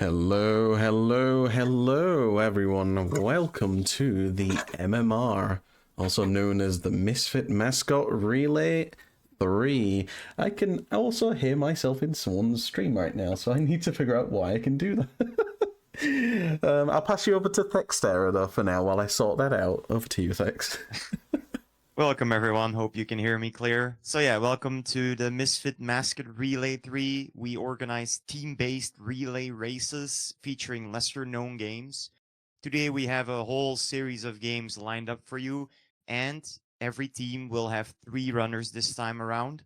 Hello, hello, hello, everyone. Welcome to the MMR, also known as the Misfit Mascot Relay 3. I can also hear myself in someone's stream right now, so I need to figure out why I can do that. I'll pass you over to Thextera though for now while I sort that out. Over to you, Thex. Welcome everyone, hope you can hear me clear. So yeah, welcome to the Misfit Mascot Relay 3. We organize team-based relay races featuring lesser-known games. Today we have a whole series of games lined up for you, and every team will have 3 runners this time around.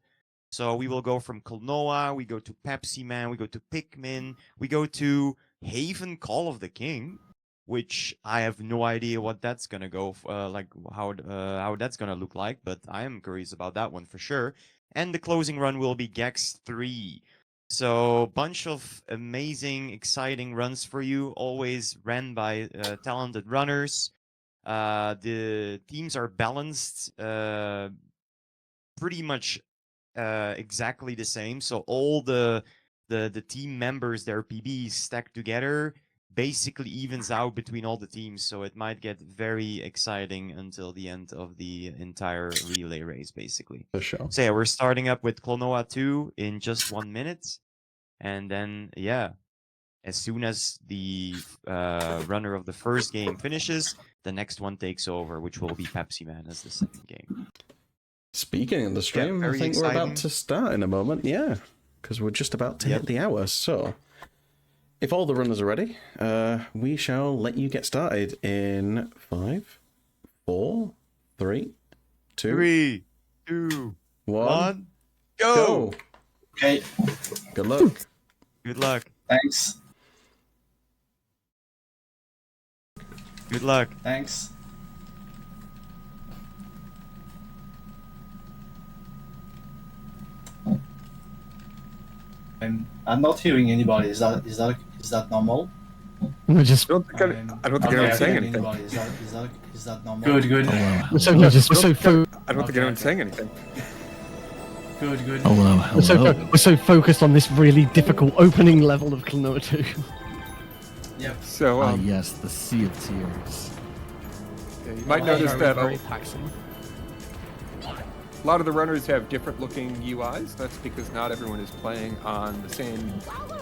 So we will go from Klonoa, we go to Pepsi Man, we go to Pikmin, we go to Haven Call of the King, which I have no idea what that's gonna go like how that's gonna look like, but I am curious about that one for sure. And the closing run will be Gex 3. So bunch of amazing, exciting runs for you, always ran by talented runners. The teams are balanced, pretty much exactly the same. So all the team members, their PBs stacked together, basically evens out between all the teams. So it might get very exciting until the end of the entire relay race, basically. For sure. So yeah, we're starting up with Klonoa 2 in just 1 minute, and then yeah, as soon as the runner of the first game finishes, the next one takes over, which will be Pepsi Man as the second game. Speaking of the stream, I think we're about to start in a moment, yeah, because we're just about to hit the hour. So, if all the runners are ready, we shall let you get started in 5, 4, 3, 2, 3, 2, 1, go! Okay. Good luck. Good luck. Thanks. Good luck. Thanks. I'm not hearing anybody. Is that normal? We're just. I don't think anyone's saying anything. Is that normal? Good. Oh, wow. We're I don't think anyone's saying anything. Good. Hello. We're so focused on this really difficult opening level of Klonoa 2. Yep. So, yes, the Sea of Tears. yeah, you might notice that very taxing. a lot of the runners have different looking UIs. That's because not everyone is playing on the same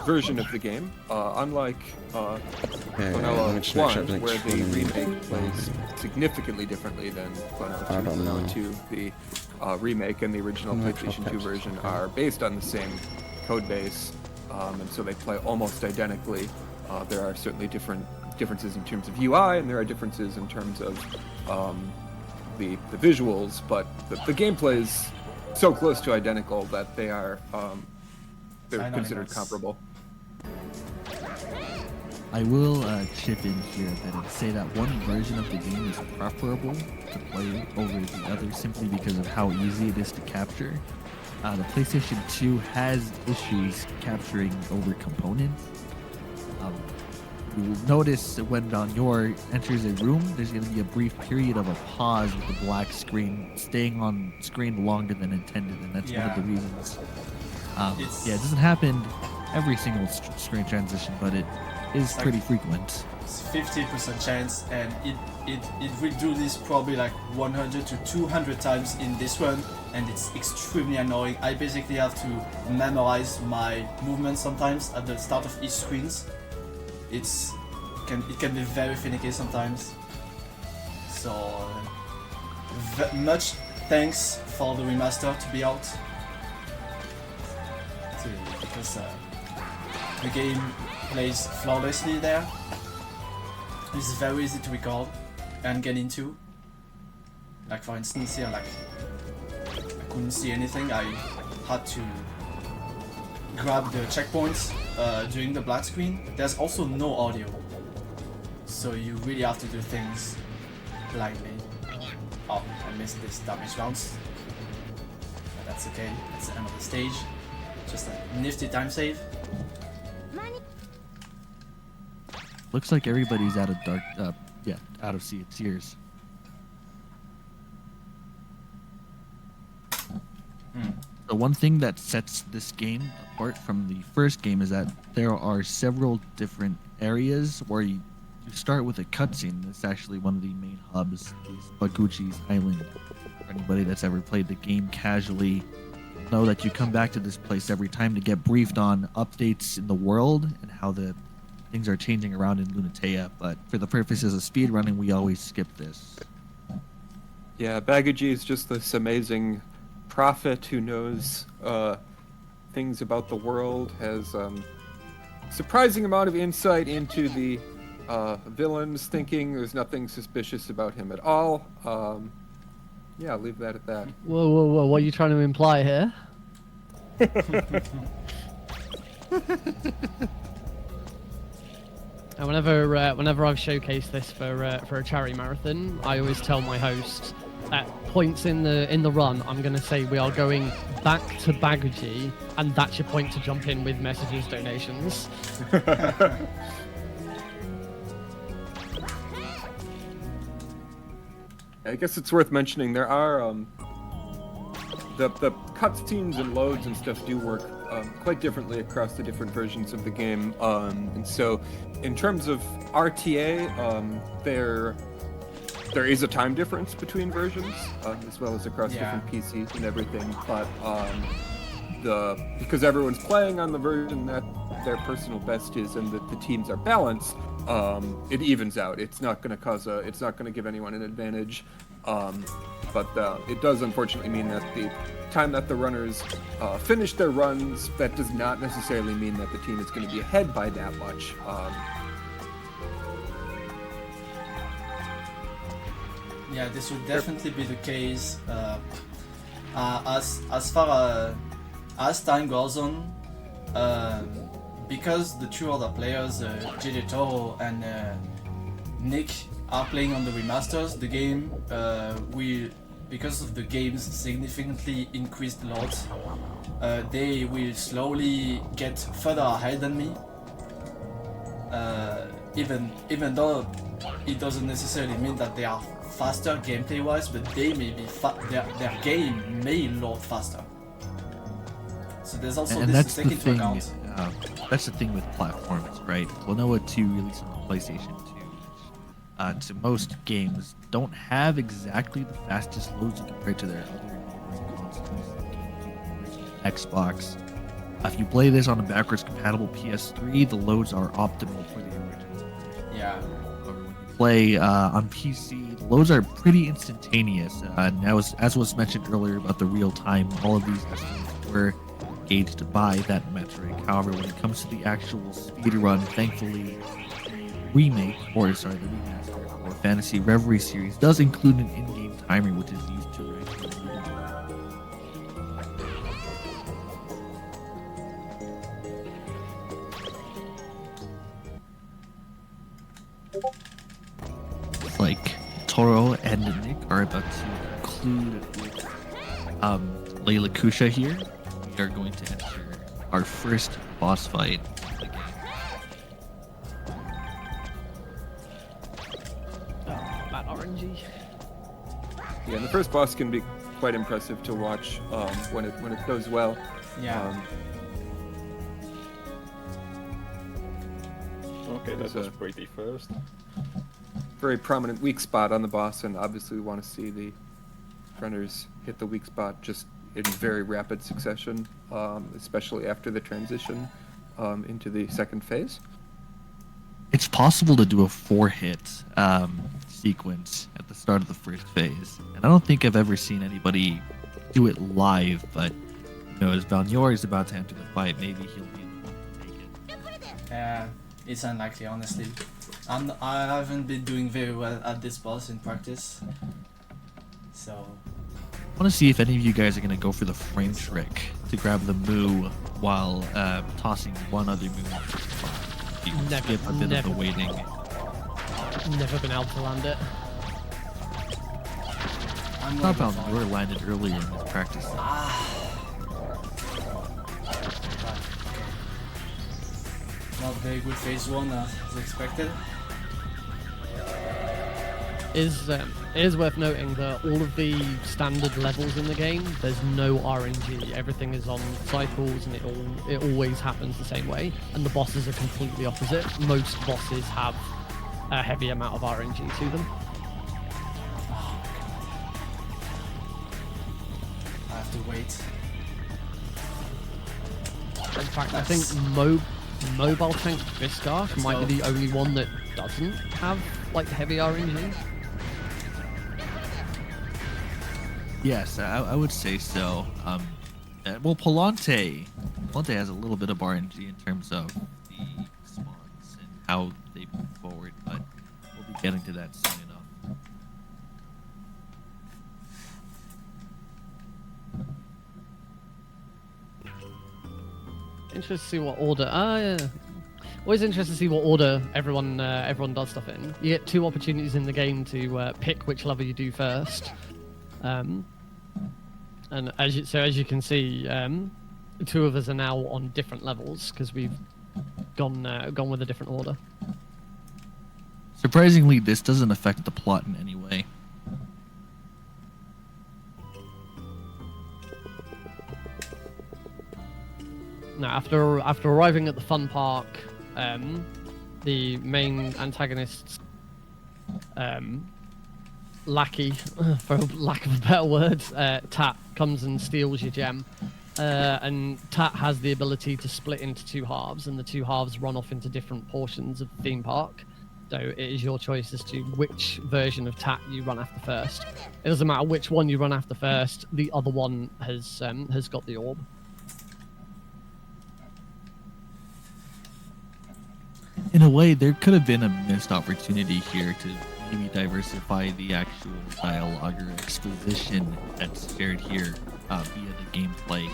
version of the game. Unlike Klonoa 1, where the remake plays significantly differently than Klonoa 2. Klonoa 2, the remake and the original PlayStation 2 version are based on the same code base, and so they play almost identically. There are certainly differences in terms of UI, and there are differences in terms of the visuals, but the gameplay is so close to identical that they are they're considered comparable. I will chip in here that and say that one version of the game is preferable to play over the other simply because of how easy it is to capture. The PlayStation 2 has issues capturing over components. You will notice when Your enters a room, there's going to be a brief period of a pause with the black screen staying on screen longer than intended, and that's one of the reasons. It doesn't happen every single screen transition, but it is pretty frequent. It's 50% chance, and it will do this probably like 100 to 200 times in this run, and it's extremely annoying. I basically have to memorize my movements sometimes at the start of each screens. It can be very finicky sometimes. So much thanks for the remaster to be out, because the game plays flawlessly there. It's very easy to record and get into. Like for instance here, like I couldn't see anything. I had to grab the checkpoints during the black screen. There's also no audio, so you really have to do things blindly. Oh, I missed this damage bounce, but that's okay. That's the end of the stage. Just a nifty time save. Looks like everybody's out of out of Sea of Tears. The one thing that sets this game apart from the first game is that there are several different areas where you start with a cutscene. It's actually one of the main hubs, is Baguchi's Island. For anybody that's ever played the game casually, know that you come back to this place every time to get briefed on updates in the world and how the things are changing around in Lunatea. But for the purposes of speedrunning, we always skip this. Yeah, Baguchi is just this amazing prophet who knows things about the world, has surprising amount of insight into the villains' thinking. There's nothing suspicious about him at all. Yeah, I'll leave that at that. Whoa, what are you trying to imply here? And whenever I've showcased this for a charity marathon, I always tell my host at points in the run, I'm going to say we are going back to Baguchi, and that's your point to jump in with messages, donations. I guess it's worth mentioning there are the cutscenes and loads and stuff do work quite differently across the different versions of the game, and so in terms of RTA, there is a time difference between versions, as well as across different PCs and everything. But because everyone's playing on the version that their personal best is, and that the teams are balanced, it evens out. It's not going to give anyone an advantage. But it does unfortunately mean that the time that the runners finish their runs, that does not necessarily mean that the team is going to be ahead by that much. Yeah, this would definitely be the case as far as time goes on, because the two other players, JJ Toro and Nick, are playing on the remasters. The game will, because of the game's significantly increased loads, they will slowly get further ahead than me. Even though it doesn't necessarily mean that they are faster gameplay wise, but they may be their game may load faster. So there's also And this that's to take the into thing. account. That's the thing with platforms, right? Klonoa 2 released on the PlayStation 2. To most games, don't have exactly the fastest loads compared to their other neighboring consoles, like Xbox. If you play this on a backwards compatible PS3, the loads are optimal for the original. Yeah. However, when you play on PC, the loads are pretty instantaneous. And as was mentioned earlier about the real time, all of these estimates were gauged by that metric. However, when it comes to the actual speedrun, thankfully, the remaster for Fantasy Reverie series does include an in-game timer, which is used to It's like Toro and Nick are about to conclude with Layla Kusha here. We are going to enter our first boss fight of the game. That RNG. Yeah, and the first boss can be quite impressive to watch when it goes well. Yeah. Okay, that was pretty first. Very prominent weak spot on the boss, and obviously we want to see the runners hit the weak spot just in very rapid succession, especially after the transition into the second phase. It's possible to do a 4-hit sequence at the start of the first phase, and I don't think I've ever seen anybody do it live. But as Valnior is about to enter the fight, maybe he'll be the one to take it. It's unlikely, honestly. I haven't been doing very well at this boss in practice, so. I want to see if any of you guys are going to go for the frame trick to grab the moo while tossing one other moo. You skip a bit of the waiting. Never been able to land it. I'm I thought Valnior landed earlier in this practice. Not very good phase one as expected. It is worth noting that all of the standard levels in the game, there's no RNG. Everything is on cycles, and it always happens the same way. And the bosses are completely opposite. Most bosses have a heavy amount of RNG to them. I have to wait. In fact, I think Mobile Tank Viscark might be the only one that doesn't have like heavy RNG. Yes, I would say so. Well, Palante has a little bit of RNG in terms of the spawns and how they move forward, but we'll be getting to that soon enough. Interested to see what order. Yeah. Always interested to see what order everyone does stuff in. You get 2 opportunities in the game to pick which level you do first. And as you can see, 2 of us are now on different levels because we've gone with a different order. Surprisingly, this doesn't affect the plot in any way. Now, after arriving at the fun park, the main antagonist's lackey, for lack of a better word, Tat, comes and steals your gem. And Tat has the ability to split into 2 halves, and the 2 halves run off into different portions of the theme park. So it is your choice as to which version of Tat you run after first. It doesn't matter which one you run after first, the other one has got the orb. In a way, there could have been a missed opportunity here to maybe diversify the actual dialogue or exposition that's shared here via the gameplay.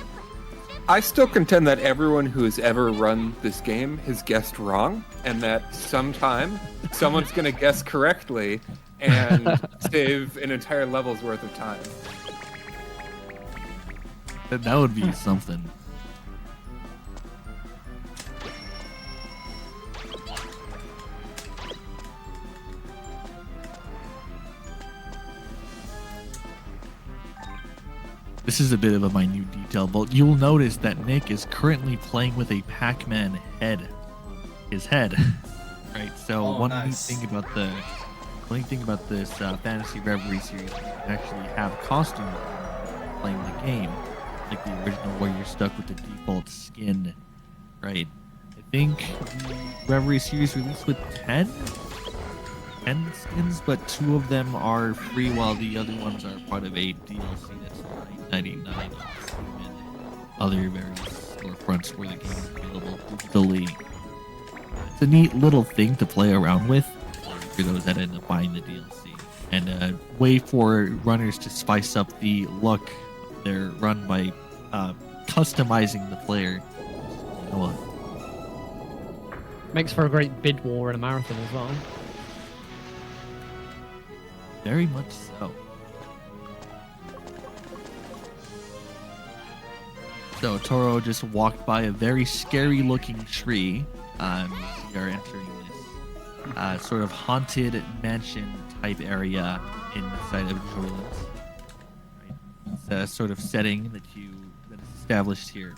I still contend that everyone who has ever run this game has guessed wrong, and that sometime someone's going to guess correctly and save an entire level's worth of time. That would be something. This is a bit of a minute detail, but you'll notice that Nick is currently playing with a Pac-Man head. His head. Right, so one neat thing about this Fantasy Reverie series, you actually have costumes playing the game, like the original where you're stuck with the default skin, right? I think the Reverie series released with 10 skins, but 2 of them are free, while the other ones are part of a DLC that's $9.99 and other various storefronts where the game is available digitally. It's a neat little thing to play around with for those that end up buying the DLC, and a way for runners to spice up the look of their run by customizing the player. Makes for a great bid war in a marathon as well. Very much so. So Toro just walked by a very scary looking tree. We are entering this sort of haunted mansion type area inside of Jorlands. Right? It's a sort of setting that is established here,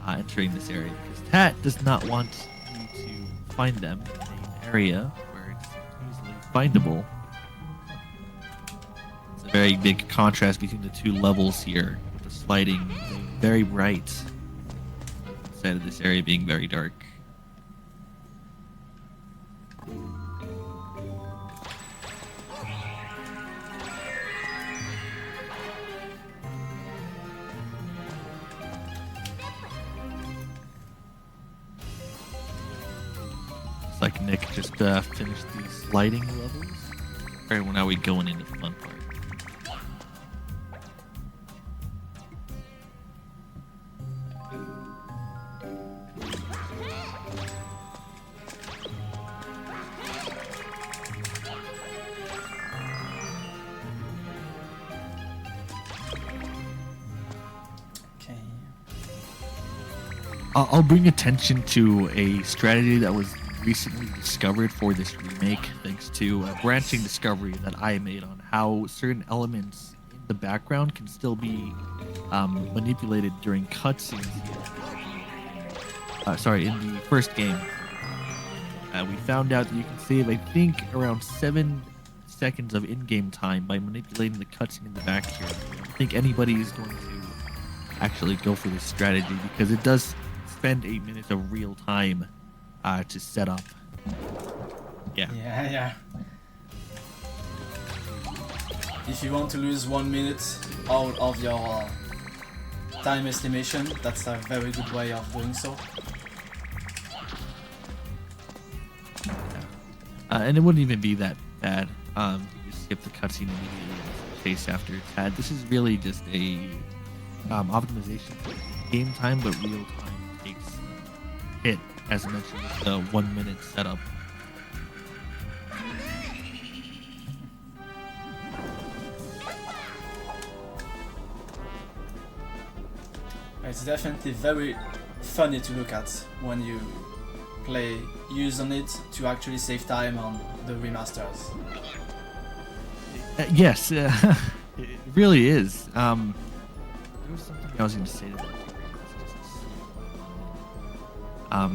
entering this area, because Tat does not want you to find them in an area where it's easily findable. It's a very big contrast between the 2 levels here, with the sliding very bright side of this area being very dark. It's like Nick just finished these sliding levels. Alright, well now we're going into the fun part. I'll bring attention to a strategy that was recently discovered for this remake, thanks to a branching discovery that I made on how certain elements in the background can still be manipulated during cutscenes. In the first game. We found out that you can save, I think, around 7 seconds of in-game time by manipulating the cutscene in the back here. I don't think anybody is going to actually go for this strategy because it does spend 8 minutes of real time to set up. Yeah. If you want to lose 1 minute out of your time estimation, that's a very good way of doing so. And it wouldn't even be that bad. You skip the cutscene immediately and chase after it's had. This is really just a optimization for game time, but real time takes a hit, as mentioned with the 1 minute setup. It's definitely very funny to look at when you play use on it to actually save time on the remasters. Yes, it really is. There was something I was going to say to that.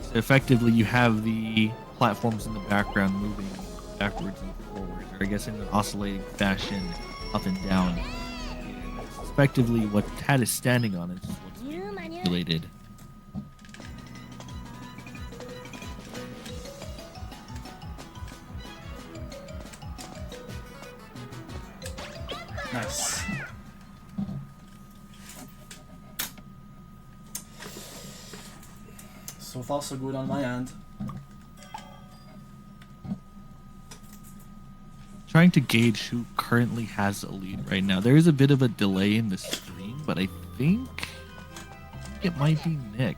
So effectively, you have the platforms in the background moving backwards and forwards, or I guess in an oscillating fashion, up and down. That's effectively what Tad is standing on. It's what's being manipulated. Nice. So far so good on my end. Trying to gauge who currently has a lead right now. There is a bit of a delay in the stream, but I think it might be Nick.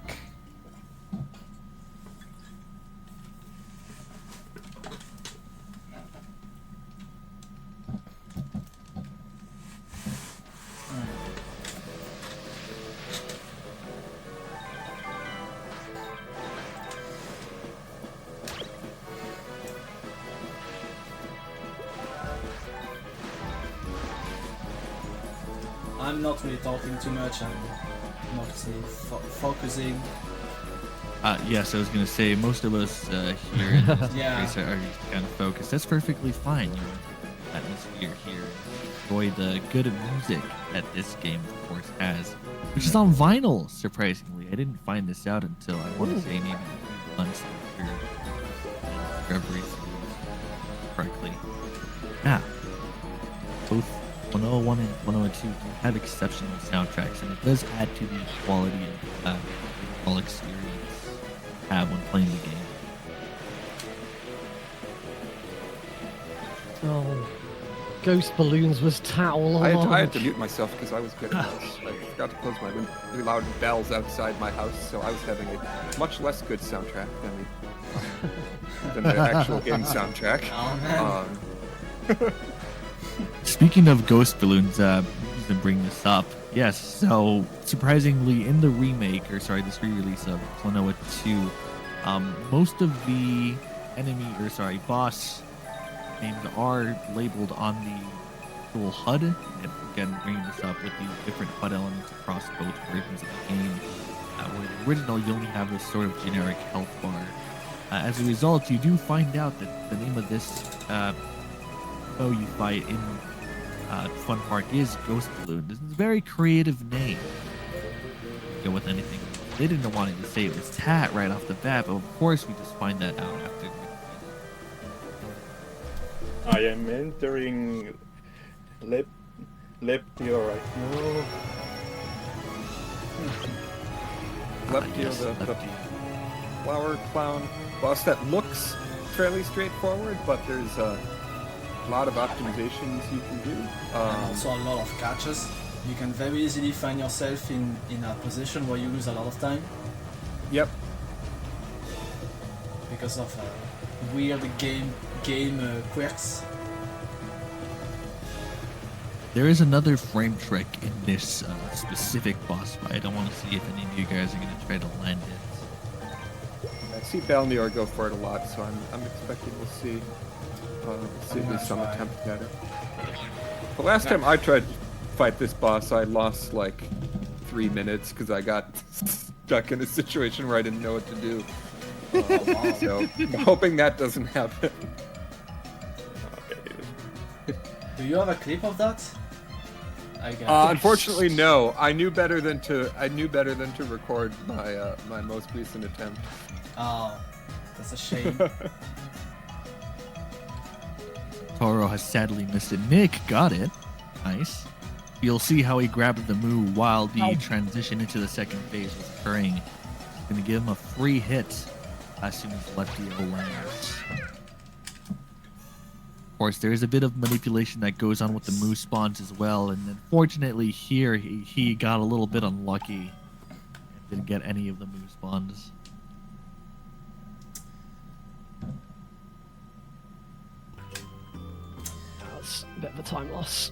I'm not really talking too much, I'm mostly focusing. Yes, I was going to say, most of us here in this Yeah. case are just kind of focused. That's perfectly fine. You want the atmosphere here. Enjoy the good music that this game, of course, has, which is on vinyl, surprisingly. I didn't find this out until, I want to say, maybe a few months after discovery correctly. Yeah. Both 101 and 102 do have exceptional soundtracks, and it does add to the quality of all experience you have when playing the game. Oh, Ghost Balloons was towel. I had to mute myself because I was getting I forgot to close my really loud bells outside my house, so I was having a much less good soundtrack than the actual game soundtrack. Oh, man. Speaking of Ghost Balloons, to bring this up, yes, so surprisingly in the remake, or sorry, this re-release of Klonoa 2, most of the boss names are labeled on the actual HUD, and again, bringing this up with the different HUD elements across both versions of the game, where the original you only have this sort of generic health bar. As a result, you do find out that the name of this foe you fight in Fun Park is Ghost Balloon. This is a very creative name. Go with anything. They didn't want to say it was Tat right off the bat, but of course we just find that out after. I am entering Leptio right now. Leptio, Yes, the Leptio. flower clown boss that looks fairly straightforward, but there's a lot of optimizations you can do. And also a lot of catches. You can very easily find yourself in a position where you lose a lot of time Yep. because of weird game quirks. There is another frame trick in this specific boss fight. I want to see if any of you guys are going to try to land it. see Balneor go for it a lot, so I'm expecting we'll see at least some attempt at it. The last time I tried to fight this boss, I lost like 3 minutes because I got stuck in a situation where I didn't know what to do. So I'm hoping that doesn't happen. Do you have a clip of that? I guess. Unfortunately, no. I knew better than to record my most recent attempt. Oh, that's a shame. Toro has sadly missed it. Nick got it. Nice. You'll see how he grabbed the move while the transition into the second phase was occurring. He's going to give him a free hit as soon as Lefty lands. Of course, there is a bit of manipulation that goes on with the move spawns as well, and unfortunately here he got a little bit unlucky and didn't get any of the move spawns. That's a bit of a time loss.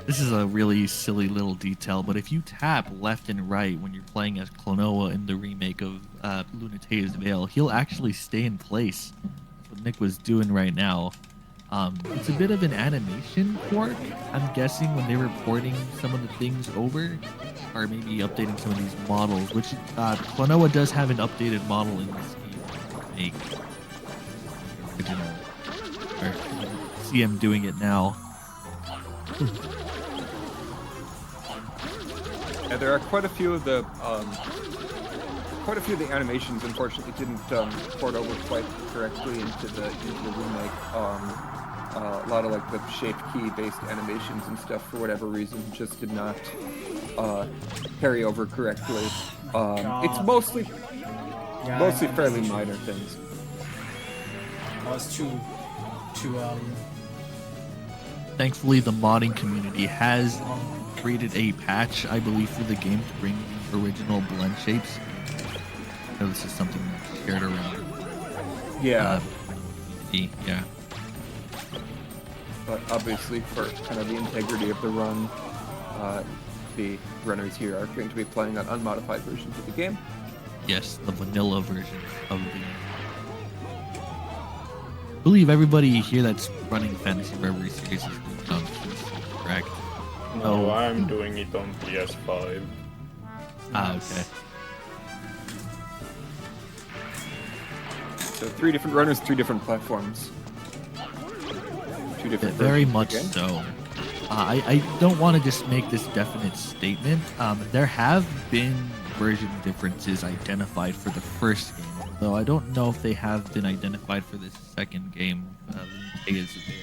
This is a really silly little detail, but if you tap left and right when you're playing as Klonoa in the remake of Lunatea's Veil, he'll actually stay in place. That's what Nick was doing right now. It's a bit of an animation quirk, I'm guessing, when they were porting some of the things over, or maybe updating some of these models, which Klonoa does have an updated model in this game. Original. Or, see him doing it now. Yeah, there are quite a few of the animations. Unfortunately, didn't port over quite correctly into the remake. A lot of like the shape key based animations and stuff, for whatever reason, just did not carry over correctly. It's mostly fairly minor things. Oh, it's too early. Thankfully, the modding community has created a patch, I believe, for the game to bring the original blend shapes. So this is something that's shared around. Yeah. Yeah. But obviously, for kind of the integrity of the run, the runners here are going to be playing on unmodified versions of the game. Yes, the vanilla version of the game. I believe everybody here that's running Fantasy Reverie series is doing on PC, correct? No, I'm doing it on PS5. Okay. So 3 different runners, 3 different platforms. 2 different Very versions much of the game. so. I don't want to just make this definite statement. There have been version differences identified for the first game, though I don't know if they have been identified for the second game.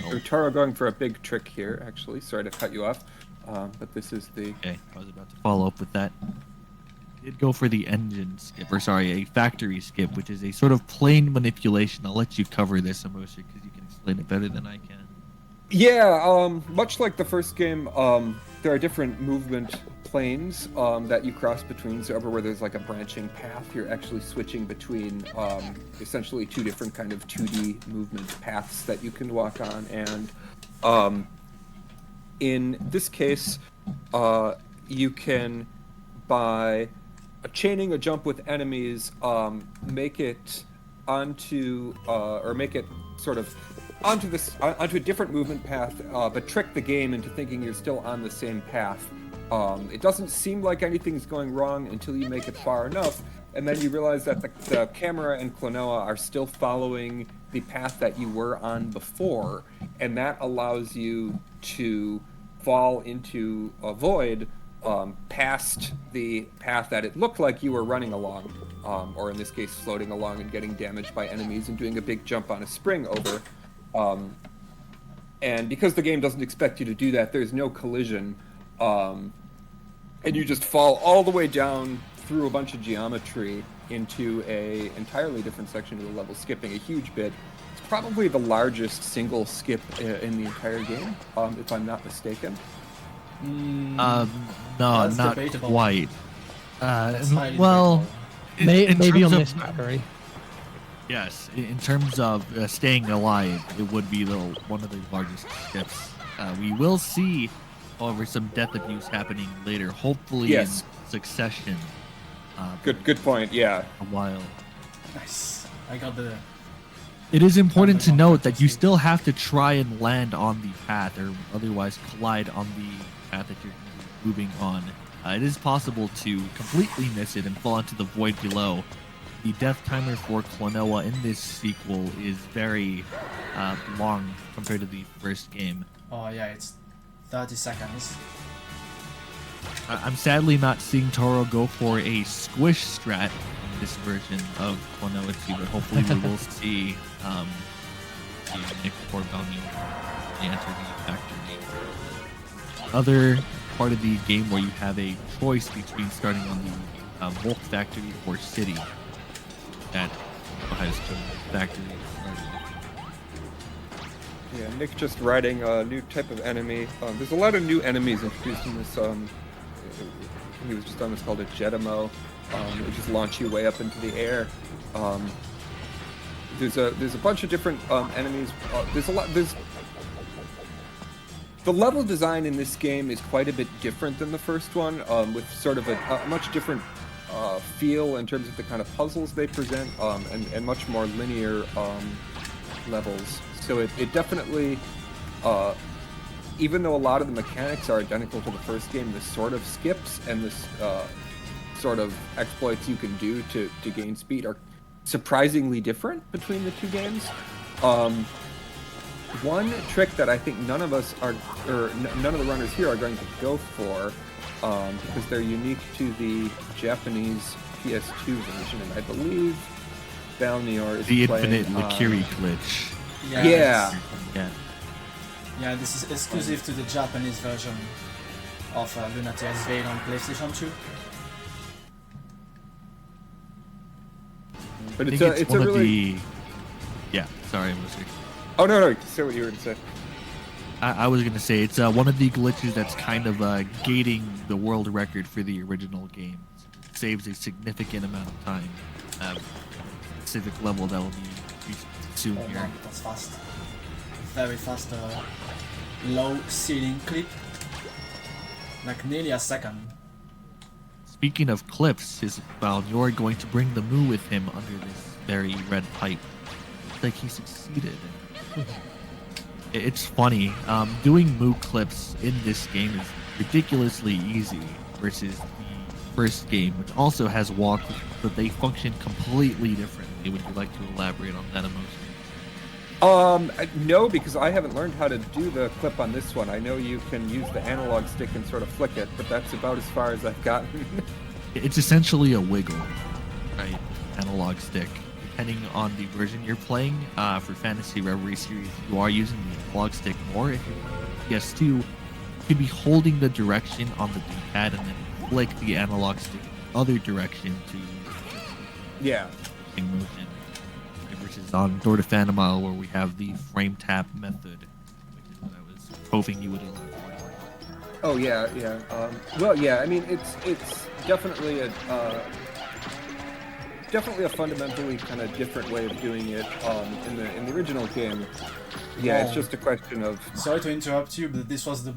So Taro going for a big trick here, actually. Sorry to cut you off, but this is the... Okay, I was about to follow up with that. Did go for the engine skip, or sorry, a factory skip, which is a sort of plane manipulation. I'll let you cover this, Amosha, because you can explain it better than I can. Yeah, much like the first game, there are different movement planes that you cross between. So everywhere there's like a branching path, you're actually switching between essentially 2 different kind of 2D movement paths that you can walk on. And in this case, you can, by chaining a jump with enemies, make it onto, or make it sort of onto a different movement path, but trick the game into thinking you're still on the same path. It doesn't seem like anything's going wrong until you make it far enough, and then you realize that the camera and Klonoa are still following the path that you were on before, and that allows you to fall into a void past the path that it looked like you were running along, or in this case floating along and getting damaged by enemies and doing a big jump on a spring over. And because the game doesn't expect you to do that, there's no collision, and you just fall all the way down through a bunch of geometry into a entirely different section of the level, skipping a huge bit. It's probably the largest single skip in the entire game, if I'm not mistaken. No, That's not debatable. quite. highly Well, Maybe terms on of- this factory. Yes, in terms of staying alive, it would be one of the largest skips. We will see, however, some death abuse happening later, hopefully Yes. in succession. Good point. Yeah. A while. Nice. I got the. It is important to note that you still have to try and land on the path, or otherwise collide on the path that you're moving on. It is possible to completely miss it and fall into the void below. The death timer for Klonoa in this sequel is very long compared to the first game. Oh yeah, it's 30 seconds. I'm sadly not seeing Toro go for a squish strat in this version of Klonoa 2, but hopefully we will see Nick Corbelny enter the factory. Other part of the game where you have a choice between starting on the Wolf Factory or City. That has the factory started. Yeah, Nick just riding a new type of enemy. There's a lot of new enemies introduced in this. He was just on this called a Jetamo. It just launch you way up into the air. There's a bunch of different enemies. The level design in this game is quite a bit different than the first one, with sort of a much different feel in terms of the kind of puzzles they present, and much more linear levels. So it definitely, even though a lot of the mechanics are identical to the first game, the sort of skips and the sort of exploits you can do to gain speed are surprisingly different between the two games. One trick that I think none of the runners here are going to go for, because they're unique to the Japanese PS2 version, and I believe Balnior is the playing, infinite Lakiri glitch. Yeah. Yeah, this is exclusive to the Japanese version of Lunatic's Veil on PlayStation 2. But I it's think a really... Yeah, sorry, I was Oh, no, say what you were going to say. I was going to say, it's one of the glitches that's kind of gating the world record for the original game. It saves a significant amount of time. Specific level that will be increased soon here. Man, that's fast. Very fast, low ceiling clip. Like nearly a second. Speaking of clips, Isabel, you're going to bring the Moo with him under this very red pipe. It's like he succeeded. It's funny. Doing Moo clips in this game is ridiculously easy versus the first game, which also has wall clips, but they function completely differently. Would you like to elaborate on that emotion? No, because I haven't learned how to do the clip on this one. I know you can use the analog stick and sort of flick it, but that's about as far as I've gotten. It's essentially a wiggle, right? Analog stick. Depending on the version you're playing, for Fantasy Reverie series, you are using the analog stick more. If you're PS2, you could be holding the direction on the D-pad and then flick the analog stick the other direction to Yeah. motion. Versus on Door to Phantomile, where we have the frame tap method, which is what I was hoping you would elaborate on. Oh yeah. Well, yeah. I mean, it's definitely a fundamentally kind of different way of doing it. In the original game, yeah, it's just a question of. Sorry to interrupt you, but this was the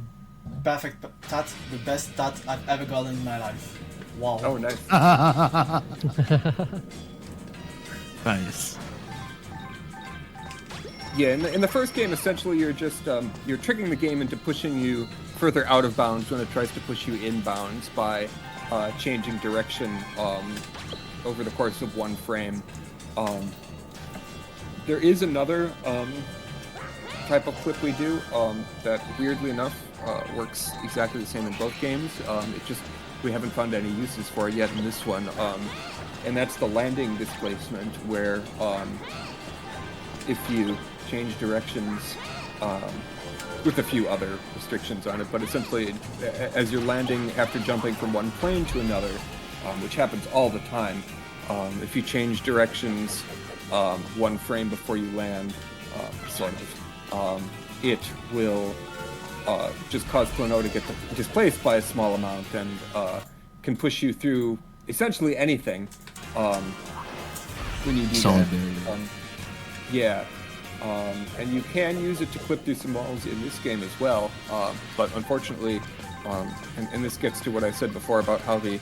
perfect tat, the best tat I've ever gotten in my life. Wow. Oh, nice. Nice. Yeah, in the first game, essentially, you're just you're tricking the game into pushing you further out of bounds when it tries to push you in bounds by changing direction over the course of one frame. There is another type of clip we do that, weirdly enough, works exactly the same in both games. We haven't found any uses for it yet in this one, and that's the landing displacement, where if you change directions with a few other restrictions on it, but essentially as you're landing after jumping from one plane to another, which happens all the time, if you change directions one frame before you land, it will just cause Klonoa to get displaced by a small amount and can push you through essentially anything when you do that. Yeah. And you can use it to clip through some walls in this game as well, but unfortunately, and this gets to what I said before about how the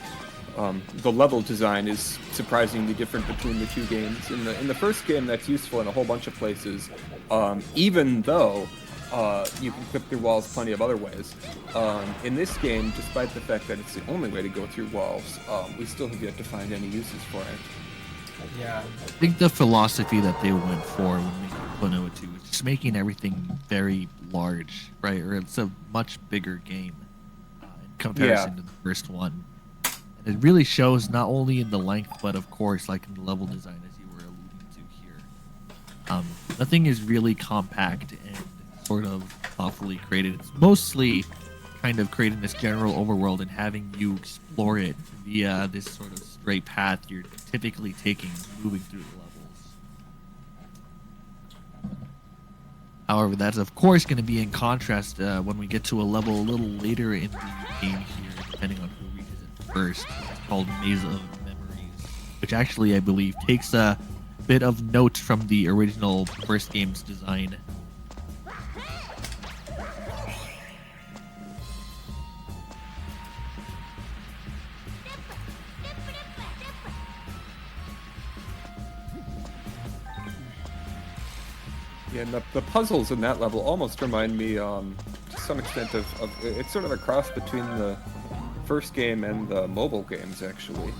the level design is surprisingly different between the two games. In the first game, that's useful in a whole bunch of places, even though you can clip through walls plenty of other ways. In this game, despite the fact that it's the only way to go through walls, we still have yet to find any uses for it. Yeah. I think the philosophy that they went for when making Klonoa 2 is just making everything very large, right? Or it's a much bigger game in comparison to the first one. And it really shows not only in the length, but of course, like in the level design, as you were alluding to here. Nothing is really compact and sort of thoughtfully created. It's mostly kind of creating this general overworld and having you explore it via this sort of straight path you're typically taking, moving through the levels. However, that's of course going to be in contrast when we get to a level a little later in the game here, depending on who reaches it first. It's called Maze of Memories, which actually I believe takes a bit of note from the original first game's design. Yeah, and the puzzles in that level almost remind me, to some extent, of it's sort of a cross between the first game and the mobile games, actually.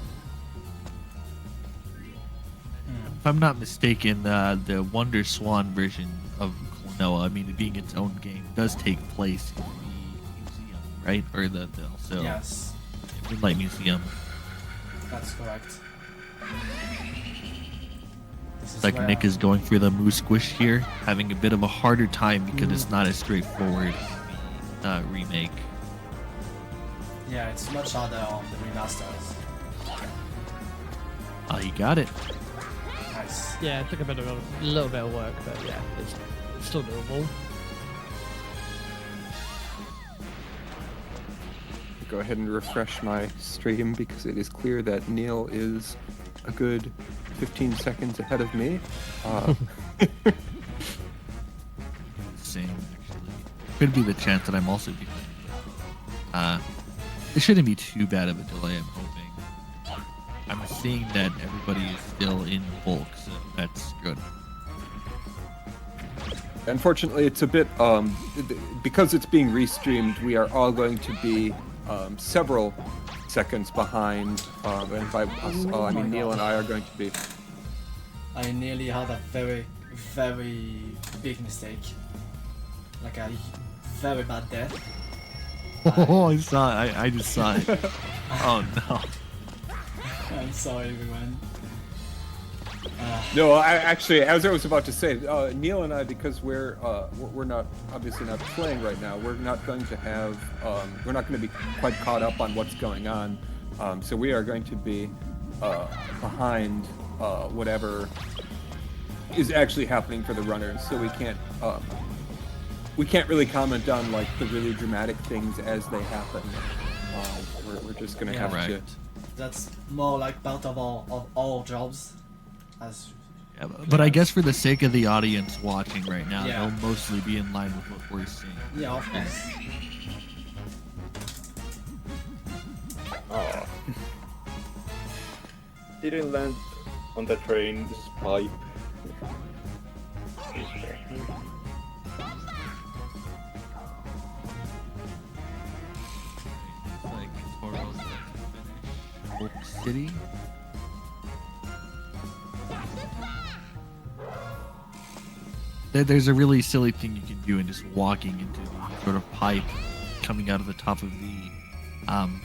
If I'm not mistaken, the Wonder Swan version of Klonoa, I mean, it being its own game, does take place in the museum, right? Or the also Yes, Moonlight Museum. that's correct. This is Like where- Nick is going through the Moose Squish here, having a bit of a harder time because it's not as straightforward in the remake. Yeah, it's much harder on the remasters. Oh, you got it. Nice. Yeah, it took a little bit of work, but yeah, it's still doable. Go ahead and refresh my stream because it is clear that Neil is a good 15 seconds ahead of me. Same, actually. Could be the chance that I'm also behind. It shouldn't be too bad of a delay, I'm hoping. I'm seeing that everybody is still in bulk, so that's good. Unfortunately, it's a bit, because it's being restreamed, we are all going to be several seconds behind, and by us, I mean Neil and I are going to be. I nearly had a very, very big mistake. Like a very bad death. Oh, I saw it. I just saw it. Oh, no. I'm sorry, everyone. No, actually, as I was about to say, Neil and I, because we're not obviously not playing right now, we're not going to have, we're not going to be quite caught up on what's going on, so we are going to be behind whatever is actually happening for the runners. So we can't really comment on like the really dramatic things as they happen. We're just going to have to. That's more like part of our jobs. As Yeah, but I guess for the sake of the audience watching right now, Yeah. they'll mostly be in line with what we're seeing. yeah, of course. Oh. Didn't land on the train pipe. Like Toro's about to finish Hope City. There's a really silly thing you can do in just walking into the sort of pipe coming out of the top of the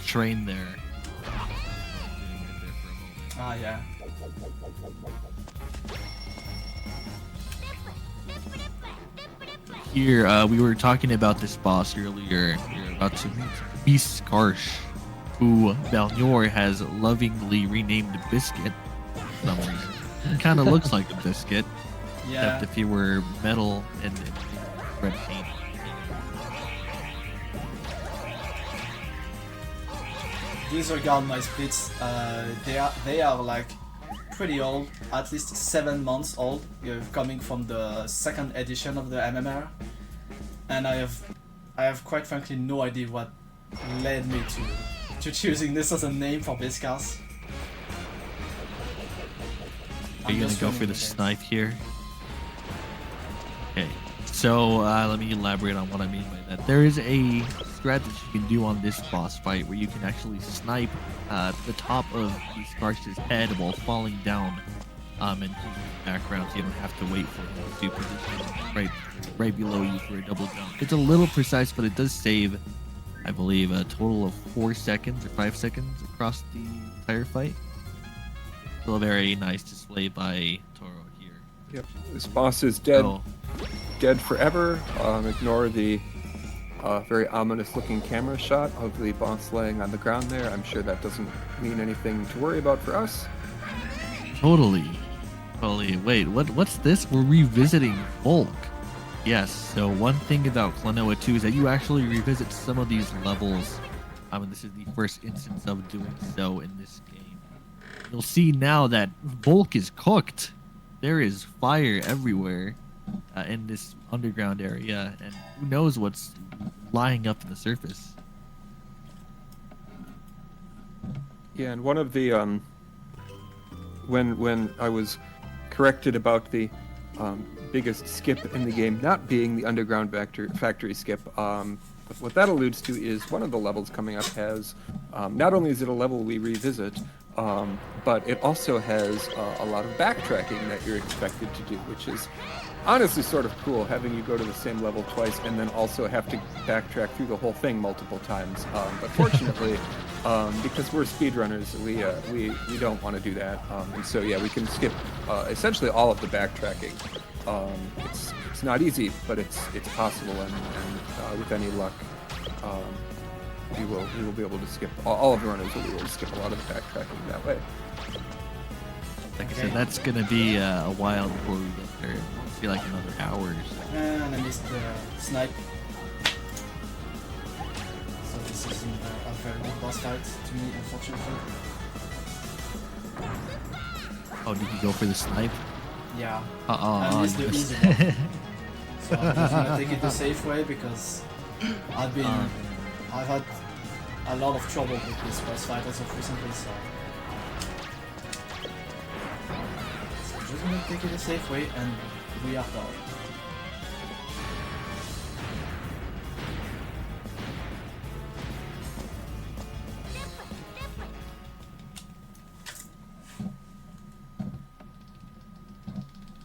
train there. Doing it there for a moment. Ah, yeah. Here, we were talking about this boss earlier. You're about to meet Beast Karsh, who Balnor has lovingly renamed Biscuit for some reason. Kind of looks like a biscuit, Yeah. except if he were metal and red paint. Disregard my splits. They are like pretty old, at least 7 months old, coming from the second edition of the MMR, and I have quite frankly no idea what led me to choosing this as a name for Biscas. Are you gonna go for the snipe here? Okay, so let me elaborate on what I mean by that. There is a strat that you can do on this boss fight where you can actually snipe the top of the Scarch's head while falling down, and using the background so you don't have to wait for him to position right below you for a double jump. It's a little precise, but it does save, I believe, a total of 4 seconds or 5 seconds across the entire fight. Still a very nice display by Toro here. Yep. This boss is dead. Oh. Dead forever. Ignore the very ominous-looking camera shot of the boss laying on the ground there. I'm sure that doesn't mean anything to worry about for us. Totally. Wait, what's this? We're revisiting Volk. Yes, so one thing about Klonoa 2 is that you actually revisit some of these levels. And this is the first instance of doing so in this game. You'll see now that Volk is cooked. There is fire everywhere in this underground area, and who knows what's lying up in the surface. Yeah, and one of the when I was corrected about the biggest skip in the game not being the underground factory skip, what that alludes to is one of the levels coming up has not only is it a level we revisit, but it also has a lot of backtracking that you're expected to do, which is honestly sort of cool, having you go to the same level twice and then also have to backtrack through the whole thing multiple times. But fortunately, because we're speedrunners, we don't want to do that. And so yeah, we can skip essentially all of the backtracking. It's not easy, but it's possible, and with any luck, we will be able to skip. All of the runners will be able to skip a lot of the backtracking that way. Like I said, that's gonna be a while before we get there. It'll be like another hour or so. And I missed the snipe. So this isn't a very good boss fight to me, unfortunately. Oh, did you go for the snipe? Yeah. I missed the easy one. So I'm just gonna take it the safe way because I've had a lot of trouble with this boss fight as of recently, so I'm just gonna take it the safe way and we are done.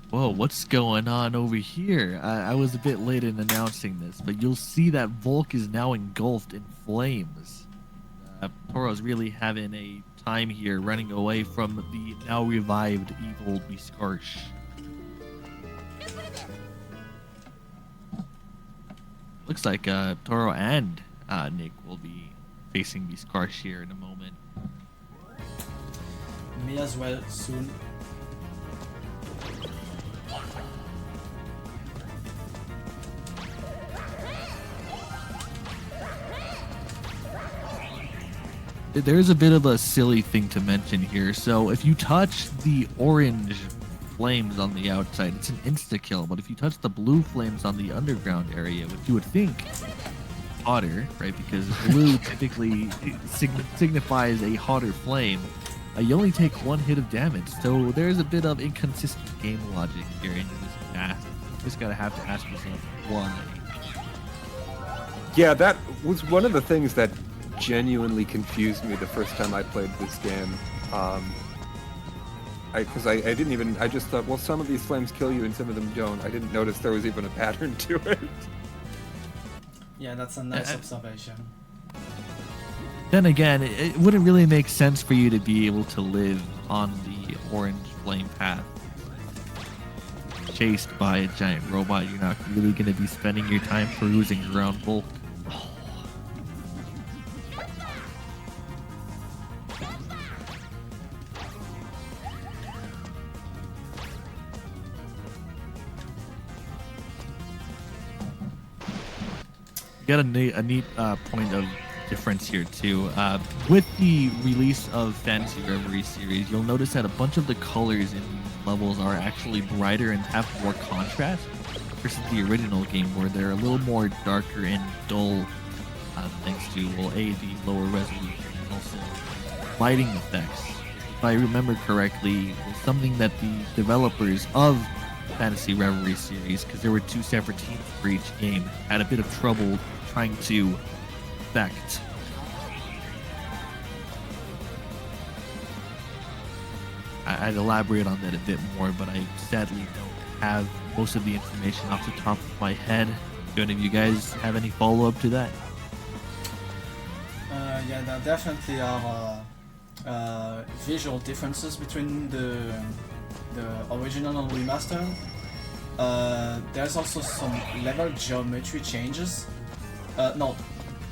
Whoa, what's going on over here? I was a bit late in announcing this, but you'll see that Volk is now engulfed in flames. Toro's really having a time here running away from the now revived evil Biscarch. Looks like Toro and Nick will be facing Biscarch here in a moment. Me as well, soon. There's a bit of a silly thing to mention here. So if you touch the orange flames on the outside, it's an insta-kill. But if you touch the blue flames on the underground area, which you would think hotter, right? Because blue typically signifies a hotter flame. You only take 1 hit of damage. So there's a bit of inconsistent game logic here in this path. You just gotta have to ask yourself why. Yeah, that was one of the things that genuinely confused me the first time I played this game. Because I didn't even, I just thought, well, some of these flames kill you and some of them don't. I didn't notice there was even a pattern to it. Yeah, that's a nice observation. Then again, it wouldn't really make sense for you to be able to live on the orange flame path. Chased by a giant robot, you're not really going to be spending your time perusing around Volk. Got a neat point of difference here too. With the release of Fantasy Reverie series, you'll notice that a bunch of the colors in these levels are actually brighter and have more contrast versus the original game where they're a little more darker and dull, thanks to, well, A, the lower resolution, and also lighting effects, if I remember correctly, was something that the developers of Fantasy Reverie series, because there were 2 separate teams for each game, had a bit of trouble trying to perfect. I'd elaborate on that a bit more, but I sadly don't have most of the information off the top of my head. Do any of you guys have any follow-up to that? Yeah, there definitely are visual differences between the original and remaster. There's also some level geometry changes. No,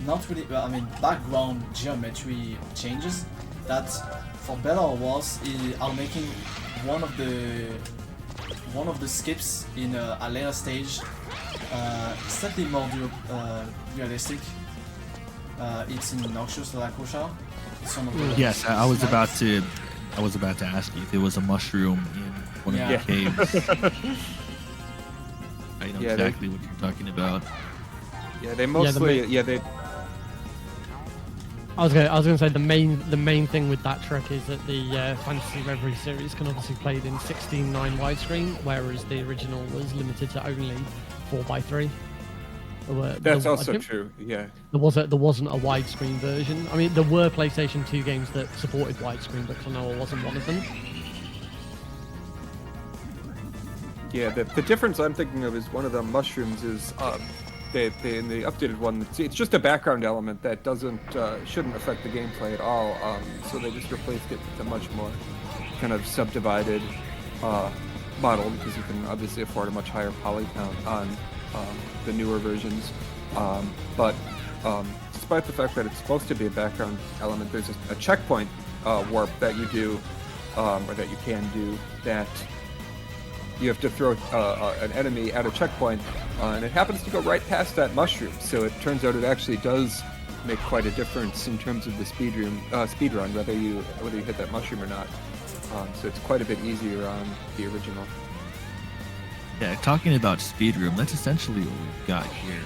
not really. I mean, background geometry changes that, for better or worse, are making one of the skips in a later stage slightly more realistic. It's in Noxious La Cocha. It's one of the Yes, I was about to ask you if it was a mushroom in one of the caves. I know exactly what you're talking about. Yeah, they mostly I was gonna say the main thing with that trick is that the Fantasy Reverie series can obviously be played in 16:9 widescreen, whereas the original was limited to only 4:3. That's also true. Yeah. There wasn't a widescreen version. I mean, there were PlayStation 2 games that supported widescreen, but Klonoa wasn't one of them. Yeah, the difference I'm thinking of is one of the mushrooms is in the updated one, it's just a background element that shouldn't affect the gameplay at all. So they just replaced it with a much more kind of subdivided model, because you can obviously afford a much higher poly count on the newer versions. But despite the fact that it's supposed to be a background element, there's a checkpoint warp that you do, or that you can do, that you have to throw an enemy at a checkpoint, and it happens to go right past that mushroom. So it turns out it actually does make quite a difference in terms of the speed run, whether you hit that mushroom or not. So it's quite a bit easier on the original. Yeah, talking about speedroom, that's essentially what we've got here.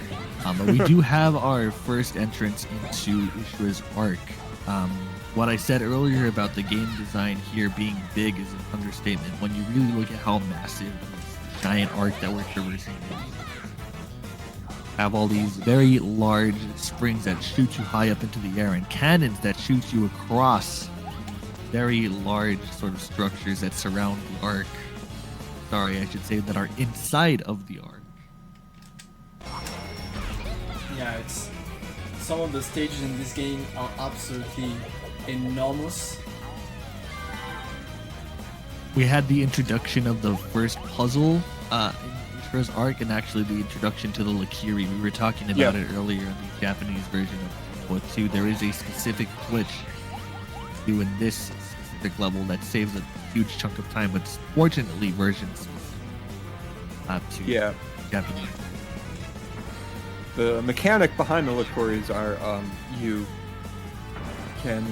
But we do have our first entrance into Ishra's Arc. What I said earlier about the game design here being big is an understatement. When you really look at how massive this giant arc that we're traversing is, have all these very large springs that shoot you high up into the air, and cannons that shoot you across very large sort of structures that surround the arc. Sorry, I should say that are inside of the arc. Yeah, some of the stages in this game are absolutely enormous. We had the introduction of the first puzzle in Ishra's Arc, and actually the introduction to the Lakiri. We were talking about it earlier in the Japanese version of Klonoa 2. There is a specific glitch do in this specific level that saves a huge chunk of time, but fortunately versions to Japanese. The mechanic behind the Lakuris are you can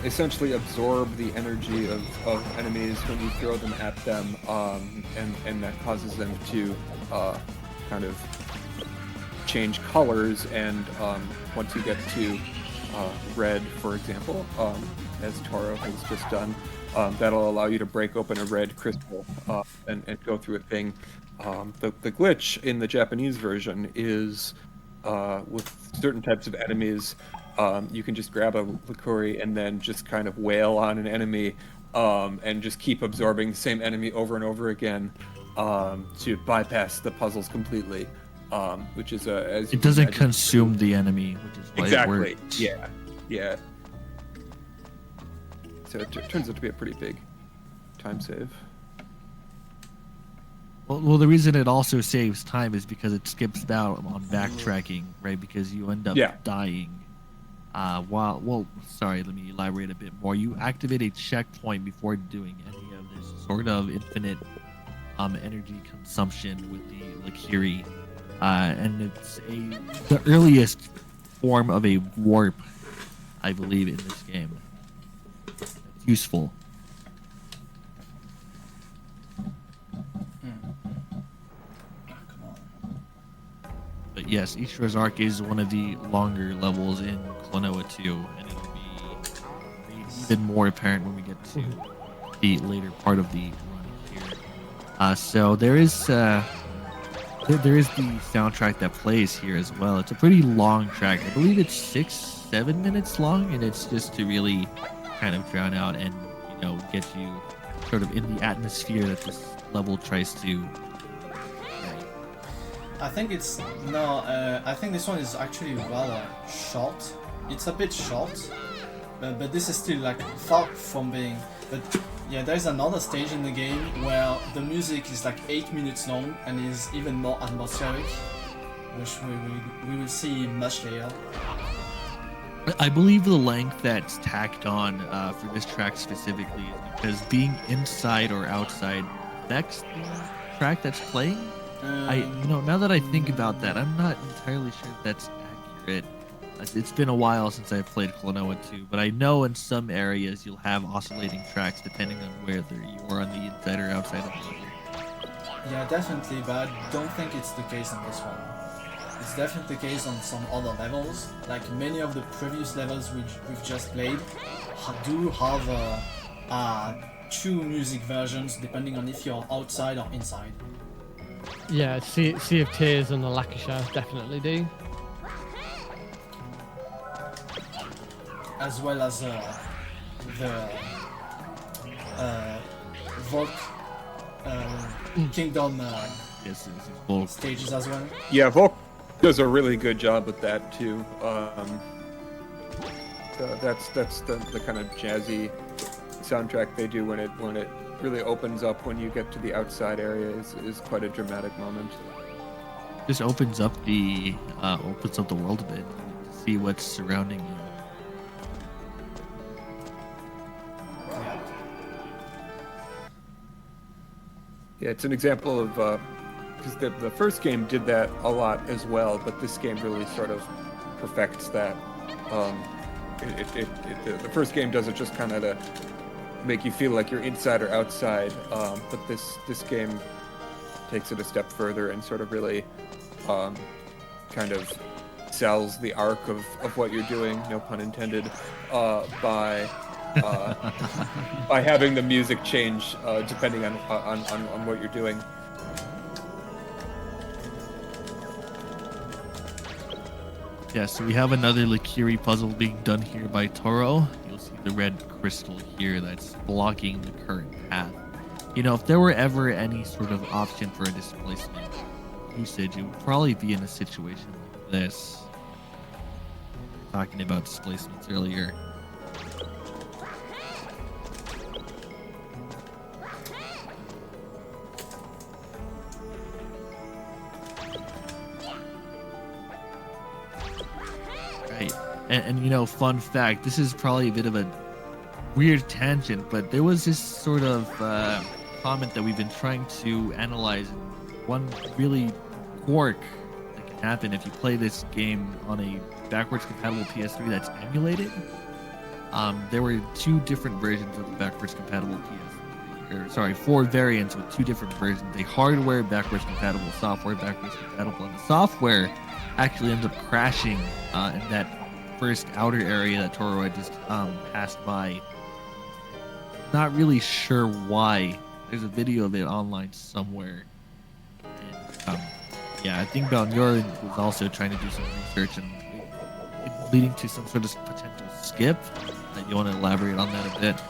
essentially absorb the energy of enemies when you throw them at them, and that causes them to kind of change colors, and once you get to red, for example, as Toro has just done, that'll allow you to break open a red crystal and go through a thing. The glitch in the Japanese version is with certain types of enemies, you can just grab a Lakuri and then just kind of wail on an enemy, and just keep absorbing the same enemy over and over again, to bypass the puzzles completely, which is as it doesn't consume the enemy, which is why exactly. it works. Yeah. So it turns out to be a pretty big time save. Well, the reason it also saves time is because it skips out on backtracking, right? Because you end up dying. Sorry, let me elaborate a bit more. You activate a checkpoint before doing any of this sort of infinite energy consumption with the Lakiri, and it's the earliest form of a warp, I believe, in this game. It's useful. But yes, Ishura's Arc is one of the longer levels in Klonoa 2, and it'll be made even more apparent when we get to the later part of the run here. So there is the soundtrack that plays here as well. It's a pretty long track. I believe it's 6-7 minutes long, and it's just to really kind of drown out and get you sort of in the atmosphere that this level tries to. I think it's no. I think this one is actually rather short. It's a bit short, but this is still like far from being. But yeah, there's another stage in the game where the music is like 8 minutes long and is even more atmospheric, which we will see much later. I believe the length that's tacked on for this track specifically is because being inside or outside affects the track that's playing. Now that I think about that, I'm not entirely sure that's accurate. It's been a while since I've played Klonoa 2, but I know in some areas you'll have oscillating tracks depending on whether you are on the inside or outside of the level. Yeah, definitely, but I don't think it's the case on this one. It's definitely the case on some other levels. Like many of the previous levels we've just played do have two music versions depending on if you're outside or inside. Yeah, Sea of Tears and the Lancashire definitely do. As well as the Volk Kingdom Yes, Volk. stages as well. Yeah, Volk does a really good job with that too. That's the kind of jazzy soundtrack they do when it really opens up when you get to the outside area is quite a dramatic moment. Just opens up the world a bit to see what's surrounding you. Yeah, it's an example of because the first game did that a lot as well, but this game really sort of perfects that. The first game does it just kind of to make you feel like you're inside or outside, but this game takes it a step further and sort of really kind of sells the arc of what you're doing, no pun intended, by having the music change depending on what you're doing. Yeah, so we have another Likiri puzzle being done here by Toro. You'll see the red crystal here that's blocking the current path. If there were ever any sort of option for a displacement usage, it would probably be in a situation like this. Talking about displacements earlier. Right. And fun fact, this is probably a bit of a weird tangent, but there was this sort of comment that we've been trying to analyze. One really quirk that can happen if you play this game on a backwards compatible PS3 that's emulated. There were two different versions of the backwards compatible PS3, 4 variants with two different versions. A hardware backwards compatible, software backwards compatible, and the software actually ends up crashing in that first outer area that Toro had just passed by. Not really sure why. There's a video of it online somewhere. And, I think Balnyor was also trying to do some research and leading to some sort of potential skip. That you want to elaborate on that a bit?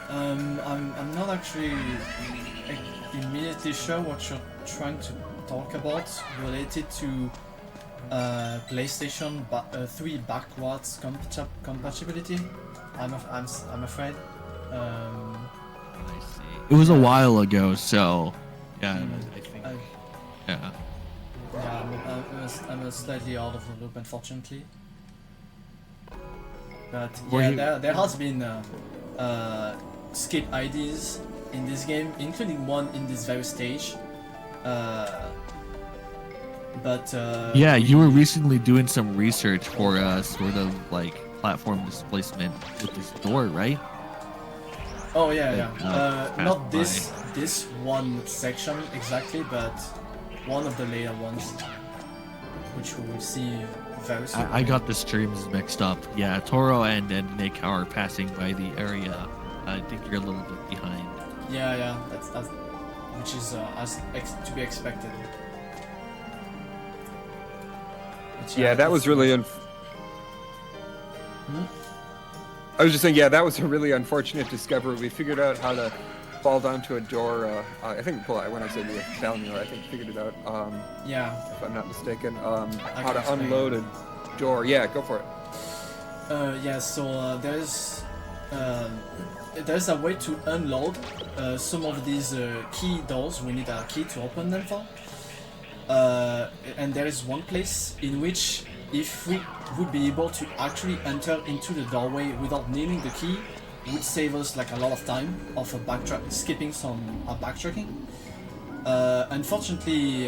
I'm not actually immediately sure what you're trying to talk about related to PlayStation 3 backwards compatibility. I'm afraid. I see. It was a while ago, so yeah. I think. Yeah. Yeah, I'm slightly out of the loop, unfortunately. But there has been skip IDs in this game, including one in this very stage. You were recently doing some research for sort of like platform displacement with this door, right? Oh yeah. Not this one section exactly, but one of the later ones. which we will see very soon. I got the streams mixed up. Yeah, Toro and Nick are passing by the area. I think you're a little bit behind. Yeah, that's which is to be expected. But Yeah, that was really I was just saying, yeah, that was a really unfortunate discovery. We figured out how to fall down to a door. I think, well, when I said we were down there, I think figured it out. Yeah. If I'm not mistaken, how can to explain. unload a door. Yeah, go for it. Yeah, so there's a way to unload some of these key doors. We need a key to open them for. And there is one place in which, if we would be able to actually enter into the doorway without needing the key, would save us like a lot of time of skipping some backtracking. Unfortunately,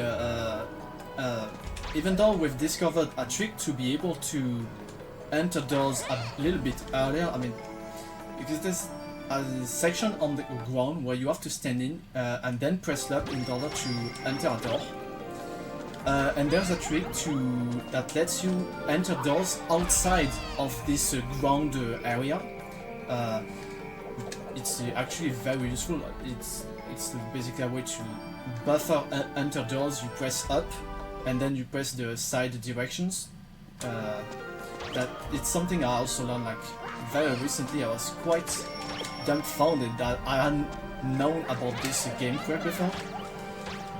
even though we've discovered a trick to be able to enter doors a little bit earlier, I mean, because there's a section on the ground where you have to stand in and then press left in order to enter a door. And there's a trick that lets you enter doors outside of this ground area. It's actually very useful. It's basically a way to buffer enter doors. You press up, and then you press the side directions. That it's something I also learned like very recently. I was quite dumbfounded that I hadn't known about this game prep before.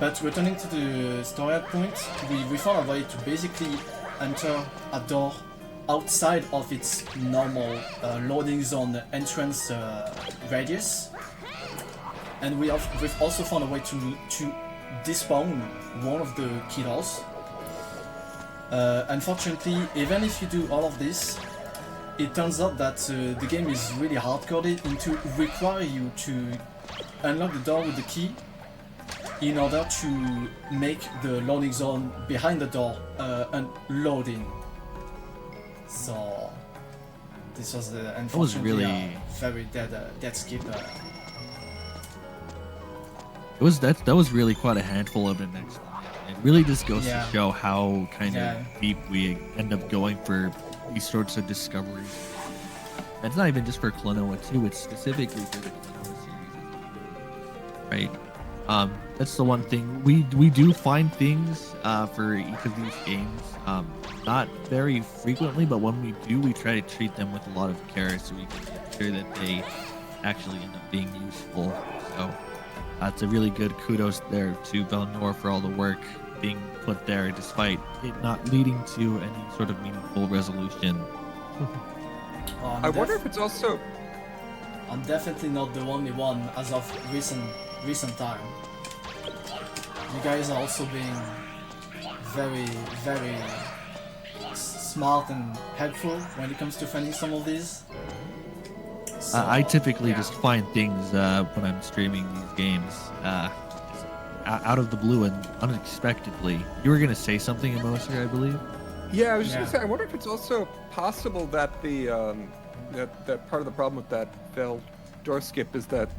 But returning to the story point, we found a way to basically enter a door outside of its normal loading zone entrance radius, and we've also found a way to despawn one of the key doors. Unfortunately, even if you do all of this, it turns out that the game is really hard-coded into require you to unlock the door with the key in order to make the loading zone behind the door unloading. So this was unfortunately really a very dead skip. That was really quite a handful of an next. It really just goes to show how kind of deep we end up going for these sorts of discoveries. And it's not even just for Klonoa 2, it's specifically for the Klonoa series, right? That's the one thing we do find things for each of these games, not very frequently, but when we do, we try to treat them with a lot of care so we can make sure that they actually end up being useful. So it's a really good kudos there to Velnor for all the work being put there, despite it not leading to any sort of meaningful resolution. I wonder if it's also... I'm definitely not the only one as of recent time. You guys are also being very, very smart and helpful when it comes to finding some of these. So, I typically just find things when I'm streaming these games out of the blue and unexpectedly. You were gonna say something, Emoser, I believe. Yeah, I was just gonna say. I wonder if it's also possible that the that part of the problem with that failed door skip is that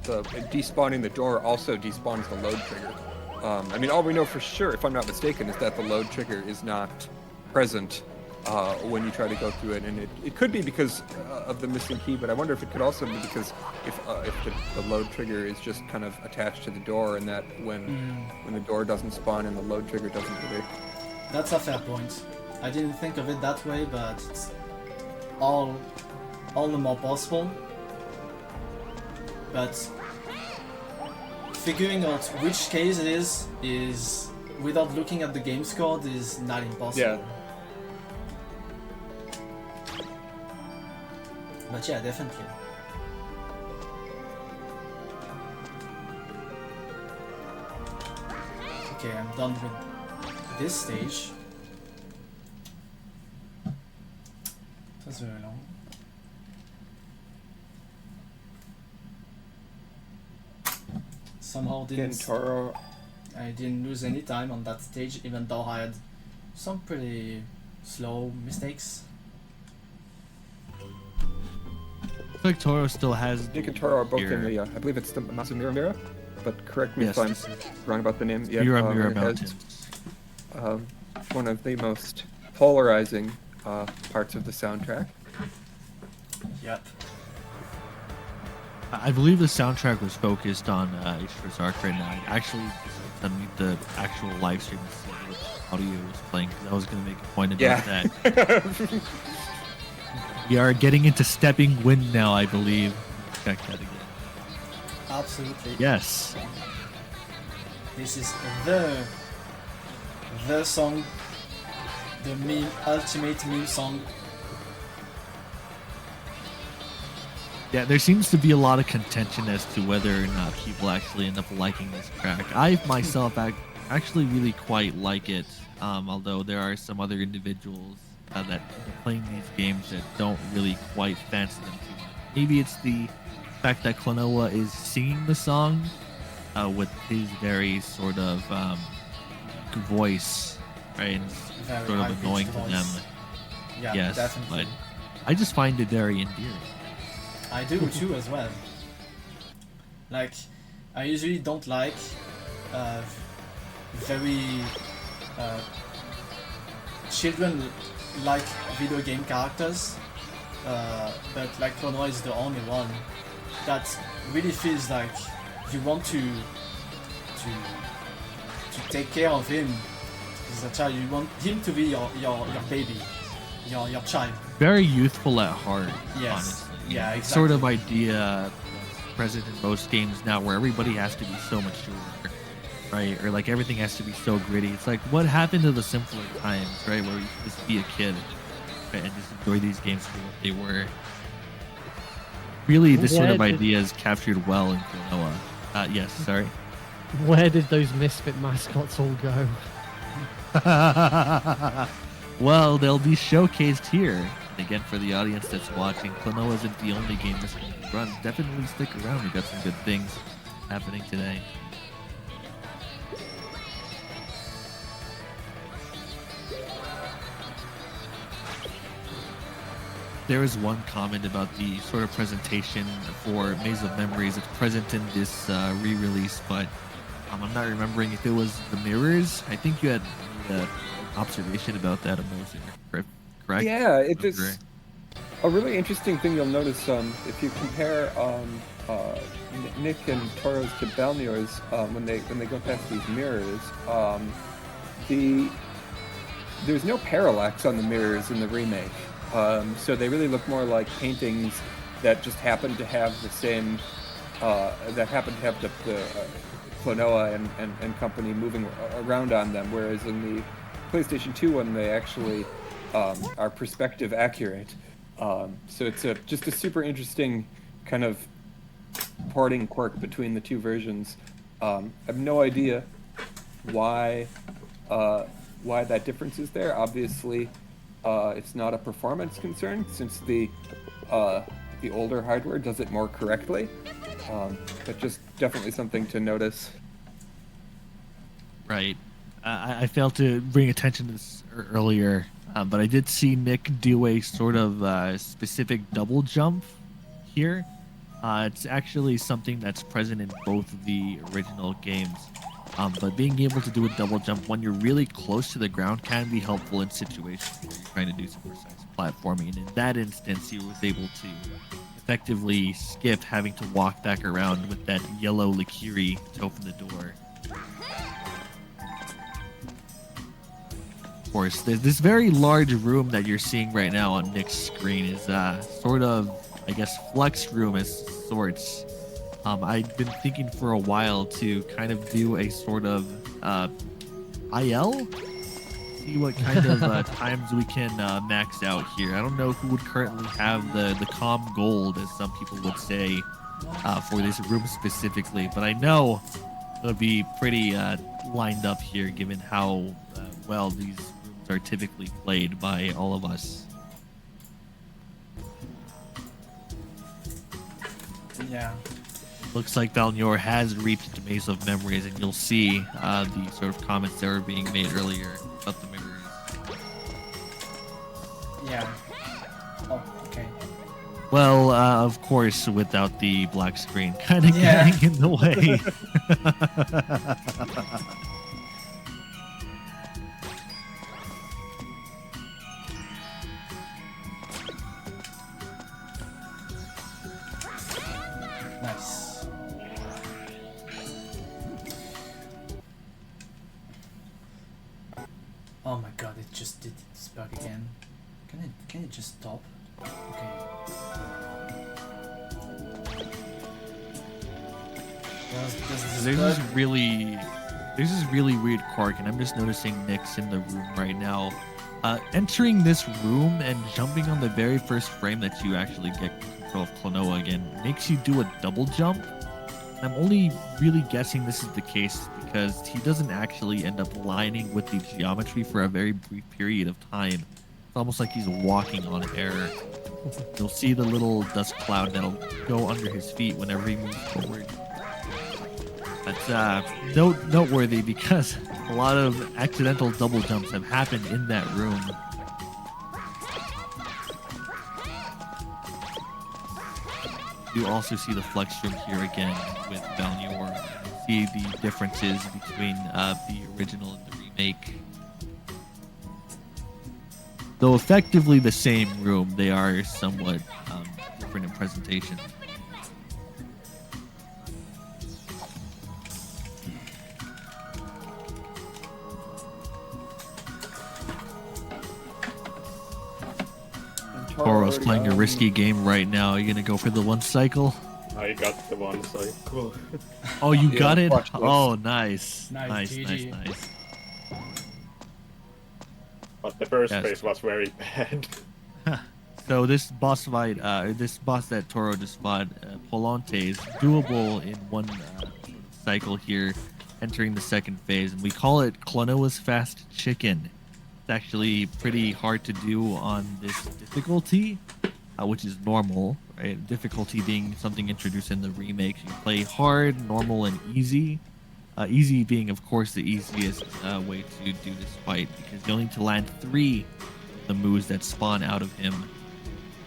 despawning the door also despawns the load trigger. I mean, all we know for sure, if I'm not mistaken, is that the load trigger is not present when you try to go through it, and it could be because of the missing key, but I wonder if it could also be because if the load trigger is just kind of attached to the door, and that when the door doesn't spawn and the load trigger doesn't really. That's a fair point. I didn't think of it that way, but it's all the more possible. But figuring out which case it is without looking at the game score is not impossible. Yeah. But yeah, definitely. Okay, I'm done with this stage. It was very long. Somehow I didn't lose any time on that stage, even though I had some pretty slow mistakes. Looks like Toro still has. Nick and Toro are both here. in the. I believe it's the Masumira, but correct me Yes, if I'm this is wrong about the name. Yeah, Mira it Mountains. has, one of the most polarizing parts of the soundtrack. Yep. I believe the soundtrack was focused on H4's Arc right now. I actually sent me the actual live stream to see what audio was playing because I was going to make a point about that. We are getting into Stepping Wind now, I believe. Check that again. Absolutely. Yes. This is the song, the ultimate meme song. Yeah, there seems to be a lot of contention as to whether or not people actually end up liking this track. I myself actually really quite like it, although there are some other individuals that are playing these games that don't really quite fancy them too much. Maybe it's the fact that Klonoa is singing the song with his very sort of voice, right? And Very sort of high-pitched annoying to voice. them. Yeah, Yes, definitely. but I just find it very endearing. I do too as well. Like, I usually don't like very children-like video game characters, but like Klonoa is the only one that really feels like you want to take care of him as a child. You want him to be your baby, your child. Very youthful at heart, Yes. honestly. Yeah, It's sort of exactly. idea present in most games now where everybody has to be so mature, right? Or like everything has to be so gritty. It's like, what happened to the simpler times, right? Where you could just be a kid, right, and just enjoy these games for what they were. Really, this sort of Where did- idea is captured well in Klonoa. Yes, sorry. Where did those Misfit mascots all go? Well, they'll be showcased here. And again, for the audience that's watching, Klonoa isn't the only game this can run. Definitely stick around. We got some good things happening today. There is one comment about the sort of presentation for Maze of Memories that's present in this re-release, but I'm not remembering if it was the mirrors. I think you had an observation about that, Emotion, correct? Yeah, it is a really interesting thing you'll notice if you compare Nick and Toro's to Balnior's when they go past these mirrors. There's no parallax on the mirrors in the remake, so they really look more like paintings that just happen to have the same the Klonoa and company moving around on them, whereas in the PlayStation 2 one they actually are perspective accurate. So it's just a super interesting kind of porting quirk between the two versions. I have no idea why that difference is there. Obviously, it's not a performance concern since the older hardware does it more correctly. But just definitely something to notice. Right. I failed to bring attention to this earlier, but I did see Nick do a sort of specific double jump here. It's actually something that's present in both of the original games. But being able to do a double jump when you're really close to the ground can be helpful in situations where you're trying to do some precise platforming. And in that instance, he was able to effectively skip having to walk back around with that yellow Likiri to open the door. Of course, this very large room that you're seeing right now on Nick's screen is sort of, I guess, flex room as sorts. I've been thinking for a while to kind of do a sort of IL, see what kind of times we can max out here. I don't know who would currently have the calm gold, as some people would say, for this room specifically, but I know it'll be pretty lined up here given how well these rooms are typically played by all of us. Yeah. Looks like Balnior has reached the Maze of Memories, and you'll see the sort of comments that were being made earlier about the mirrors. Yeah. Oh, okay. Well, of course, without the black screen kind of Yeah. getting in the way. Oh my god, it just did this bug again. Can it just stop? Okay. There's this really weird quirk, and I'm just noticing Nick's in the room right now. Entering this room and jumping on the very first frame that you actually get control of Klonoa again makes you do a double jump. I'm only really guessing this is the case because he doesn't actually end up lining with the geometry for a very brief period of time. It's almost like he's walking on air. You'll see the little dust cloud that'll go under his feet whenever he moves forward. That's noteworthy because a lot of accidental double jumps have happened in that room. You also see the flex room here again with Balnior. You see the differences between the original and the remake. Though effectively the same room, they are somewhat different in presentation. Toro's playing a risky game right now. Are you gonna go for the one cycle? I got the one cycle. Oh, you Yeah, got it? watch this. Oh, nice. Nice, Nice. GG. But the first Yes. phase was very bad. So this boss fight, this boss that Toro just fought, Polante, is doable in one cycle here, entering the second phase, and we call it Klonoa's Fast Chicken. It's actually pretty hard to do on this difficulty, which is normal, right? Difficulty being something introduced in the remake. You play hard, normal, and easy. Easy being, of course, the easiest way to do this fight because you'll need to land 3 of the moves that spawn out of him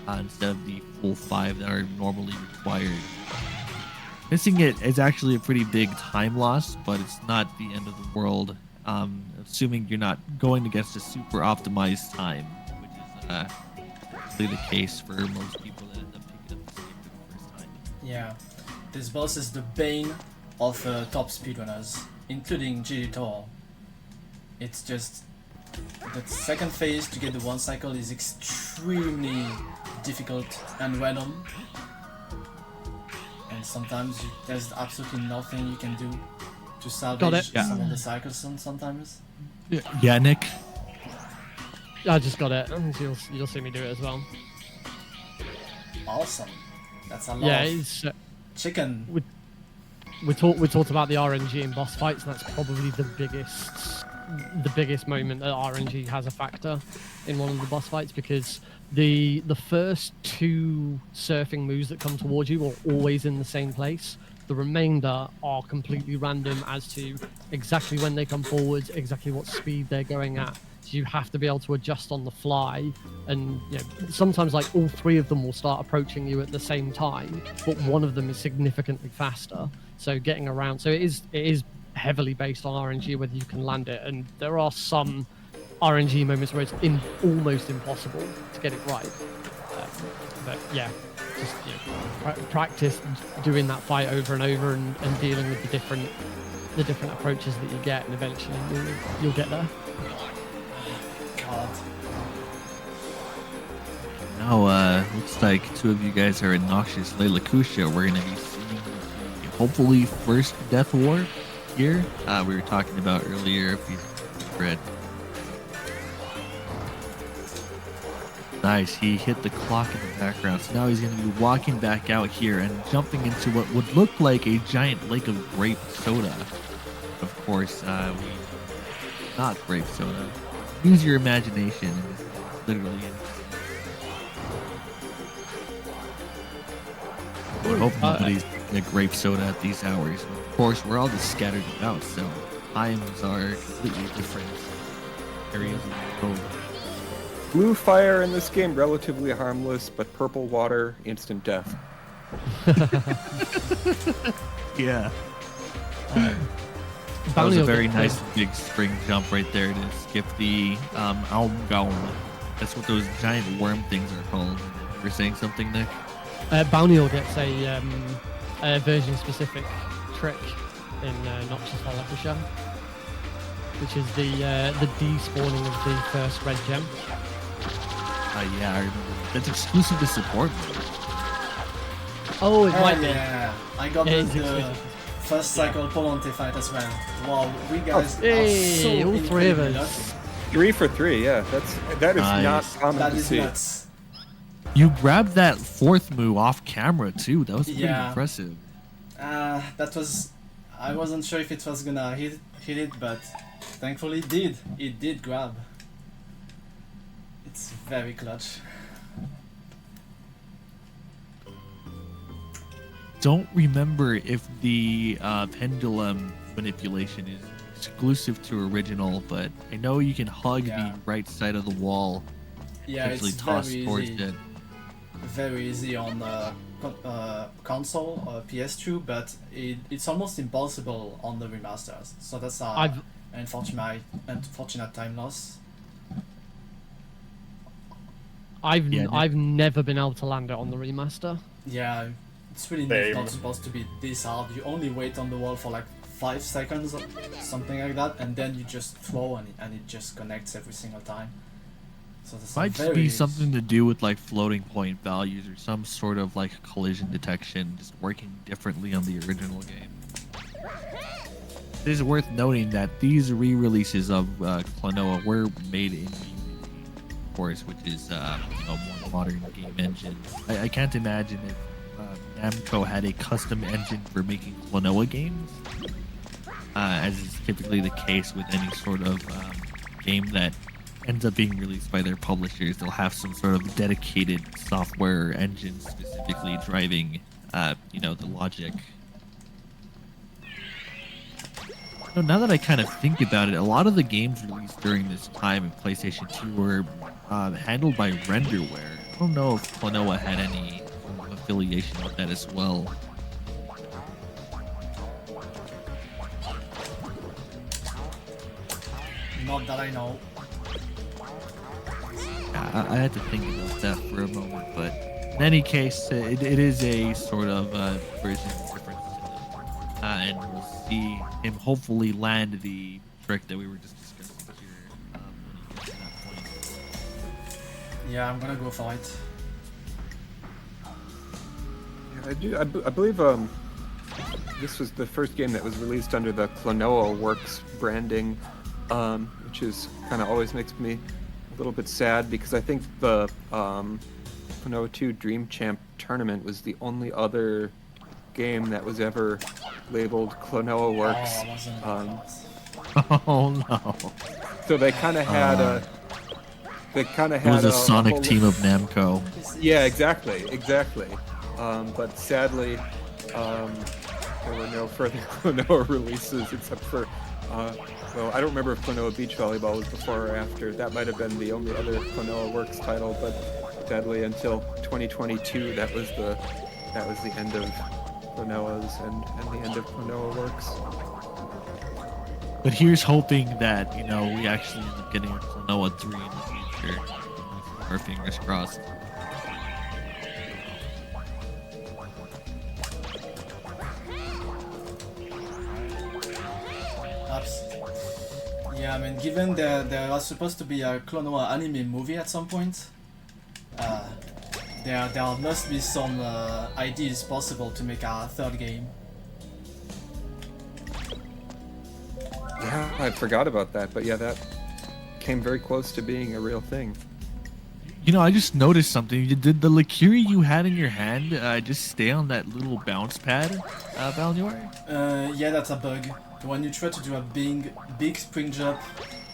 instead of the full 5 that are normally required. Missing it is actually a pretty big time loss, but it's not the end of the world. Assuming you're not going against a super optimized time, which is really the case for most people that end up picking up this game for the first time. Yeah, this boss is the bane of top speedrunners, including GD It's just the second phase to get the one cycle is extremely difficult and random, and sometimes there's absolutely nothing you can do to salvage some of the cycles sometimes. Yeah, Nick. I just got it. You'll see me do it as well. Awesome. That's a lot Yeah, of it's chicken. we talked about the RNG in boss fights, and that's probably the biggest moment that RNG has a factor in one of the boss fights, because the first 2 surfing moves that come towards you are always in the same place. The remainder are completely random as to exactly when they come forward, exactly what speed they're going at. So you have to be able to adjust on the fly, and sometimes like all 3 of them will start approaching you at the same time, but one of them is significantly faster. So getting around, so it is heavily based on RNG whether you can land it, and there are some RNG moments where it's almost impossible to get it right. But yeah, just practice doing that fight over and over, and dealing with the different approaches that you get, and eventually you'll get there. God. Now, looks like 2 of you guys are in Noxious Layla Kusha. We're going to be seeing hopefully first Death War here. We were talking about earlier if he's read. Nice, he hit the clock in the background, so now he's going to be walking back out here and jumping into what would look like a giant lake of grape soda. Of course, not grape soda. Use your imagination. It's literally I would hope nobody's drinking a grape soda at these hours. Of course, we're all just scattered about, so times are completely different areas of the world. Blue fire in this game, relatively harmless, but purple water, instant death. Yeah. That was a very nice big spring jump right there to skip the Aumgaum. That's what those giant worm things are called. You were saying something, Nick? Balnior gets a version-specific trick in Noxious Layla Kusha. which is the despawning of the first red gem. Yeah, I remember. That's exclusive to support mode. Oh, it might be. Yeah, I got It is the exclusive. first cycle Polonte fight as well. Wow, we guys Hey, are so all three of incredibly us. lucky. 3 for 3, yeah. That is not Nice. common That to is see. nuts. You grabbed that fourth move off camera too. That was pretty Yeah. impressive. That was. I wasn't sure if it was gonna hit it, but thankfully it did. It did grab. It's very clutch. Don't remember if the pendulum manipulation is exclusive to original, but I know you can hug Yeah. the right side of the wall, Yeah, essentially it's toss very towards easy. it. Very easy on console or PS2, but it's almost impossible on the remasters. So that's I've unfortunate time loss. Yeah, I've never been able to land it on the remaster. Yeah, it's really Same. not supposed to be this hard. You only wait on the wall for like 5 seconds or something like that, and then you just throw and it just connects every single time. So that's Might just be something to do with like floating point values or some sort of like collision detection just working differently on the original game. It is worth noting that these re-releases of Klonoa were made in Unity, of course, which is a more modern game engine. I can't imagine if Namco had a custom engine for making Klonoa games, as is typically the case with any sort of game that ends up being released by their publishers. They'll have some sort of dedicated software engine specifically driving, the logic. So now that I kind of think about it, a lot of the games released during this time in PlayStation 2 were handled by renderware. I don't know if Klonoa had any affiliation with that as well. Not that I know. Yeah, I had to think about that for a moment, but in any case, it is a sort of version difference to them. And we'll see him hopefully land the trick that we were just discussing here when he gets to that point. Yeah, I'm gonna go for it. Yeah, I believe this was the first game that was released under the Klonoa Works branding, which is kind of always makes me a little bit sad because I think the Klonoa 2 Dream Champ tournament was the only other game that was ever labeled Klonoa Works. Oh, I wasn't Oh no! So they kind of had It was a Sonic whole- team of Namco. Yeah, exactly. But sadly, there were no further Klonoa releases except for, well, I don't remember if Klonoa Beach Volleyball was before or after. That might have been the only other Klonoa Works title, but sadly, until 2022, that was the end of Klonoa's and the end of Klonoa Works. But here's hoping that we actually end up getting a Klonoa 3 in the future. Our fingers crossed. Yeah, I mean, given there was supposed to be a Klonoa anime movie at some point, there must be some ideas possible to make a third game. Yeah, I forgot about that, but yeah, that came very close to being a real thing. I just noticed something. Did the liqueur you had in your hand just stay on that little bounce pad, Valnor? Yeah, that's a bug. When you try to do a big spring jump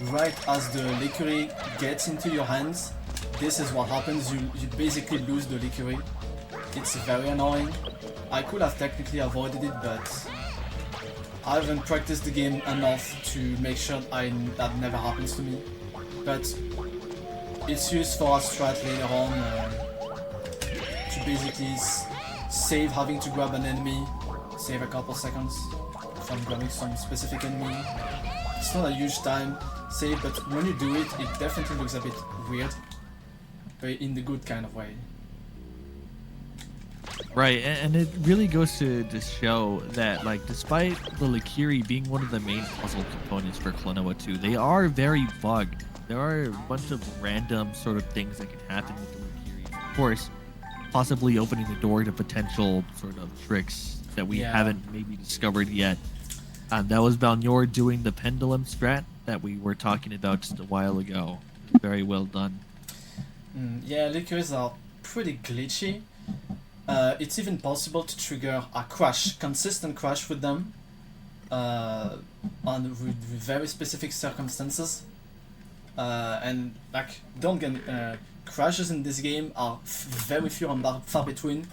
right as the liqueur gets into your hands, this is what happens. You basically lose the liqueur. It's very annoying. I could have technically avoided it, but I haven't practiced the game enough to make sure that never happens to me. But it's used for a strat later on to basically save having to grab an enemy, save a couple seconds from grabbing some specific enemy. It's not a huge time save, but when you do it, it definitely looks a bit weird, but in the good kind of way. Right, and it really goes to show that, like, despite the Lakiri being one of the main puzzle components for Klonoa 2, they are very bugged. There are a bunch of random sort of things that can happen with the Lakiri. Of course, possibly opening the door to potential sort of tricks that we haven't maybe discovered yet. That was Balnor doing the pendulum strat that we were talking about just a while ago. Very well done. Yeah, Lakiris are pretty glitchy. It's even possible to trigger a crash, consistent crash with them, with very specific circumstances. And like, don't get crashes in this game are very few and far between.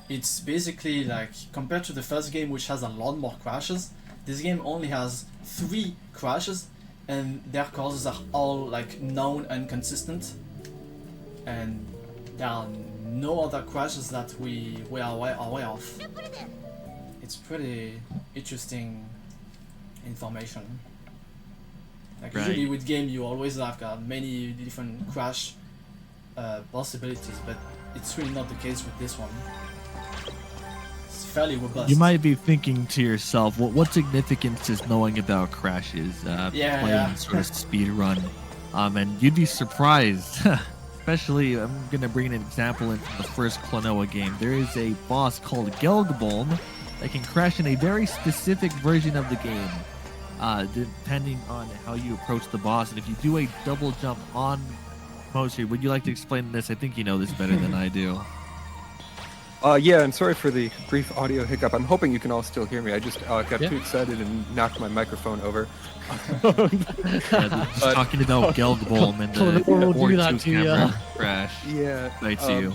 It's basically like, compared to the first game, which has a lot more crashes, this game only has 3 crashes, and their causes are all like known and consistent. And there are no other crashes that we are aware of. It's pretty interesting information. Like usually with game you always have many different crash possibilities, but it's really not the case with this one. It's fairly robust. You might be thinking to yourself, what significance is knowing about crashes playing sort of speed run? And you'd be surprised. Especially, I'm going to bring an example in from the first Klonoa game. There is a boss called Gelgbolm that can crash in a very specific version of the game, depending on how you approach the boss. And if you do a double jump on Moshi, would you like to explain this? I think you know this better than I do. Yeah, and sorry for the brief audio hiccup. I'm hoping you can all still hear me. I just got too excited and knocked my microphone over. Just talking about Gelgbolm and the camera crash. Yeah. Right to you.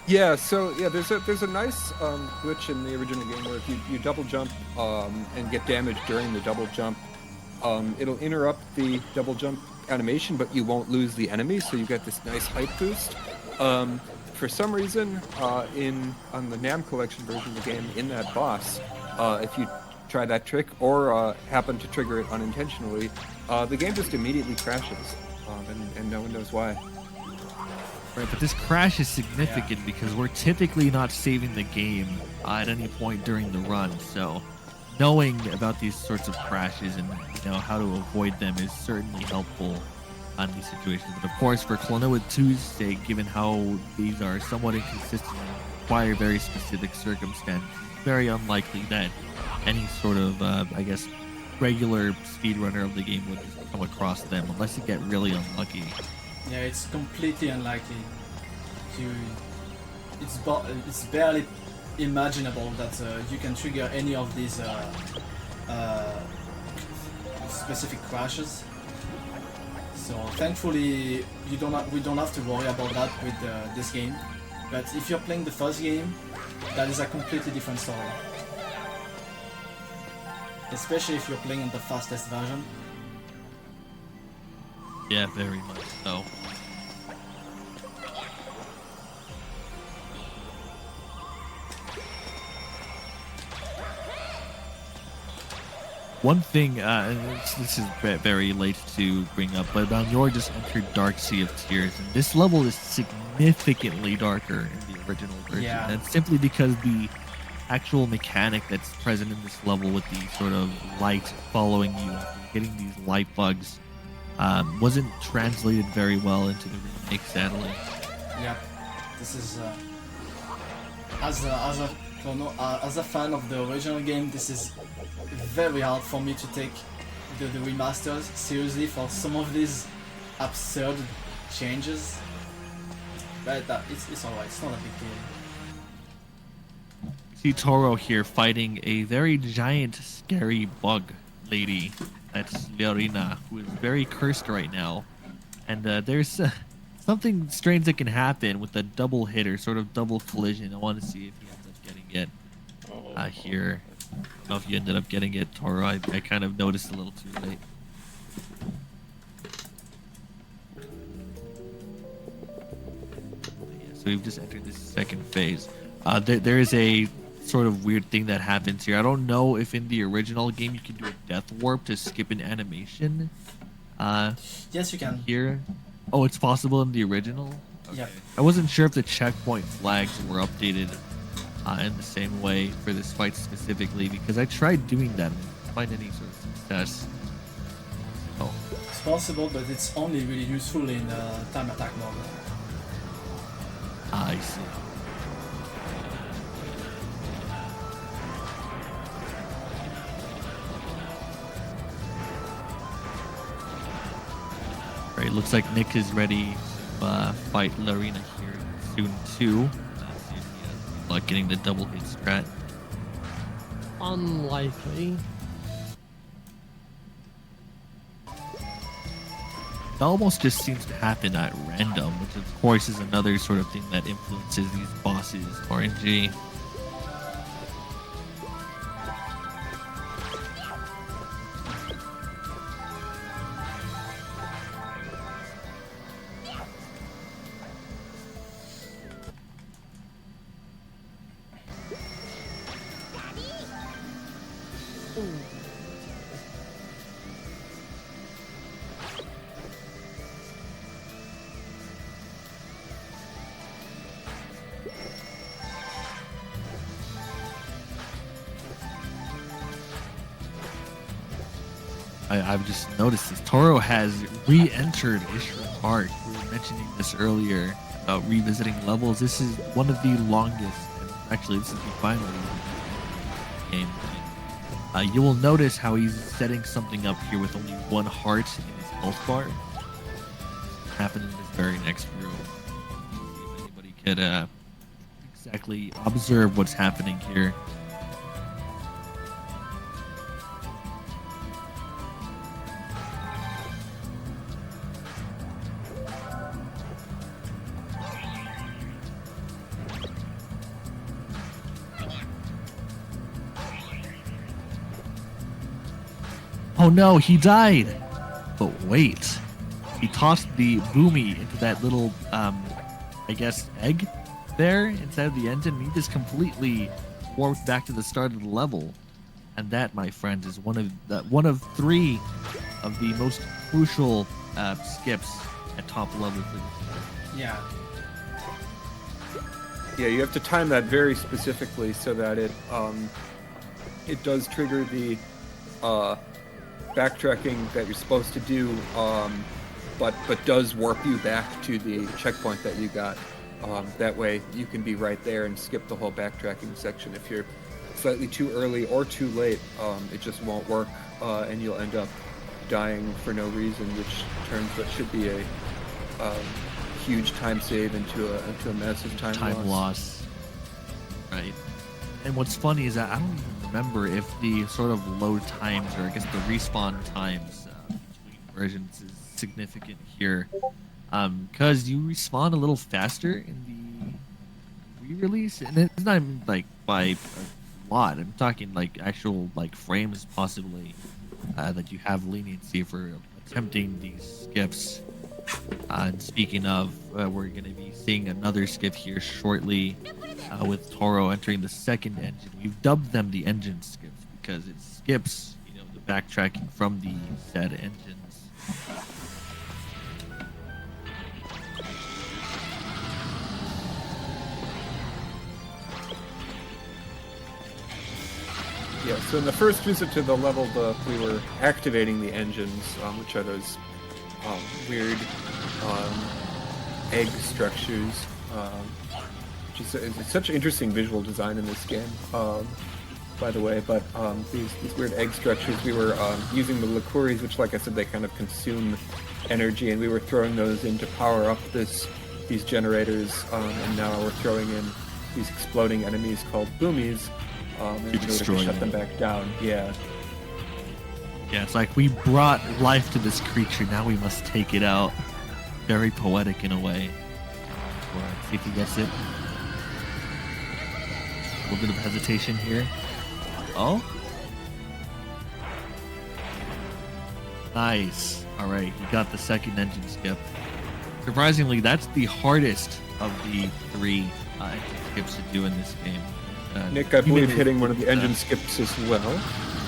Yeah, so there's a nice glitch in the original game where if you double jump and get damaged during the double jump, it'll interrupt the double jump animation, but you won't lose the enemy, so you get this nice height boost. For some reason, on the NAM collection version of the game, in that boss, if you try that trick or happen to trigger it unintentionally, the game just immediately crashes, and no one knows why. Right, but this crash is significant because we're typically not saving the game at any point during the run, so knowing about these sorts of crashes and how to avoid them is certainly helpful on these situations. But of course, for Klonoa 2's sake, given how these are somewhat inconsistent and require very specific circumstances, it's very unlikely that any sort of, regular speedrunner of the game would come across them unless you get really unlucky. Yeah, it's completely unlikely. It's barely imaginable that you can trigger any of these specific crashes. So thankfully, we don't have to worry about that with this game. But if you're playing the first game, that is a completely different story. Especially if you're playing on the fastest version. Yeah, very much so. One thing, and this is very late to bring up, but Balnor just entered Dark Sea of Tears, and this level is significantly darker in the original version. Yeah. And it's simply because the actual mechanic that's present in this level with the sort of light following you, getting these light bugs, wasn't translated very well into the remake, sadly. Yeah, this is as a fan of the original game, this is very hard for me to take the remasters seriously for some of these absurd changes. But it's alright, it's not a big deal. See Toro here fighting a very giant, scary bug lady. That's Leorina, who is very cursed right now. And there's something strange that can happen with a double hit or sort of double collision. I want to see if he ends up getting it here. I don't know if you ended up getting it, Toro. I kind of noticed a little too late. Yeah, so we've just entered this second phase. There is a sort of weird thing that happens here. I don't know if in the original game you can do a death warp to skip an animation. Yes, you can. Here. Oh, it's possible in the original? Okay. Yeah. I wasn't sure if the checkpoint flags were updated in the same way for this fight specifically, because I tried doing that and didn't find any sort of success. Oh, It's possible, but it's only really useful in time attack mode. I see. Alright, looks like Nick is ready to fight Larina here soon too. See if he has luck getting the double hit strat. Unlikely. It almost just seems to happen at random, which of course is another sort of thing that influences these bosses' RNG. I've just noticed this. Toro has re-entered Ishra Park. We were mentioning this earlier about revisiting levels. This is one of the longest, and actually this is the final game. You will notice how he's setting something up here with only one heart in his health bar. Happened in this very next room. If anybody could exactly observe what's happening here. Oh no, he died! But wait. He tossed the boomy into that little, I guess, egg there inside of the engine. He just completely warped back to the start of the level. And that, my friends, is one of three of the most crucial skips at top level for this. Yeah. Yeah, you have to time that very specifically so that it does trigger the backtracking that you're supposed to do, but does warp you back to the checkpoint that you got. That way you can be right there and skip the whole backtracking section. If you're slightly too early or too late, it just won't work, and you'll end up dying for no reason, which turns what should be a huge time save into a massive time loss. Right. And what's funny is that I don't even remember if the sort of load times, or I guess the respawn times between versions is significant here. Because you respawn a little faster in the re-release, and it's not even like by a lot. I'm talking like actual like frames possibly that you have leniency for attempting these skips. And speaking of, we're going to be seeing another skip here shortly with Toro entering the second engine. We've dubbed them the engine skips because it skips, the backtracking from the said engines. Yeah, so in the first visit to the level, we were activating the engines, which are those weird egg structures, which is it's such interesting visual design in this game, by the way. But these weird egg structures, we were using the liqueurs, which, like I said, they kind of consume energy, and we were throwing those in to power up these generators, and now we're throwing in these exploding enemies called boomies, in order to shut them back down. Yeah. Yeah, it's like we brought life to this creature, now we must take it out. Very poetic in a way. See if he gets it. A little bit of hesitation here. Oh? Nice. Alright, he got the second engine skip. Surprisingly, that's the hardest of the three engine skips to do in this game. Nick, I believe hitting one of the engine skips as well.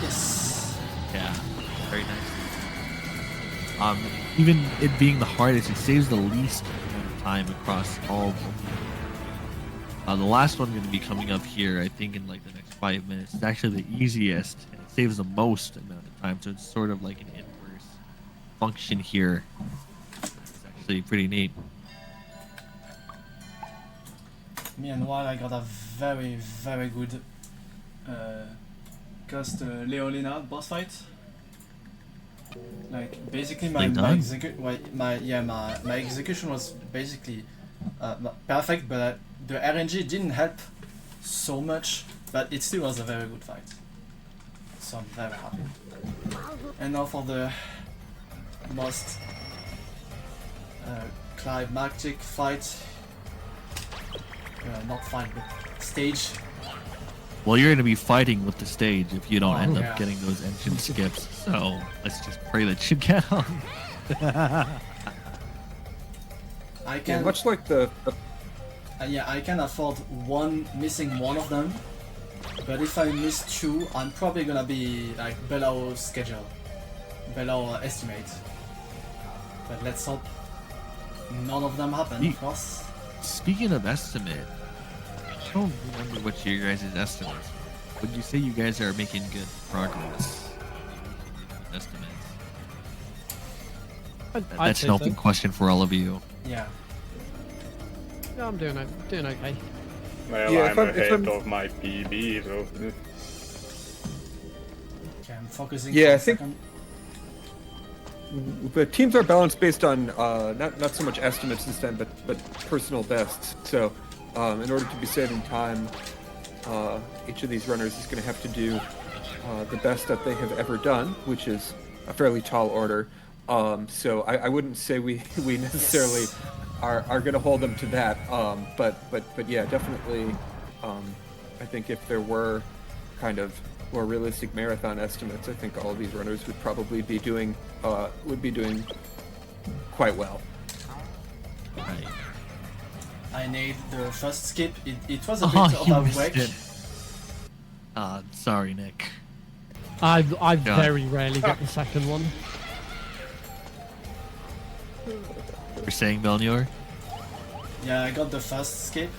Yes. Yeah, very nice. Even it being the hardest, it saves the least amount of time across all of them. The last one going to be coming up here, I think, in like the next 5 minutes. It's actually the easiest, and it saves the most amount of time. So it's sort of like an inverse function here. It's actually pretty neat. Meanwhile, I got a very, very good Cost Leolina boss fight. Like basically my execution was basically perfect, but the RNG didn't help so much, but it still was a very good fight. So I'm very happy. And now for the most climactic fight. Not fight, but stage. Well, you're going to be fighting with the stage if you don't end yeah. up getting those engine skips. So let's just pray that you get them. I can much like the I can afford missing one of them, but if I miss two, I'm probably gonna be like below schedule, below estimate. But let's hope none of them happen, of course. Speaking of estimate, I don't remember what your guys' estimates. Would you say you guys are making good progress? Estimates. That's an open question for all of you. Yeah. Yeah, I'm doing okay. Well, Yeah, I'm ahead of my PB, so... Okay, I'm focusing. Yeah, for I a think- second. The teams are balanced based on not so much estimates this time, but personal bests. So, in order to be saving time, each of these runners is going to have to do the best that they have ever done, which is a fairly tall order. So I wouldn't say we necessarily are going to hold them to that. But yeah, definitely. I think if there were kind of more realistic marathon estimates, I think all of these runners would probably be doing quite well. Right. I nailed the first skip. It was a bit of a wreck. Sorry, Nick. I God. very rarely get the second one. You're saying Melnior? Yeah, I got the first skip.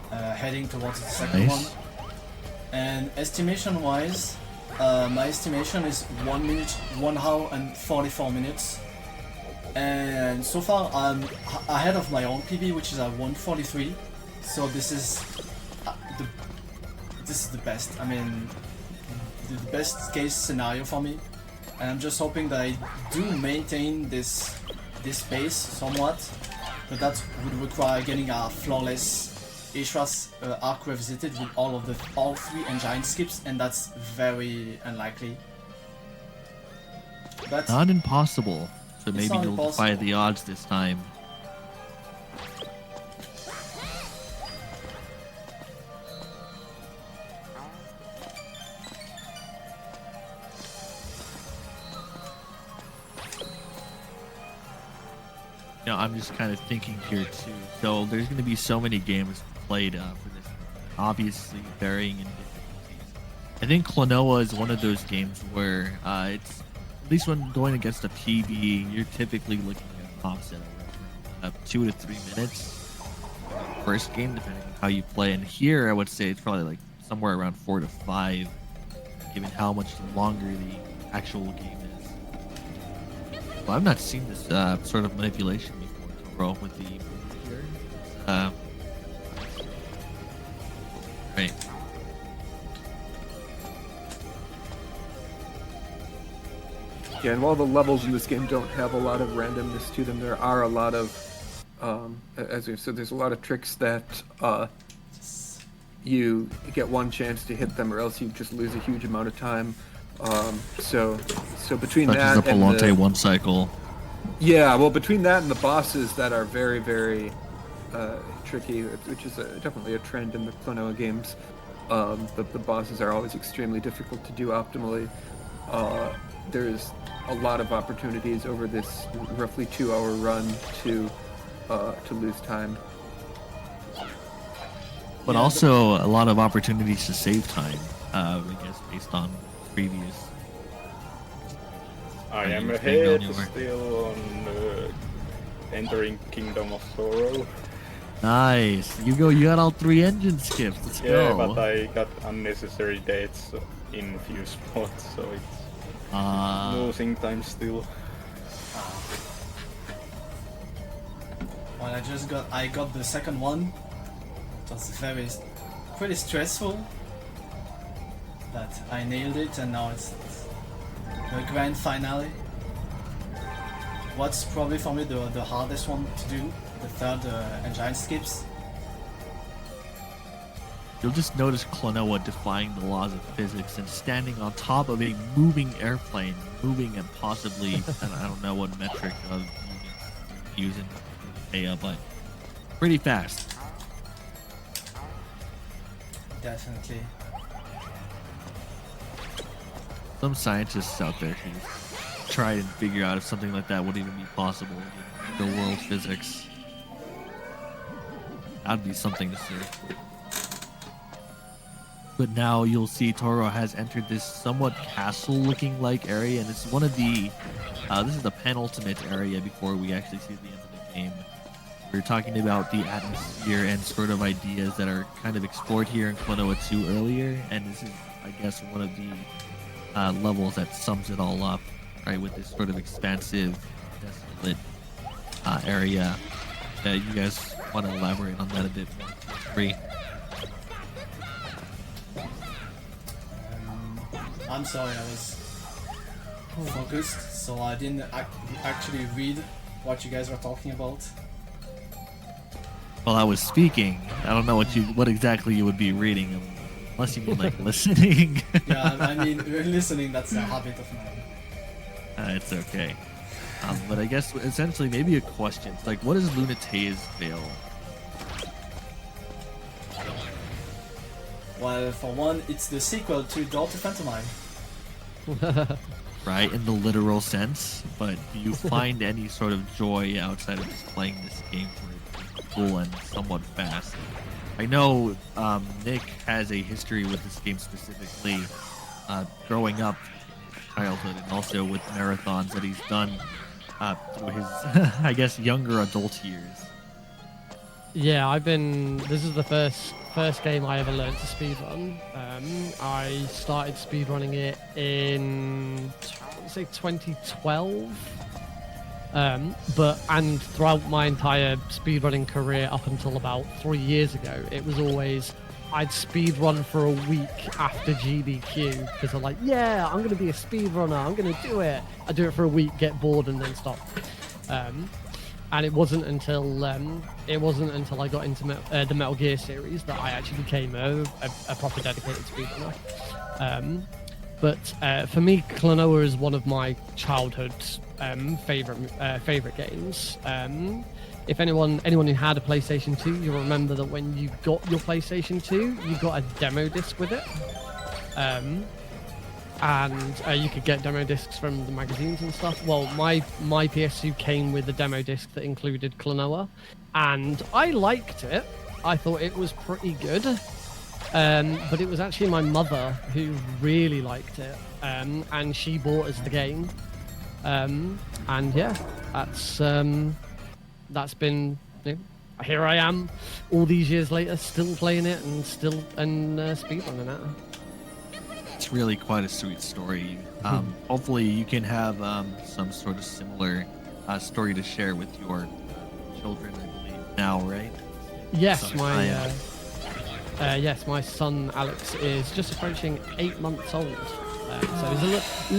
Heading towards the second Nice. one. And estimation wise, my estimation is 1 minute, 1 hour and 44 minutes. And so far I'm ahead of my own PB, which is at 143. So this is the best. I mean, the best case scenario for me. And I'm just hoping that I do maintain this pace somewhat, but that would require getting a flawless Ishra's arc revisited with all 3 engine skips, and that's very unlikely. But Not impossible. So It's maybe not you'll defy impossible. the odds this time. You know, I'm just kind of thinking here too. So there's going to be so many games played for this, obviously varying in difficulties. I think Klonoa is one of those games where it's, at least when going against a PB, you're typically looking at tops at 2 to 3 minutes first game, depending on how you play. And here, I would say it's probably like somewhere around 4 to 5, given how much longer the actual game is. Well, I've not seen this sort of manipulation before, Toro, with the here. Right. Yeah, and while the levels in this game don't have a lot of randomness to them, there are a lot of, as we've said, there's a lot of tricks that you get one chance to hit them, or else you just lose a huge amount of time. So between Such as that the and Palante one cycle. yeah, well, between that and the bosses that are very, very tricky, which is definitely a trend in the Klonoa games, the bosses are always extremely difficult to do optimally. There's a lot of opportunities over this roughly 2-hour run to lose time. But Yeah, also a lot of opportunities to save time, I guess, based on previous. I you am were saying ahead Melnior. still on entering Kingdom of Sorrow. Nice. You got all 3 engine skips. Let's Yeah, go. but I got unnecessary dates in few spots, so it's losing time still. Well, I got the second one. It was pretty stressful, but I nailed it, and now it's the grand finale. What's probably for me the hardest one to do, the third engine skips. You'll just notice Klonoa defying the laws of physics and standing on top of a moving airplane, moving at possibly, and I don't know what metric of using but pretty fast. Definitely. Some scientists out there can try and figure out if something like that would even be possible in real world physics. That'd be something to see. But now you'll see Toro has entered this somewhat castle-looking like area, and it's one of the this is the penultimate area before we actually see the end of the game. We're talking about the atmosphere and sort of ideas that are kind of explored here in Klonoa 2 earlier, and this is, I guess, one of the levels that sums it all up, right, with this sort of expansive, desolate area. You guys want to elaborate on that a bit more? Free. I'm sorry, I was focused, so I didn't actually read what you guys were talking about. While I was speaking, I don't know what exactly you would be reading, unless you mean like listening. Yeah, I mean, listening, that's a habit of mine. It's okay. But I guess essentially maybe a question. It's like, what is Lunatea's Veil? Well, for one, it's the sequel to Door to Phantomine. Right, in the literal sense, but do you find any sort of joy outside of just playing this game for it cool and somewhat fast? I know Nick has a history with this game specifically, growing up in his childhood, and also with marathons that he's done through his, I guess, younger adult years. Yeah, this is the first game I ever learned to speedrun. I started speedrunning it in, say, 2012. And throughout my entire speedrunning career up until about 3 years ago, it was always, I'd speedrun for a week after GDQ, because I'm like, yeah, I'm going to be a speedrunner, I'm going to do it. I do it for a week, get bored, and then stop. And it wasn't until I got into the Metal Gear series that I actually became a proper dedicated speedrunner. But for me, Klonoa is one of my childhood favorite games. If anyone who had a PlayStation 2, you'll remember that when you got your PlayStation 2, you got a demo disc with it. And you could get demo discs from the magazines and stuff. Well, my PS2 came with a demo disc that included Klonoa, and I liked it. I thought it was pretty good. But it was actually my mother who really liked it, and she bought us the game. And yeah, that's been, you know, here I am, all these years later, still playing it and speedrunning it. It's really quite a sweet story. Hopefully you can have some sort of similar story to share with your children, I believe, now, right? Yes, my son Alex is just approaching 8 months old. So he's a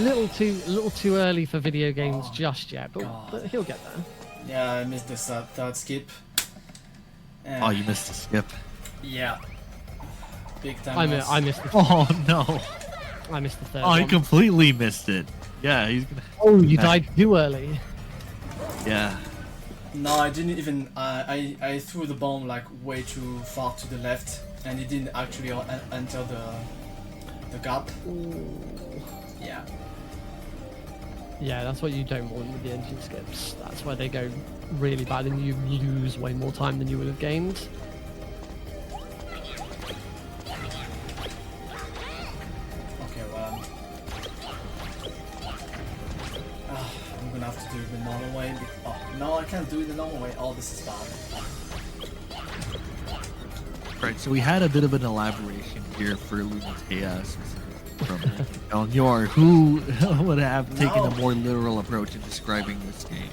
little too early for video games just yet, but he'll get there. Yeah, I missed the third skip. Oh, you missed a skip. Yeah. Big time. I missed the Oh no. I missed the third Oh, one. I completely missed it. Yeah, he's gonna. Oh, you died too early. Yeah. No, I didn't even. I threw the bomb like way too far to the left, and it didn't actually enter the gap. Ooh. Yeah. Yeah, that's what you don't want with the engine skips. That's where they go really bad, and you lose way more time than you would have gained. Okay, well, I'm gonna have to do it the normal way. Oh no, I can't do it the normal way. Oh, this is bad. Right, so we had a bit of an elaboration here for Lunatea, specifically from Elnor, who would have taken a more literal approach in describing this game.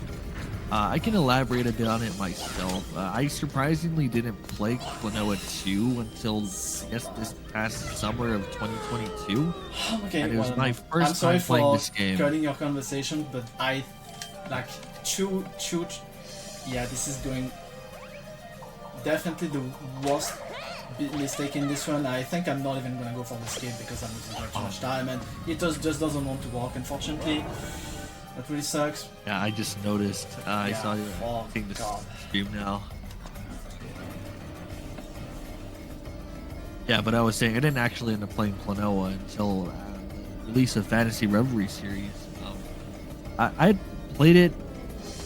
I can elaborate a bit on it myself. I surprisingly didn't play Klonoa 2 until, I guess, this past summer of 2022. Okay, and it was my I'm first sorry time playing for this game. cutting your conversation, but I like yeah, this is going definitely the worst mistake in this one. I think I'm not even gonna go for the skate because I'm losing too much time, and it just doesn't want to work, unfortunately. That really sucks. Yeah, I just noticed. I saw you seeing this God. stream now. Yeah, but I was saying I didn't actually end up playing Klonoa until the release of Fantasy Reverie series. I played it.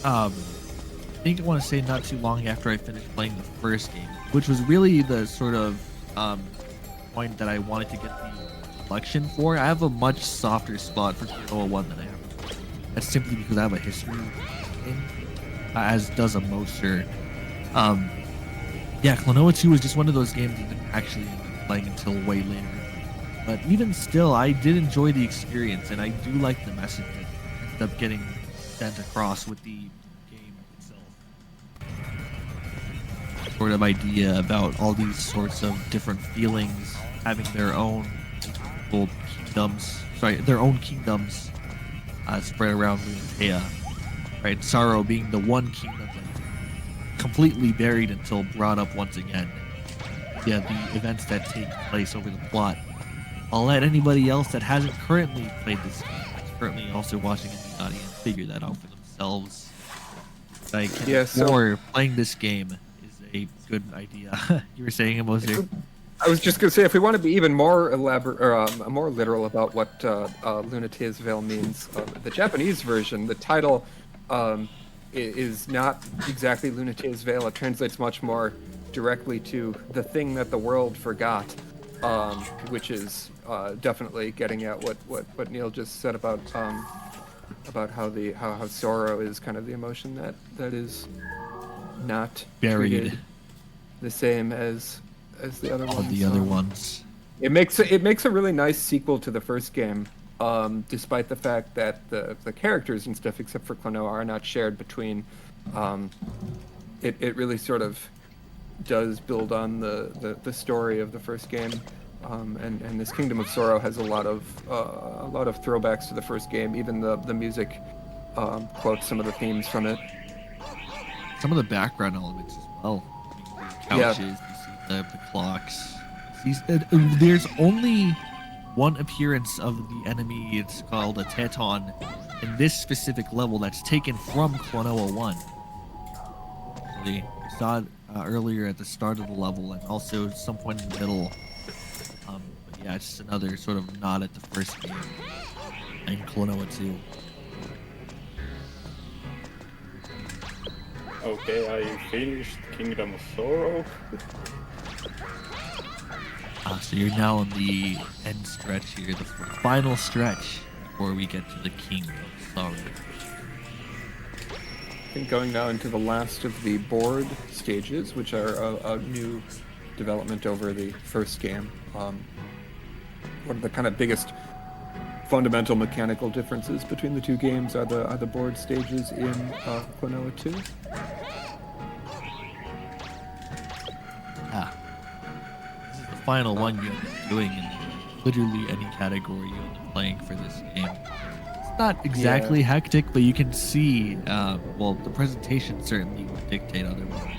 I think I want to say not too long after I finished playing the first game, which was really the sort of point that I wanted to get the collection for. I have a much softer spot for Klonoa 1 than I have. That's simply because I have a history in, as does a Moser. Yeah, Klonoa 2 was just one of those games that didn't actually end up playing until way later. But even still, I did enjoy the experience, and I do like the message that ended up getting sent across with the game itself. Sort of idea about all these sorts of different feelings having their own kingdoms spread around Lunatea, right? Sorrow being the one kingdom that's completely buried until brought up once again. Yeah, the events that take place over the plot. I'll let anybody else that hasn't currently played this game, that's currently also watching in the audience, figure that out for themselves. Like, or playing this game is a good idea. You were saying, Moser? I was just going to say, if we want to be even more elaborate or more literal about what Lunatea's Veil means, the Japanese version, the title is not exactly Lunatea's Veil. It translates much more directly to the thing that the world forgot, which is definitely getting at what Neil just said about how sorrow is kind of the emotion that is not buried the same as the other ones. It makes a really nice sequel to the first game, despite the fact that the characters and stuff, except for Klonoa, are not shared between. It really sort of does build on the story of the first game, and this Kingdom of Sorrow has a lot of throwbacks to the first game. Even the music quotes some of the themes from it. Some of the background elements as well. Couches. The clocks. There's only one appearance of the enemy. It's called a Teton in this specific level that's taken from Klonoa 1. We saw it earlier at the start of the level and also at some point in the middle. But yeah, it's just another sort of nod at the first game in Klonoa 2. Okay, I finished Kingdom of Sorrow. So you're now on the end stretch here, the final stretch before we get to the King of Sorrow. I think going now into the last of the board stages, which are a new development over the first game. One of the kind of biggest fundamental mechanical differences between the two games are the board stages in Klonoa 2. Final one you'll be doing in literally any category you'll be playing for this game. It's not exactly hectic, but you can see, well, the presentation certainly would dictate otherwise.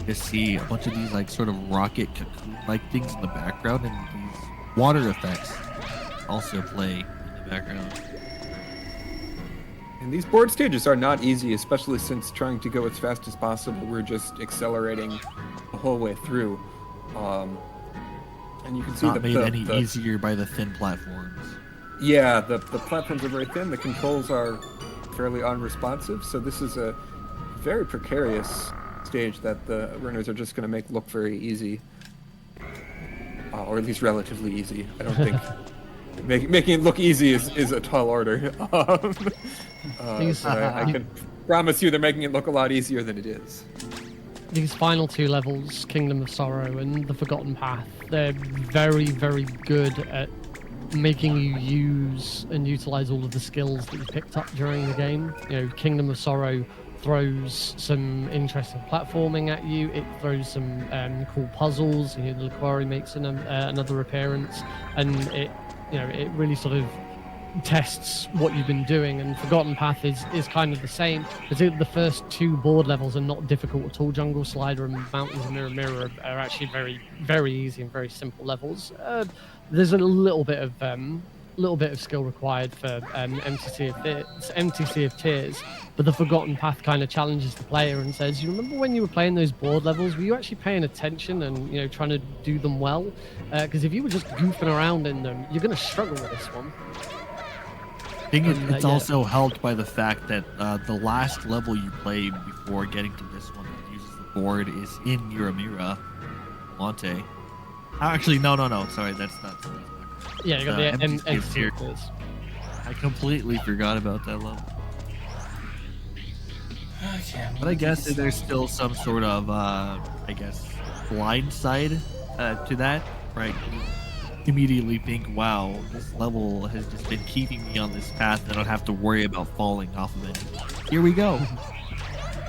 You see a bunch of these like sort of rocket cocoon-like things in the background, and these water effects also play in the background. And these board stages are not easy, especially since trying to go as fast as possible, we're just accelerating the whole way through. And you can see not made any easier by the thin platforms. Yeah, the platforms are very thin. The controls are fairly unresponsive. So this is a very precarious stage that the runners are just going to make look very easy, or at least relatively easy. I don't think making it look easy is a tall order. I can promise you they're making it look a lot easier than it is. these final two levels, Kingdom of Sorrow and the Forgotten Path, they're very, very good at making you use and utilize all of the skills that you picked up during the game. You know, Kingdom of Sorrow throws some interesting platforming at you. It throws some cool puzzles. You know, the quarry makes another appearance, and it really sort of tests what you've been doing. And Forgotten Path is kind of the same. The first two board levels are not difficult at all. Jungle Slider and Mountains of Mirror Mirror are actually very, very easy and very simple levels. There's a little bit of skill required for MTC of Tears, but the Forgotten Path kind of challenges the player and says, you remember when you were playing those board levels, were you actually paying attention and trying to do them well? Because if you were just goofing around in them, you're going to struggle with this one. I think it's also helped by the fact that the last level you played before getting to this one that uses the board is in Yuramira Monte. Actually, no. Sorry, that's not. Yeah, you got the MTC of Tears. I completely forgot about that level. Okay, But I guess there's still some sort of, blind side to that, right? You immediately think, wow, this level has just been keeping me on this path and I don't have to worry about falling off of it. Here we go.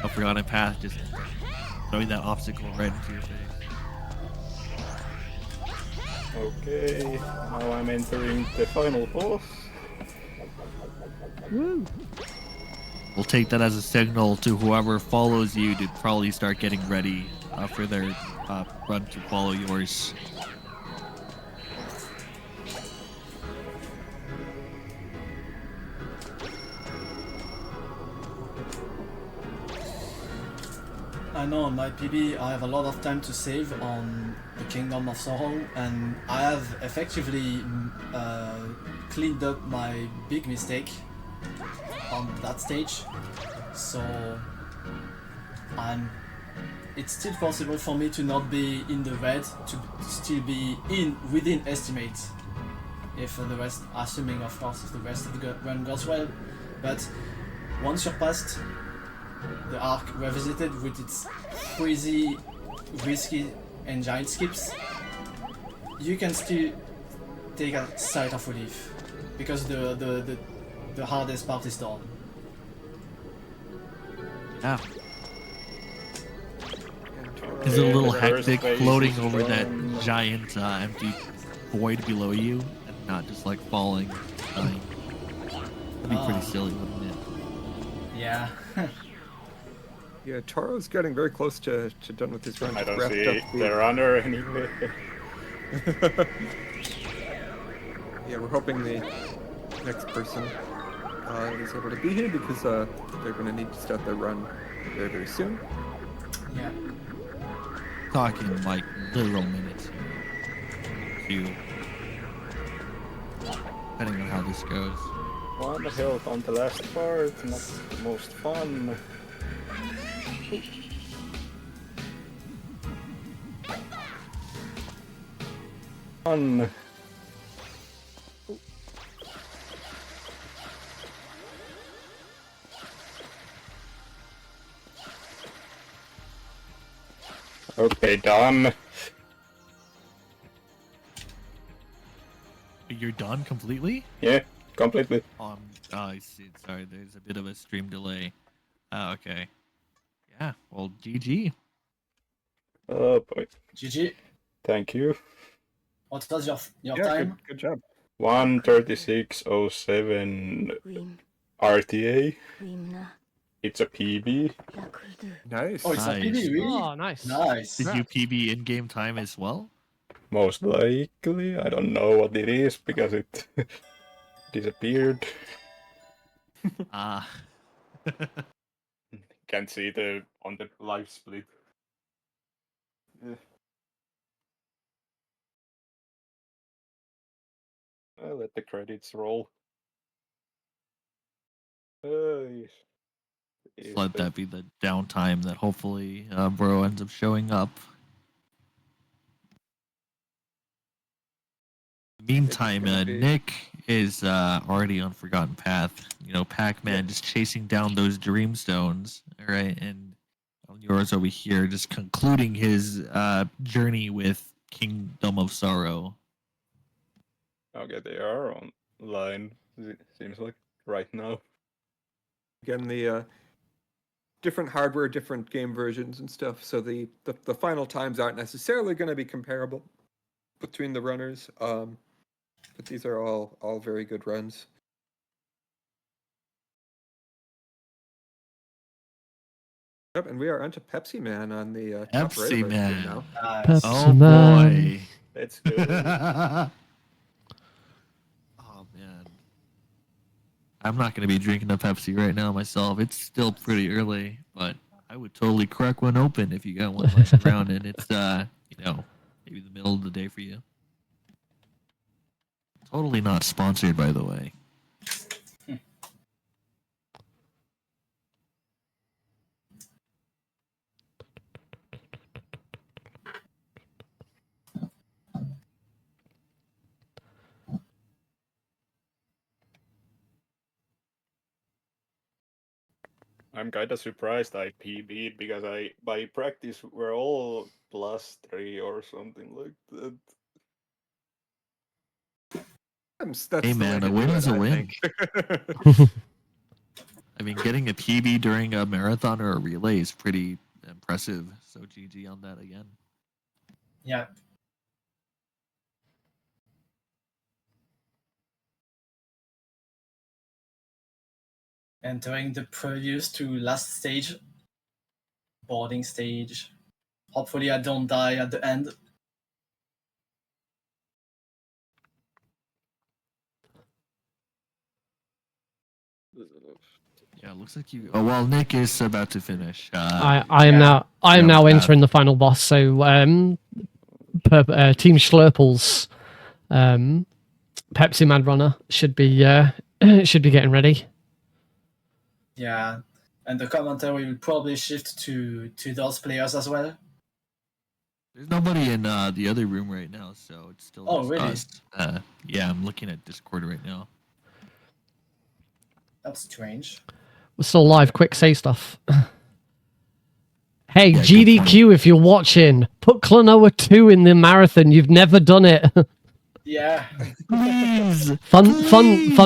A Forgotten Path just throwing that obstacle right into your face. Okay, now I'm entering the final boss. Woo. We'll take that as a signal to whoever follows you to probably start getting ready for their run to follow yours. I know on my PB I have a lot of time to save on the Kingdom of Sorrow, and I have effectively cleaned up my big mistake on that stage, so it's still possible for me to not be in the red, to still be within estimate, if the rest, assuming of course if the rest of the run goes well. But once you're past the arc revisited with its crazy, risky and giant skips, you can still take a sight of relief, because the hardest part is done. Yeah. Is it a little hectic floating over that giant empty void below you and not just like falling, dying? That'd be pretty silly, wouldn't it? Yeah. Yeah, Taro's getting very close to done with his run. I don't Wrapped see up the runner anywhere. Yeah, we're hoping the next person is able to be here, because they're going to need to start their run very, very soon. Yeah. Talking like literal minutes. Few. Depending on how this goes. One health on the last part, not the most fun. Fun. Okay, done. You're done completely? Yeah, completely. I see. Sorry, there's a bit of a stream delay. Okay. Yeah, well, GG. Oh boy. GG. Thank you. What was your Yeah, time? good job. 1:36:07 RTA. It's a PB. Nice. Oh, it's a Nice. PB, really? Oh, nice. Nice. Did you PB in-game time as well? Most likely. I don't know what it is because it disappeared. Ah. Can't see on the live split. Yeah. I'll let the credits roll. Yes. Just let that be the downtime that hopefully Bro ends up showing up. Meantime, Nick is already on Forgotten Path. You know, Pac-Man just chasing down those dream stones. All right, and Yours over here, just concluding his journey with Kingdom of Sorrow. Okay, they are online. Seems like right now. Again, the different hardware, different game versions and stuff. So the final times aren't necessarily going to be comparable between the runners. But these are all very good runs. Yep, and we are onto Pepsi Man on the top right Pepsi of our screen Man. now. Nice. Oh Man. boy. Let's go. Oh man. I'm not going to be drinking a Pepsi right now myself. It's still pretty early, but I would totally crack one open if you got one lying around and it's maybe the middle of the day for you. Totally not sponsored, by the way. I'm kind of surprised I PB'd because by practice we're all +3 or something like that. That's Hey the way man, to a do win it, is a I win. think. I mean, getting a PB during a marathon or a relay is pretty impressive. So GG on that again. Yeah. Entering the previous to last stage, boarding stage. Hopefully I don't die at the end. Yeah, it looks like you. Oh well, Nick is about to finish. I am Yeah. now path. entering the final boss. So Team Schlurples, Pepsi Man Runner should be getting ready. Yeah. And the commentary will probably shift to those players as well. There's nobody in the other room right now, so it's still Oh, just really? us. Yeah, I'm looking at Discord right now. That's strange. We're still live. Quick, say stuff. Hey, Yeah, good GDQ, if you're watching, put Klonoa 2 in the marathon. You've never done it. Yeah. Please. Fun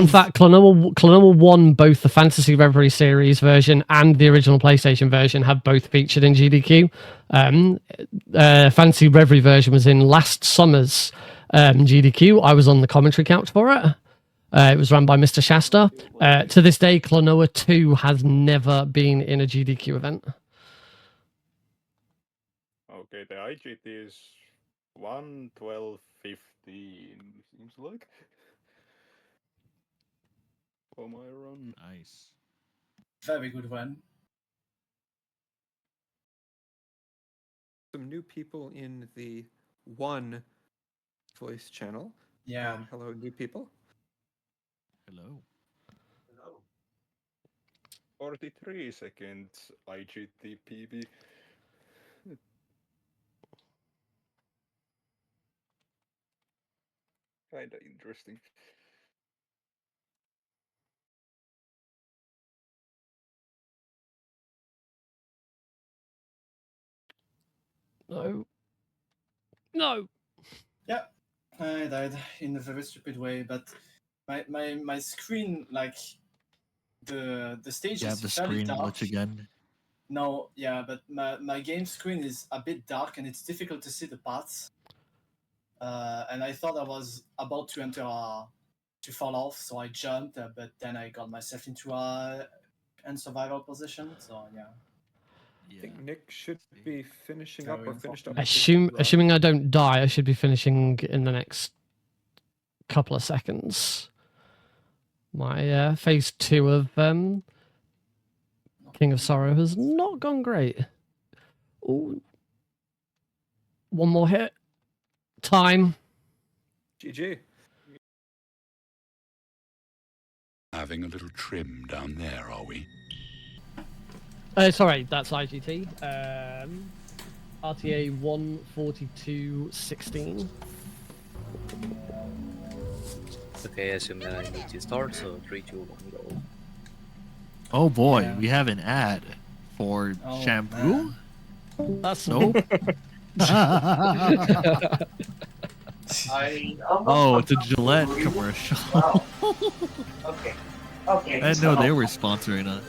fact: Klonoa 1, both the Fantasy Reverie series version and the original PlayStation version, have both featured in GDQ. Fantasy Reverie version was in last summer's GDQ. I was on the commentary couch for it. It was run by Mr. Shasta. To this day, Klonoa 2 has never been in a GDQ event. Okay, the IGT is 1:12:15. Seems like for my run. Nice. Very good one. Some new people in the one voice channel. Yeah. Hello, new people. Hello. 43 seconds IGT PB. Kinda interesting. No. No. Yeah. I died in a very stupid way, but my screen, like the stage You is have the fairly screen dark. glitch again. No, yeah, but my game screen is a bit dark and it's difficult to see the paths. And I thought I was about to to fall off, so I jumped, but then I got myself into a survival position. So yeah. I think Nick should be finishing up or finished up. Assuming I don't die, I should be finishing in the next couple of seconds. My phase 2 of King of Sorrow has not gone great. Ooh. One more hit. Time. GG. Having a little trim down there, are we? Sorry, that's IGT. RTA 1:42:16. Okay, I assume that I need to start, so 3, 2, 1, go. Oh boy, Yeah. we have an ad for Oh, shampoo. man. Nope. Oh, it's a Gillette commercial. Okay. I didn't know they were sponsoring us.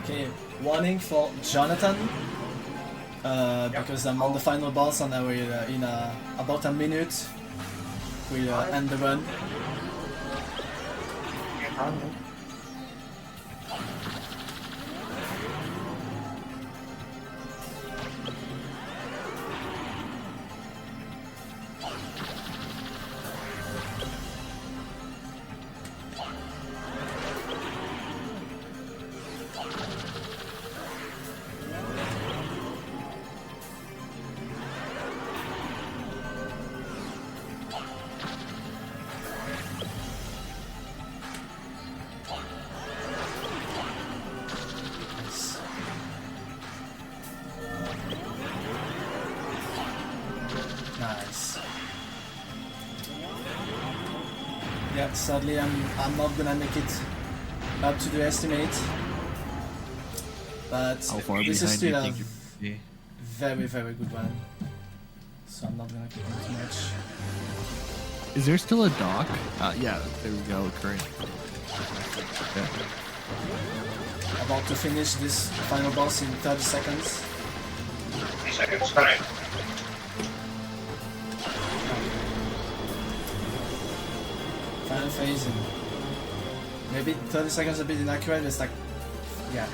Okay, warning for Jonathan. Because I'm on the final boss and I will, in about a minute, we'll end the run. Nice. Yeah, sadly I'm not gonna make it up to the estimate. But How far this is behind do you still a think you're gonna be? very good one. So I'm not gonna keep on too much. Is there still a dock? Yeah, there we go. Current. Yeah. About to finish this final boss in 30 seconds. 30 seconds, correct. Final phase and maybe 30 seconds a bit inaccurate. It's like, yeah,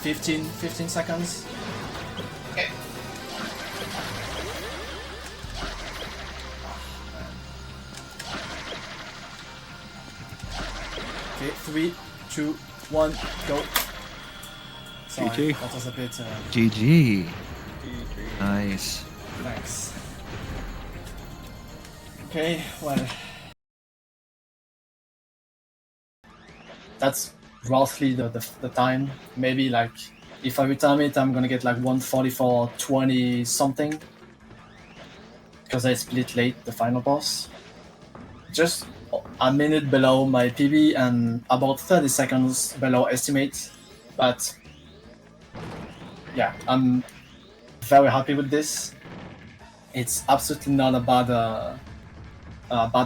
15 seconds. Okay. Okay, 3, 2, 1, go. Sorry, GG. that was a bit. GG. Nice. Thanks. Okay, well. That's roughly the time. Maybe like if I retime it, I'm gonna get like 144.20 something. Because I split late the final boss. Just a minute below my PB and about 30 seconds below estimate. But yeah, I'm very happy with this. It's absolutely not a bad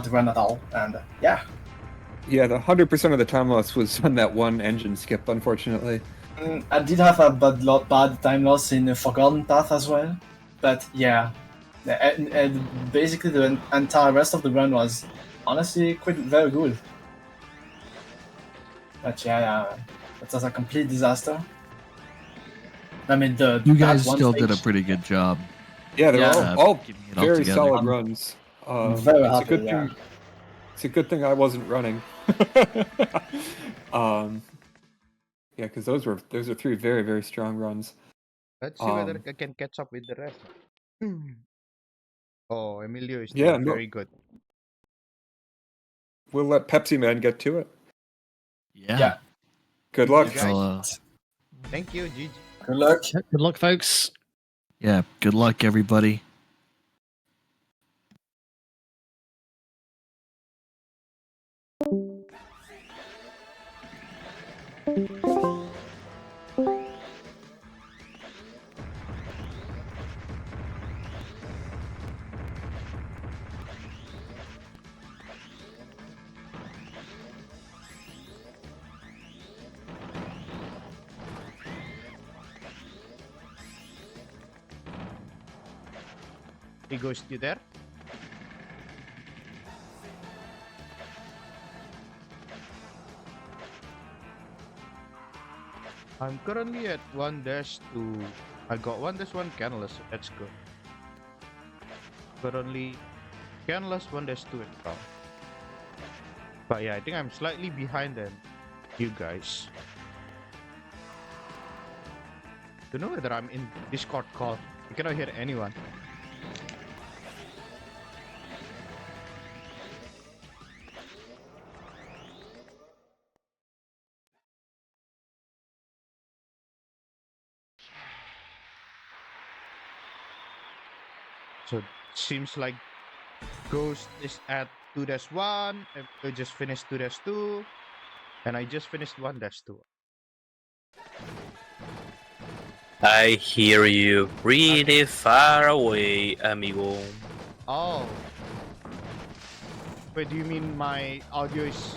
run at all. And yeah. Yeah, the 100% of the time loss was on that one engine skip, unfortunately. I did have a bad time loss in the Forgotten Path as well, but yeah, basically the entire rest of the run was honestly quite very good. But yeah, it was a complete disaster. I mean, You guys still did a pretty good job. Yeah, they're all keeping it all very together. solid runs. Very it's happy, a good yeah. thing. It's a good thing I wasn't running. Yeah, because those are 3 very, very strong runs. Let's see whether I can catch up with the rest. Oh, Emilio is Yeah, doing no. very good. We'll let Pepsi Man get to it. Yeah. Good luck. Guys. Thank you, Gigi. Good luck. Good luck, folks. Yeah. Good luck, everybody. Hey, Ghost, you there? I'm currently at 1-2. I got 1-1 canless. Let's go. Currently, canless 1-2 in front. But yeah, I think I'm slightly behind than you guys. Don't know whether I'm in Discord call. I cannot hear anyone. So seems like Ghost is at 2-1. I just finished 2-2, and I just finished 1-2. I hear you really far away, amigo. Oh. Wait, do you mean my audio is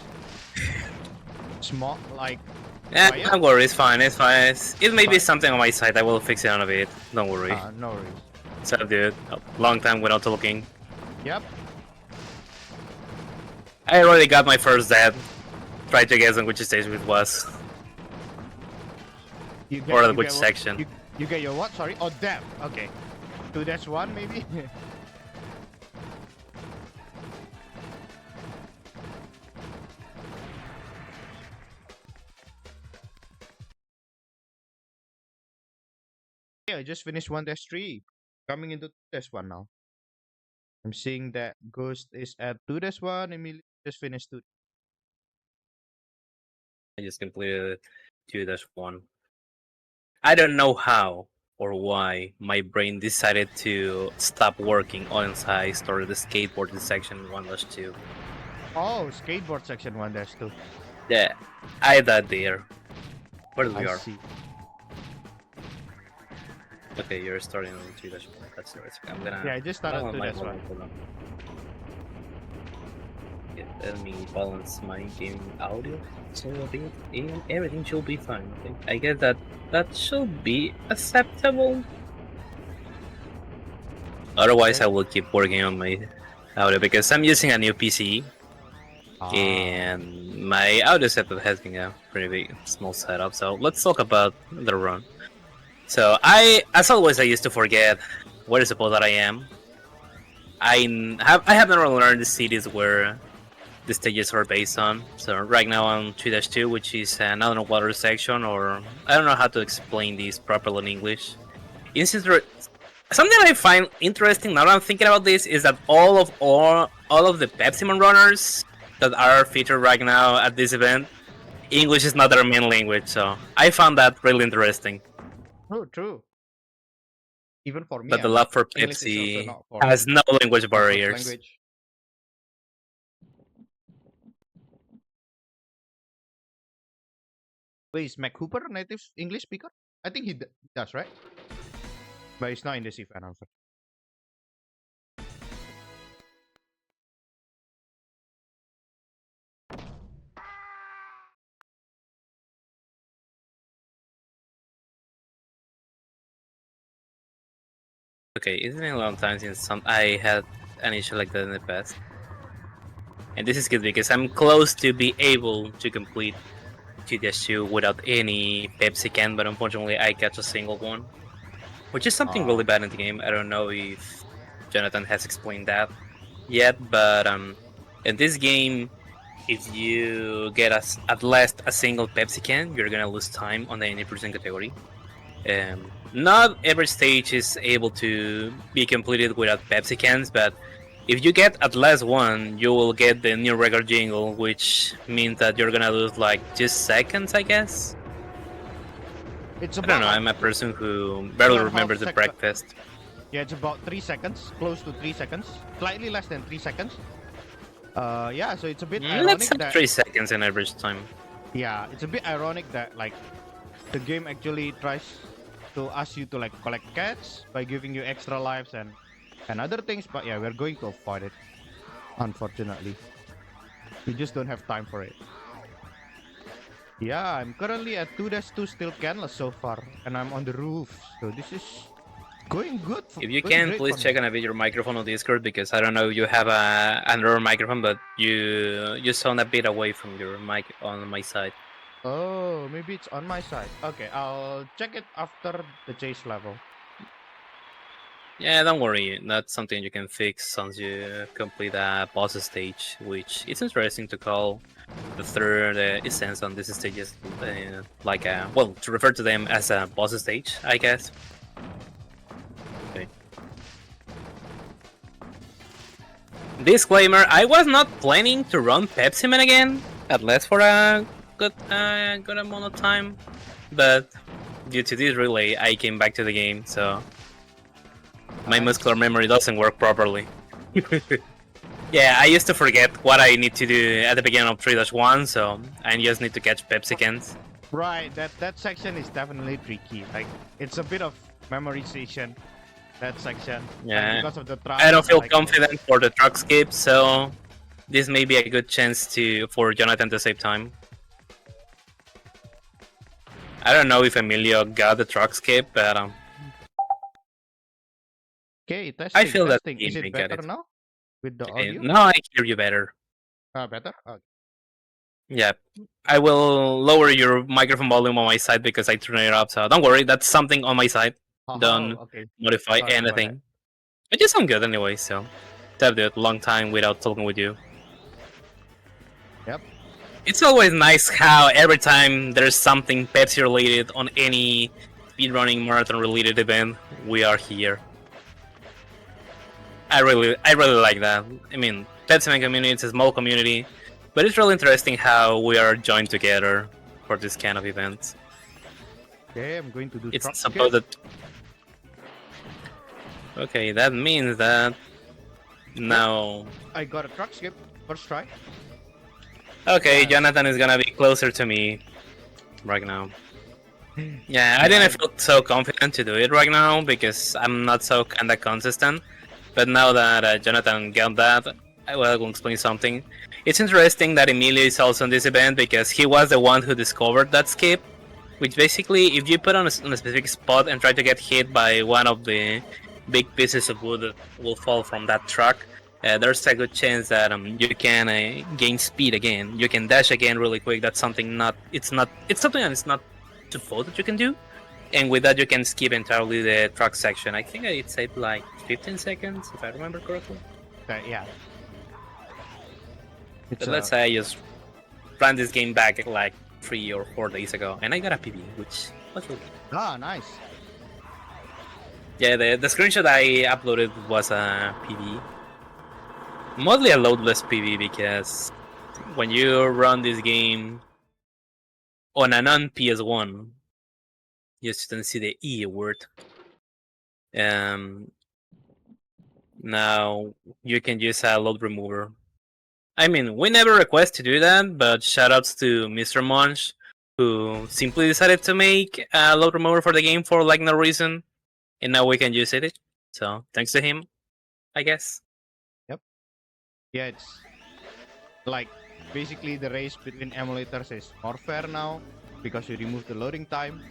small? Like, quiet? Don't worry, it's fine, it's fine. It may be Fine. something on my side, I will fix it in a bit. Don't worry. No worries. So, dude, a long time without talking. Yep. I already got my first death. Try to guess on which stage it was. You Or you which what- section. You get your what? Sorry? Oh, damn. Okay. 2-1 maybe? Yeah, I just finished 1-3. Coming into 2-1 now. I'm seeing that Ghost is at 2-1. Emily just finished 2. I just completed 2-1. I don't know how or why my brain decided to stop working once I started the skateboarding section 1-2. Oh, skateboard section 1-2. Yeah, I died there. Where we I are? see. Okay, you're starting on 3-1. That's right. I'm gonna. Yeah, I just started hold on, 2-1. hold on. Yeah, let me balance my game audio so a bit, and everything should be fine. Okay, I guess that should be acceptable. Otherwise, Okay. I will keep working on my audio because I'm using a new PC. Ah. And my audio setup has been a pretty big, small setup. So let's talk about the run. So as always, I used to forget where I suppose that I am. I have never learned the cities where the stages are based on. So right now I'm 3-2, which is an underwater section, or I don't know how to explain this properly in English. Something I find interesting now that I'm thinking about this is that all of the Pepsi Man runners that are featured right now at this event, English is not their main language, so I found that really interesting. True. Even for me, That the love for English is also Pepsi not for has no language my first barriers. language. Wait, is Mac Cooper a native English speaker? I think he does, right? But he's not in this event, also. Okay, it's been a long time since I had an issue like that in the past. And this is good because I'm close to be able to complete GDS2 without any Pepsi can, but unfortunately I catch a single one. Which is something really bad in the game. I don't know if Jonathan has explained that yet, but in this game, if you get at least a single Pepsi can, you're gonna lose time on the 80% category. Not every stage is able to be completed without Pepsi cans, but if you get at least one, you will get the new record jingle, which means that you're gonna lose like 2 seconds, I guess. It's I about don't know, I'm a person who barely remembers the breakfast. Yeah, it's about 3 seconds, close to 3 seconds, slightly less than 3 seconds. Yeah, so it's a bit ironic Let's have that 3 seconds in average time. yeah, it's a bit ironic that like the game actually tries to ask you to like collect cats by giving you extra lives and other things, but yeah, we're going to avoid it. Unfortunately, we just don't have time for it. Yeah, I'm currently at 2-2, still canless so far, and I'm on the roof, so this is going good. If you can, please check on a bit your microphone on Discord, because I don't know if you have another microphone, but you sound a bit away from your mic on my side. Oh, maybe it's on my side. Okay, I'll check it after the chase level. Yeah, don't worry. That's something you can fix once you complete a boss stage, which is interesting to call the third essence on this stage is well, to refer to them as a boss stage, I guess. Okay. Disclaimer: I was not planning to run Pepsi Man again, at least for a good amount of time, but due to this relay, I came back to the game, so my muscular memory doesn't work properly. Yeah, I used to forget what I need to do at the beginning of 3-1, so I just need to catch Pepsi cans. Right, that section is definitely tricky. Like it's a bit of memorization. That section. Yeah. Because of the I don't feel like, confident for the truck skip, so this may be a good chance for Jonathan to save time. I don't know if Emilio got the truck skip, but Okay, testing. I feel that testing. he Is may it get better it. now with the Okay, audio? now I hear you better. Better. Okay. Yeah, I will lower your microphone volume on my side because I turned it up. So don't worry, that's something on my side. Don't Okay. modify Sorry about that. anything. But you sound good anyway. So tapped it long time without talking with you. Yep. It's always nice how every time there's something Pepsi related on any speedrunning marathon related event, we are here. I really like that. I mean, Pepsi community is a small community, but it's really interesting how we are joined together for this kind of events. Okay, I'm going to do It's truck supposed skip. that. Okay, that means that now. I got a truck skip. First try. Okay, Yeah. Jonathan is gonna be closer to me right now. Yeah, I didn't feel so confident to do it right now because I'm not so kinda consistent. But now that Jonathan got that, I will explain something. It's interesting that Emilio is also in this event because he was the one who discovered that skip. Which basically, if you put on a specific spot and try to get hit by one of the big pieces of wood that will fall from that truck, there's a good chance that you can gain speed again. You can dash again really quick. That's something it's something that it's not default that you can do. And with that, you can skip entirely the truck section. I think it said like 15 seconds, if I remember correctly. Yeah. But let's say I just ran this game back like 3 or 4 days ago, and I got a PB, which was really good. Ah, nice. Yeah, the screenshot I uploaded was a PB. Mostly a loadless PB because when you run this game on a non-PS1, you shouldn't see the E word. Now you can use a load remover. I mean, we never request to do that, but shoutouts to Mr. Munch, who simply decided to make a load remover for the game for like no reason, and now we can use it. So thanks to him, I guess. Yep. Yeah, it's like basically the race between emulators is more fair now because you remove the loading time.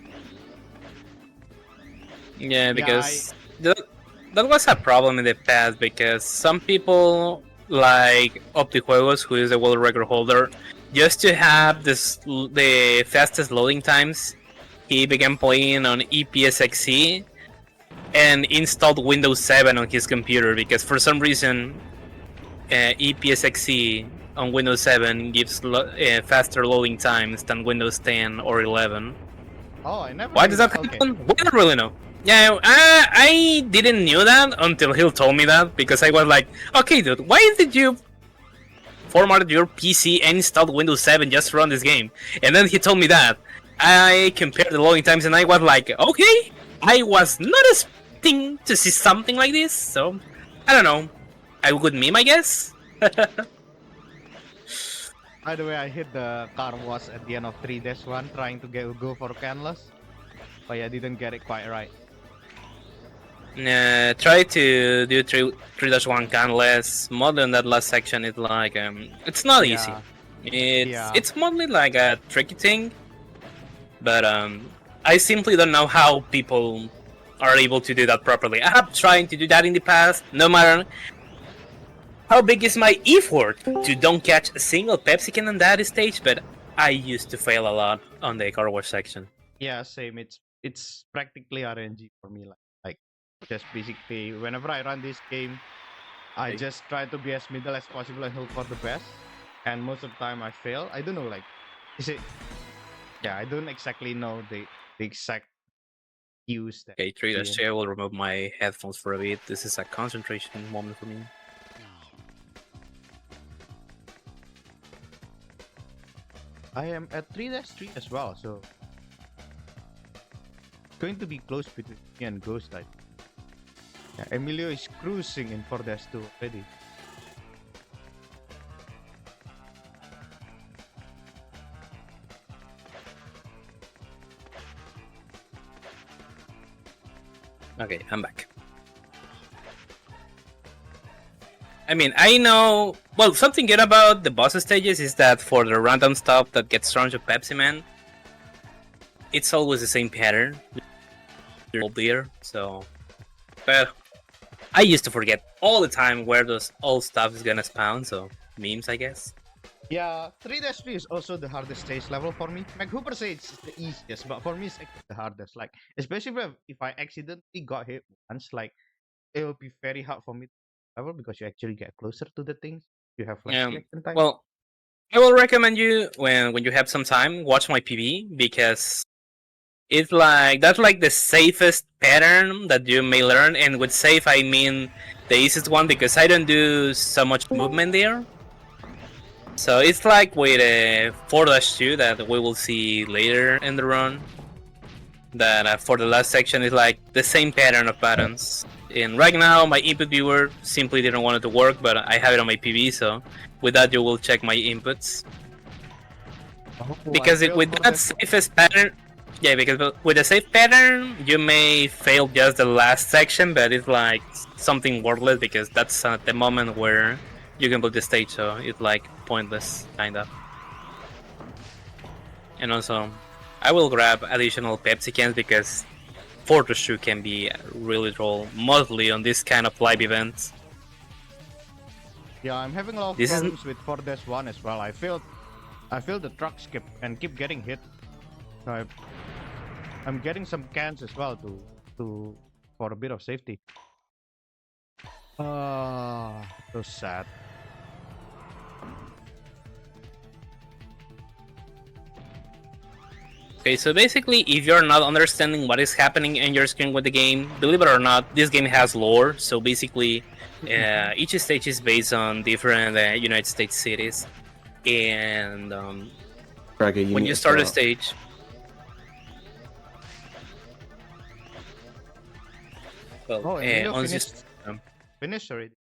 Yeah, because that was a problem in the past because some people like OptiJuegos, who is a world record holder, just to have the fastest loading times, he began playing on EPSXE and installed Windows 7 on his computer because for some reason EPSXE on Windows 7 gives faster loading times than Windows 10 or 11. Oh, I never. Why does that happen? We don't really know. Yeah, I didn't knew that until he told me that because I was like, okay, dude, why did you format your PC and install Windows 7 just to run this game? And then he told me that. I compared the loading times and I was like, okay, I was not expecting to see something like this, so I don't know. A good meme, I guess. By the way, I hit the car wash at the end of 3-1 trying to go for canless, but I didn't get it quite right. Try to do 3-1 canless. More than that last section, it's like it's not easy. It's mostly like a tricky thing, but I simply don't know how people are able to do that properly. I have tried to do that in the past, no matter how big is my effort to don't catch a single Pepsi can on that stage, but I used to fail a lot on the car wash section. Yeah, same. It's practically RNG for me. Like just basically, whenever I run this game, I just try to be as middle as possible and hope for the best. And most of the time I fail. I don't know, like, is it? Yeah, I don't exactly know the exact cues. Okay, 3-2, I will remove my headphones for a bit. This is a concentration moment for me. I am at 3-3 as well, so it's going to be close between me and Ghost. Yeah, Emilio is cruising in 4-2 already. Okay, I'm back. I mean, I know... Well, something good about the boss stages is that for the random stuff that gets thrown to Pepsi Man, it's always the same pattern. There, so... But I used to forget all the time where those old stuff is gonna spawn, so... Memes, I guess. Yeah, 3-3 is also the hardest stage level for me. Like Hooper says it's the easiest, but for me it's actually the hardest. Like, especially if I accidentally got hit once, like, it will be very hard for me to level because you actually get closer to the things. You have less reaction time. Well, I will recommend you when you have some time, watch my PB because it's like that's like the safest pattern that you may learn, and with safe I mean the easiest one because I don't do so much movement there. So it's like with a 4-2 that we will see later in the run. That for the last section is like the same pattern of patterns. And right now my input viewer simply didn't want it to work, but I have it on my PB, so with that you will check my inputs. Because with that safest pattern, yeah, because with the safe pattern you may fail just the last section, but it's like something worthless because that's at the moment where you can put the stage, so it's like pointless, kinda. And also, I will grab additional Pepsi cans because 4-2 can be really troll, mostly on this kind of live events. Yeah, I'm having a lot of problems with 4-1 as well. I feel the truck skip and keep getting hit. So I'm getting some cans as well for a bit of safety. So sad. Okay, so basically, if you're not understanding what is happening in your screen with the game, believe it or not, this game has lore. So basically, each stage is based on different United States cities, and when you start a stage, well, finished already.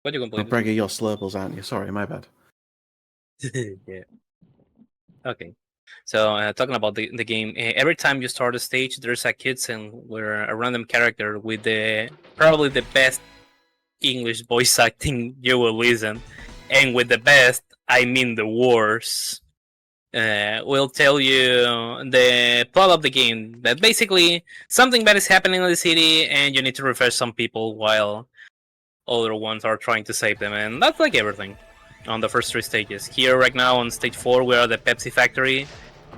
What you completed? Bragger, you're slurples, aren't you? Sorry, my bad. Yeah. Okay. So talking about the game, every time you start a stage, there's a cutscene where a random character with probably the best English voice acting you will listen, and with the best, I mean the worst. Will tell you the plot of the game. That basically something bad is happening in the city, and you need to refresh some people while other ones are trying to save them, and that's like everything on the first 3 stages. Here right now on stage 4 we are the Pepsi factory.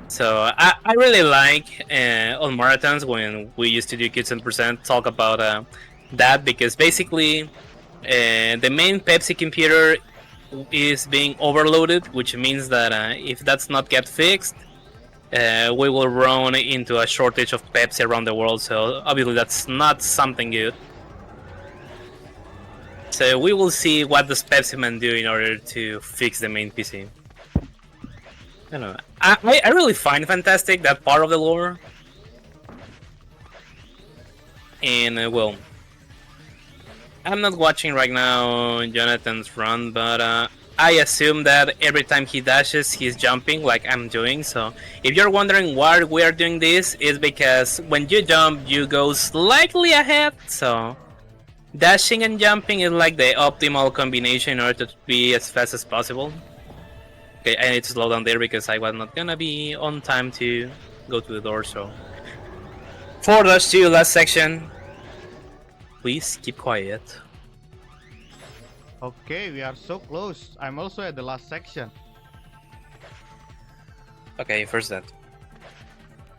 So I really like on marathons when we used to do Kids and Percent talk about that, because basically the main Pepsi computer is being overloaded, which means that if that's not get fixed, we will run into a shortage of Pepsi around the world. So obviously that's not something good. So we will see what does Pepsi Man do in order to fix the main PC. I don't know. I really find fantastic that part of the lore. And well, I'm not watching right now Jonathan's run, but I assume that every time he dashes, he's jumping like I'm doing. So if you're wondering why we are doing this, it's because when you jump, you go slightly ahead. So dashing and jumping is like the optimal combination in order to be as fast as possible. Okay, I need to slow down there because I was not gonna be on time to go to the door, so... 4-2, last section. Please keep quiet. Okay, we are so close. I'm also at the last section. Okay, first that.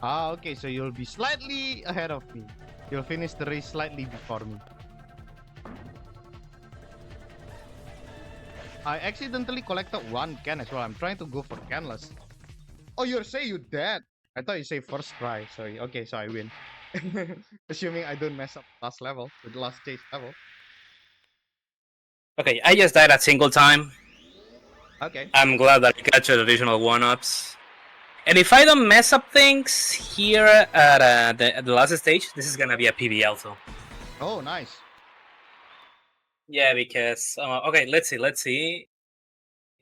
Okay, so you'll be slightly ahead of me. You'll finish the race slightly before me. I accidentally collected 1 can as well. I'm trying to go for canless. Oh, you say you dead. I thought you say first try. Sorry. Okay, so I win. Assuming I don't mess up last level, with the last stage level. Okay, I just died a single time. Okay. I'm glad that I got your additional 1-ups. And if I don't mess up things here at the last stage, this is gonna be a PB also. Oh, nice. Yeah, because okay, let's see.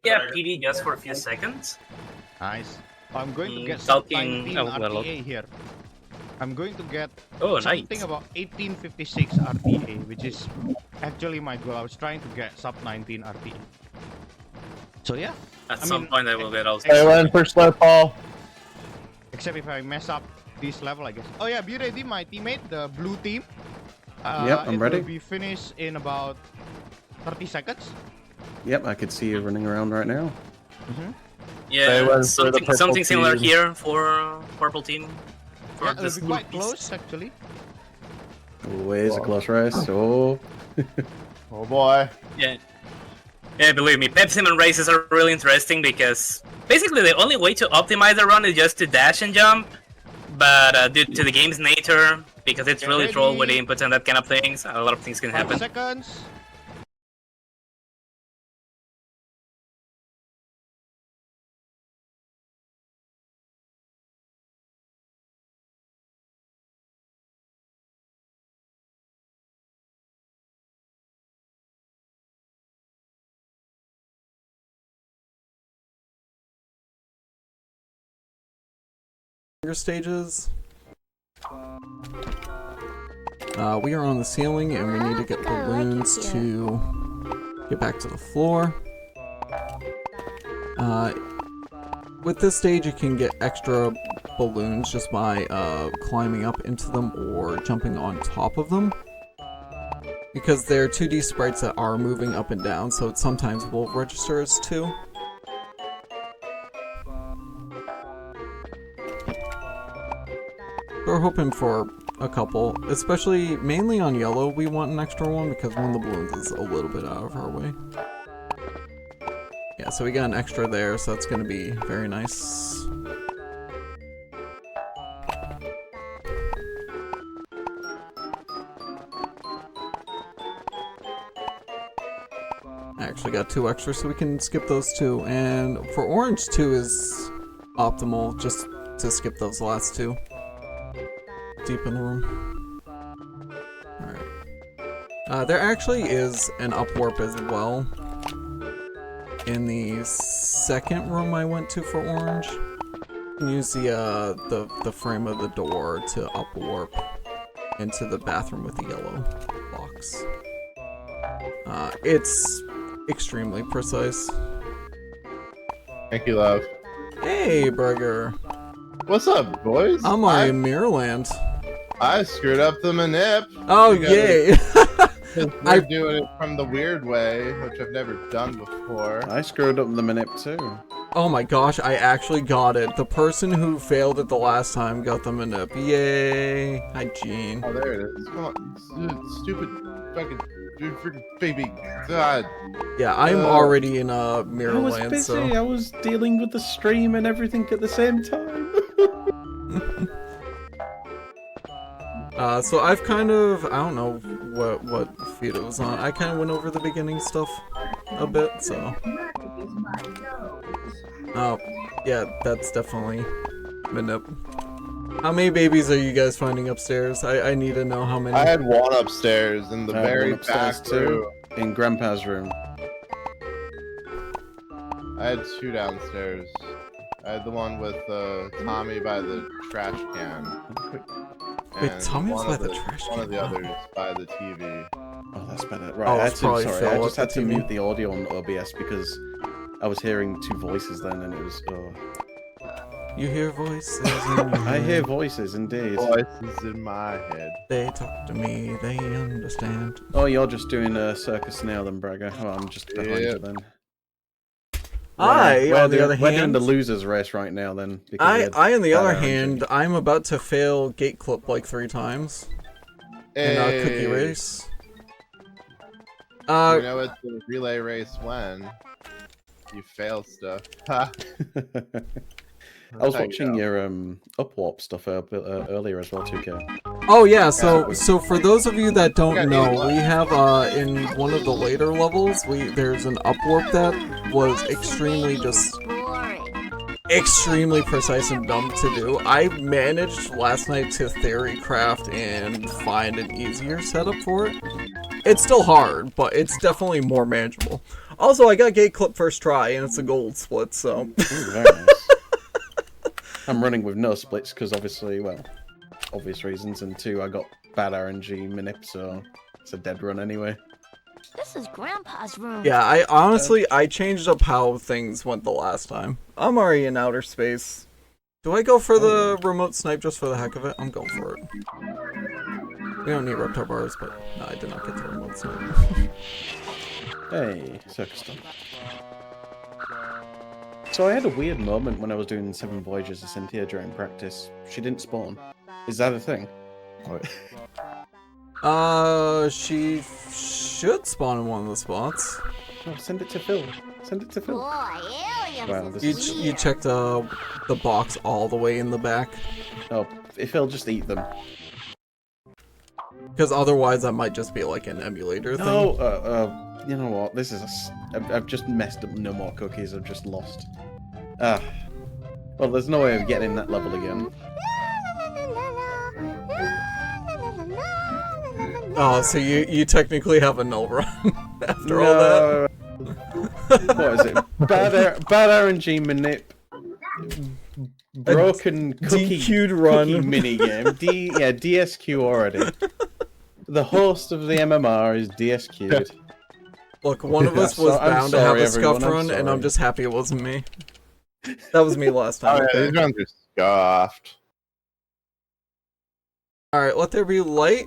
Yeah, PB just for a few seconds. Nice. I'm going to get some time in RTA here. I'm going to get Oh, something nice. about 1856 RTA, which is actually my goal. I was trying to get sub 19 RTA. So yeah. At some point, I will get also. I went for slow Paul. Except if I mess up this level, I guess. Oh yeah, be ready, my teammate, the blue team. Yep, I'm ready. It will be finished in about 30 seconds. Yep, I could see you running around right now. Yeah, something similar here for purple team. For Yeah, the it'll be quite close actually. Always a close race. Oh. Oh boy. Yeah. Yeah, believe me, Pep Simon races are really interesting because basically the only way to optimize the run is just to dash and jump. But due to the game's nature, because it's really trolled with the inputs and that kind of things, a lot of things can happen. 5 seconds. Stages. We are on the ceiling and we need to get balloons to get back to the floor. With this stage you can get extra balloons just by climbing up into them or jumping on top of them. Because they're 2D sprites that are moving up and down, so it sometimes will register as 2. We're hoping for a couple, especially mainly on yellow. We want an extra one because one of the balloons is a little bit out of our way. Yeah, so we got an extra there, so that's going to be very nice. I actually got 2 extras, so we can skip those 2. And for orange, 2 is optimal, just to skip those last 2. Deep in the room. Alright. There actually is an up warp as well. In the second room I went to for orange. You can use the frame of the door to up warp into the bathroom with the yellow box. It's extremely precise. Thank you, love. Hey, Burger. What's up, boys? I'm on Mirrorland. I screwed up the manip. Oh, yay! I'm doing it from the weird way, which I've never done before. I screwed up the manip too. Oh my gosh, I actually got it. The person who failed it the last time got the manip. Yay! Hi, Gene. Oh, there it is. Come on, stupid fucking dude, freaking baby. God. Yeah, I'm already in I was Mirrorland, busy. so... I was dealing with the stream and everything at the same time. So I've kind of, I don't know what feed it was on. I kind of went over the beginning stuff a bit, so. Oh, yeah, that's definitely Manip. How many babies are you guys finding upstairs? I need to know how many. I had one upstairs in the very back room. In Grandpa's room. I had 2 downstairs. I had the one with Tommy by the trash can. Wait, Tommy's by the trash can? One of the others by the TV. Oh, that's better. Right, Oh, I it's probably sorry, I Phil just at had the to TV. mute the audio on OBS because I was hearing 2 voices then and it was, You hear voices in your I hear head. voices, indeed. Voices in my head. They talk to me, they understand. Oh, you're just doing a circus now then, Bragger. Oh, I'm just behind you then. I, on the other we're doing hand... the losers race right now then. I, on the other hand, I'm about to fail gate clip like 3 times. In a cookie race. You know it's the relay race when you fail stuff. I was watching your upwarp stuff earlier as well, 2K. Oh yeah, so for those of you that don't know, we have in one of the later levels, there's an upwarp that was extremely precise and dumb to do. I managed last night to theory craft and find an easier setup for it. It's still hard, but it's definitely more manageable. Also, I got gate clip first try, and it's a gold split, so... Ooh, very nice. I'm running with no splits, because obviously, well... obvious reasons, and 2, I got bad RNG minip, so it's a dead run anyway. This is Grandpa's room. Yeah, I honestly, I changed up how things went the last time. I'm already in outer space. Do I go for the remote snipe just for the heck of it? I'm going for it. We don't need reptar bars, but no, I did not get the remote snipe. Hey, circus done. So I had a weird moment when I was doing 7 Voyages of Cynthia during practice. She didn't spawn. Is that a thing? She should spawn in one of the spots. Oh, send it to Phil. Send it to Phil. Wow, You checked the box all the way in the back. Oh, if he'll just eat them. Because otherwise that might just be like an emulator thing. No, you know what? This is I've just messed up. No more cookies. I've just lost. Well, there's no way of getting that level again. Oh, so you technically have a null run after all that? What is it? Bad RNG manip. Broken cookie, DQ'd run. Cookie minigame. Yeah, DSQ already. The host of the MMR is DSQ'd. Look, one of us was bound to have a scuffed everyone, run, and I'm just happy it wasn't me. That was me last time. Oh, yeah, these runs are scuffed. Alright, let there be light.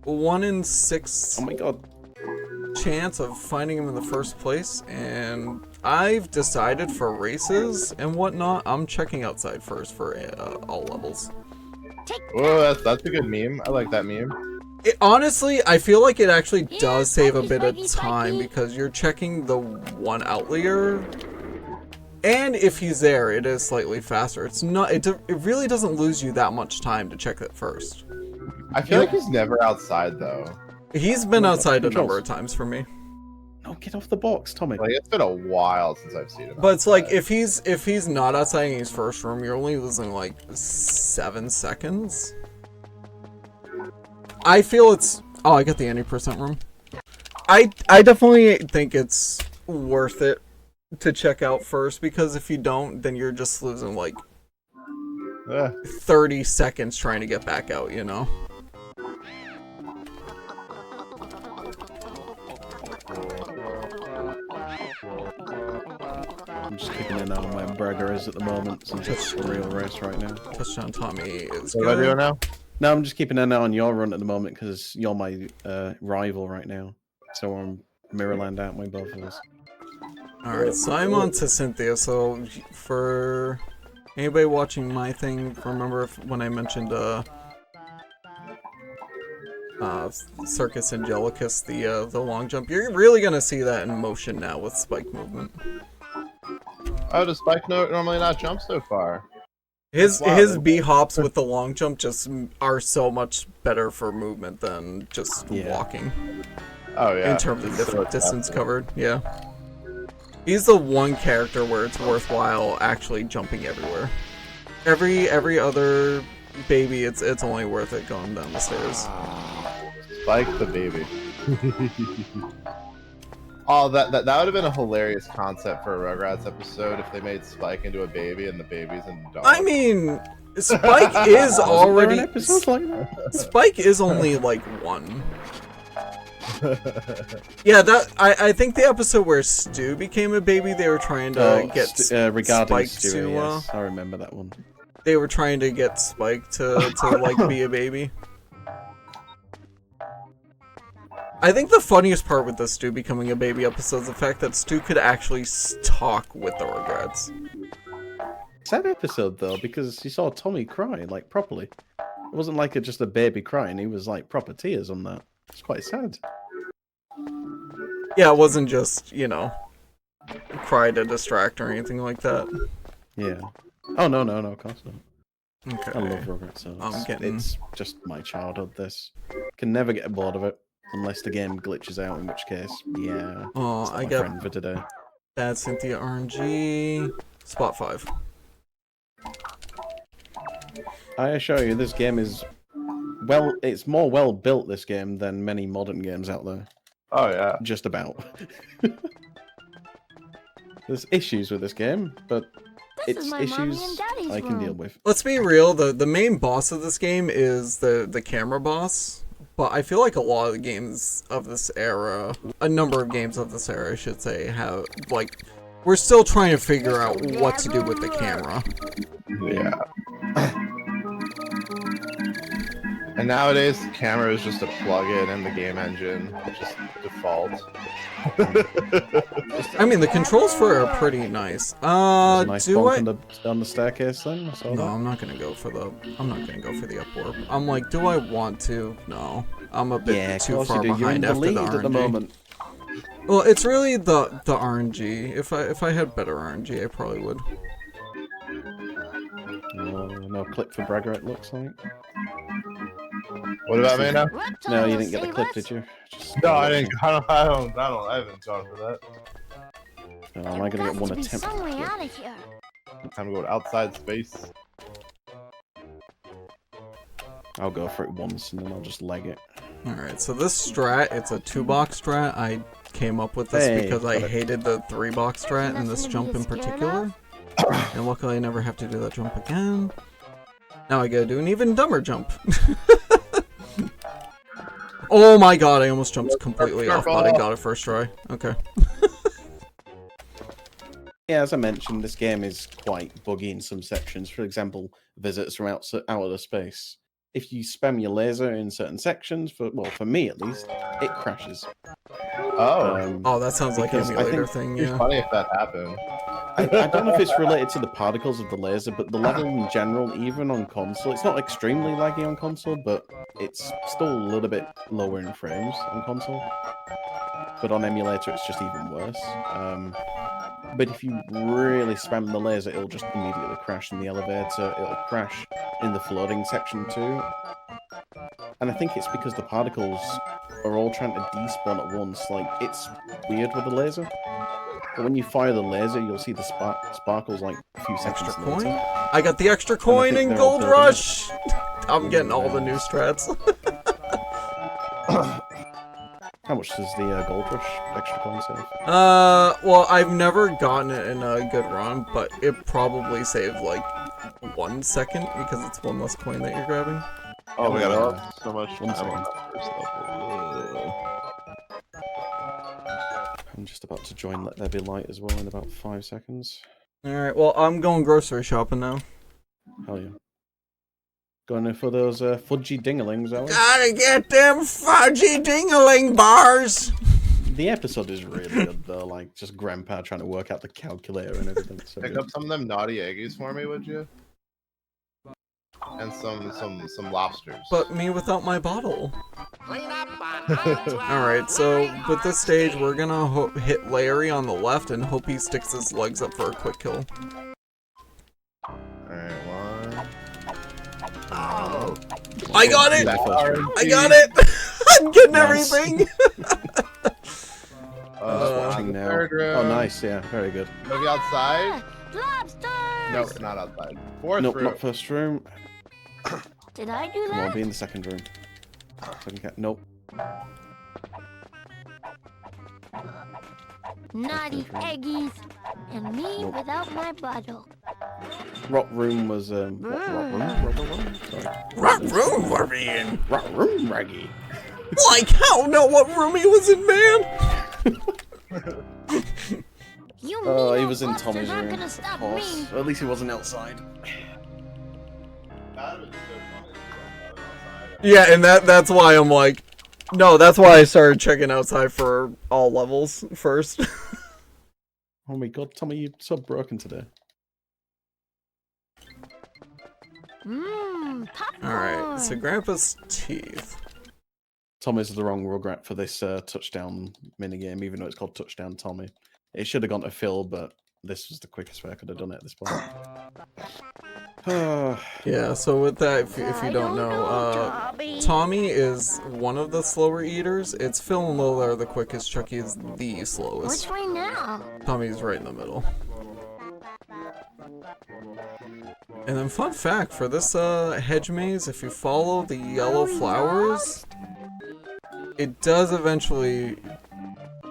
1 in 6 Oh my god. chance of finding him in the first place, and I've decided for races and whatnot, I'm checking outside first for all levels. Oh, that's a good meme. I like that meme. Honestly, I feel like it actually does save a bit of time because you're checking the one outlier, and if he's there, it is slightly faster. It's not. It really doesn't lose you that much time to check that first. I feel like he's never outside though. He's been outside a number of times for me. No, get off the box, Tommy. Like it's been a while since I've seen him. But it's like if he's not outside in his first room, you're only losing like 7 seconds. I feel it's. Oh, I got the 80% room. I definitely think it's worth it to check out first, because if you don't, then you're just losing like 30 seconds trying to get back out, you know? I'm just keeping an eye on my braggers at the moment, since it's a real race right now. Touchdown Tommy is What do I do good. now? No, I'm just keeping an eye on your run at the moment, because you're my rival right now. So I'm Mirrorland, aren't we, both of us? Alright, so I'm on to Cynthia, so for anybody watching my thing, remember when I mentioned Circus Angelicus, the long jump, you're really gonna see that in motion now with spike movement. Oh, does Spike normally not jump so far? His B hops with the long jump just are so much better for movement than just walking. Oh yeah. In terms of different distance covered, yeah. He's the one character where it's worthwhile actually jumping everywhere. Every other baby, it's only worth it going down the stairs. Spike the baby. Oh, that would have been a hilarious concept for a Rugrats episode if they made Spike into a baby and the baby's in the dog. I mean, Spike is already. Spike is only like 1. Yeah, that I think the episode where Stu became a baby, they were trying to get regarding Spike Stewie, to. yes, I remember that one. They were trying to get Spike to like be a baby. I think the funniest part with the Stu becoming a baby episode is the fact that Stu could actually talk with the Rugrats. Sad episode though, because you saw Tommy cry like properly. It wasn't like just a baby crying; he was like proper tears on that. It's quite sad. Yeah, it wasn't just, you know, cry to distract or anything like that. Yeah. Oh no, of course not. Okay. I love Rugrats, so it's just my childhood. This can never get bored of it. Unless the game glitches out, in which case, yeah. Oh, I my got friend for today. Bad Cynthia RNG. Spot 5. I assure you, this game is it's more well built, this game, than many modern games out there. Oh yeah. Just about. There's issues with this game, but This it's is my mommy issues and daddy's I can room. deal with. Let's be real, the main boss of this game is the camera boss. But I feel like a lot of the games of this era, a number of games of this era, I should say, have, like, we're still trying to figure out what to do with the camera. Yeah. And nowadays, the camera is just a plug-in in the game engine, just default. I mean, the controls for it are pretty nice. There's a nice Do bonk I? down the staircase then? I saw No, that. I'm not gonna go for the. I'm not gonna go for the up warp. I'm like, do I want to? No, I'm a bit too far behind after the RNG. At the moment. Well, it's really the RNG. If I had better RNG, I probably would. No clip for Bragger, it looks like. What about me now? No, you didn't get the clip, did you? No, I didn't. I haven't gone for that. Oh, am I gonna get one attempt? Some way out of here. Time to go to outside space. I'll go for it once and then I'll just leg it. Alright, so this strat, it's a 2-box strat. I came up with this because I hated the 3-box strat and this jump in particular. And luckily I never have to do that jump again. Now I gotta do an even dumber jump. Oh my god, I almost jumped completely off, but I got it first try. Okay. Yeah, as I mentioned, this game is quite buggy in some sections. For example, visitors from outer space. If you spam your laser in certain sections, for me at least, it crashes. Oh, that sounds like an emulator thing, It's yeah. funny if that happened. I don't know if it's related to the particles of the laser, but the level in general, even on console, it's not extremely laggy on console, but it's still a little bit lower in frames on console. But on emulator, it's just even worse. But if you really spam the laser, it'll just immediately crash in the elevator. It'll crash in the floating section too. And I think it's because the particles are all trying to despawn at once. Like, it's weird with the laser. But when you fire the laser, you'll see the sparkles like a few seconds Extra later. coin? I got the extra coin in Gold Rush! I'm getting all the new strats. How much does the Gold Rush extra coin save? Well, I've never gotten it in a good run, but it probably saved like 1 second because it's one less coin that you're grabbing. Oh, we got so much. 1 second. I'm just about to join Let There Be Light as well in about 5 seconds. Alright, well, I'm going grocery shopping now. Hell yeah. Going in for those fudgy dinglings, are we? Gotta get them fudgy dingling bars! The episode is really good though, like just Grandpa trying to work out the calculator and everything. So Pick up some of them naughty eggies for me, would you? And some lobsters. But me without my bottle. Alright, so with this stage, we're gonna hit Larry on the left and hope he sticks his legs up for a quick kill. Alright, one. I got it! I got it! I'm getting everything! watching now. Oh, nice, yeah, very good. Maybe outside? Lobsters! No, not outside. Fourth Nope, room. not first room. Did I do Come on, that? be in the second room. Second cat. Nope. Naughty eggies. And me Nope. without my bottle. Rock room was Rock room? Sorry. Rock room were we in? Rock room, Raggy. Like, how know what room he was in, man? You Oh, he mean was in lobsters Tommy's aren't room. gonna stop Of course. me. Or at least he wasn't outside. Yeah, and that's why I'm like, no, that's why I started checking outside for all levels first. Oh my god, Tommy, you're so broken today. Mmm, popcorn. Alright, so Grandpa's teeth. Tommy's the wrong Rugrat for this touchdown minigame, even though it's called Touchdown Tommy. It should have gone to Phil, but this was the quickest way I could have done it at this point. Yeah, so with that, if you don't know, Tommy is one of the slower eaters. It's Phil and Lola are the quickest, Chucky is the slowest. Which way now? Tommy's right in the middle. And then fun fact, for this hedge maze, if you follow the yellow flowers, it does eventually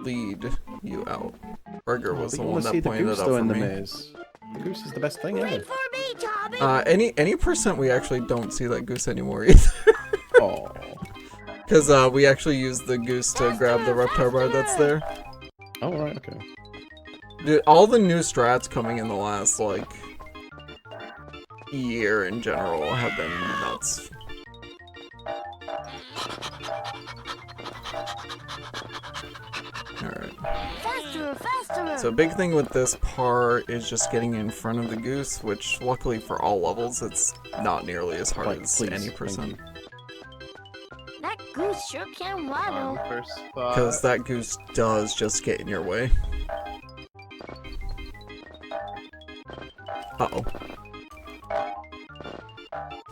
lead you out. Burger was the one that pointed it out for in the me. maze. Goose is the best thing ever. Any percent we actually don't see that goose anymore either. Oh. Because we actually use the goose to grab the reptar bar that's there. Oh, right, okay. Dude, all the new strats coming in the last, like, year in general have been nuts. Alright. So big thing with this part is just getting in front of the goose, which luckily for all levels, it's not nearly as hard as any percent. That goose sure can waddle. Because that goose does just get in your way. Uh-oh.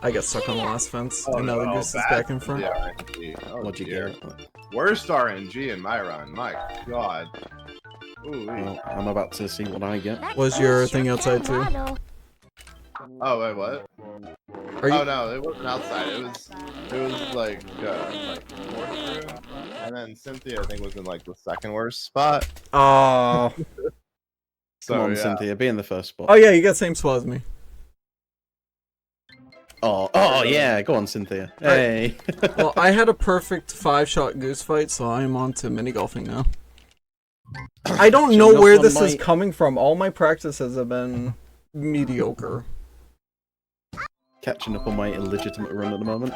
I got stuck on the last fence, and now the goose is back in front. Oh, What'd you get? Worst RNG in my run, my god. Ooh, well, I'm about to see what I get. Was your thing outside too? Oh, wait, what? Oh, no, it wasn't outside. It was like fourth room. And then Cynthia, I think, was in, like, the second worst spot. Oh. Come on, yeah. Cynthia, be in the first spot. Oh yeah, you got same spot as me. Oh yeah, go on, Cynthia. Hey. Well, I had a perfect 5-shot goose fight, so I'm on to mini golfing now. I don't know where this is coming from. All my practices have been mediocre. Catching up on my illegitimate run at the moment.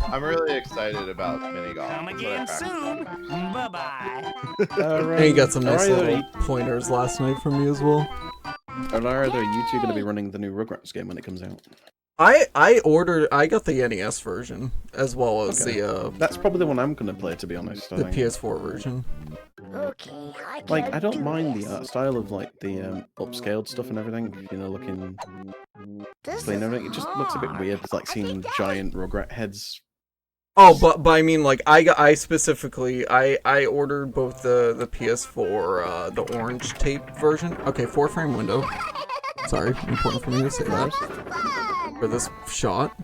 I'm really excited about mini golf. Come again soon. Bye-bye. And you got some nice little pointers last night from me as well. Are either you two going to be running the new Rugrats game when it comes out? I got the NES version as well as the that's probably the one I'm gonna play, to be honest. the PS4 version. Okay, Like, I don't mind the art style of like the upscaled stuff and everything. You know, looking clean and everything. It just looks a bit weird. It's like seeing giant Rugrat heads. Oh, but I mean, like, I specifically ordered both the PS4 the orange tape version. Okay, 4-frame window. Sorry, important for me to say that for this shot.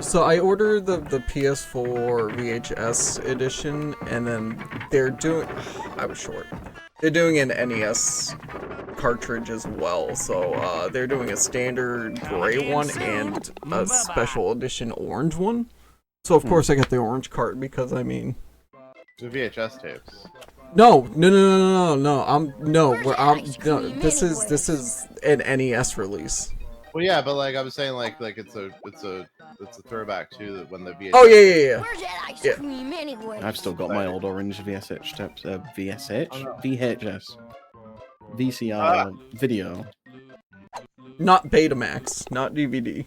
So I ordered the PS4 VHS edition, and then they're doing. I was short. They're doing an NES cartridge as well, so they're doing a standard gray one and a special edition orange one. So of course I got the orange cart because I mean. The VHS tapes. No. This is an NES release. Well, yeah, but like I was saying, like it's a throwback to when the VHS. Oh yeah. Where's that ice cream anyway? I've still got my old orange VSH tapes. VHS, VCR video. Not Betamax, not DVD.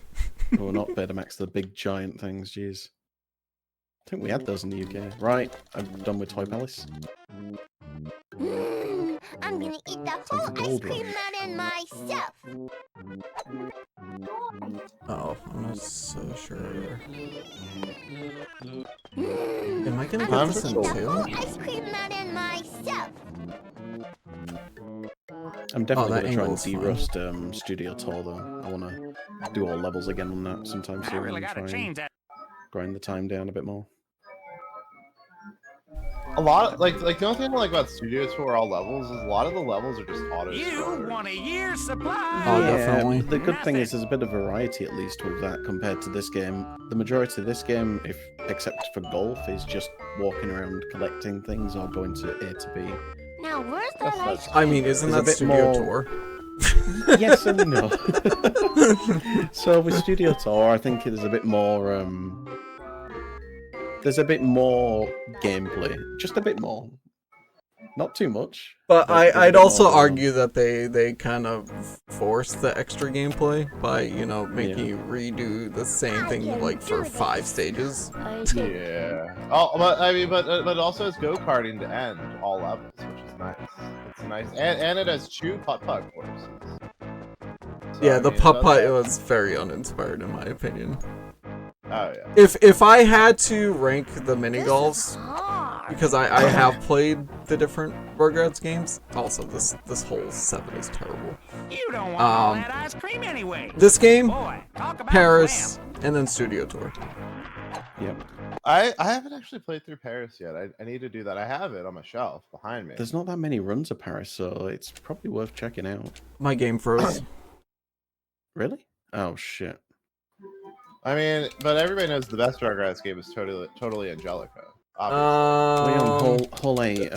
Oh, not Betamax, the big giant things. Jeez. I think we had those in the UK. Right, I'm done with Toy Palace. I'm gonna eat the whole ice cream mountain myself. Oh, I'm not so sure. Am I gonna get this in too? Ice cream mountain myself. I'm definitely gonna try and de-rust Studio Tour though. I wanna do all levels again on that sometime soon. I really gotta and change that. Grind the time down a bit more. A lot, like the only thing I like about Studio Tour all levels is a lot of the levels are just auto. You want a year's supply? Oh, Yeah, definitely. the good thing is there's a bit of variety at least with that compared to this game. The majority of this game, except for golf, is just walking around collecting things or going to A to B. Now where's that ice cream? I mean, isn't There's a that bit Studio more- Tour? Yes and no. So with Studio Tour, I think there's a bit more. There's a bit more gameplay, just a bit more, not too much. But there's a I'd bit also more. argue that they kind of forced the extra gameplay by, you know, making you redo the same thing like for 5 stages. Yeah. Oh, but I mean, but also it's go-karting to end all levels, which is nice. It's nice, and it has 2 putt-putt courses. So, Yeah, I the mean, putt-putt was very uninspired in my opinion. Oh yeah. If I had to rank the mini golfs, because I have played the different Rugrats games. Also, this whole 7 is terrible. You don't want all that ice cream anyway. This game, Boy, talk about Paris, and then Studio Tour. Yep. I haven't actually played through Paris yet. I need to do that. I have it on my shelf behind me. There's not that many runs of Paris, so it's probably worth checking out. My game froze. Really? Oh shit. I mean, but everybody knows the best Rugrats game is totally Angelica. Leon, Hole 8.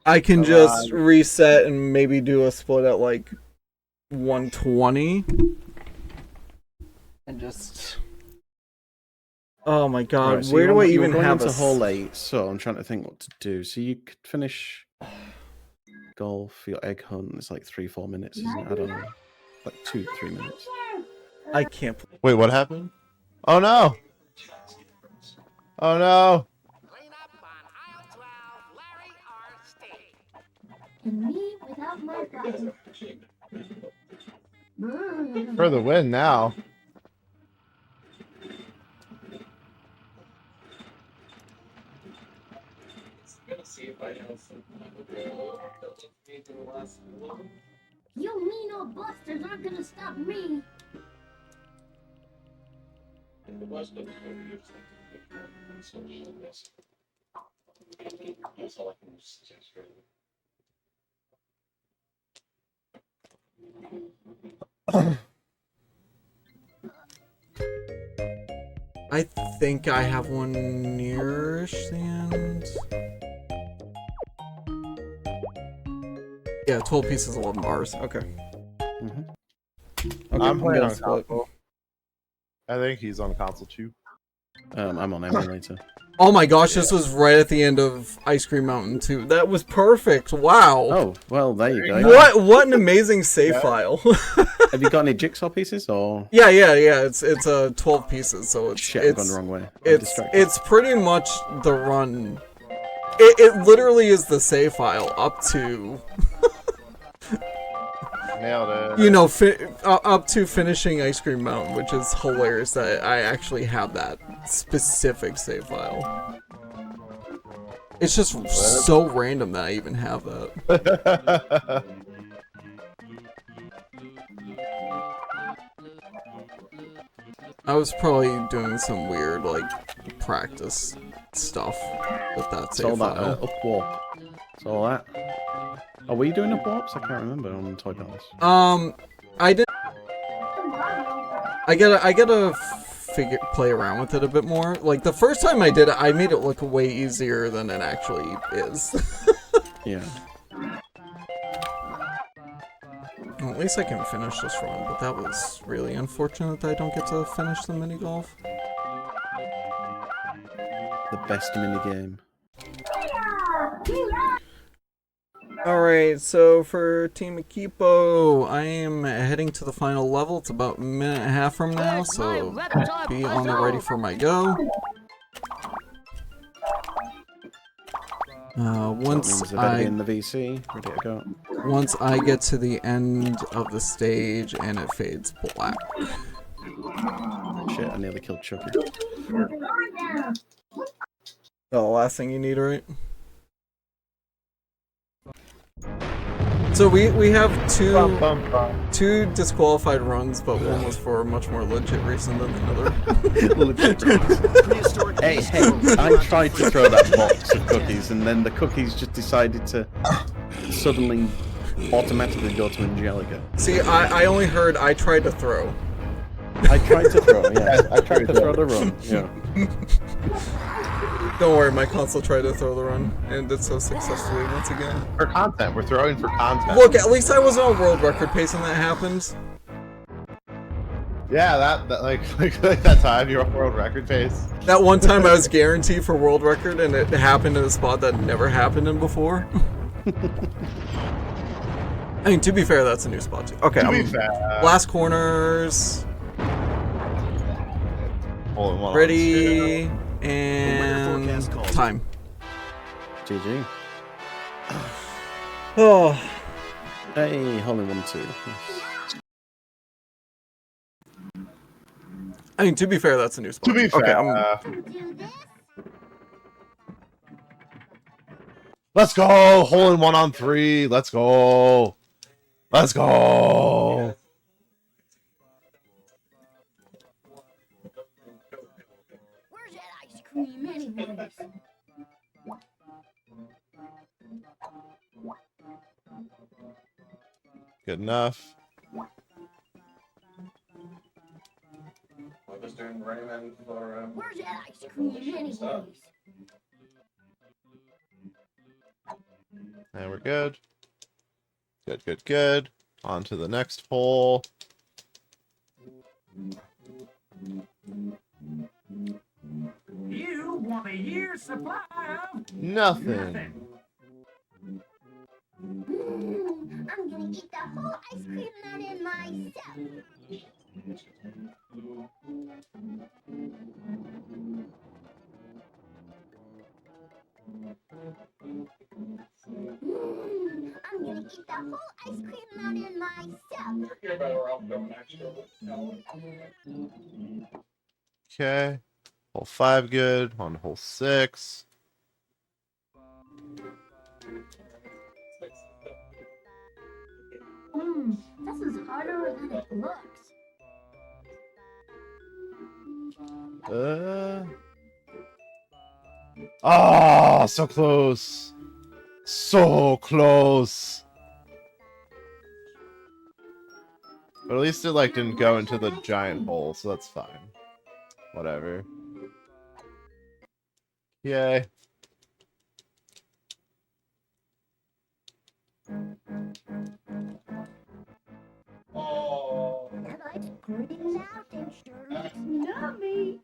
I can just reset and maybe do a split at like 120. And just. Oh my god, Right, so where do I even going have into a Hole 8? So I'm trying to think what to do. So you could finish golf, your egg hunt. It's like 3-4 minutes, isn't it? I don't know. Like 2-3 minutes. I can't. Wait, what happened? Oh no! Oh no! For the win now. You mean old busters aren't gonna stop me. I think I have one nearish the end. Yeah, 12 pieces, 11 bars. Okay. Okay, I'm playing on split. console. I think he's on console too. I'm on emulator. Oh my gosh, this was right at the end of Ice Cream Mountain 2. That was perfect. Wow. Oh, well, there you go. What an amazing save file. Have you got any jigsaw pieces or? Yeah. It's 12 pieces, so it's Shit, I've gone the wrong way. It's pretty much the run. It literally is the save file up to. Nailed it. You know, up to finishing Ice Cream Mountain, which is hilarious that I actually have that specific save file. It's just so random that I even have that. I was probably doing some weird, like, practice stuff with that save It's all file. that up warp. It's all that. Oh, were you doing up warps? I can't remember on Toy Palace. I did. I gotta play around with it a bit more. Like the first time I did it, I made it look way easier than it actually is. Yeah. Well, at least I can finish this run, but that was really unfortunate that I don't get to finish the mini golf. The best mini game. Alright, so for Team Equipo, I am heading to the final level. It's about a minute and a half from now, so be on the ready for my go. Once I in the VC, ready to go. Once I get to the end of the stage and it fades black. Shit, I nearly killed Chucky. The last thing you need, right? So we have two disqualified runs, but one was for a much more legit reason than another. Hey, I tried to throw that box of cookies, and then the cookies just decided to suddenly automatically go to Angelica. See, I only heard I tried to throw. I tried to throw, yeah. I tried to throw the run, yeah. Don't worry, my console tried to throw the run, and did so successfully once again. For content, we're throwing for content. Look, at least I wasn't on world record pace when that happened. Yeah, that like that time you're on world record pace. That one time I was guaranteed for world record, and it happened in a spot that never happened in before. I mean, to be fair, that's a new spot too. Okay, To be fair. last corners. Ready and time. GG. Oh. Hey, hole in 1-2. I mean, to be fair, that's a new spot. To be fair. Okay, Let's go! Hole in 1 on 3. Let's go! Let's go! cream anyways. Good enough. We're just doing Rayman for. Where's that ice cream anyways? And we're good. Good, good, good. On to the next hole. You want a year's supply of Nothing. I'm gonna eat the whole ice cream nut in myself. I'm gonna eat the whole ice cream nut in myself. You're better off going extra. Okay. Hole 5 good. On hole 6. This is harder than it looks. Oh, so close. So close. But at least it like didn't go into the giant hole, so that's fine. Whatever. Yay. Oh, that ice cream mountain sure looks yummy.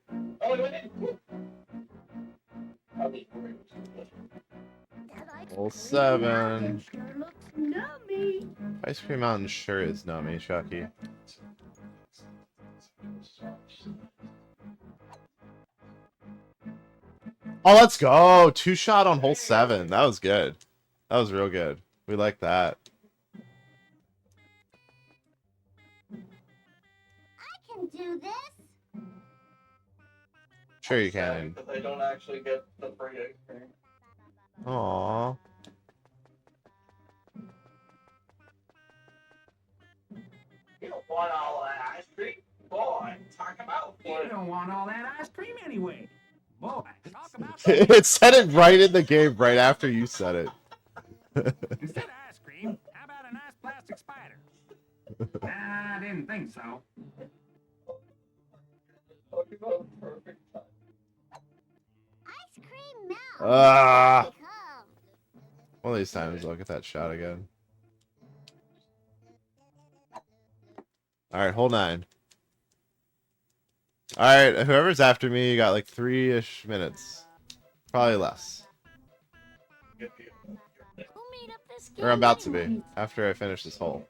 Hole 7. Sure looks yummy. Ice Cream Mountain sure is nummy, Chucky. Oh, let's go! 2-shot on hole 7. That was good. That was real good. We like that. I can do this. Sure you can. But they don't actually get the free ice cream. Aww. You don't want all that ice cream? Boy, talk about you don't want all that ice cream anyway. Boy, talk about It said it right in the game right after you said it. instead of ice cream, how about a nice plastic spider? I didn't think so. Ice cream melt. Ah. One of these times I'll get that shot again. Alright, hole 9. Alright, whoever's after me, you got like 3-ish minutes. Probably less. Or I'm about to be, after I finish this hole.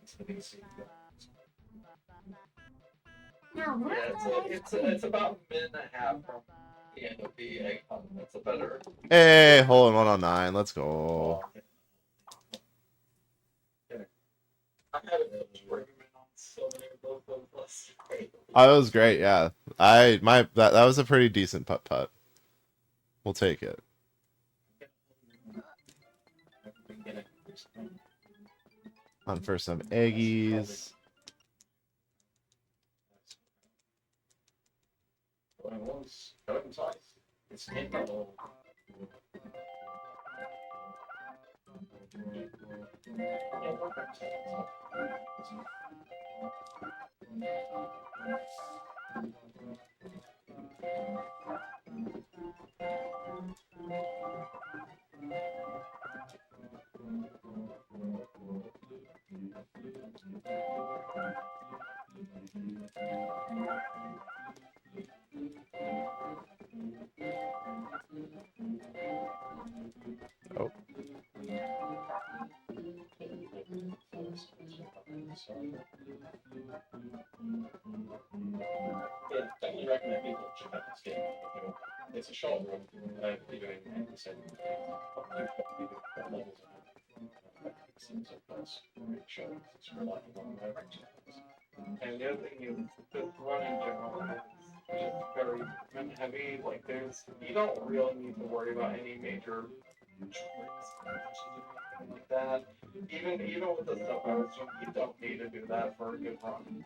Now, where's Yeah, that ice cream? it's about a minute and a half from the end of the egg hunt. That's a better. Hey, hole in 1 on 9, let's go. I had a Rayman on so many of those last night. Oh, that was great, yeah. That was a pretty decent putt-putt. We'll take it. On for some eggies. Oh. Yeah, definitely recommend people check out this game. It's a short one. I've been doing the same levels and the other thing is the run in general is very event heavy. Like you don't really need to worry about any major like that. Even with the stuff I was doing, you don't need to do that for a good run.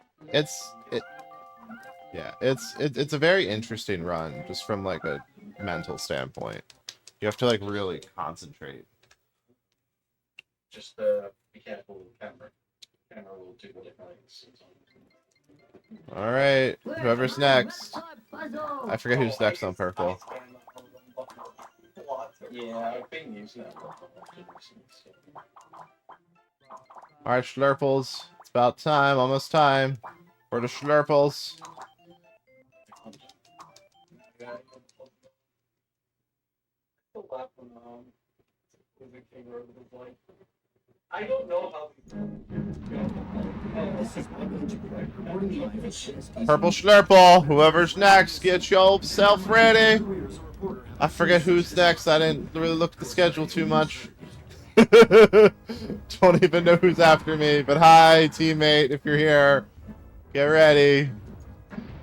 It's a very interesting run, just from like a mental standpoint. You have to like really concentrate. Just be careful with the camera. Camera will do what it likes. All right, whoever's next. I forget who's next on purple. Yeah, I've been using that. All right, Schlurples. It's about time, almost time for the Schlurples. I don't know how. Purple Schlurple, whoever's next, get yourself ready. I forget who's next. I didn't really look at the schedule too much. Don't even know who's after me. But hi, teammate, if you're here, get ready.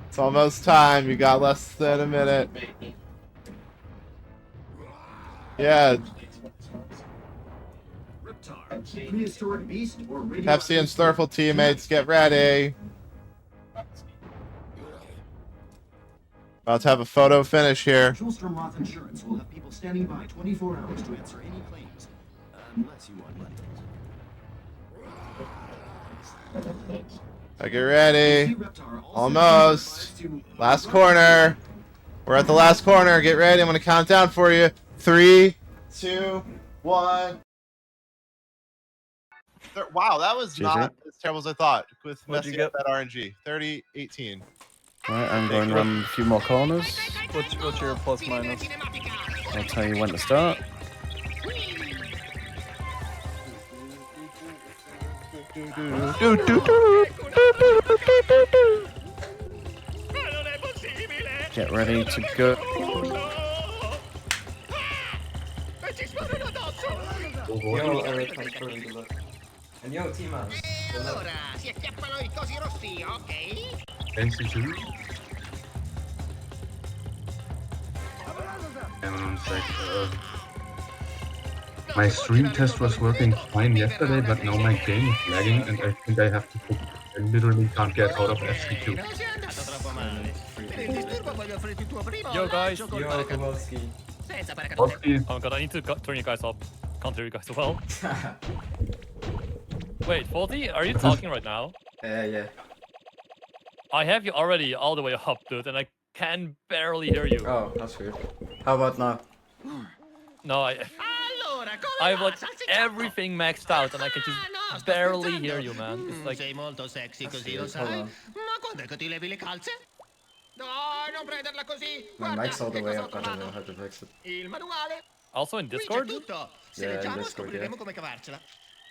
It's almost time. You got less than a minute. Yeah. Pepsi and Slurple teammates, get ready. About to have a photo finish here. Schulstrom Roth Insurance will have people standing by 24 hours to answer any claims, unless you want money. Get ready. Almost. Last corner. We're at the last corner. Get ready. I'm going to count down for you. 3, 2, 1. Wow, that was not as terrible as I thought. With messing up that RNG. 30-18. Alright, I'm going to run a few more corners. What's your plus minus? I'll tell you when to start. Get ready to go. Io controllo di là. Andiamo team house. Allora, si acchiappano i cosi rossi, ok? NC2. My stream test was working fine yesterday, but now my game is lagging and I think I have to fix it. I literally can't get out of FC2. Yo guys! Yo, Kowalski. Oh god, I need to turn you guys up. Can't hear you guys well. Wait, 40? Are you talking right now? Yeah. I have you already all the way up, dude, and I can barely hear you. Oh, that's weird. How about now? No, I have like everything maxed out and I can just barely hear you, man. It's like... Sei molto sexy così, lo sai? Ma quando è che ti levi le calze? No, non prenderla così! My mic's all the way up, I don't know how to fix it. Il manuale? Also in Discord? Se leggiamo scopriremo come cavarcela.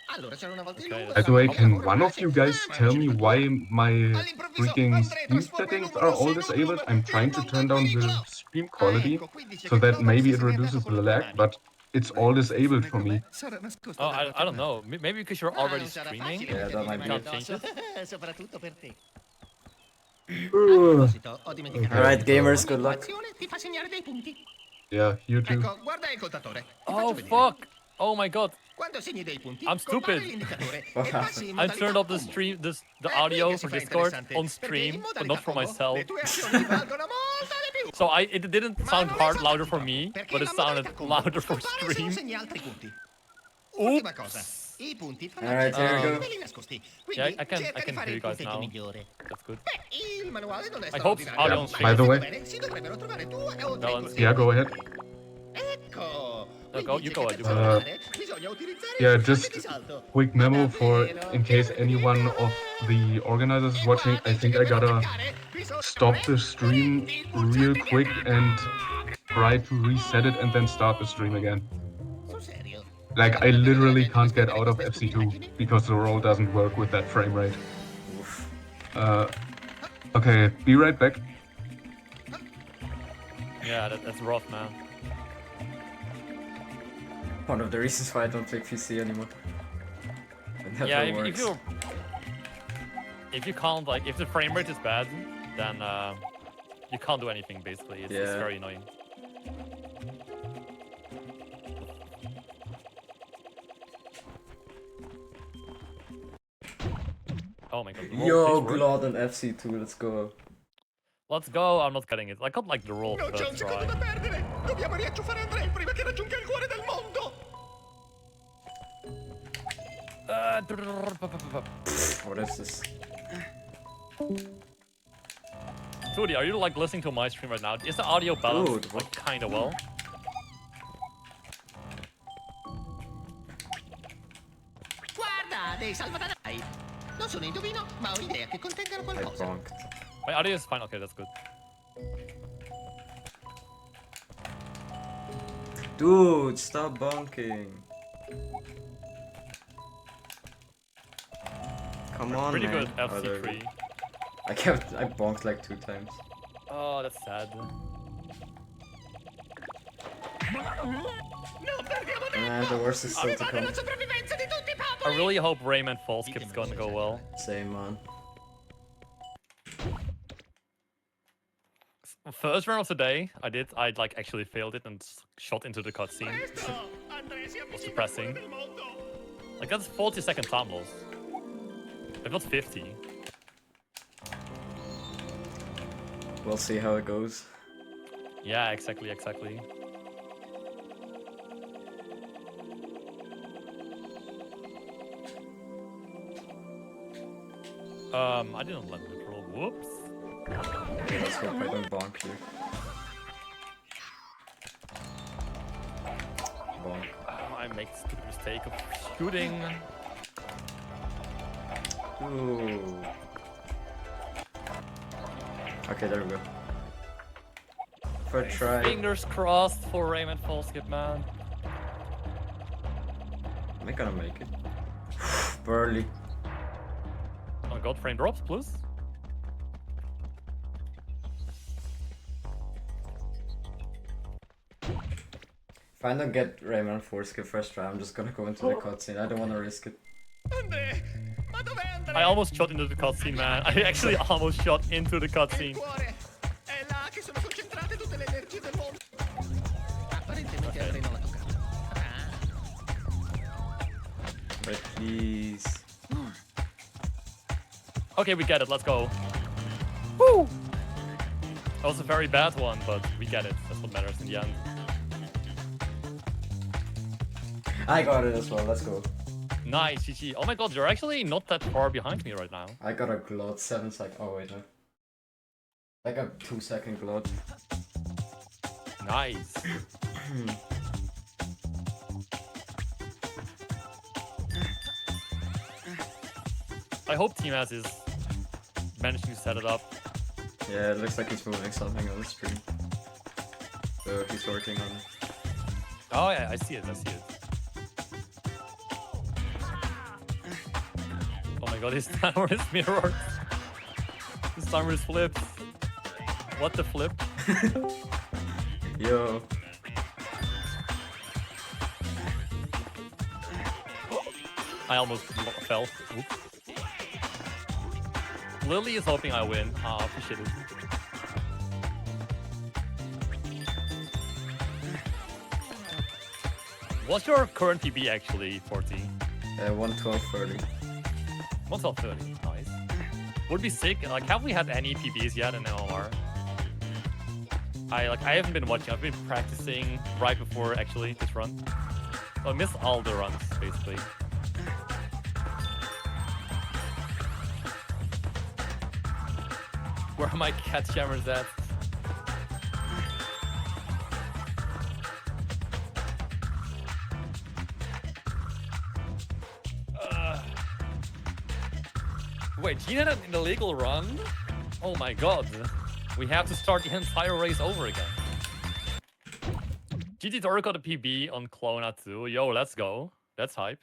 Allora c'era una volta in By the way, can one of you guys tell me why my freaking stream settings are all disabled? I'm trying to turn down the stream quality so that maybe it reduces the lag, but it's all disabled for me. Oh, I don't know. Maybe because you're already streaming? Yeah, that might be can't change it. Soprattutto per te. Alright, gamers, good luck. Ti fa segnare dei punti. Yeah, you too. Ecco, guarda il contatore. Oh fuck! Oh my god! Quando segni dei punti, I'm stupid. I turned off the stream, the audio for Discord on stream, but not for myself. So it didn't sound louder for me, but it sounded louder for stream. Oops. Alright, here we go. Yeah, I can hear you guys now. That's good. I hope audio on stream. By the way, yeah, go ahead. No, you go ahead. Yeah, just quick memo for in case anyone of the organizers is watching. I think I gotta stop the stream real quick and try to reset it and then start the stream again. Like, I literally can't get out of FC2 because the roll doesn't work with that frame rate. Okay, be right back. Yeah, that's rough, man. One of the reasons why I don't play PC anymore. It never Yeah, works. if you can't, like, if the frame rate is bad, then you can't do anything, basically. It's very annoying. Oh my god. Yo, Glod and FC2, let's go. Let's go. I'm not getting it. I got like the roll first try. Dobbiamo riacciuffare Andrea prima che raggiunga il cuore del mondo. What is this? Tootie, are you like listening to my stream right now? Is the audio balanced Dude, like kind of well? Guarda, dei salvadanaii. Non sono indovino, ma ho idea che contengano I qualcosa. bonked. My audio is fine. Okay, that's good. Dude, stop bonking. Come on, Pretty man. good FC3. I bonked like 2 times. Oh, that's sad. And the worst is still to come. I really hope Rayman Fall Skip's gonna go well. Same, man. First round of the day, I like actually failed it and shot into the cutscene. Was depressing. Like that's 40-second time loss. If not 50. We'll see how it goes. Yeah, exactly. I didn't let it roll. Whoops. Let's hope I don't bonk here. Bonk. I make the stupid mistake of shooting. Ooh. Okay, there we go. First try. Fingers crossed for Rayman Fall Skip, man. Am I gonna make it? Barely. Oh god, frame drops, please. If I don't get Rayman 4 skip first try, I'm just gonna go into the cutscene. I don't wanna risk it. I almost shot into the cutscene, man. I actually almost shot into the cutscene. È là che sono concentrate tutte le energie del mondo. Apparentemente Andrea non l'ha toccata. But please. Okay, we get it. Let's go. Woo! That was a very bad one, but we get it. That's what matters in the end. I got it as well. Let's go. Nice, GG. Oh my god, you're actually not that far behind me right now. I got a glot 7 seconds. Oh wait, no. I got 2-second glot. Nice. I hope Team S is managing to set it up. Yeah, it looks like he's moving something on the stream. So he's working on it. Oh yeah, I see it. Oh my god, his timer is mirrored. His timer is flipped. What the flip? Yo. I almost fell. Oops. Lily is hoping I win. Oh, appreciate it. What's your current PB actually, 40? 1:12:30. 1:12:30, nice. Would be sick. Like, have we had any PBs yet in LMR? I haven't been watching. I've been practicing right before actually this run. So I missed all the runs basically. Where are my cat jammers at? Wait, Gene had an illegal run? Oh my god. We have to start the entire race over again. GG Dora got a PB on Clona too. Yo, let's go. That's hype.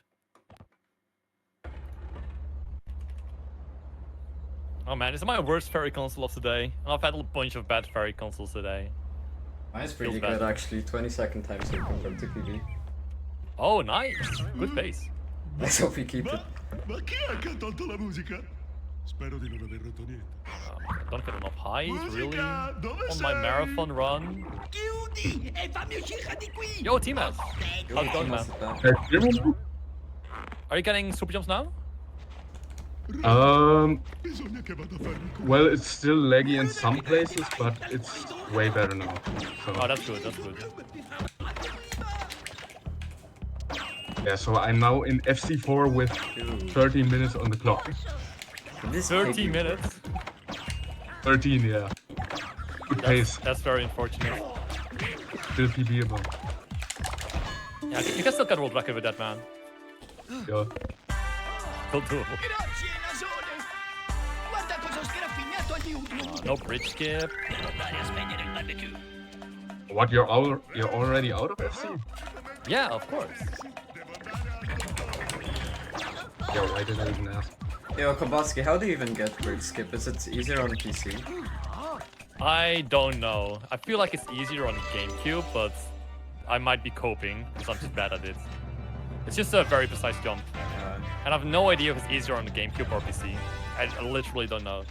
Oh man, this is my worst fairy console of today. I've had a bunch of bad fairy consoles today. Mine's pretty Feels bad. good actually. 20-second time skip compared to PB. Oh, nice. Good pace. Let's hope we keep it. Ma chi è che ha tolto la musica? Spero di non aver rotto niente. Don't get enough highs, really? On my marathon run? Chiudi e fammi uscire di qui. Yo, T-Mass. How's it going, man? Are you getting super jumps now? Well, it's still laggy in some places, but it's way better now. So. Oh, that's good. That's good. Yeah, so I'm now in FC4 with 30 minutes on the clock. 30 minutes? 13, yeah. Good pace. That's very unfortunate. Still PBable. Yeah, you can still get world record with that, man. Yeah. Still doable. No bridge skip. What, you're already out of FC? Yeah, of course. Yeah, why did I even ask? Yo, Kobaski, how do you even get bridge skip? Is it easier on PC? I don't know. I feel like it's easier on GameCube, but I might be coping because I'm just bad at it. It's just a very precise jump. And I have no idea if it's easier on the GameCube or PC. I literally don't know.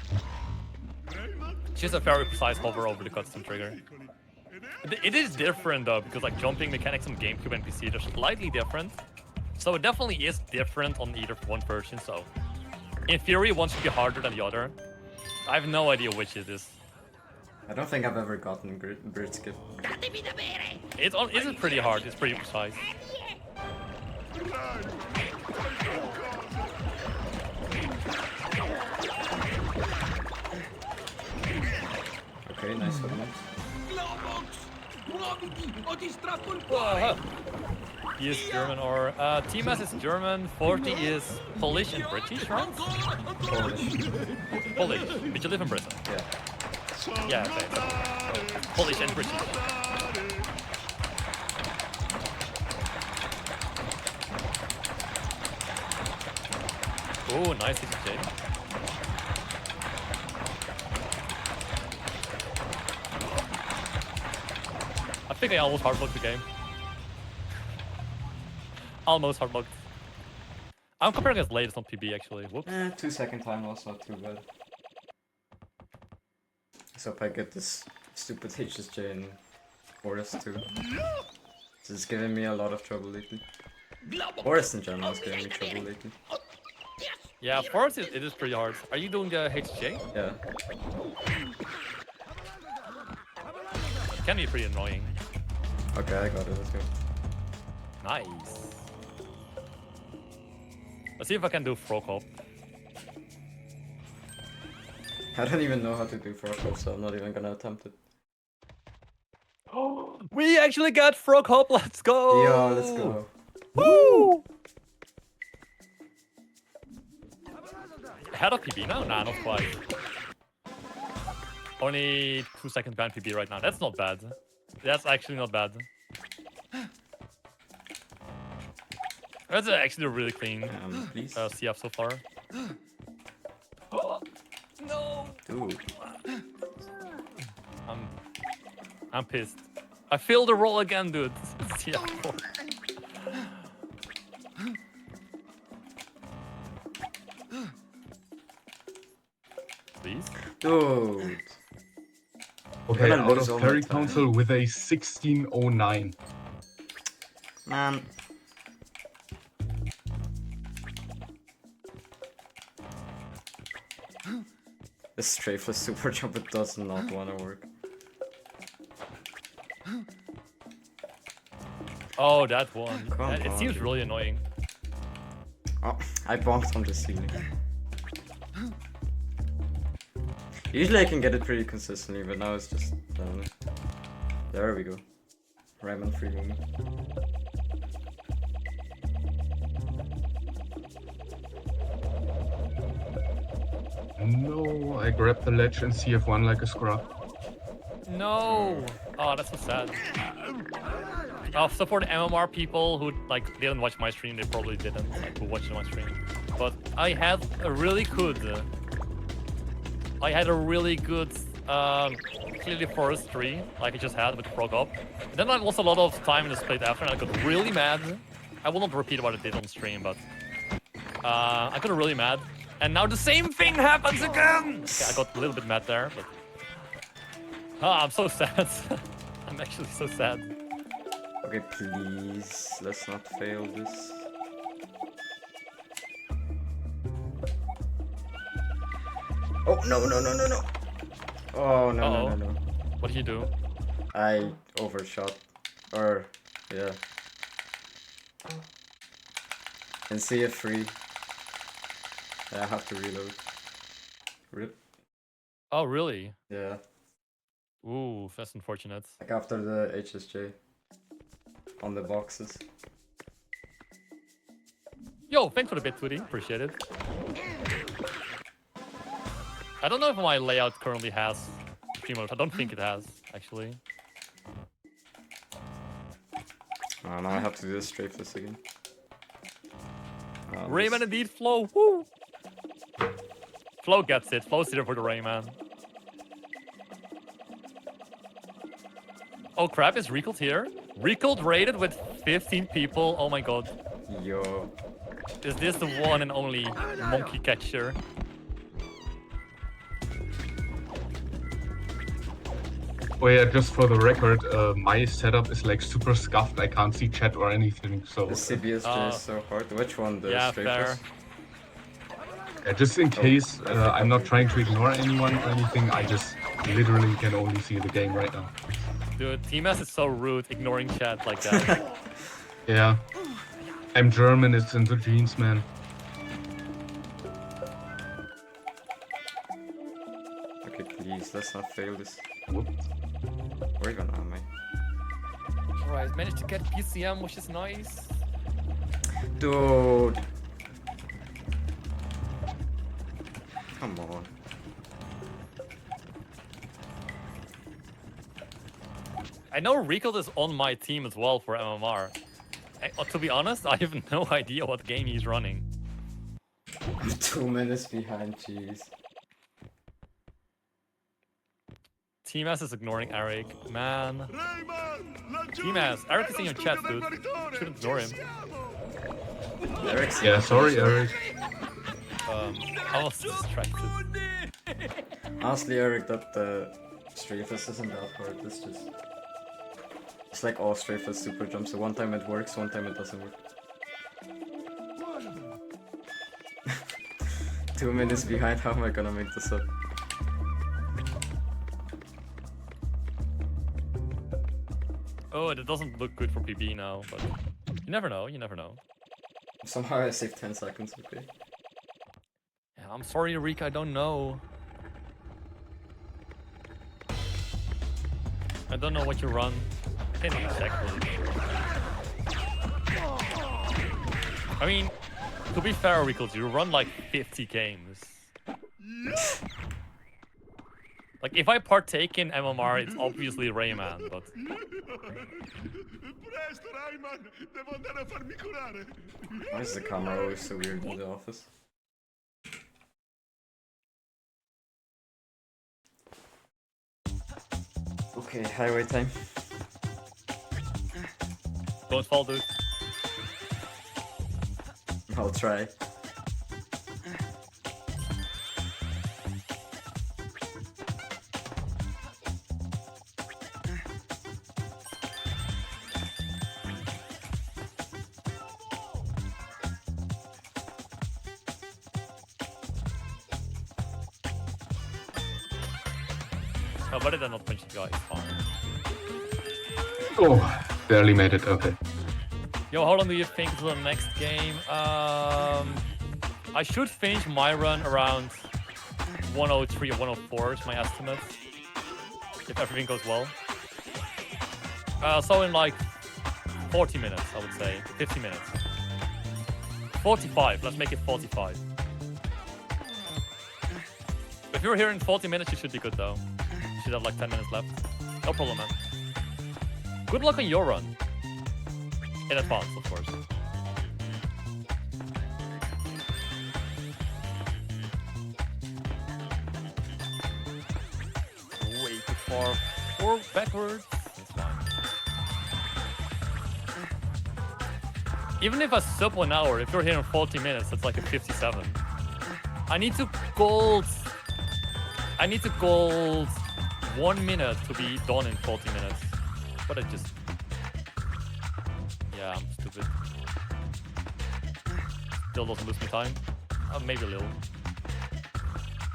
It's just a very precise hover over the cutscene trigger. It is different though, because like jumping mechanics on GameCube and PC, they're slightly different. So it definitely is different on either one version, so... In theory, one should be harder than the other. I have no idea which it is. I don't think I've ever gotten bridge skip. It's pretty hard, it's pretty precise. Okay, nice one. He is German, or TMS is German, 40 is Polish and British, right? Polish. But you live in Britain? Yeah. Yeah, okay. Polish and British. Oh, nice HJ. I think I almost hardlocked the game. Almost hardlocked. I'm comparing against latest on PB actually. Whoops. 2-second time was not too bad. Let's hope I get this stupid HSJ in Forest too. This is giving me a lot of trouble lately. Forest in general is giving me trouble lately. Yeah, Forest it is pretty hard. Are you doing the HJ? Yeah. It can be pretty annoying. Okay, I got it, let's go. Nice. Let's see if I can do frog hop. I don't even know how to do frog hop, so I'm not even gonna attempt it. We actually got frog hop, let's go! Yo, let's go. Woo! Ahead of PB now? Nah, not quite. Only 2-second behind PB right now. That's not bad. That's actually not bad. That's actually a really clean CF so far. No! Dude. I'm pissed. I failed the roll again, dude. CF4. Please? Dude. Okay, out of Ferry Council with a 1609. Man. This strafeless super jump, it does not want to work. Oh, that one. Come It seems on. really annoying. Oh, I bonked on the ceiling. Usually I can get it pretty consistently, but now it's just... I don't know. There we go. Ramen free moment. No, I grabbed the ledge in CF1 like a scrub. No! Oh, that's so sad. So for the MMR people who like didn't watch my stream, they probably didn't, like who watched my stream. But I had a really good clearly forestry, like I just had with Frog Up. Then I lost a lot of time in the split after and I got really mad. I will not repeat what I did on stream, but I got really mad. And now the same thing happens again! Okay, I got a little bit mad there, but... I'm so sad. I'm actually so sad. Okay, please, let's not fail this. Oh, no. Oh, no. What did you do? I overshot. Or, yeah. And CF3. I have to reload. Rip. Oh, really? Yeah. Ooh, that's unfortunate. Like after the HSJ. On the boxes. Yo, thanks for the bit, Twitty. Appreciate it. I don't know if my layout currently has Primote. I don't think it has, actually. Oh, now I have to do this straight this again. Rayman indeed, Flo. Woo! Flo gets it. Flo's here for the Rayman. Oh crap, is Recalled here? Recalled raided with 15 people. Oh my god. Yo. Is this the one and only monkey catcher? Oh yeah, just for the record, my setup is like super scuffed. I can't see chat or anything, so... The CBSJ is so hard. Which one? The yeah, strafers? fair. Yeah, just in case I'm not trying to ignore anyone or anything, I just literally can only see the game right now. Dude, TMS is so rude, ignoring chat like that. Yeah. I'm German, it's in the genes, man. Okay, please, let's not fail this. Whoops. Where even am I? Alright, managed to get PCM, which is nice. Dude. Come on. I know Recalled is on my team as well for MMR. To be honest, I have no idea what game he's running. I'm 2 minutes behind, jeez. TMS is ignoring Eric. Man. TMS, Eric is in your chat, dude. Shouldn't ignore him. Eric's yeah, sorry, Eric. I was distracted. Honestly, Eric, that strafers isn't that hard. It's like all strafers super jumps. So one time it works, one time it doesn't work. 2 minutes behind, how am I gonna make this up? Oh, it doesn't look good for PB now, but you never know, you never know. Somehow I saved 10 seconds, okay. Yeah, I'm sorry, Rick, I don't know. I don't know what you run. Can't even check, really. I mean, to be fair, Rickles, you run like 50 games. Like, if I partake in MMR, it's obviously Rayman, but... Why is the camera always so weird in the office? Okay, highway time. Don't fall, dude. I'll try. Oh, but it did not punch the guy, it's fine. Oh, barely made it, okay. Yo, how long do you think until the next game? I should finish my run around 103 or 104 is my estimate. If everything goes well. So in like 40 minutes, I would say. 50 minutes. 45, let's make it 45. If you're here in 40 minutes, you should be good though. You should have like 10 minutes left. No problem, man. Good luck on your run. In advance, of course. Way too far. Or backwards. It's fine. Even if I sub 1 hour, if you're here in 40 minutes, it's like a 57. I need to gold 1 minute to be done in 40 minutes. But I just... Yeah, I'm stupid. Still doesn't lose me time. Maybe a little.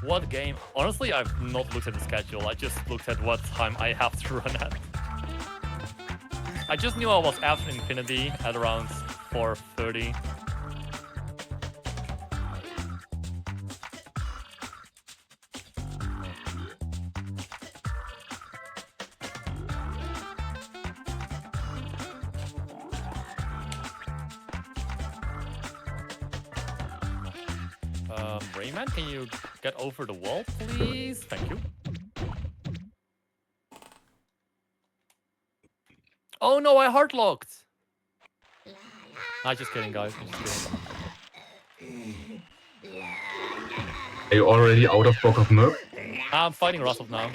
What game? Honestly, I've not looked at the schedule. I just looked at what time I have to run at. I just knew I was after Infinity at around 4:30. Rayman, can you get over the wall, please? Thank you. Oh no, I heart locked. Just kidding, guys. I'm just kidding. Are you already out of Book of Merc? I'm fighting Russell now.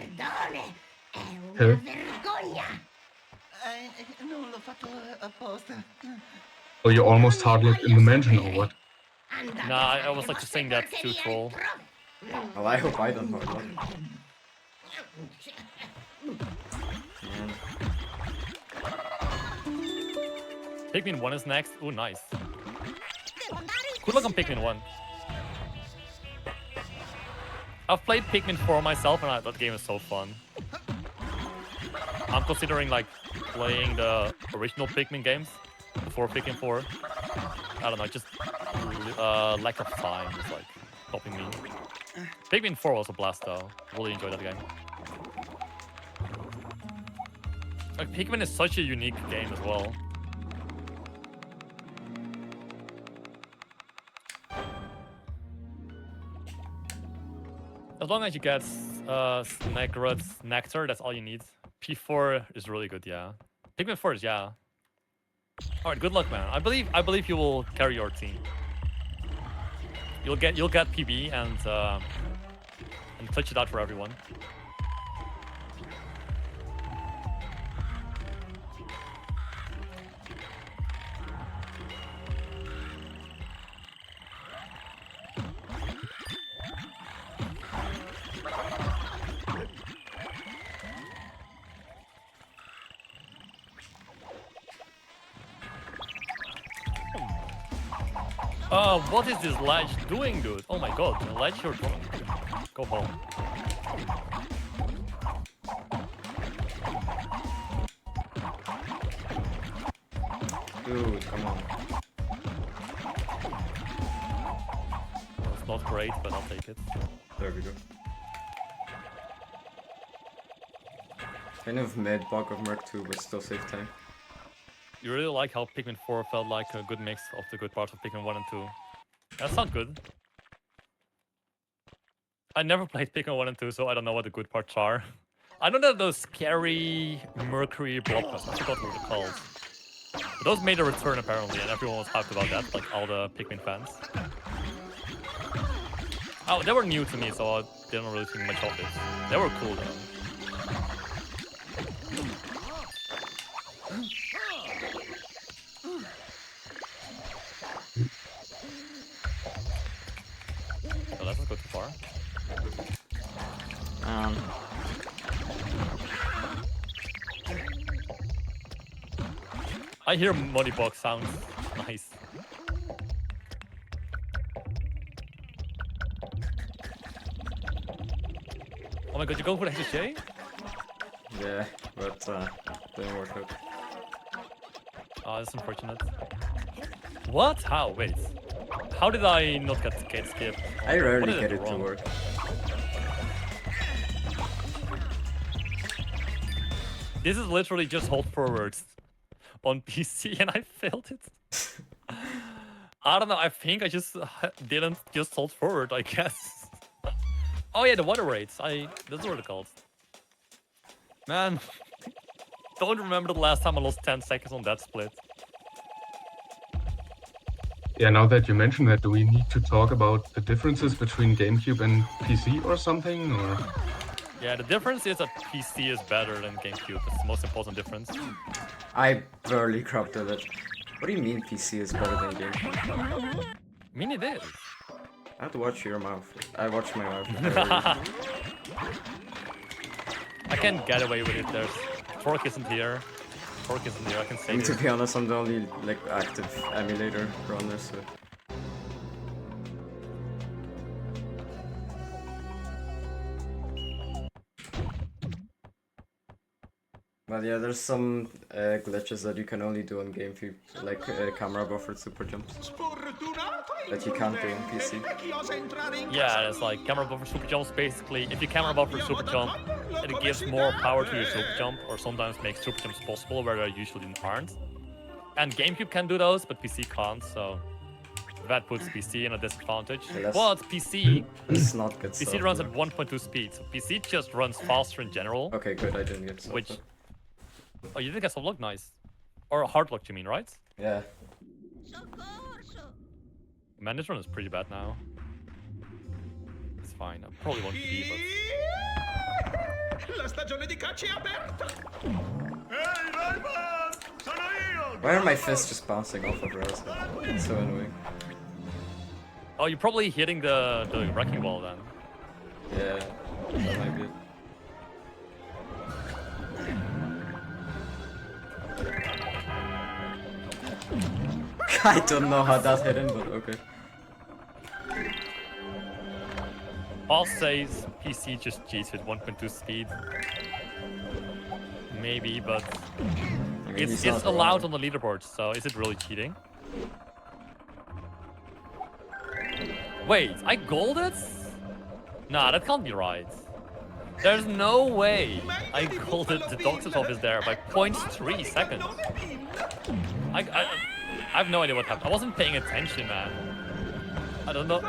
Okay. Oh, you're almost hardlocked in the mansion or what? Nah, I was like just saying that to troll. Well, I hope I don't hardlock. Pikmin 1 is next. Oh, nice. Good luck on Pikmin 1. I've played Pikmin 4 myself, and that game is so fun. I'm considering like playing the original Pikmin games before Pikmin 4. I don't know, just lack of time is like stopping me. Pikmin 4 was a blast though. Really enjoyed that game. Like Pikmin is such a unique game as well. As long as you get Snagrod's Nectar, that's all you need. P4 is really good, yeah. Pikmin 4 is, yeah. Alright, good luck, man. I believe you will carry your team. You'll get PB and touch it out for everyone. What is this ledge doing, dude? Oh my god, the ledge you're doing. Go home. Dude, come on. It's not great, but I'll take it. There we go. Kind of mid Bog of Merc 2, but still save time. You really like how Pikmin 4 felt like a good mix of the good parts of Pikmin 1 and 2. That sounds good. I never played Pikmin 1 and 2, so I don't know what the good parts are. I know that those scary Mercury blockbusters, I forgot what they're called. But those made a return apparently, and everyone was hyped about that, like all the Pikmin fans. Oh, they were new to me, so I didn't really think much of it. They were cool though. Oh, let's not go too far. I hear Muddy Box sounds. Nice. Oh my god, you're going for the HSJ? Yeah, but didn't work out. Oh, that's unfortunate. What? How? Wait. How did I not get skipped? I rarely get it to work. This is literally just hold forwards on PC and I failed it. I don't know, I think I just didn't just hold forward, I guess. Oh yeah, the water rates. That's what they're called. Man, don't remember the last time I lost 10 seconds on that split. Yeah, now that you mention that, do we need to talk about the differences between GameCube and PC or something? Or yeah, the difference is that PC is better than GameCube. It's the most important difference. I barely corrupted it. What do you mean PC is better than GameCube? I mean it is. I have to watch your mouth. I watch my mouth. I can get away with it. There's Torque isn't here. Torque isn't here. I can say. To be honest, I'm the only like active emulator runner, so. Well, yeah, there's some glitches that you can only do on GameCube, like camera buffered super jumps that you can't do on PC. Yeah, it's like camera buffer super jumps. Basically, if you camera buffer super jump, it gives more power to your super jump, or sometimes makes super jumps possible where they usually aren't. And GameCube can do those, but PC can't, so that puts PC in a disadvantage. Yeah, but PC, that's not good PC stuff, runs bro. at 1.2 speed, so PC just runs faster in general. Okay, good, I didn't get stuff. Which, oh, you didn't get soft lock, nice. Or hard lock, you mean, right? Yeah. Man, this run is pretty bad now. It's fine, I probably won't be, but... La stagione di caccia è aperta! Ehi, Rayman! Sono io! Why are my fists just bouncing off of rails? It's so annoying. Oh, you're probably hitting the wrecking wall then. Yeah, that might be it. I don't know how that hit him, but okay. Boss says PC just cheats with 1.2 speed. Maybe, but it's allowed on the leaderboard, so is it really cheating? Wait, I golded? Nah, that can't be right. There's no way I golded the doctor's office there by 0.3 seconds. I have no idea what happened. I wasn't paying attention, man. I don't know.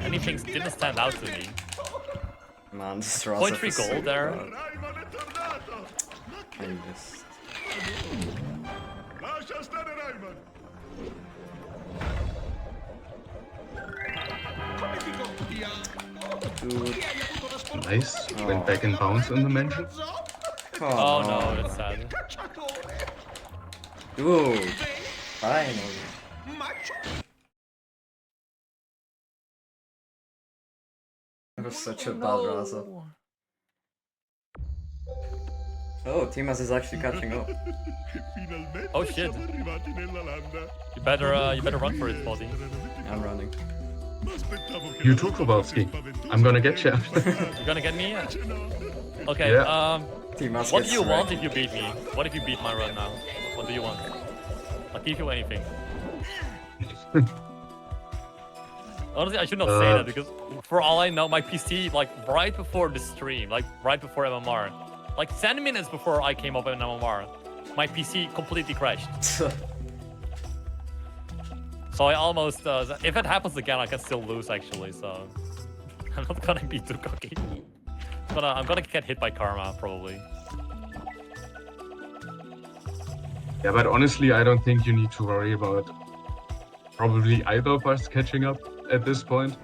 Anything didn't stand out to me. Man, this 0.3 gold there. I missed. Dude. Nice. Went back in bounds in the mansion. Oh no, that's sad. Dude, finally. That was such a bad Raza. Oh, Timas is actually catching up. Oh shit. You better run for it, Body. I'm running. You too, Kowalski. I'm gonna get you. You're gonna get me? Okay, Yeah. what do you want if you beat me? What if you beat my run now? What do you want? I'll give you anything. Honestly, I should not say that because for all I know, my PC, like right before the stream, like right before MMR, like 10 minutes before I came up in MMR, my PC completely crashed. So I almost, if it happens again, I can still lose actually, so I'm not gonna be too cocky. I'm gonna get hit by karma, probably. Yeah, but honestly, I don't think you need to worry about probably either of us catching up at this point.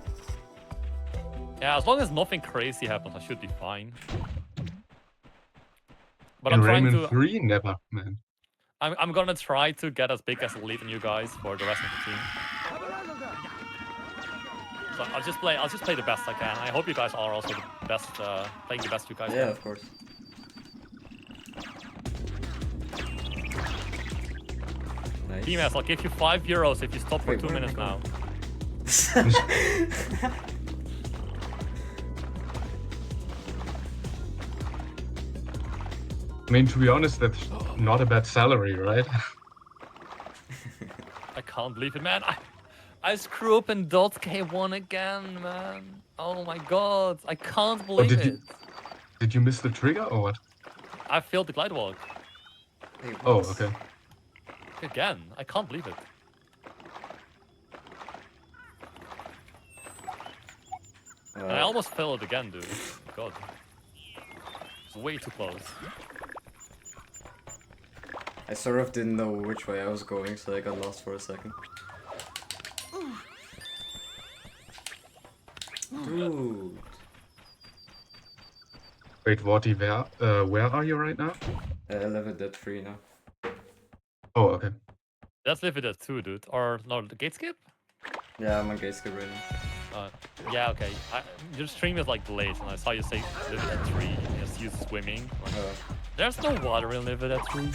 Yeah, as long as nothing crazy happens, I should be fine. But In I'm trying Rayman to... 3, never, man. I'm gonna try to get as big as a lead in you guys for the rest of the team. So I'll just play the best I can. I hope you guys are also the best, playing the best you guys can. Yeah, of course. Nice. Team S, I'll give you €5 if you stop for 2 minutes now. I mean, to be honest, that's not a bad salary, right? I can't believe it, man. I screw up in .K1 again, man. Oh my god, I can't believe it. Did you miss the trigger or what? I failed the glide walk. Oh, okay. Again, I can't believe it. And I almost failed it again, dude. God. It's way too close. I sort of didn't know which way I was going, so I got lost for a second. Dude. Wait, Vorty, where are you right now? Level dead 3 now. Oh, okay. Let's live it at 2, dude. Or, no, the gate skip? Yeah, I'm on gate skip right now. Yeah, okay. Your stream is like delayed, and I saw you say live it at 3. You just use swimming. Like, there's no water in live it at 3.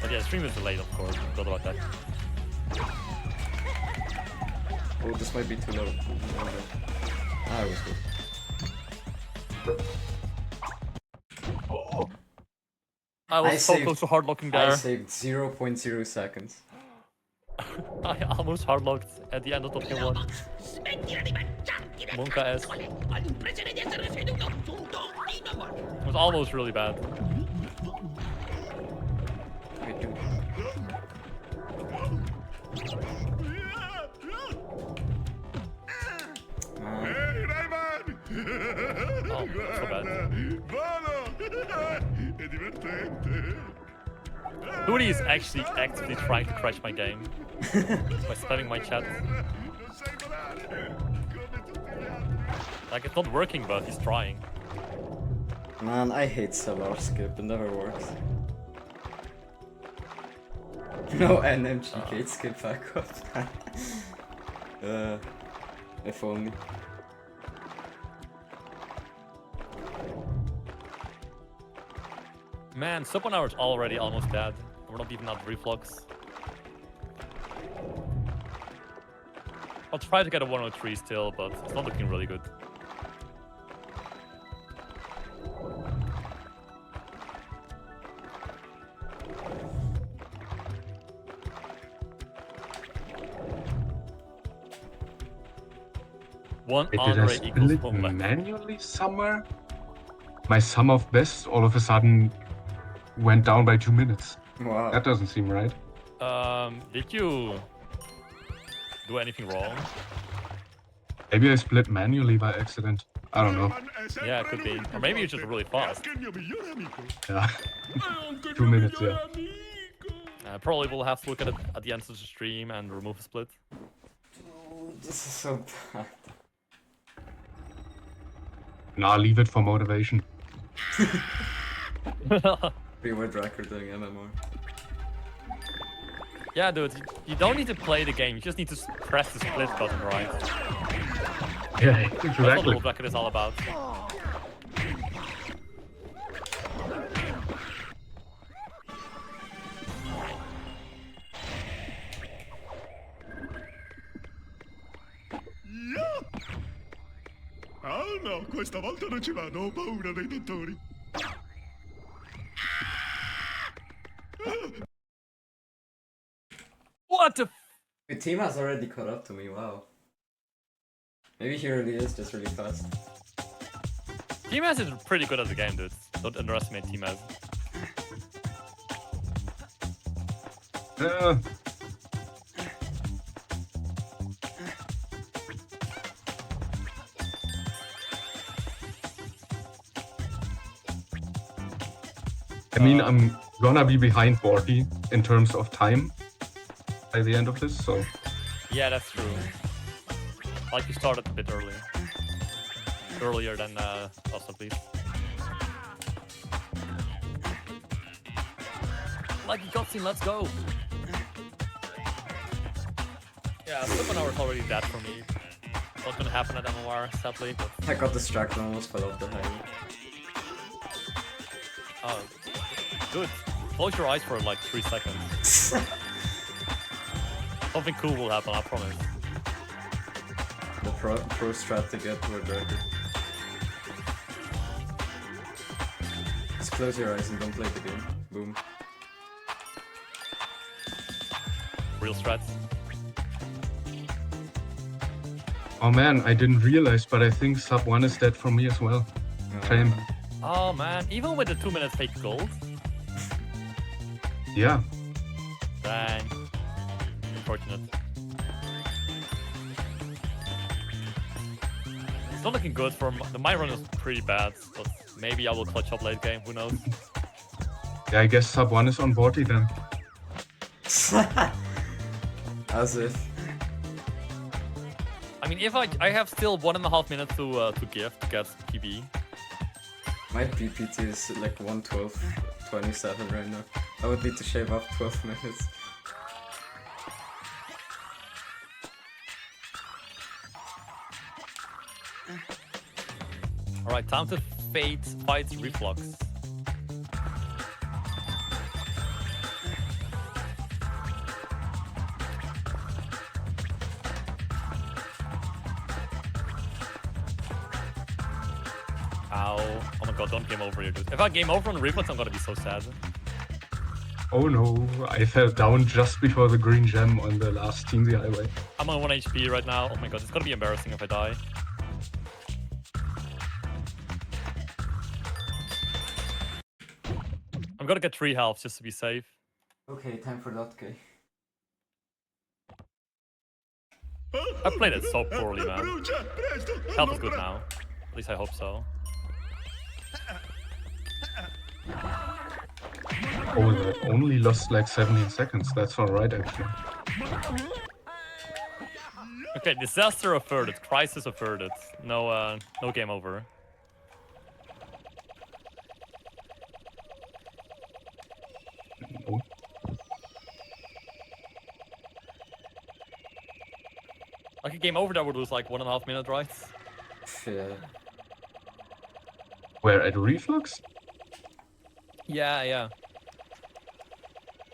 But yeah, stream is delayed, of course. Forgot about that. Oh, this might be too low. Ah, it was good. I was so close to hard locking there. I saved 0.0 seconds. I almost hard locked at the end of top 1. Monka S. It was almost really bad. Oh, so bad. Duty is actually actively trying to crash my game by spamming my chat. Like, it's not working, but he's trying. Man, I hate Solar Skip, it never works. No NMG gate skip back up. If only. Man, sub 1 hour is already almost dead. We're not even at reflux. I'll try to get a 103 still, but it's not looking really good. One Wait, did I honor equals split one left. manually somewhere? My sum of best all of a sudden went down by 2 minutes. Wow. That doesn't seem right. Did you do anything wrong? Maybe I split manually by accident. I don't know. Yeah, it could be. Or maybe you're just really fast. Yeah. 2 minutes, yeah. Probably we'll have to look at it at the end of the stream and remove the split. This is so bad. Nah, leave it for motivation. Reward record doing MMR. Yeah, dude, you don't need to play the game, you just need to press the split button, right? Yeah, That's what exactly. Little Bracket is all about. Ah no, questa volta non ci vado, ho paura dei dottori. What the The team has already caught up to me, wow. Maybe he really is just really fast. T-Maz is pretty good at the game, dude. Don't underestimate T-Maz. I mean, I'm gonna be behind 40 in terms of time by the end of this, so... Yeah, that's true. Like you started a bit early. Earlier than us at least. Like you got seen, let's go! Yeah, 7 hours already dead for me. Not gonna happen at MOR, sadly, but... I got distracted and almost fell off the highway. Oh, good. Close your eyes for like 3 seconds. Something cool will happen, I promise. The pro strat to get to a driver. Just close your eyes and don't play the game. Boom. Real strats. Oh man, I didn't realize, but I think sub 1 is dead for me as well. Shame. Oh man, even with the 2 minute fake gold? Yeah. Dang. Unfortunate. It's not looking good for my run is pretty bad, but maybe I will clutch up late game, who knows? Yeah, I guess sub 1 is on 40 then. As if. I mean, if I have still 1.5 minutes to give to get PB. My PPT is like 1:12:27 right now. I would need to shave off 12 minutes. Alright, time to fight Reflux. Ow. Oh my god, don't game over here, dude. If I game over on Reflex, I'm gonna be so sad. Oh no, I fell down just before the green gem on the last Teensy Highway. I'm on 1 HP right now. Oh my god, it's gonna be embarrassing if I die. I'm gonna get 3 health just to be safe. Okay, time for that, okay. I played it so poorly, man. Health is good now. At least I hope so. Oh, that only lost like 17 seconds. That's alright, actually. Okay, disaster averted, crisis averted. No, no game over. No. Like a game over that would lose like 1.5 minutes, right? Yeah. Where, at Reflux? Yeah, yeah.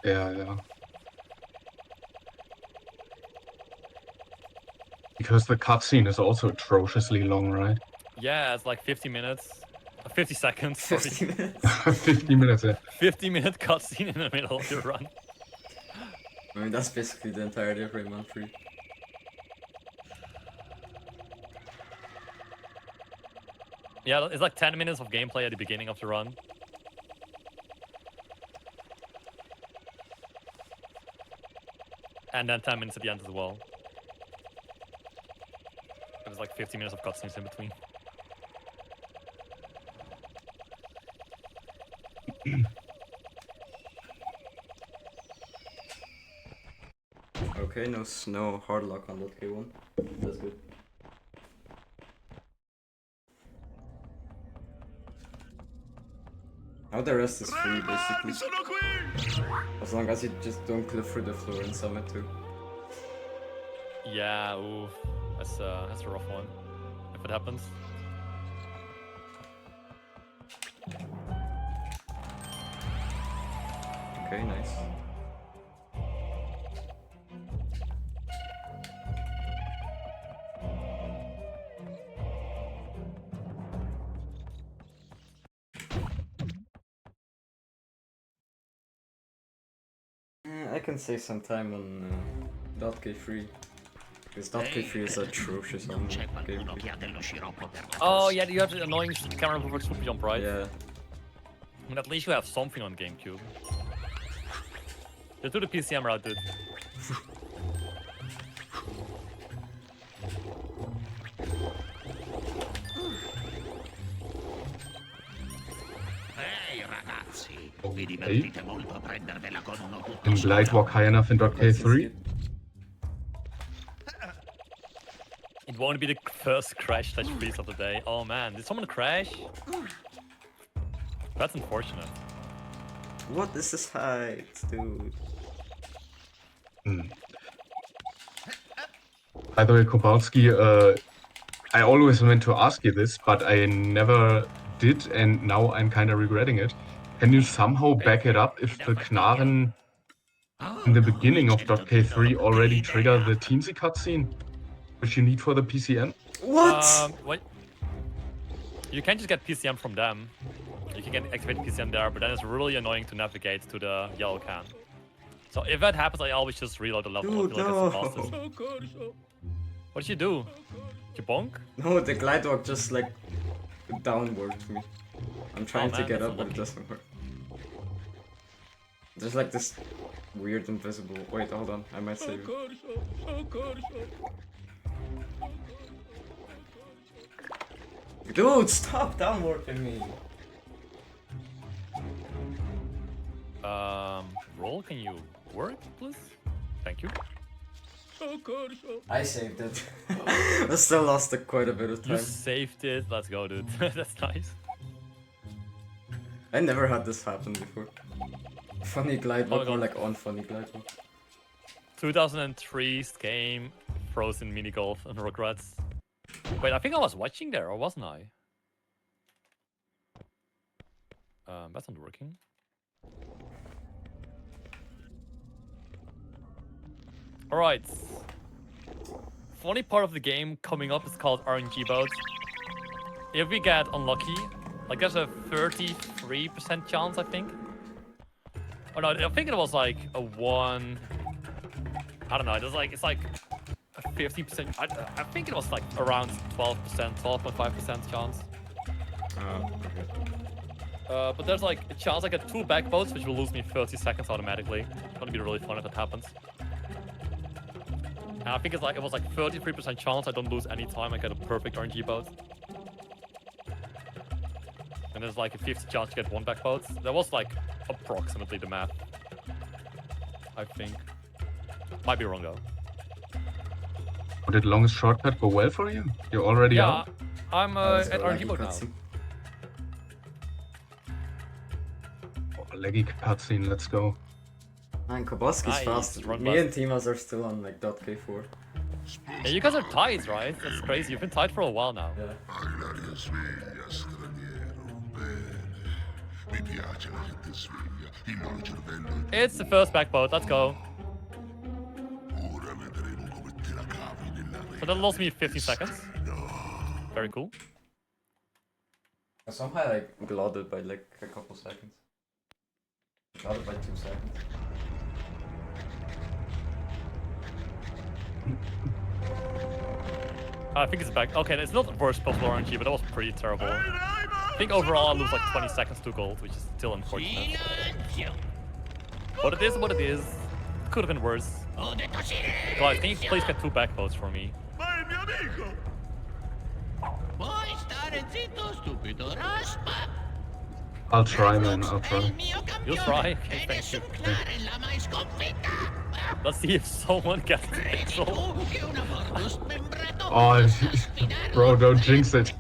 Yeah. Because the cutscene is also atrociously long, right? Yeah, it's like 50 minutes. 50 seconds, sorry. 50 minutes. 50 minutes, yeah. 50-minute cutscene in the middle of your run. I mean, that's basically the entirety of Rayman 3. Yeah, it's like 10 minutes of gameplay at the beginning of the run. And then 10 minutes at the end as well. There's like 50 minutes of cutscenes in between. Okay, no hard luck on that K1. That's good. Now the rest is free, basically. As long as you just don't clip through the floor in Summit too. Yeah, ooh, that's a rough one. If it happens. Okay, nice. I can save some time on .k3. Because .k3 is atrocious on game. Oh yeah, you have the annoying camera over super jump, right? Yeah. I mean, at least you have something on GameCube. Just do the PCM route, dude. Okay. Can Glide walk high enough in .k3? It won't be the first crash / freeze of the day. Oh man, did someone crash? That's unfortunate. What is this height, dude? By the way, Kowalski, I always meant to ask you this, but I never did, and now I'm kind of regretting it. Can you somehow back it up if the Knarren in the beginning of .k3 already trigger the Teensy cutscene, which you need for the PCM? What? You can just get PCM from them. You can activate PCM there, but then it's really annoying to navigate to the yellow can. So if that happens, I always just reload the level. Dude, I feel like that's the no. fastest. What did you do? Did you bonk? No, the glide walk just like downwards me. I'm trying to man, get that's up, but it unlucky. doesn't work. There's like this weird invisible. Wait, hold on. I might save you. Dude, stop downwarping me. Roll, can you work, please? Thank you. I saved it. I still lost quite a bit of You time. saved it. Let's go, dude. That's nice. I never had this happen before. Funny glide walk or like on funny glide walk. 2003's game, Frozen mini golf and regrets. Wait, I think I was watching there, or wasn't I? That's not working. Alright. Funny part of the game coming up is called RNG boat. If we get unlucky, like there's a 33% chance, I think, Oh no, I think it was like a 1. I don't know. It's like a 50%. I think it was like around 12%, 12.5% chance. Oh, okay. But there's like a chance I get 2 back votes, which will lose me 30 seconds automatically. It's gonna be really fun if that happens. And I think it was like 33% chance I don't lose any time. I get a perfect RNG vote. And there's like a 50 chance to get 1 back vote. That was like approximately the math. I think. Might be wrong though. Did longest shortcut go well for you? You're already out? I'm at RNG mode now. Leggy cutscene, let's go. Man, Koboski's fast. Me and Timas are still on like .k4. Yeah, you guys are tied, right? That's crazy. You've been tied for a while now. Yeah. It's the first back vote. Let's go. So that lost me 50 seconds. Very cool. I somehow like glotted by like a couple seconds. Glotted by 2 seconds. I think it's back. Okay, it's not the worst possible RNG, but that was pretty terrible. I think overall I lose like 20 seconds to gold, which is still unfortunate. But it is what it is. Could have been worse. Guys, can you please get 2 back votes for me? I'll try, man. I'll try. You'll try? Okay, thank you. Let's see if someone gets the pixel. Oh, bro, don't jinx it.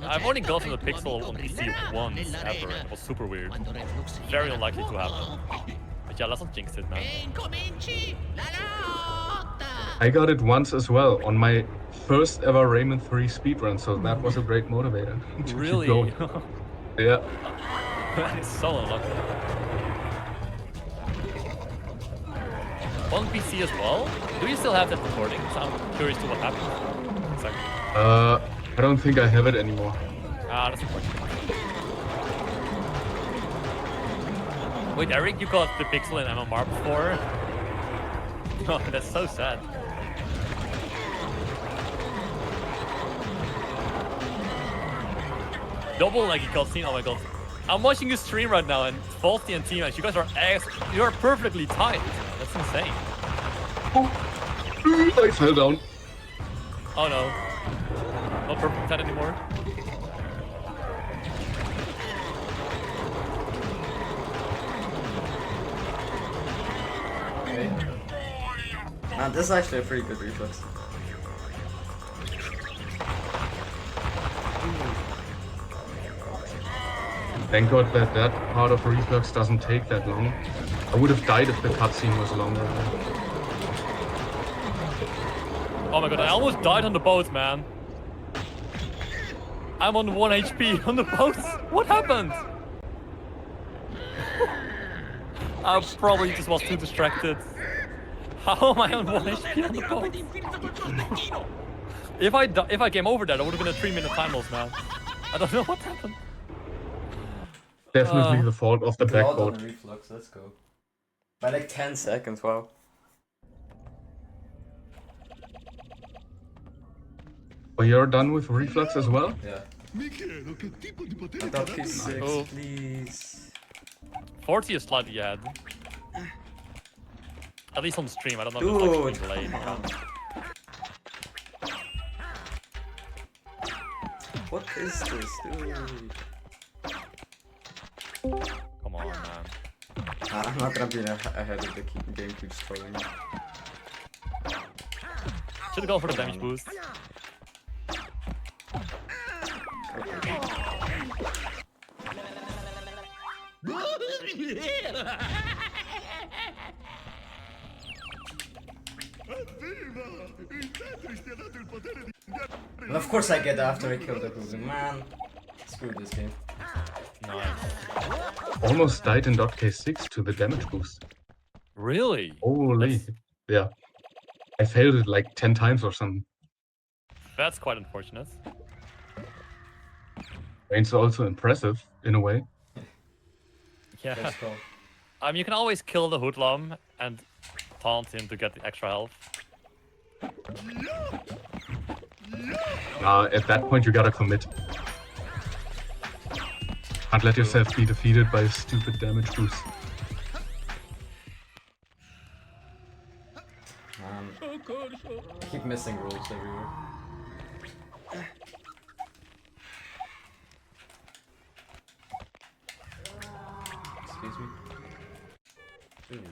I've only gotten the pixel on PC once ever. It was super weird. Very unlikely to happen. But yeah, let's not jinx it, man. I got it once as well on my first ever Rayman 3 speedrun, so that was a great motivator. To Really? keep going. Yeah. That is so unlucky. On PC as well? Do you still have that recording? So I'm curious to what happened. Exactly. I don't think I have it anymore. Ah, that's unfortunate. Wait, Eric, you got the pixel in MMR before? Oh, that's so sad. Double leggy cutscene, oh my god. I'm watching you stream right now and Faulty and Team, you guys are you are perfectly tied. That's insane. I fell down. Oh no. Not perfect 10 anymore. Okay. Man, this is actually a pretty good reflex. Thank God that that part of reflux doesn't take that long. I would have died if the cutscene was longer. Oh my god, I almost died on the boat, man. I'm on 1 HP on the boat. What happened? I probably just was too distracted. How am I on 1 HP on the boat? If I came over that, I would have been a 3-minute time loss, man. I don't know what happened. Definitely the fault of the backboard. Reflux, let's go. By like 10 seconds, wow. Oh, you're done with reflux as well? Yeah. I got P6, Oh. please. 40 is slightly ahead. At least on stream, I don't know if it's like stream delayed. What is this, dude? Come on, man. I'm not gonna be ahead of the game keeps trolling me. Should've gone for the damage boost. And of course I get after I kill the Google. Man, screw this game. Nice. Almost died in .k6 to the damage boost. Really? Holy. Yeah. I failed it like 10 times or something. That's quite unfortunate. It's also impressive, in a way. Yeah. Let's go. You can always kill the hoodlum and taunt him to get the extra health. At that point, you gotta commit. Can't let yourself be defeated by a stupid damage boost. I keep missing rules everywhere. Excuse me. Dude.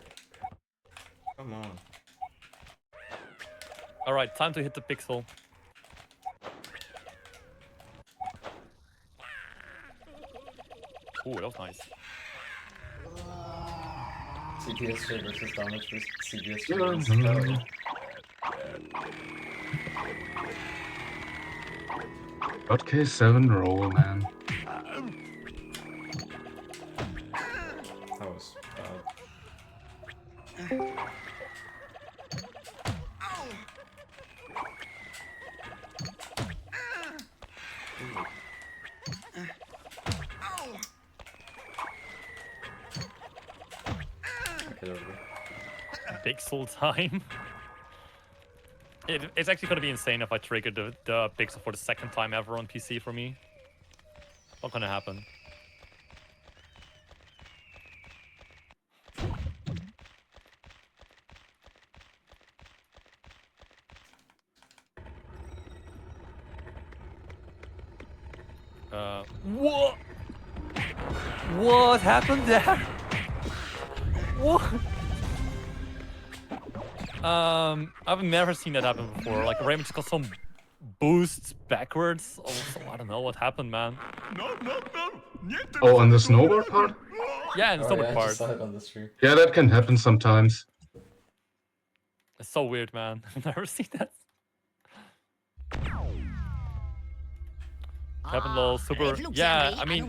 Come on. Alright, time to hit the pixel. Ooh, that was nice. CPSJ versus damage versus CPSJ. Got K7 roll, man. That was bad. Okay, there we go. Pixel time. It's actually gonna be insane if I trigger the pixel for the second time ever on PC for me. Not gonna happen. What? What happened there? What? I've never seen that happen before. Like Raymond just got some boosts backwards. Also, I don't know what happened, man. Oh, on the snowboard part? Yeah, in the snowboard I part. just saw it on the stream. Yeah, that can happen sometimes. It's so weird, man. I've never seen that. Happened little super. Yeah, I mean,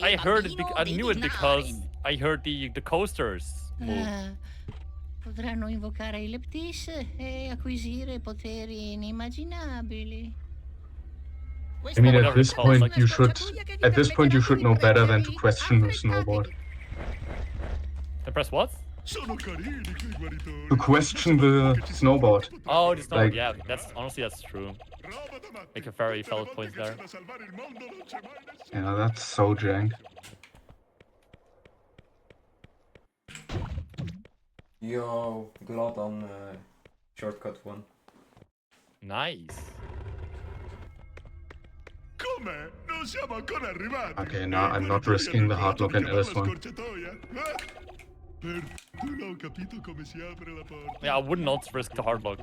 I heard it. I knew it because I heard the coasters move. Potranno invocare i Leptis e acquisire poteri inimmaginabili. I mean, at this point, you should know better than to question the snowboard. And press what? To question the snowboard. Oh, the snowboard. Like, Yeah, that's true. Make a very valid point there. yeah, that's so jank. Yo, glad on shortcut 1. Nice. Okay, no, I'm not risking the hard look in LS1. Yeah, I would not risk the hard lock.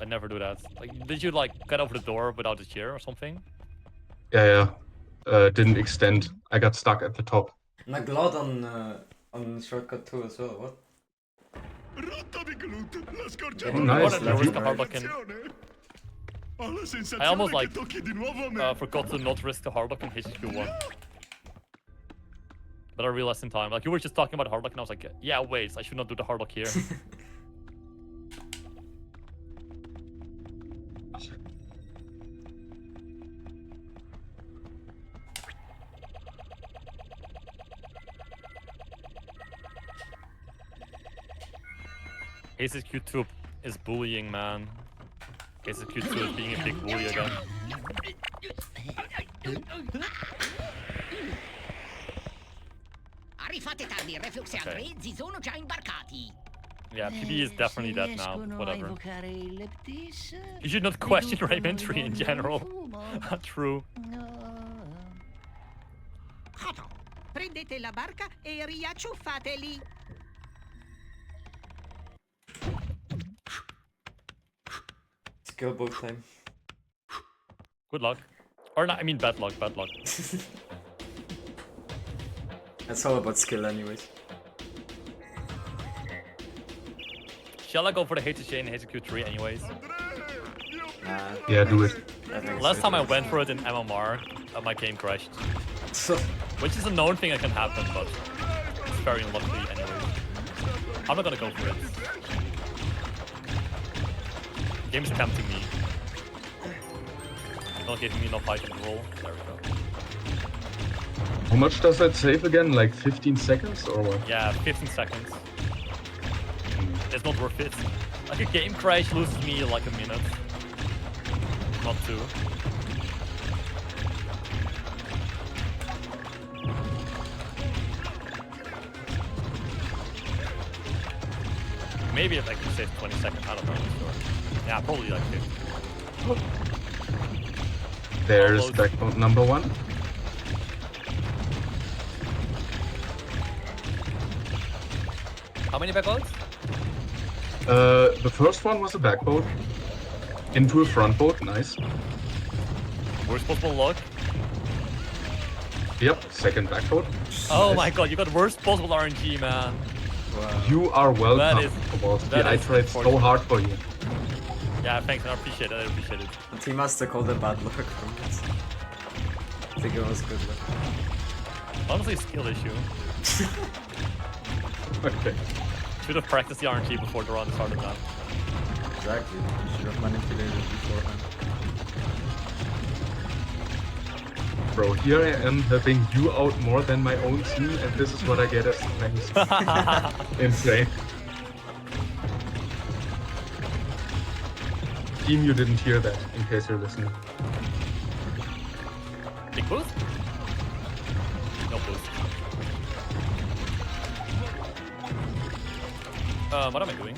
I never do that. Like, did you like get over the door without the chair or something? Yeah. Didn't extend. I got stuck at the top. I'm glad on shortcut 2 as well. What? Oh, nice. Risk the hard lock in. I almost like forgot to not risk the hard lock in HQ1. But I realized in time. Like you were just talking about hard lock and I was like, yeah, wait, I should not do the hard lock here. HQ2 is bullying, man. HQ2 is being a big bully again. Okay. Yeah, PB is definitely dead now. Whatever. You should not question rape entry in general. True. Prendete la barca e riacciuffateli. Skill boat time. Good luck. Or not, I mean bad luck, bad luck. It's all about skill anyways. Shall I go for the HHA and HQ3 anyways? Yeah, do it. Last time I went for it in MMR, my game crashed. Which is a known thing that can happen, but it's very unlucky anyway. I'm not gonna go for it. The game's tempting me. Not giving me enough item to roll. There we go. How much does that save again? Like 15 seconds or what? Yeah, 15 seconds. It's not worth it. Like a game crash loses me like a minute. Not 2. Maybe if I can save 20 seconds, I don't know. Sure. Yeah, probably like 50. There's backbone number 1. How many backbones? The first one was a backboat. Into a front boat, nice. Worst possible luck. Yep, second backboat. Oh Nice. my god, you got worst possible RNG, man. Wow. You are welcome. That is- Kowalski. I is tried so unfortunate. hard for you. Yeah, thanks, I appreciate it, I appreciate it. The team master called it bad luck from it. I think it was good luck. Honestly, skill issue. Okay. Should have practiced the RNG before the run started, man. Exactly. You should have manipulated beforehand. Bro, here I am helping you out more than my own team, and this is what I get as thanks. Insane. Team, you didn't hear that, in case you're listening. Big boost? No boost. What am I doing?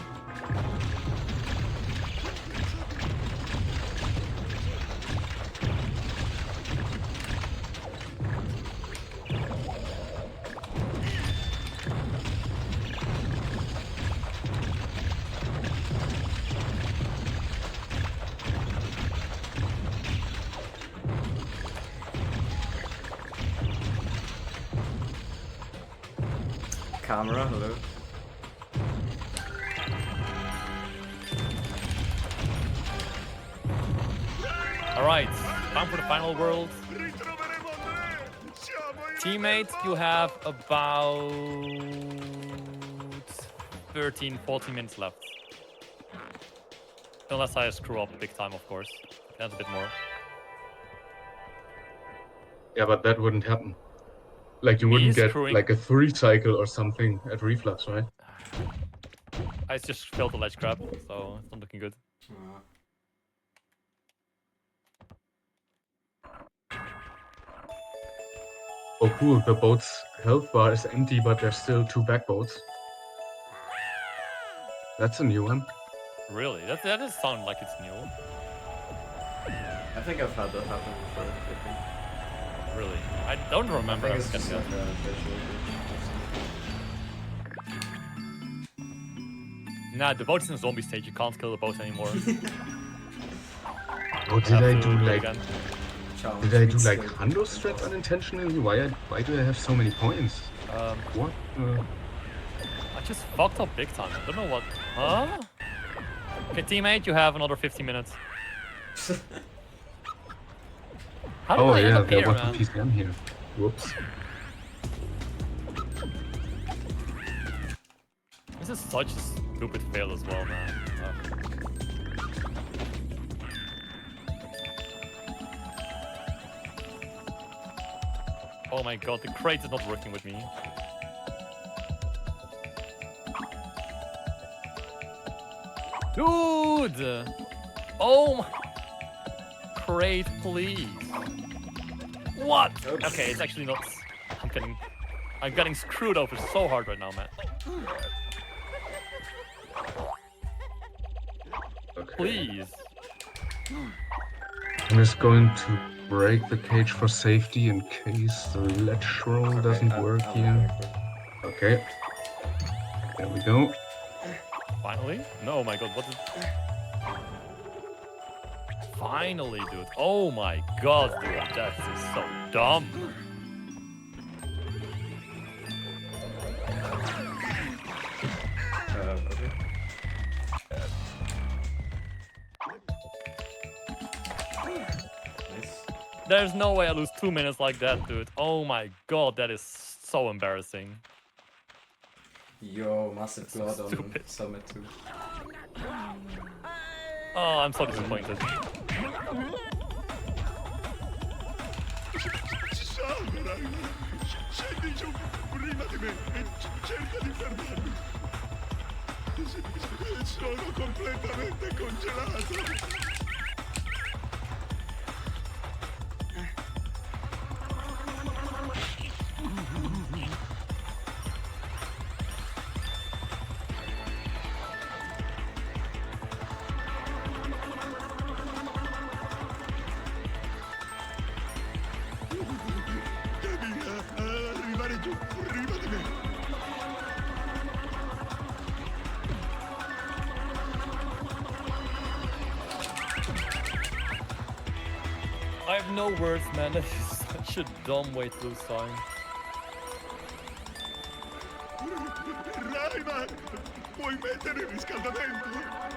Camera, hello. Alright, time for the final world. Teammate, you have about 13, 14 minutes left. Unless I screw up big time, of course. That's a bit more. Yeah, but that wouldn't happen. Like, you Me wouldn't get screwing- like a 3 cycle or something at Reflux, right? I just failed the ledge grab, so it's not looking good. Oh cool, the boat's health bar is empty, but there's still 2 back boats. That's a new one. Really? That does sound like it's new. I think I've had that happen before. I think. Really? I don't remember I ever think it's getting just that. like a visual glitch. Nah, the boat's in the zombie stage, you can't kill the boat anymore. Oh, did Have I to do it like... again. Did I do like Hundo strats unintentionally? Why do I have so many points? What? I just fucked up big time. I don't know what. Huh? Okay, teammate, you have another 15 minutes. How did Oh I end yeah, up there here, was man? a PCM here. Whoops. This is such a stupid fail as well, man. Oh my god, the crate is not working with me. Dude! Oh my... Crate, please. What? Oops. Okay, it's actually not... I'm getting screwed over so hard right now, man. Okay. Please. I'm just going to break the cage for safety in case the ledge roll doesn't work here. Okay. There we go. Finally? No, oh my god, what is... Finally, dude. Oh my god, dude. That is so dumb. Okay. Nice. There's no way I lose 2 minutes like that, dude. Oh my god, that is so embarrassing. Yo, massive So blood on stupid. Summit 2. Oh, I'm so disappointed. Scendi giù prima di me e cerca di fermarmi. Sono completamente congelato. Arrivare giù prima di me. I have no words, man. This is such a dumb way to lose time. Rayman, puoi mettere il riscaldamento?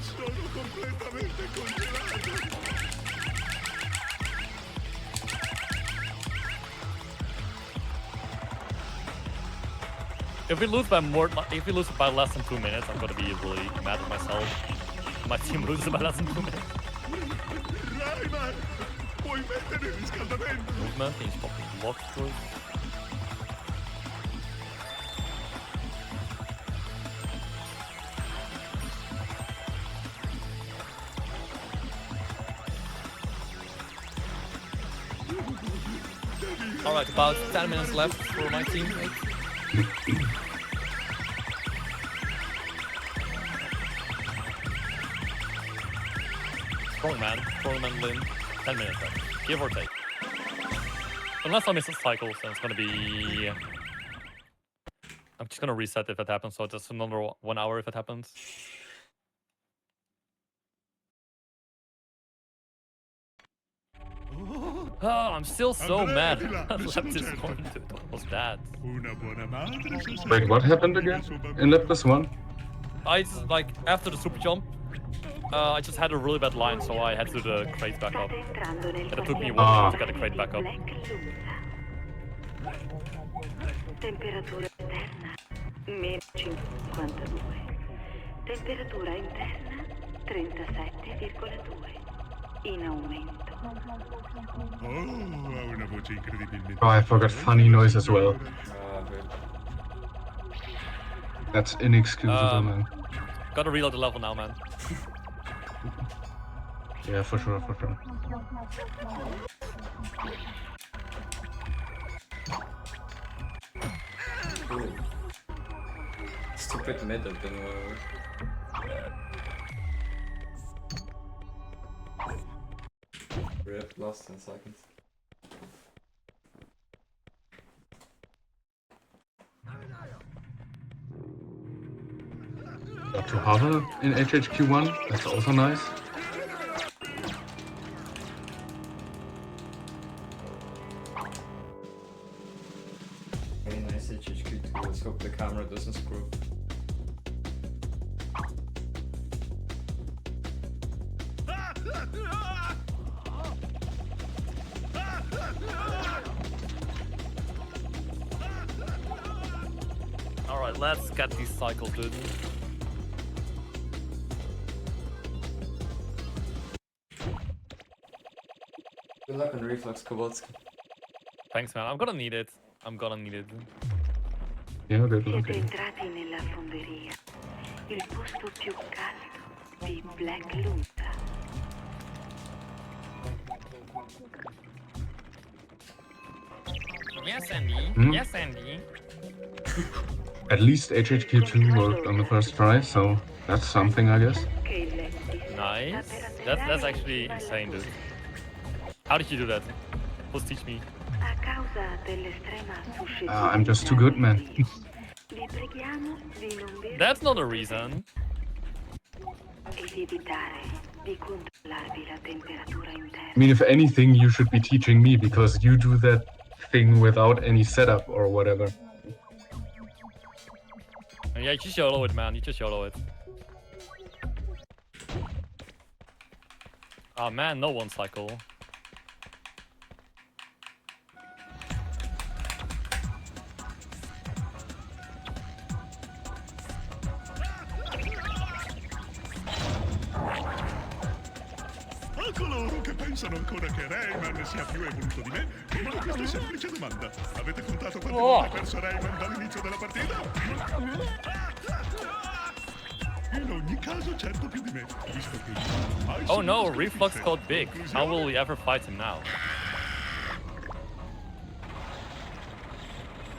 Sono completamente congelato. If we lose by less than 2 minutes, I'm gonna be really mad at myself. My team loses by less than 2 minutes. Rayman, puoi mettere il riscaldamento? Movement is fucking locked through. Alright, about 10 minutes left for my team. Strong man, Lin. 10 minutes left, give or take. Unless I miss a cycle, then it's gonna be... I'm just gonna reset if it happens, so just another 1 hour if it happens. Oh, I'm still so mad. I left this one to was bad. Wait, what happened again in lap this one? I just, like, after the super jump, I just had a really bad line, so I had to do the crate back up. And it took me 1 minute to get the crate back up. Temperatura esterna meno 52. Temperatura interna 37,2. In aumento. Oh, ha una voce incredibilmente. Oh, I forgot funny noise as well. That's inexcusable, man. Gotta reload the level now, man. Yeah, for sure, for sure. Ooh. Stupid mid up in Rip, lost 10 seconds. Got to hover in HHQ1, that's also nice. Very nice HHQ2, let's hope the camera doesn't screw. Alright, let's get these cycles, dude. Good luck on reflex, Kowalski. Thanks, man. I'm gonna need it. I'm gonna need it. Yeah, good luck. Siete entrati nella fonderia, il posto più caldo di Black Lunta. Yes, Andy. Hmm? Yes, Andy. At least HHQ2 worked on the first try, so that's something, I guess. Nice. That's actually insane, dude. How did you do that? Please teach me. A causa dell'estrema I'm just too good, man. vi preghiamo di non bere That's not a reason. e di evitare di controllarvi la temperatura interna. I mean, if anything, you should be teaching me, because you do that thing without any setup or whatever. Yeah, you just YOLO it, man. You just YOLO it. Oh man, no one cycle. Coloro che pensano ancora che Rayman sia più evoluto di me, pongo questa semplice domanda. Avete contato quante volte ha perso Rayman dall'inizio della partita? In ogni caso, certo più di me, visto che Oh no, Reflux got big. How will we ever fight him now?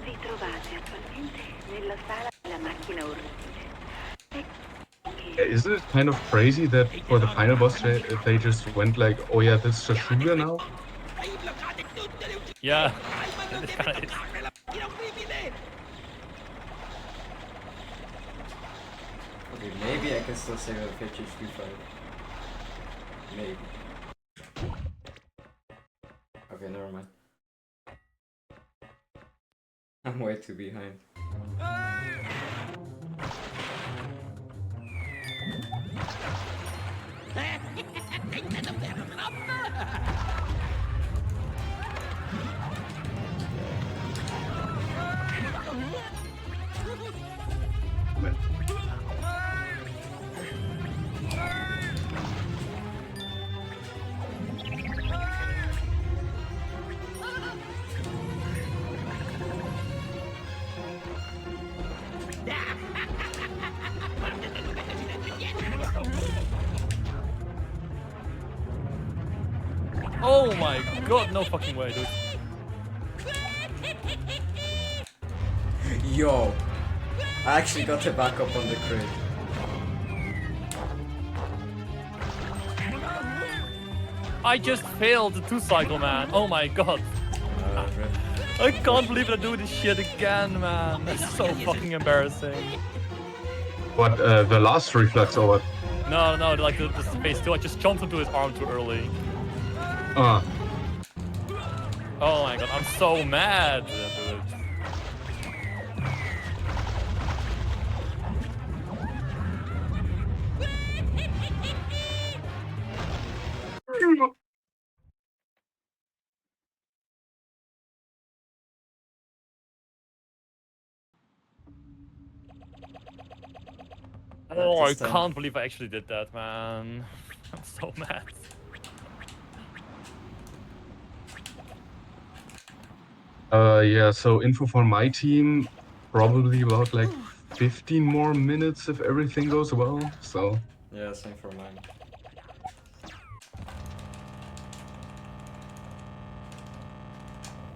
Vi trovate attualmente nella sala della macchina orribile. Isn't it kind of crazy that for the final boss they just went like, oh yeah, this is a shooter now? Yeah, it kind of is. Okay, maybe I can still save a HHQ fight. Maybe. Okay, never mind. I'm way too behind. Oh my god, no fucking way, dude. Yo! I actually got to back up on the crate. I just failed the 2-cycle, man. Oh my god. I can't believe I do this shit again, man. That's so fucking embarrassing. What, the last reflex or what? No, like the phase 2. I just jumped into his arm too early. Ah. Oh my god, I'm so mad, dude. Oh, I can't believe I actually did that, man. I'm so mad. Yeah, so info for my team, probably about like 15 more minutes if everything goes well, so... Yeah, same for mine.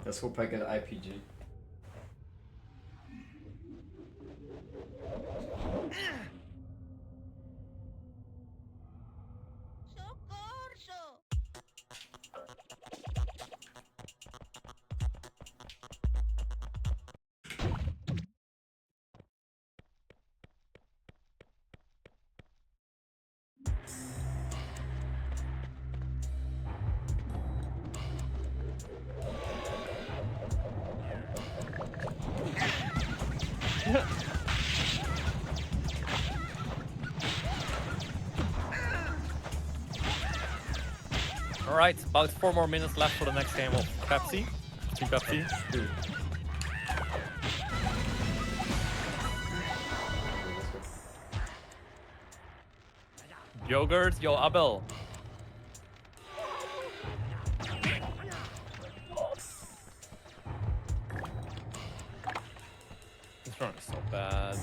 Let's hope I get IPG. Alright, about 4 more minutes left for the next game of Pepsi. Team Pepsi. Yogurt, yo Abel. This run is so bad.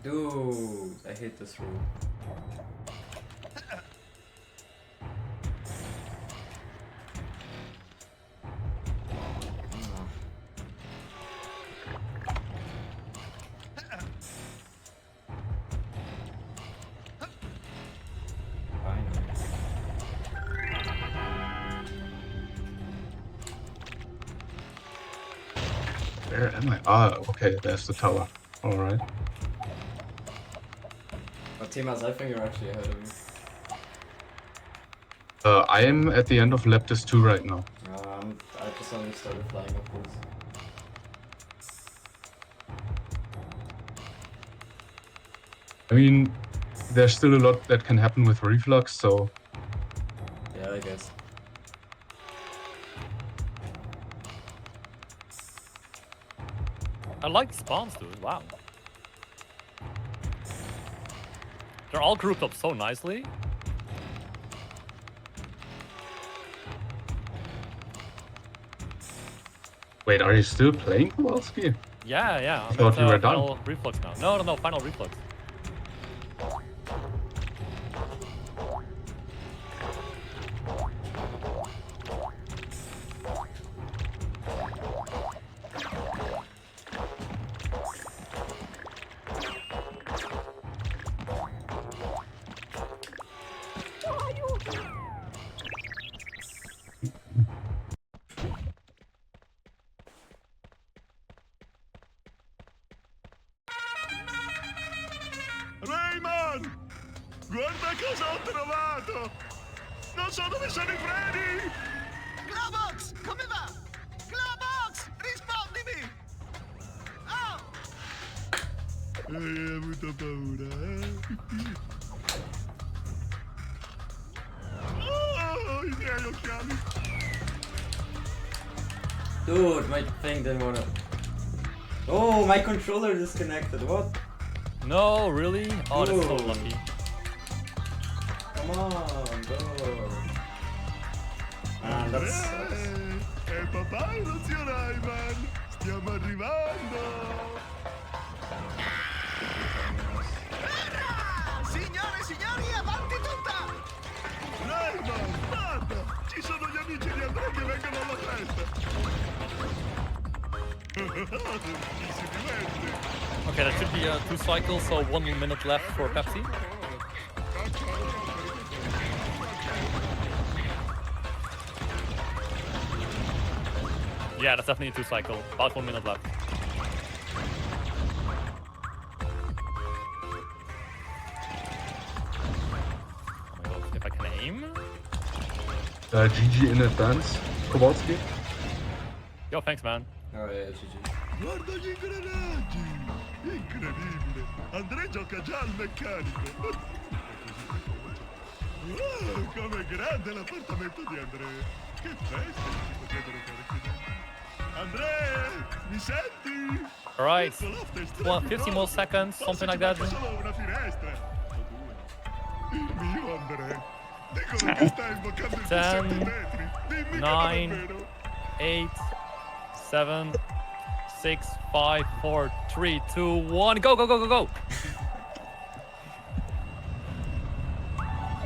Dude, I hate this rule. Where am I? Ah, okay, there's the tower. Alright. But Timas, I think you're actually ahead of me. I am at the end of Leptis 2 right now. I just only started flying upwards. I mean, there's still a lot that can happen with Reflux, so... Yeah, I guess. I like spawns, dude. Wow. They're all grouped up so nicely. Wait, are you still playing Kowalski? Yeah, yeah. I thought you were done. Final reflux now. No, no, no. Final reflux. Rayman! Guarda cosa ho trovato! Non so dove sono i freni! Globox, come va? Globox, rispondimi! Oh! Hai avuto paura, Oh, i miei occhiali! Dude, my thing didn't wanna. Oh, my controller disconnected. What? No, really? Oh, that's so Dude. lucky. Come on, bro. Man, that sucks. E papà e lo zio Rayman! Stiamo arrivando! Signore e signori, avanti tutta! Rayman, guarda! Ci sono gli amici di Andrea che vengono alla festa! Ci si diverte! Okay, that should be 2 cycles, so 1 minute left for Pepsi. Yeah, that's definitely a 2 cycle. About 1 minute left. Oh my god, if I can aim? GG in advance, Kowalski. Yo, thanks, man. Oh yeah, GG. Guarda gli ingranaggi! Incredibile! Andrea gioca già al meccanico! Wow, com'è grande l'appartamento di Andrea! Che feste si potrebbero fare qui dentro! Andrea! Mi senti? Alright. Questo loft è 50 more seconds, something like that. solo una finestra! Il mio Andrea! Dicono che sta invocando il 10, metri! Dimmi che 9, non è vero! 8, 7, 6, 5, 4, 3, 2, 1, go, go, go, go, go!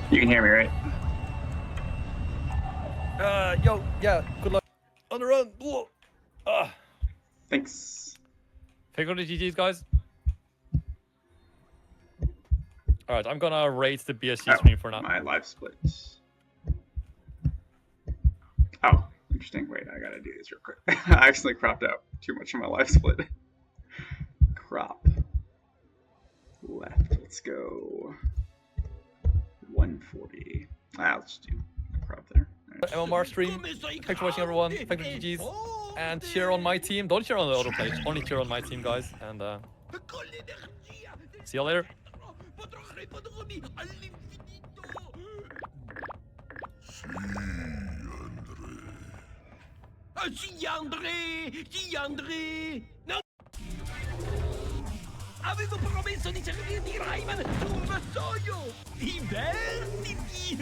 You can hear me, right? Yo, yeah, good luck. On the run! Thanks. Figure the GG's, guys. Alright, I'm gonna rate the BSG stream for now. My live splits. Oh, interesting. Wait, I gotta do this real quick. I accidentally cropped out too much of my live split. Crop. Left. Let's go. 140. Let's do crop there. MMR stream. Thanks for watching, everyone. Thank you, GG's. And cheer on my team. Don't cheer on the other players. Only cheer on my team, guys. And see you later. Sì, André! No! Avevo promesso di servirti Rayman sul vassoio! Divertiti!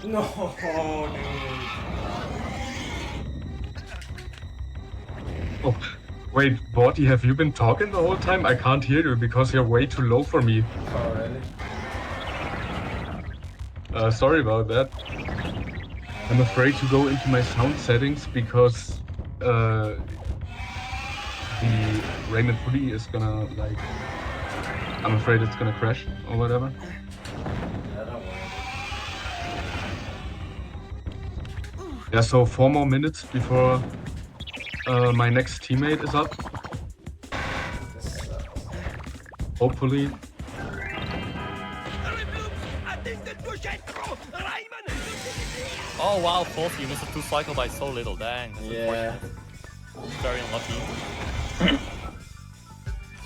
No, dude. Oh, wait, Borty, have you been talking the whole time? I can't hear you because you're way too low for me. Oh, really? Sorry about that. I'm afraid to go into my sound settings because the Raymond Hoodie is gonna, like, I'm afraid it's gonna crash or whatever. Yeah, don't worry. Yeah, so 4 more minutes before my next teammate is up. Hopefully. Oh wow, 40, you missed a 2 cycle by so little, dang. That's Yeah. very unlucky.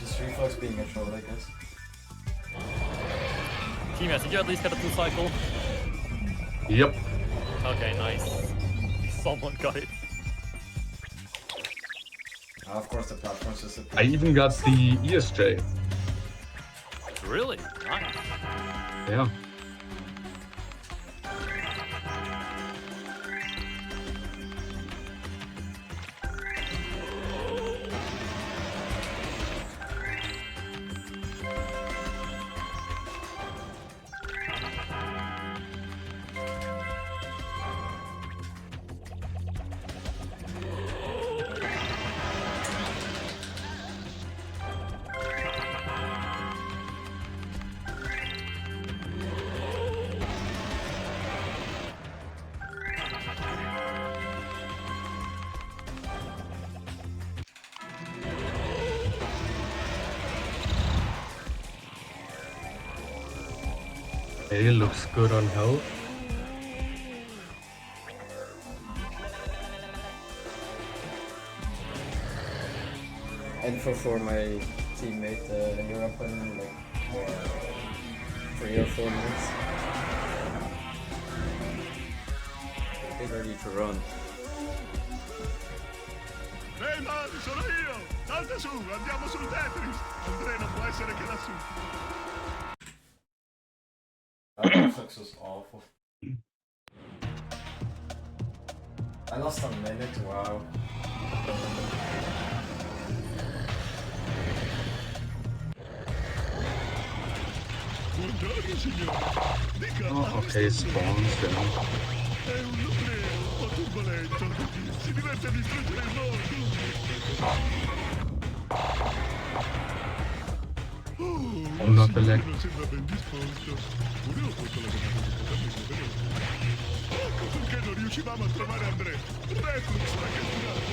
Just reflex being a troll, I guess. Teammates, did you at least get a 2 cycle? Yep. Okay, nice. Someone got it. Of course, the platform's just I even got the ESJ. Really? Nice. Yeah. Hey, looks good on health. And for my teammate, you're up in like 3 or 4 minutes. Get ready to run. Ehi man, sono io! Salta su, andiamo sul Tetris! Andrea non può essere che lassù. That reflex was awful. I lost a minute, wow. Buongiorno signore! Dica, Oh, okay, spawns down. è un nucleo un po' turbolento. Si diverte a distruggere il mondo. I'm not the leg. Non sembra ben disposto. Volevo posto la chiamata di potermi vedere. Ecco perché non riuscivamo a trovare Andrea. Reflux l'ha catturato.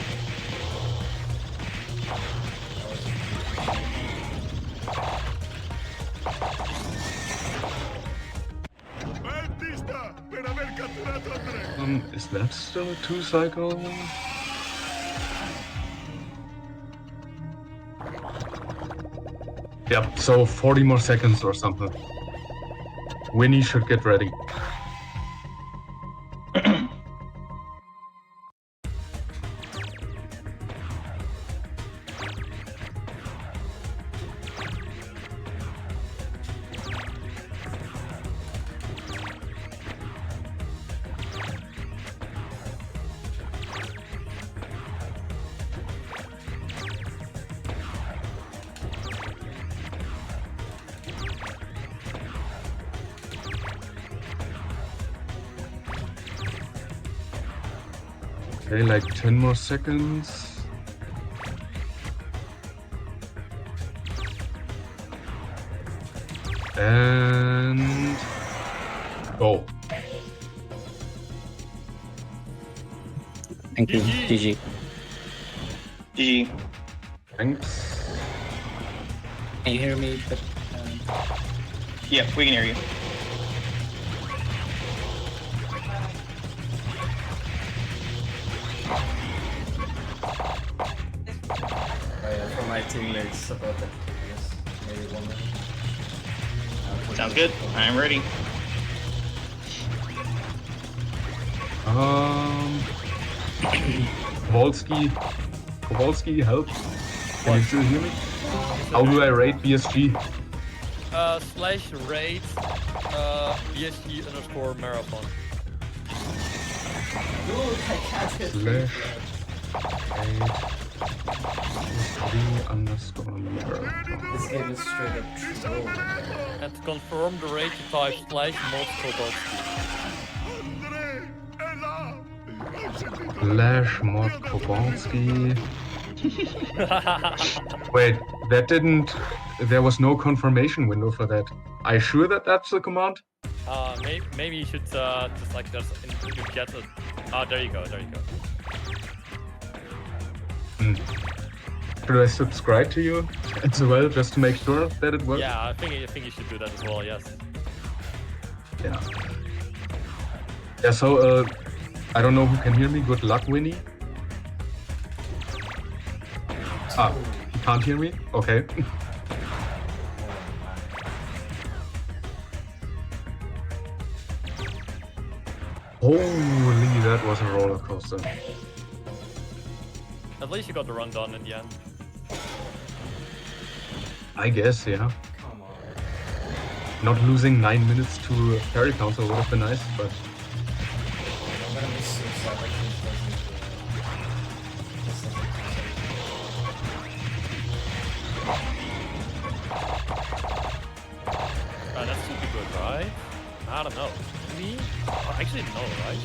Battista, per aver catturato Andrea. Is that still a 2 cycle? Yep, so 40 more seconds or something. Winnie should get ready. Okay, like 10 more seconds. And go. Thank you. GG. GG. Thanks. Can you hear me? Yeah, we can hear you. For my teammates about that, maybe 1 minute. Sounds good. I'm ready. Kowalski, help. Can you still hear me? How do I rate BSG? /rate BSG _ marathon. Slash BSG_marathon. This game is straight up troll. And to confirm the rate, you type /mod Kowalski. /mod Kowalski. Wait, that didn't. There was no confirmation window for that. Are you sure that that's the command? Maybe you should just like you get it. Ah, there you go. Should I subscribe to you as well, just to make sure that it works? Yeah, I think you should do that as well. Yes. Yeah. Yeah. So I don't know who can hear me. Good luck, Winnie. Ah, you can't hear me? Okay. Holy, that was a roller coaster. At least you got the run done in the end. I guess, yeah. Not losing 9 minutes to Fairy Council would have been nice, but... I'm gonna be so sad that he That should be good, right? I don't know. Me? Actually, no, right?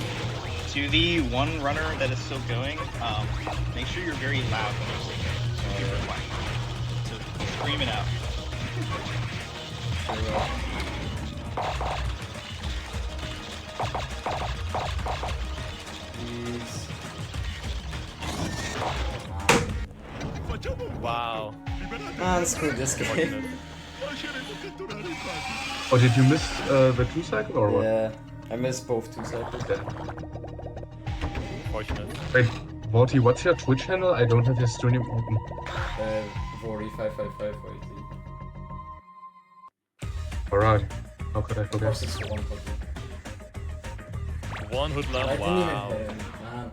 To the one runner that is still going, make sure you're very loud when you're singing. So you're quiet. So scream it out. Wow. Man, screw this game. Oh, did you miss the 2 cycle or what? Yeah, I missed both 2 cycles. Okay. Fortunate. Wait, Vorti, what's your Twitch channel? I don't have your stream open. Vorti 555 Alright. How could I Of forget? course it's one hood. One hoodlum, I didn't wow. even hit him, man.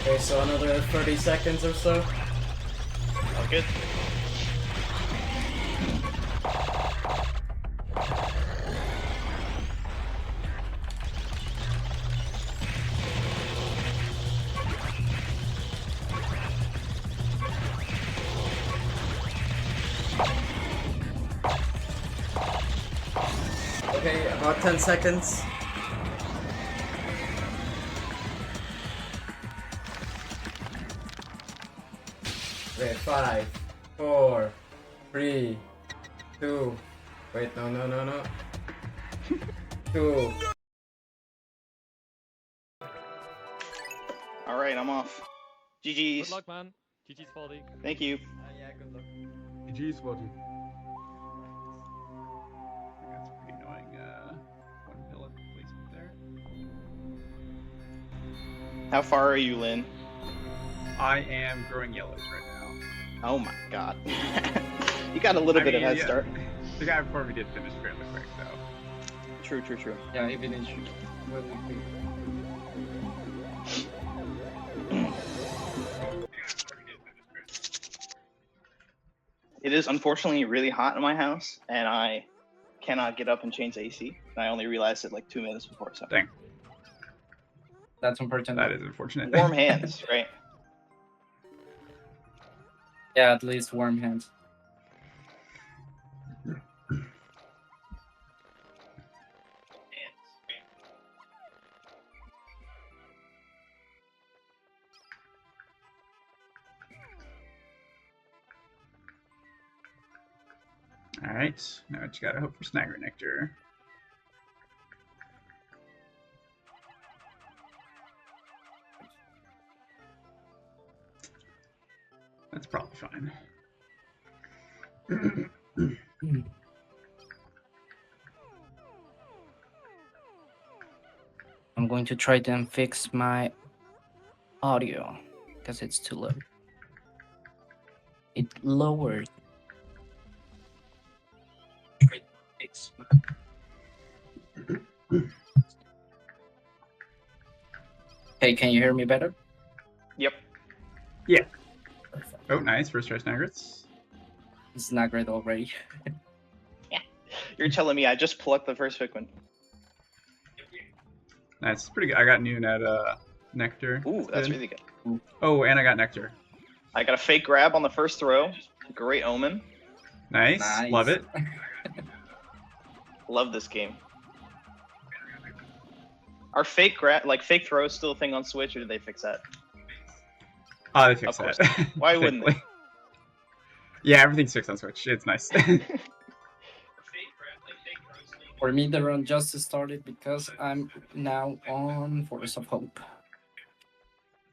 Okay, so another 30 seconds or so. All good. Okay, about 10 seconds. Okay, 5, 4, 3, 2. Wait, no. 2. All right, I'm off. GG's. Good luck, man. GG's, Baldy. Thank you. Yeah, good luck. GG's, Vorti. That's pretty annoying. One pillar placement there. How far are you, Lynn? I am growing yellows right now. Oh my god. You got a little bit of head yeah, start. The guy before me did finish fairly quick, though. True. Yeah, even in really quick. It is unfortunately really hot in my house, and I cannot get up and change the AC. And I only realized it like 2 minutes before. So. Dang. That's unfortunate. That is unfortunate. Warm hands, right? Yeah, at least warm hands. Alright, now what you gotta hope for Snagger Nectar. That's probably fine. I'm going to try to fix my audio. because it's too low. It lowered. It's Hey, can you hear me better? Yep. Yeah. Oh, nice. First try Snagrets. It's not great already. You're telling me I just plucked the first Pikmin. Nice. Pretty good. I got Noon at Nectar. Ooh, that's really good. Oh, and I got Nectar. I got a fake grab on the first throw. Great omen. Nice. Love it. Love this game. Are fake fake throws still a thing on Switch, or did they fix that? Oh, they fixed that. Why wouldn't they? Yeah, everything's fixed on Switch. It's nice. For me, the run just started because I'm now on Force of Hope.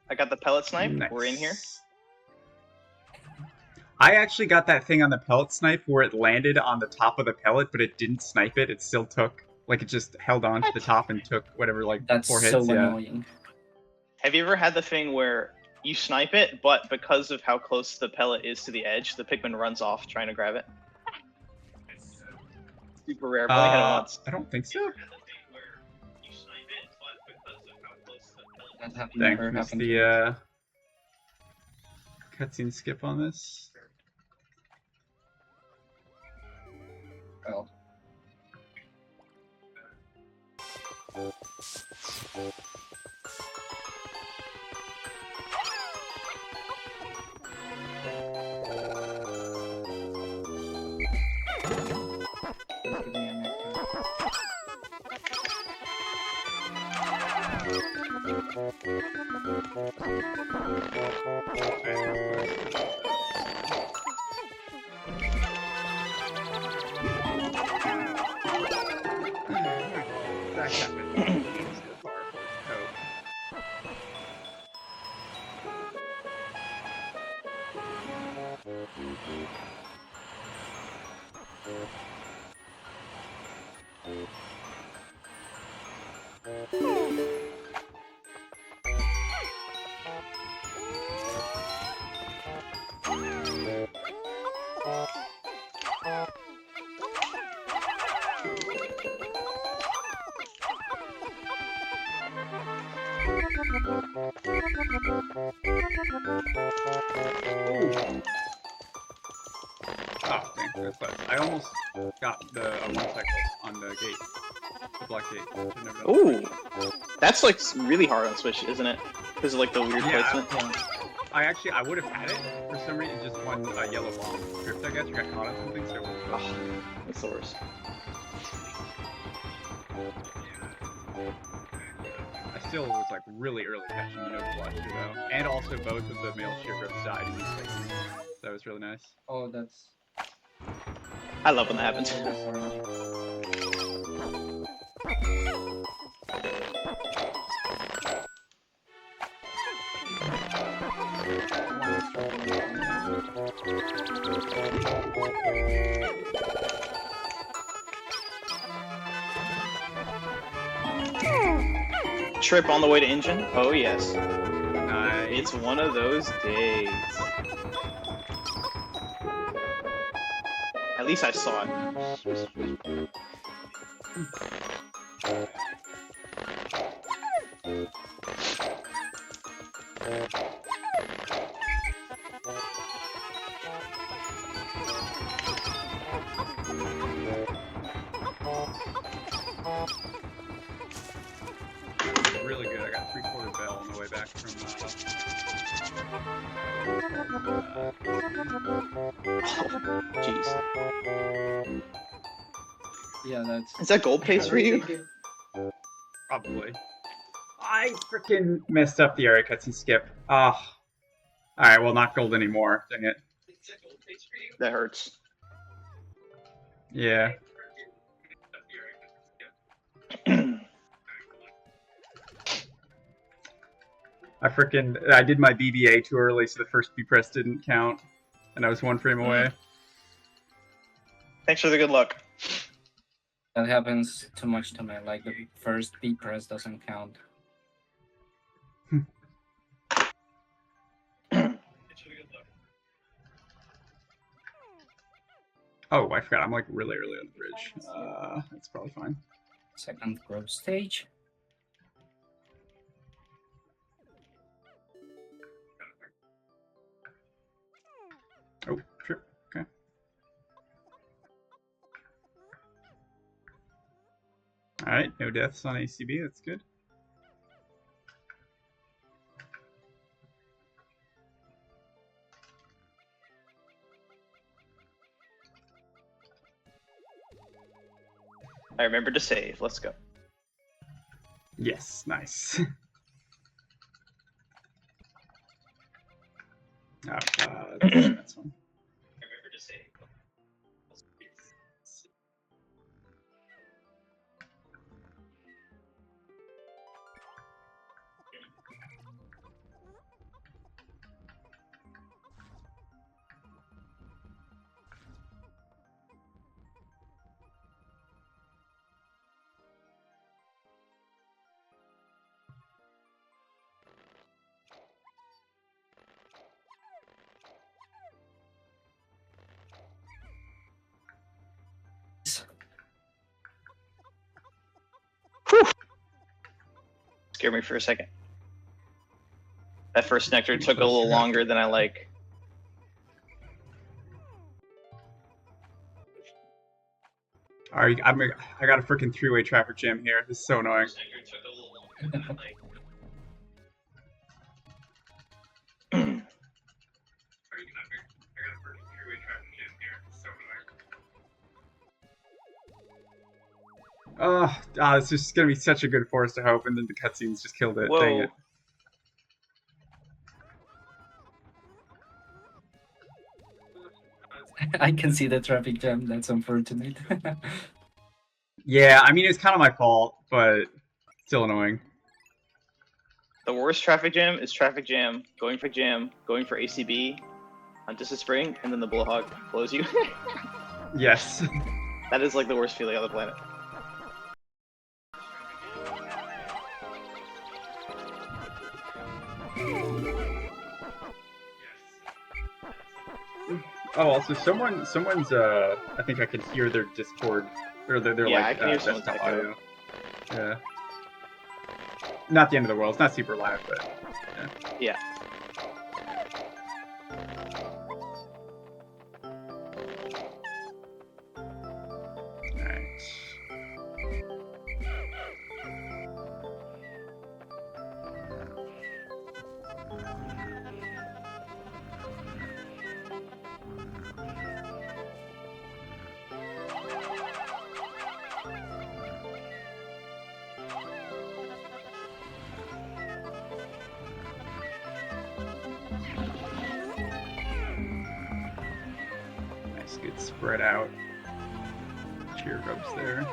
I got the pellet snipe. Nice. We're in here. I actually got that thing on the pellet snipe where it landed on the top of the pellet, but it didn't snipe it. It still took, like, it just held on to the top and took whatever, like, That's 4 hits. so Yeah. annoying. Have you ever had the thing where you snipe it, but because of how close the pellet is to the edge, the Pikmin runs off trying to grab it? Super rare. I've only had it once. I don't think so. That have Dang, never missed happened. the cutscene skip on this. Well. Oh, dang, that's bad. I almost got the one cycle on the gate. The black gate. Should've never done Ooh, that's like really hard on Switch, isn't it? Because of like the weird Yeah, placement. I would have had it for some reason. Just one yellow bomb tripped, I guess, or got caught on something. So. Oh, that's the worst. I still was like really early catching the Nova Blaster though, and also both of the male Sheargrowths died immediately. That was really nice. Oh, that's. I love when that happens. Trip on the way to engine? Oh yes. Nice. It's one of those days. At least I saw it. Really good. I got 3/4 bell on the way back from. Jeez. Yeah, that's. Is that gold pace for you? Probably. I freaking messed up the area cutscene skip. Ah. Oh. Alright, well, not gold anymore. Dang it. That hurts. Yeah. I did my BBA too early, so the first B press didn't count, and I was 1 frame away. Thanks for the good luck. That happens too much to me. Like the first B press doesn't count. Oh, I forgot. I'm like really early on the bridge. That's probably fine. Second growth stage. Oh, sure. Okay. All right, no deaths on ACB. That's good. I remember to save. Let's go. Yes, nice. That's fine. Scared me for a second. That first nectar took a little longer than I like. All right, I got a freaking three-way traffic jam here. This is so annoying. It's just gonna be such a good Forest of Hope, and then the cutscenes just killed it. Whoa. Dang it. I can see the traffic jam. That's unfortunate. Yeah, I mean, it's kind of my fault, but still annoying. The worst traffic jam is traffic jam, going for ACB, on Distant Spring, and then the Bullhog blows you. Yes. That is like the worst feeling on the planet. Oh, also someone's I think I can hear their Discord or their Yeah, I like can hear someone's desktop echo. audio. Yeah. Not the end of the world. It's not super loud, but Yeah. nice, good spread out. Cheer rubs there.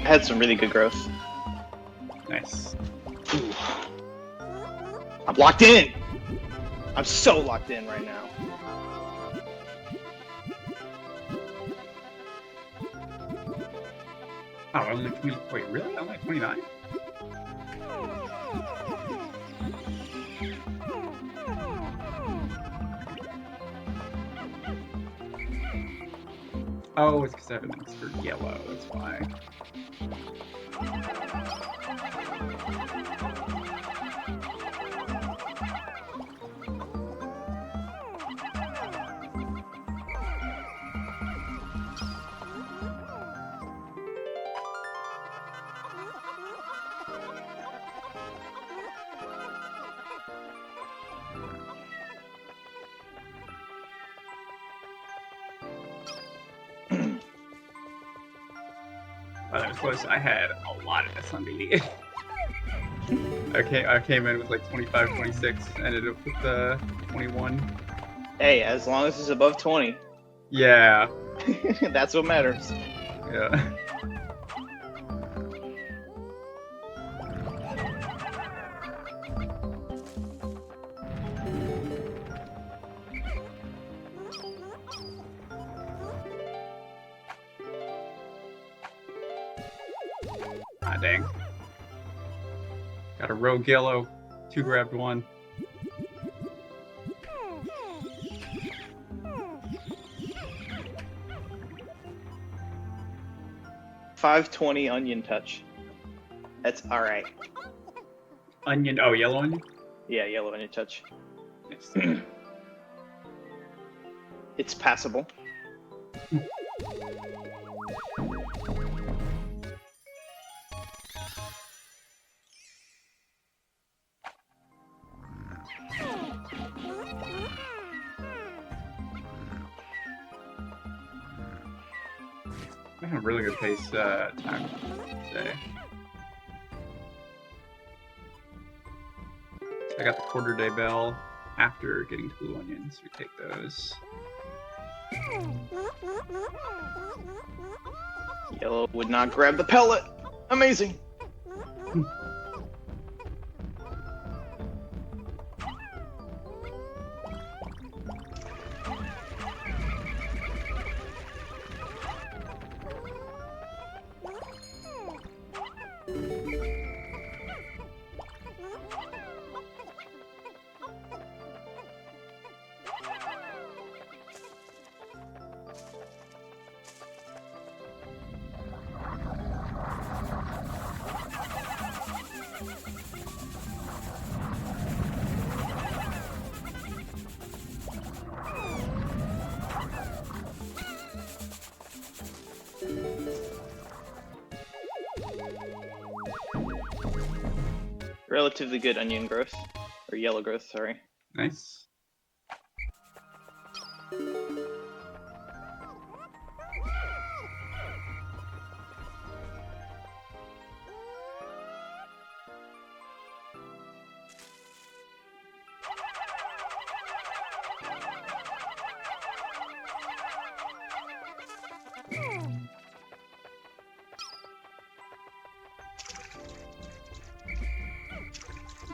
I had some really good growth. Nice. Ooh. I'm locked in! I'm so locked in right now. Oh, only 20. Wait, really? I'm like 29? Oh, it's because I have an X for yellow. That's why. Oh, that was close. I had a lot of this on BD. I came in with like 25, 26, ended up with 21. Hey, as long as it's above 20, Yeah. that's what matters. Yeah. Ah, dang. Got a rogue yellow. 2 grabbed 1. $5.20 onion touch. That's alright. Onion. Oh, yellow onion? Yeah, yellow onion touch. Nice. It's passable. I had a really good pace time today. I got the quarter day bell after getting to blue onions. We take those. Yellow would not grab the pellet. Amazing. Relatively good onion growth. Or yellow growth, sorry. Nice.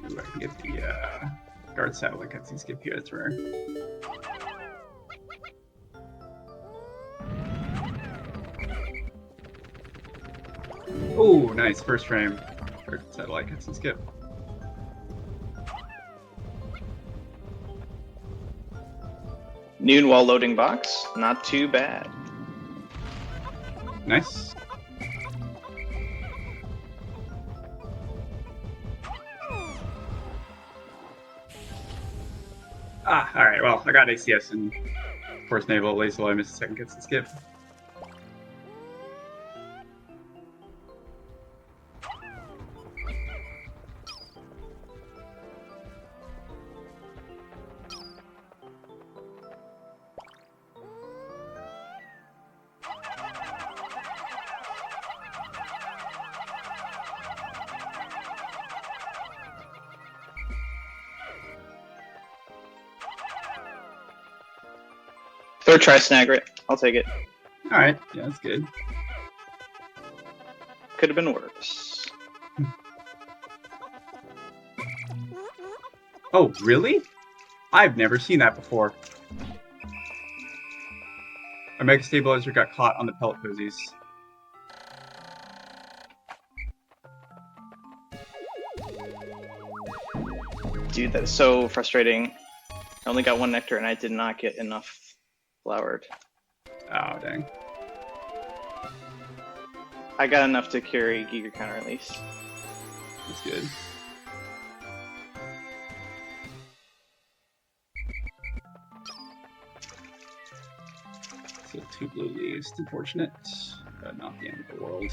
Ooh, I can get the guard satellite cutscene skip here, it's rare. Oh, nice, first frame. Guard satellite cutscene skip. Noon while loading box, not too bad. Nice. Ah, alright, well, I got ACS and Force Naval, Laser, I missed the second cutscene skip. Third try Snagrit. I'll take it. Alright, yeah, that's good. Could have been worse. Oh, really? I've never seen that before. Our Mega Stabilizer got caught on the pellet posies. Dude, that is so frustrating. I only got 1 nectar and I did not get enough flowered. Oh, dang. I got enough to carry Giga counter at least. That's good. So 2 blue leaves, unfortunate, but not the end of the world.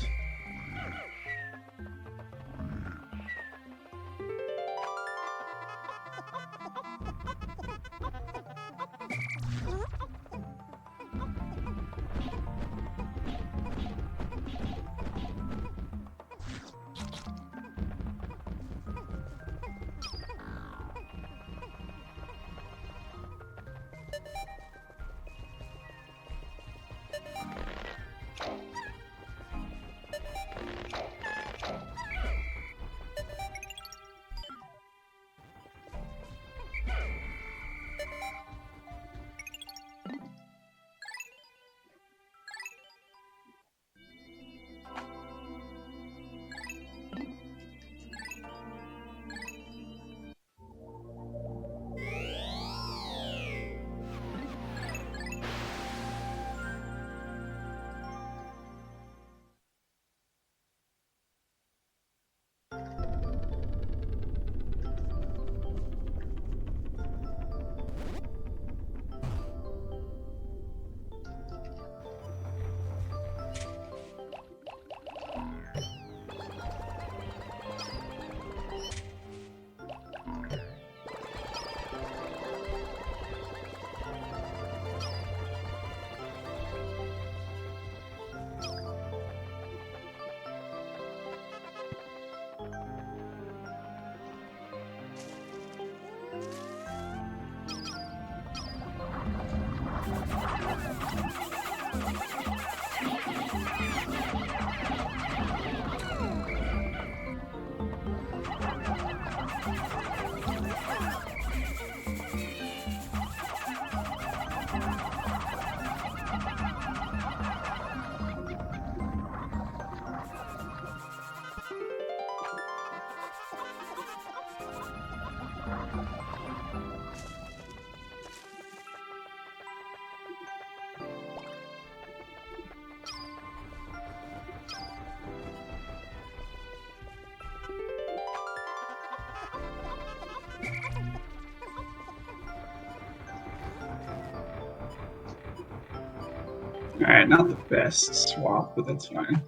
Alright, not the best swap, but that's fine.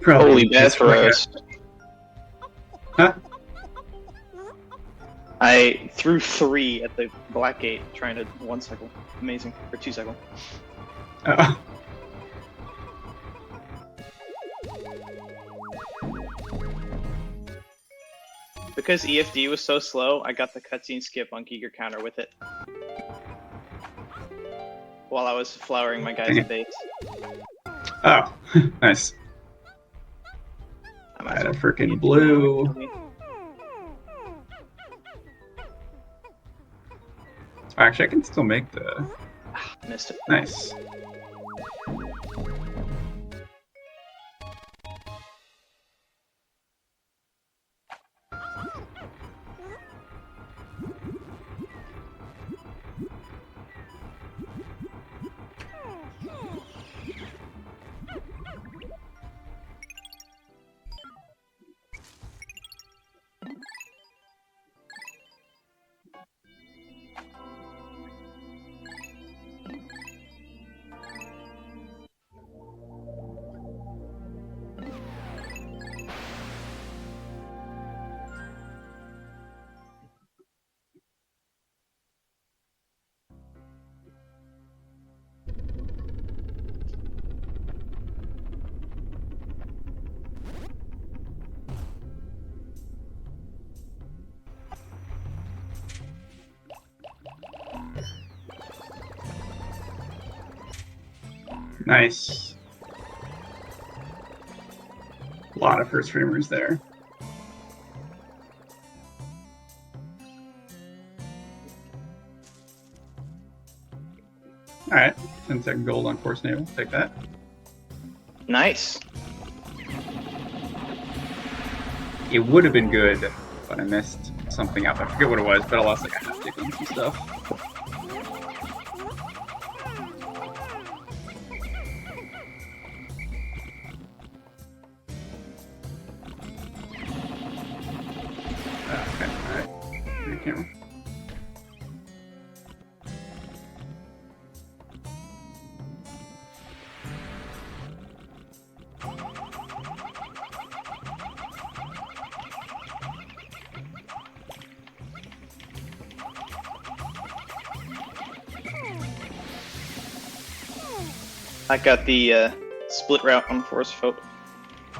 Probably Holy bad just for like us. Huh? I threw 3 at the black gate trying to 1 cycle. Amazing. Or 2 cycle. Oh. Because EFD was so slow, I got the cutscene skip on Giger counter with it. While I was flowering my guys at base. Oh, nice. I had a freaking blue. Actually, I can still make the. Missed it. Nice. Nice. A lot of first framers there. Alright, 10-second gold on course naval. Take that. Nice. It would have been good, but I missed something up. I forget what it was, but I lost like a half tick on some stuff. Okay, alright. Rear camera. I got the split route on Forest Folk.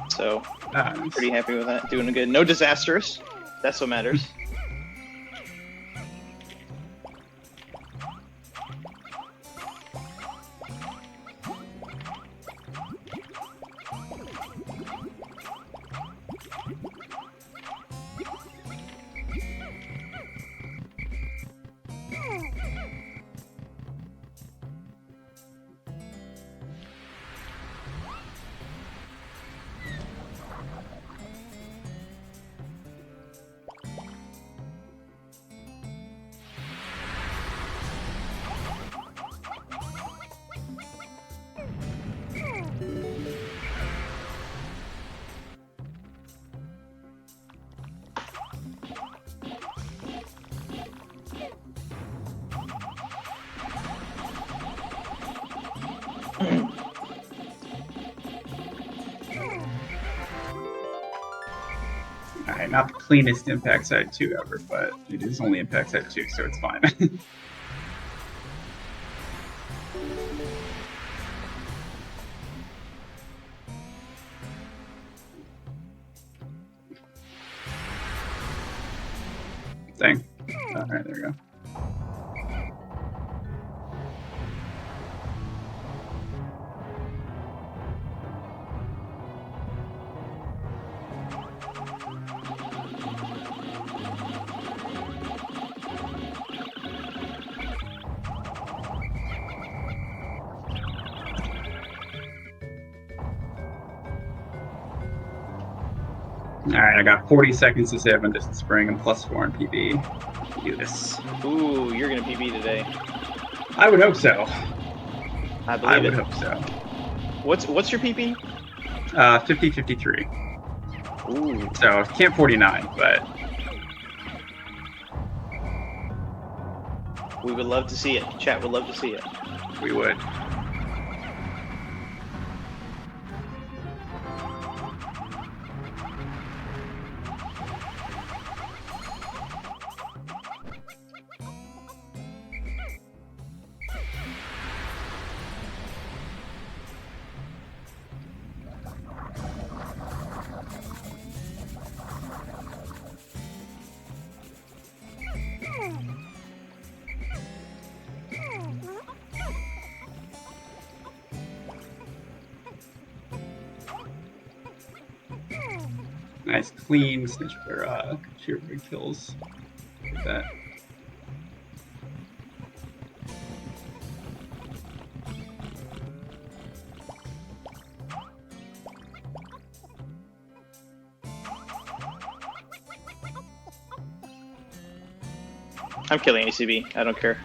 So, nice. Pretty happy with that. Doing good. No disasters. That's what matters. Alright, not the cleanest impact side 2 ever, but it is only impact side 2, so it's fine. Dang. Alright, there we go. Alright, I got 40 seconds to save on distant spring and +4 on PB. Do this. Ooh, you're gonna PB today. I would hope so. I believe I would it. hope so. What's your PP? 50-53. Ooh. So, can't 49, but... We would love to see it. Chat would love to see it. We would. Nice clean snitch or sheer big kills. Like that. I'm killing ACB. I don't care.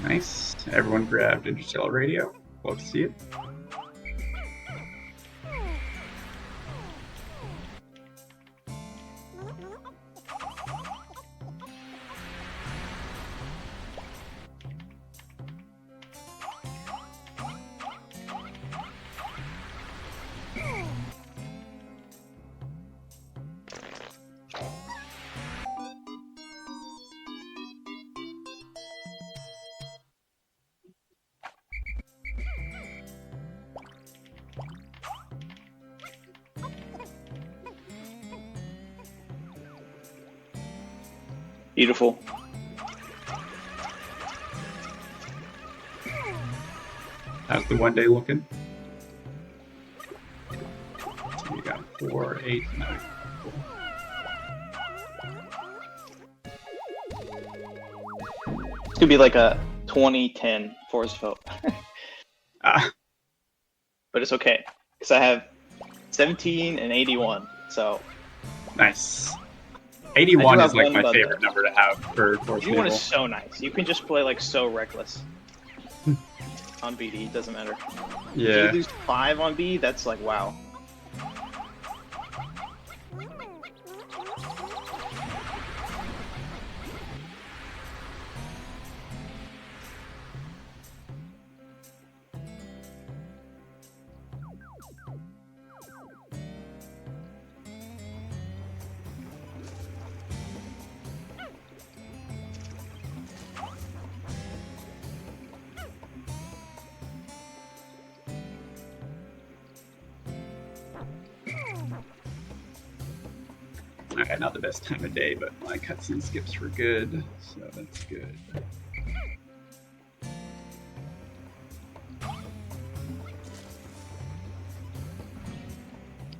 Nice. Everyone grabbed Interstellar Radio. Love to see it. Beautiful. How's the 1 day looking? So we got 4, 8, 9. Cool. It's gonna be like a 2010 Forest vote. But it's okay, because I have 17 and 81, so. Nice. 81 is like my but favorite number to have for Force 81 is so nice. You can just play like so reckless. On BD, it doesn't matter. Yeah. If you lose 5 on B, that's like wow. Alright, not the best time of day, but my cutscene skips were good, so that's good.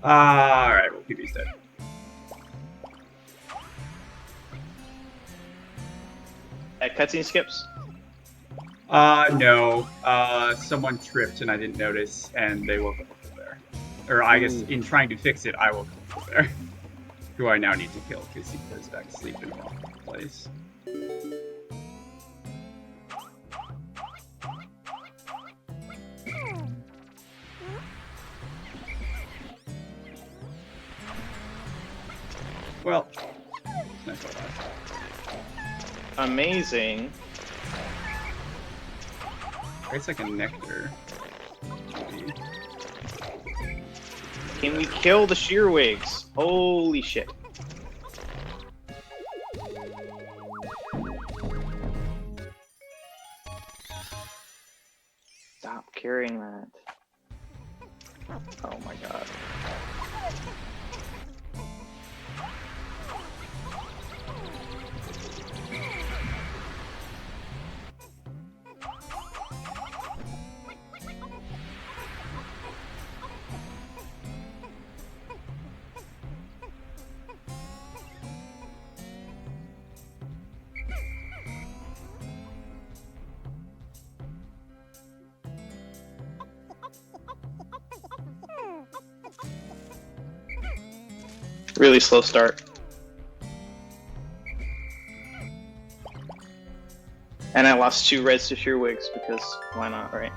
Alright, well, PB's dead. Cutscene skips? No. Someone tripped and I didn't notice, and they woke up over there. Or I guess in trying to fix it, I woke up over there. Who I now need to kill because he goes back to sleep in the wrong place. Well, nice one. Amazing. It's like a nectar. Maybe. Can we kill the Shearwigs? Holy shit. Stop carrying that. Oh my god. Really slow start. And I lost 2 reds to sheer wigs because why not, right?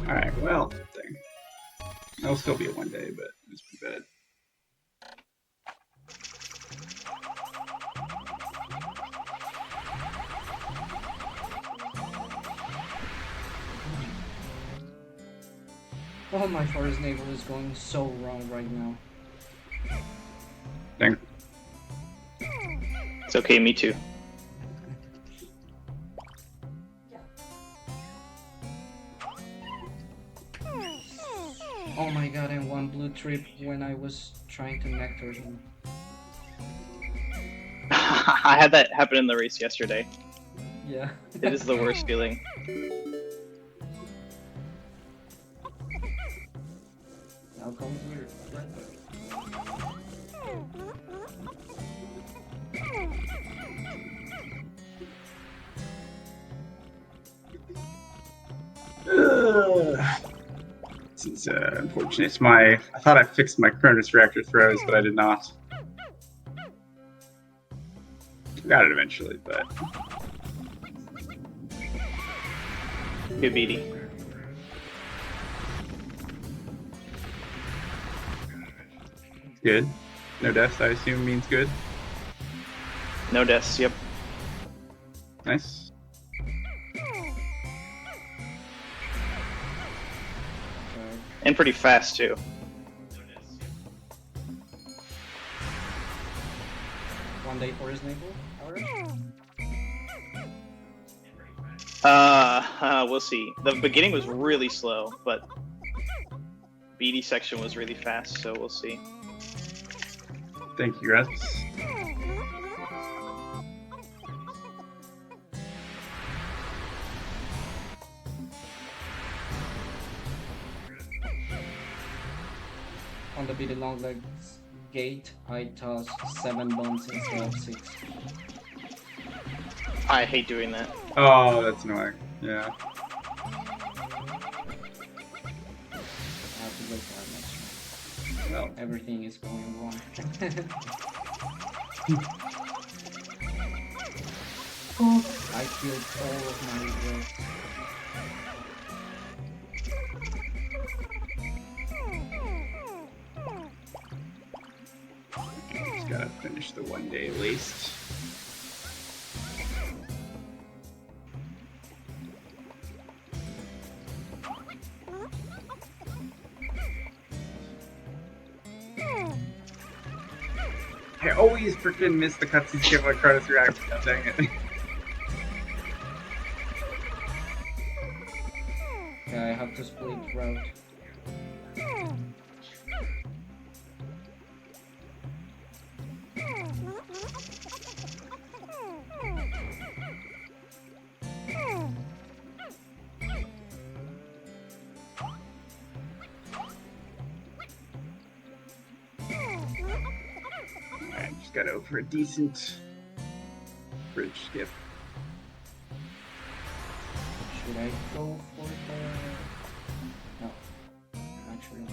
Alright, well, dang. It'll still be a 1 day, but it's pretty bad. Oh, my forest naval is going so wrong right now. Dang. It's okay, me too. Oh my god, and 1 blue trip when I was trying to nectar him. I had that happen in the race yesterday. Yeah. It is the worst feeling. Now come here. This is unfortunate. It's I thought I fixed my Cronus reactor throws, but I did not. Got it eventually, but Good BD. good. No deaths, I assume, means good. No deaths, yep. Nice. And pretty fast too. One day for his naval? We'll see. The beginning was really slow, but BD section was really fast, so we'll see. Thank you, guys. On the BD long legs gate, I tossed 7 bombs instead of 6. I hate doing that. Oh, that's annoying. Yeah. I have to wait for that much. Well. Everything is going wrong. I killed all of my reds. Just gotta finish the 1 day at least. I always freaking miss the cutscenes give my Cronus reaction. Dang it. Yeah, I have to split route. Alright, just gotta go for a decent bridge skip. Should I go for the... No. Actually, not.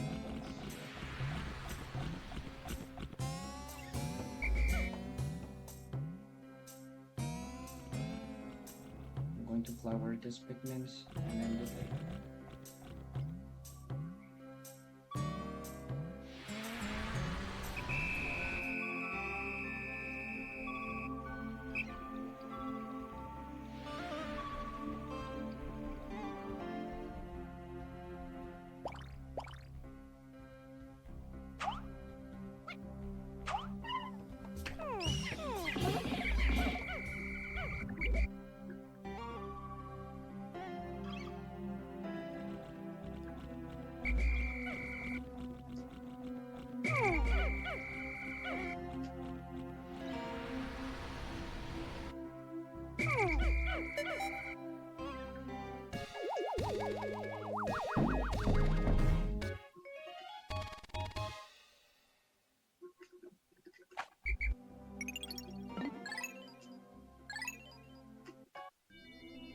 I'm going to flower this pigments and end the day.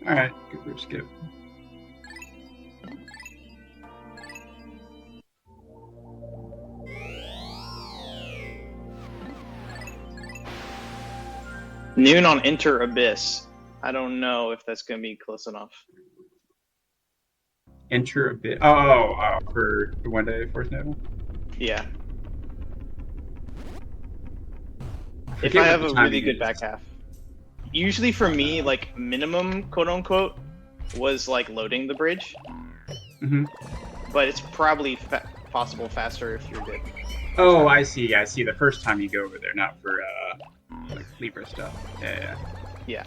Alright, good group skip. Noon on Enter Abyss. I don't know if that's gonna be close enough. Enter a bit. Oh, for the 1 day Force Naval? Yeah. If forget I what have the a timing really good is. back half. Usually for me, like minimum quote unquote was like loading the bridge. Mm-hmm. But it's probably possible faster if you're good. Oh, I see. I see. The first time you go over there, not for like Libra stuff. Yeah. Yeah.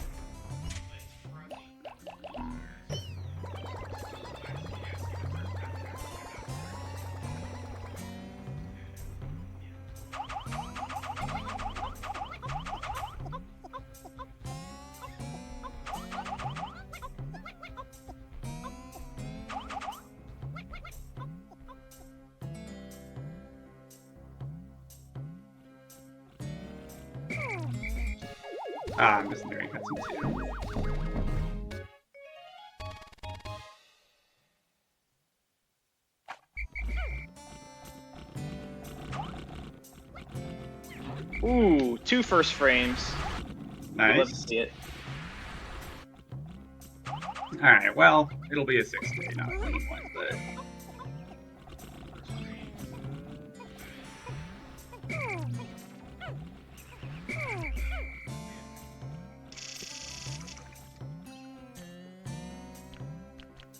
I'm missing the cutscene too. Ooh, 2 first frames. Nice. Let's see it. Alright, well, it'll be a 6-day, not a clean one, but...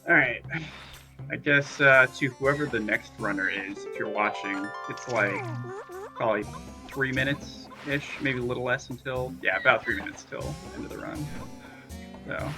Alright. I guess to whoever the next runner is, if you're watching, it's like probably 3 minutes-ish, maybe a little less until... Yeah, about 3 minutes till end of the run. So...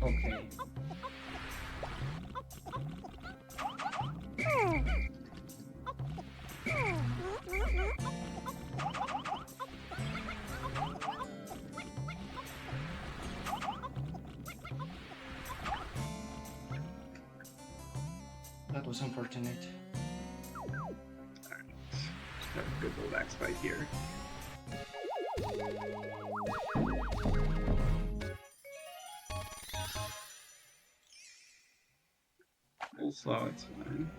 Okay. That was unfortunate. Just have a good little back fight here. A little slow, it's fine.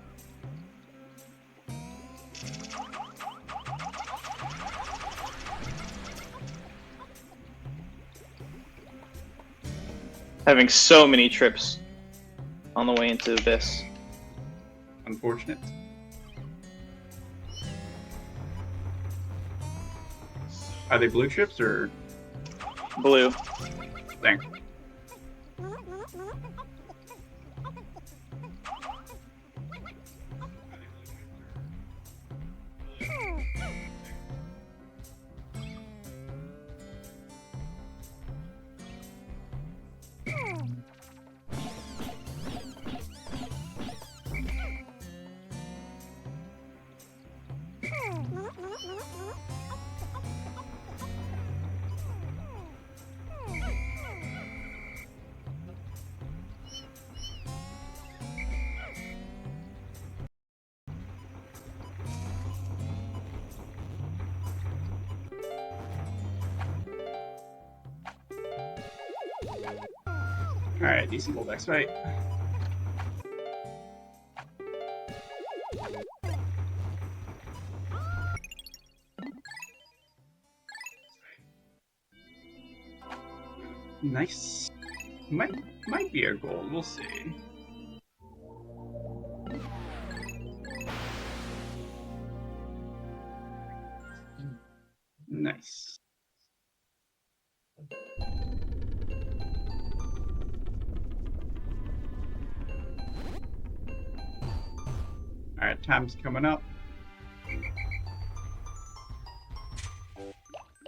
Having so many trips on the way into Abyss. Unfortunate. Are they blue chips or? Blue. Dang. Alright, decent little next fight. Nice. Might be our goal, we'll see. Nice. Alright, time's coming up.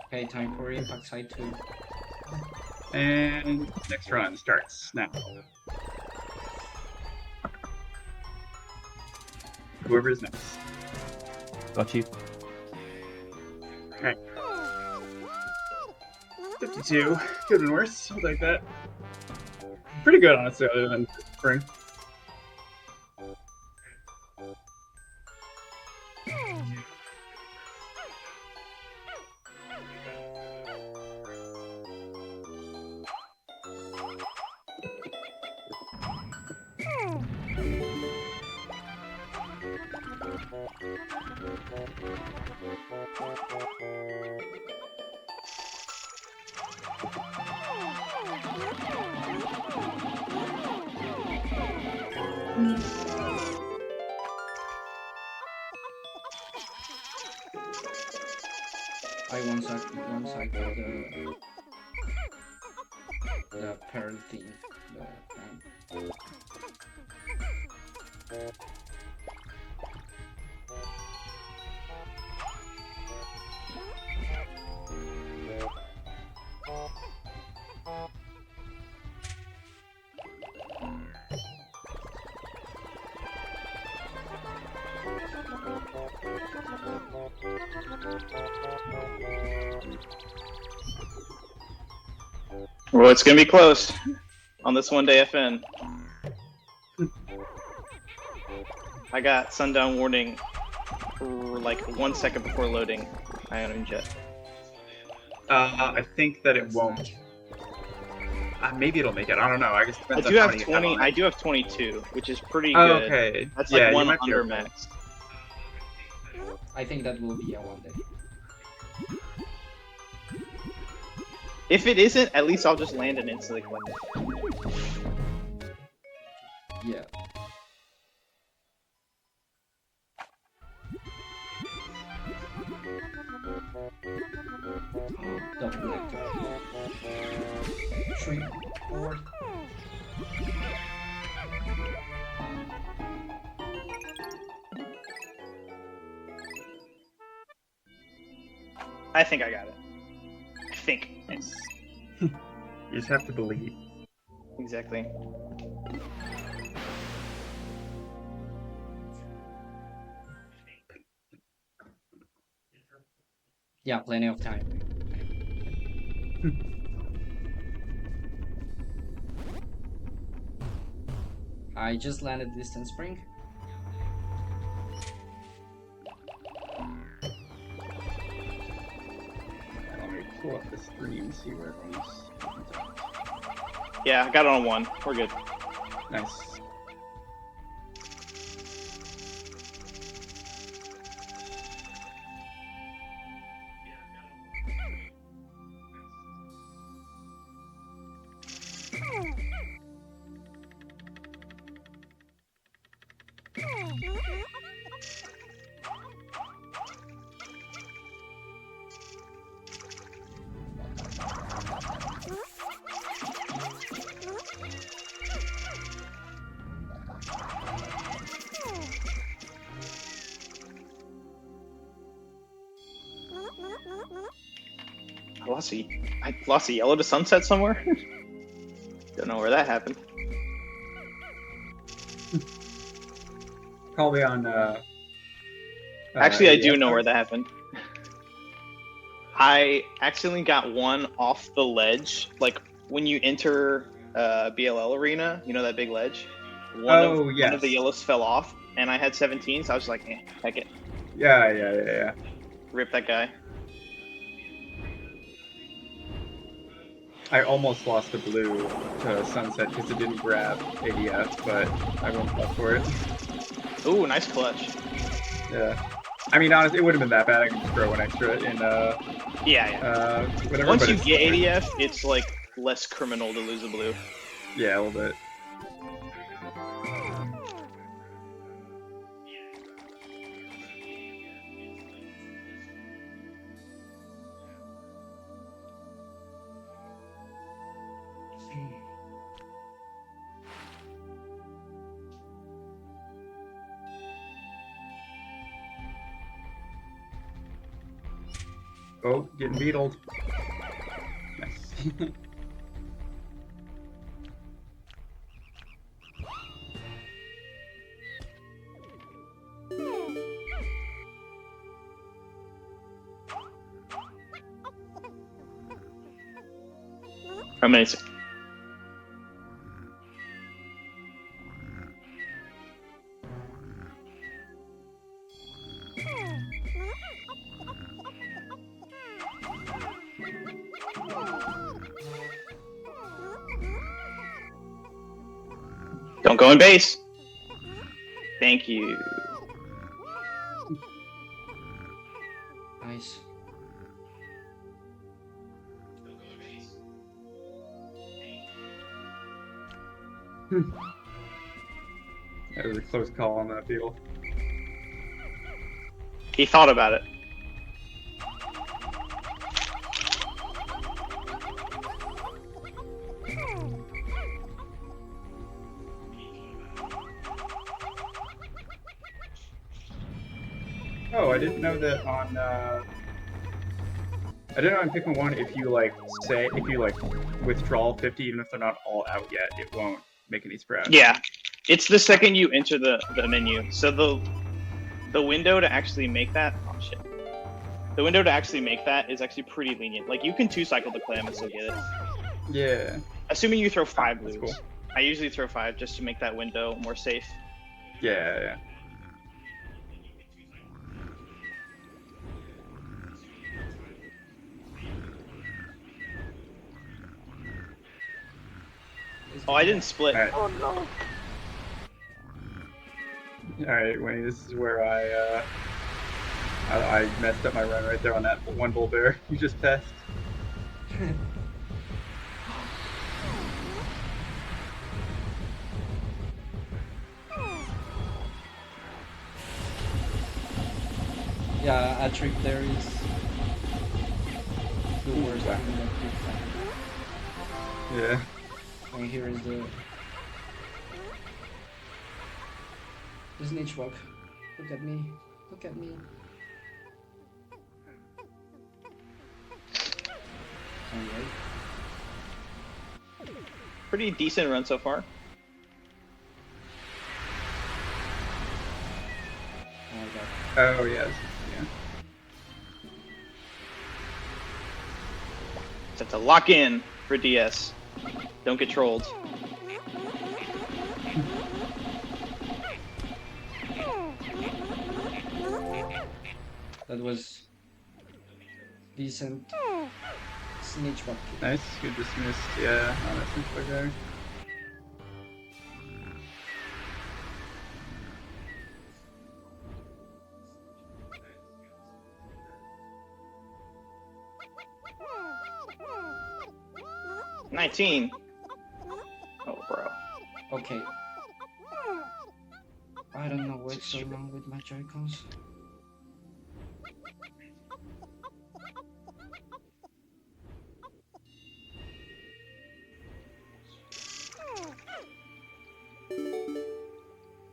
Okay, time for Impact Side 2. And next run starts now. whoever is next. Got you. Alright. 52. Could have been worse. I'll take that. Pretty good, honestly, other than spring. Once I got the pearl thing. Well, it's gonna be close on this one day FN. I got sundown warning like 1 second before loading Ionian Jet. I think that it won't. Maybe it'll make it. I don't know. I guess it I depends do on have how many 20. I do have 22, which is pretty Oh, good. okay. That's Yeah, like you one might be under okay. max. I think that will be a 1 day. If it isn't, at least I'll just land and instantly collect it. Yeah. Double lecture. 3, 4. I think I got it. I think. You just have to believe. Exactly. Yeah, plenty of time. I just landed distance spring. Let me pull up the stream, see where these. Yeah, I got it on 1. We're good. Nice. I lost a yellow to sunset somewhere. Don't know where that happened. Call me on. Actually, I do ADF know where cards? that happened. I accidentally got one off the ledge. Like when you enter BLL arena, you know that big ledge. One of yes. the yellows fell off, and I had 17, so I was like, heck it. Yeah. Rip that guy. I almost lost the blue to sunset because it didn't grab ADF, but I went up for it. Ooh, nice clutch. Yeah. I mean, honestly, it wouldn't have been that bad. I could just throw one extra in. Yeah. Whatever. Once but you it's get fine. ADF, it's like less criminal to lose a blue. Yeah, a little bit. Oh, getting beetled. Nice. Amazing. Don't go in base. Thank you. Nice. That was a close call on that deal. He thought about it. Oh, I didn't know that on. I didn't know on Pikmin 1 if you withdraw 50, even if they're not all out yet, it won't make any spread. Yeah, it's the second you enter the menu. So the window to actually make that. Oh shit. The window to actually make that is actually pretty lenient. Like you can 2-cycle the clam and still get it. Yeah. Assuming you throw 5 blues. Cool. I usually throw 5 just to make that window more safe. Yeah. Oh, I didn't split. Alright. Oh no. Alright, Winnie, this is where I messed up my run right there on that one bull bear you just passed. Yeah, a trick there is the worst thing that you can. Yeah. And here is the snitch bug. Look at me. Look at me. Alright. Pretty decent run so far. Oh, yes. Yeah. Set to lock in for DS. Don't get trolled. That was decent. Snitch bug. Nice, good dismissed. Yeah, on that snitch bug there. $19. Oh, bro. Okay. I don't know what's so wrong with my Joy-Cons.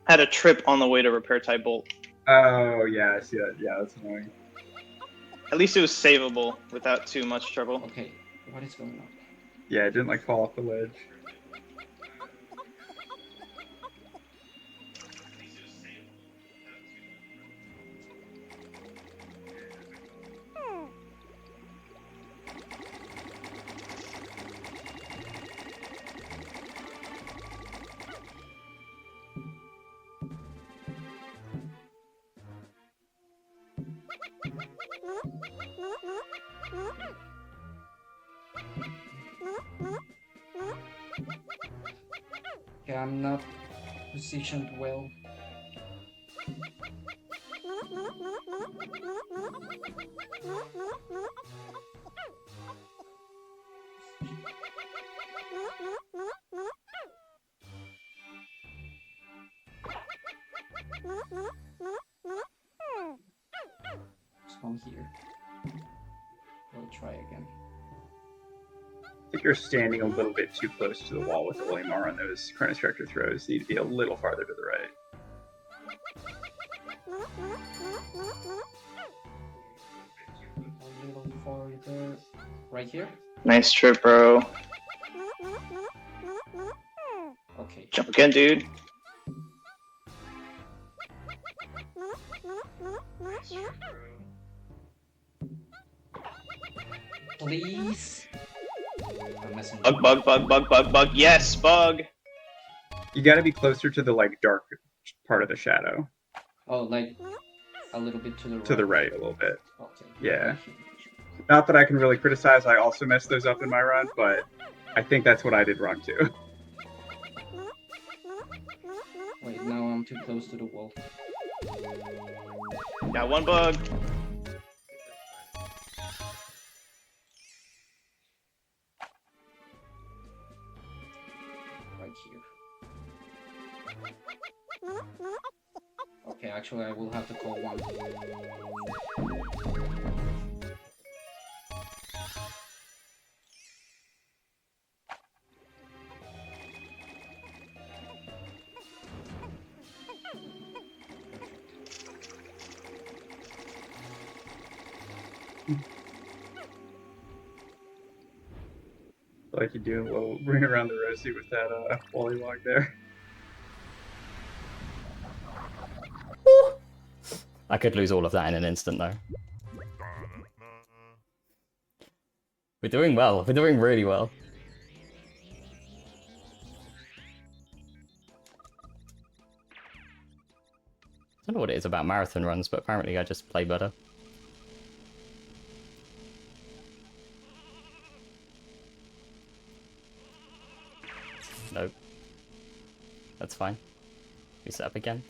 Had a trip on the way to repair type bolt. Oh, yeah, I see that. Yeah, that's annoying. At least it was savable without too much trouble. Okay, what is going on? Yeah, it didn't like fall off the ledge. Okay, I'm not positioned well. Spawn here. We'll try again. I think you're standing a little bit too close to the wall with the Olimar on those Chronos Tractor throws. You need to be a little farther to the right. A little farther. Right here? Nice trip, bro. Okay. Jump again, dude. Please. Bug. Yes, bug. You got to be closer to the like dark part of the shadow. Oh, like a little bit to the right. To the right a little bit. Okay. Yeah. Not that I can really criticize. I also messed those up in my run, but I think that's what I did wrong too. Wait, now I'm too close to the wall. Got one bug. Right here. Okay, actually I will have to call one. Like you do a little ring around the rosy with that Wally log there. I could lose all of that in an instant, though. We're doing well. We're doing really well. I don't know what it is about marathon runs, but apparently I just play better. Nope. That's fine. Reset up again.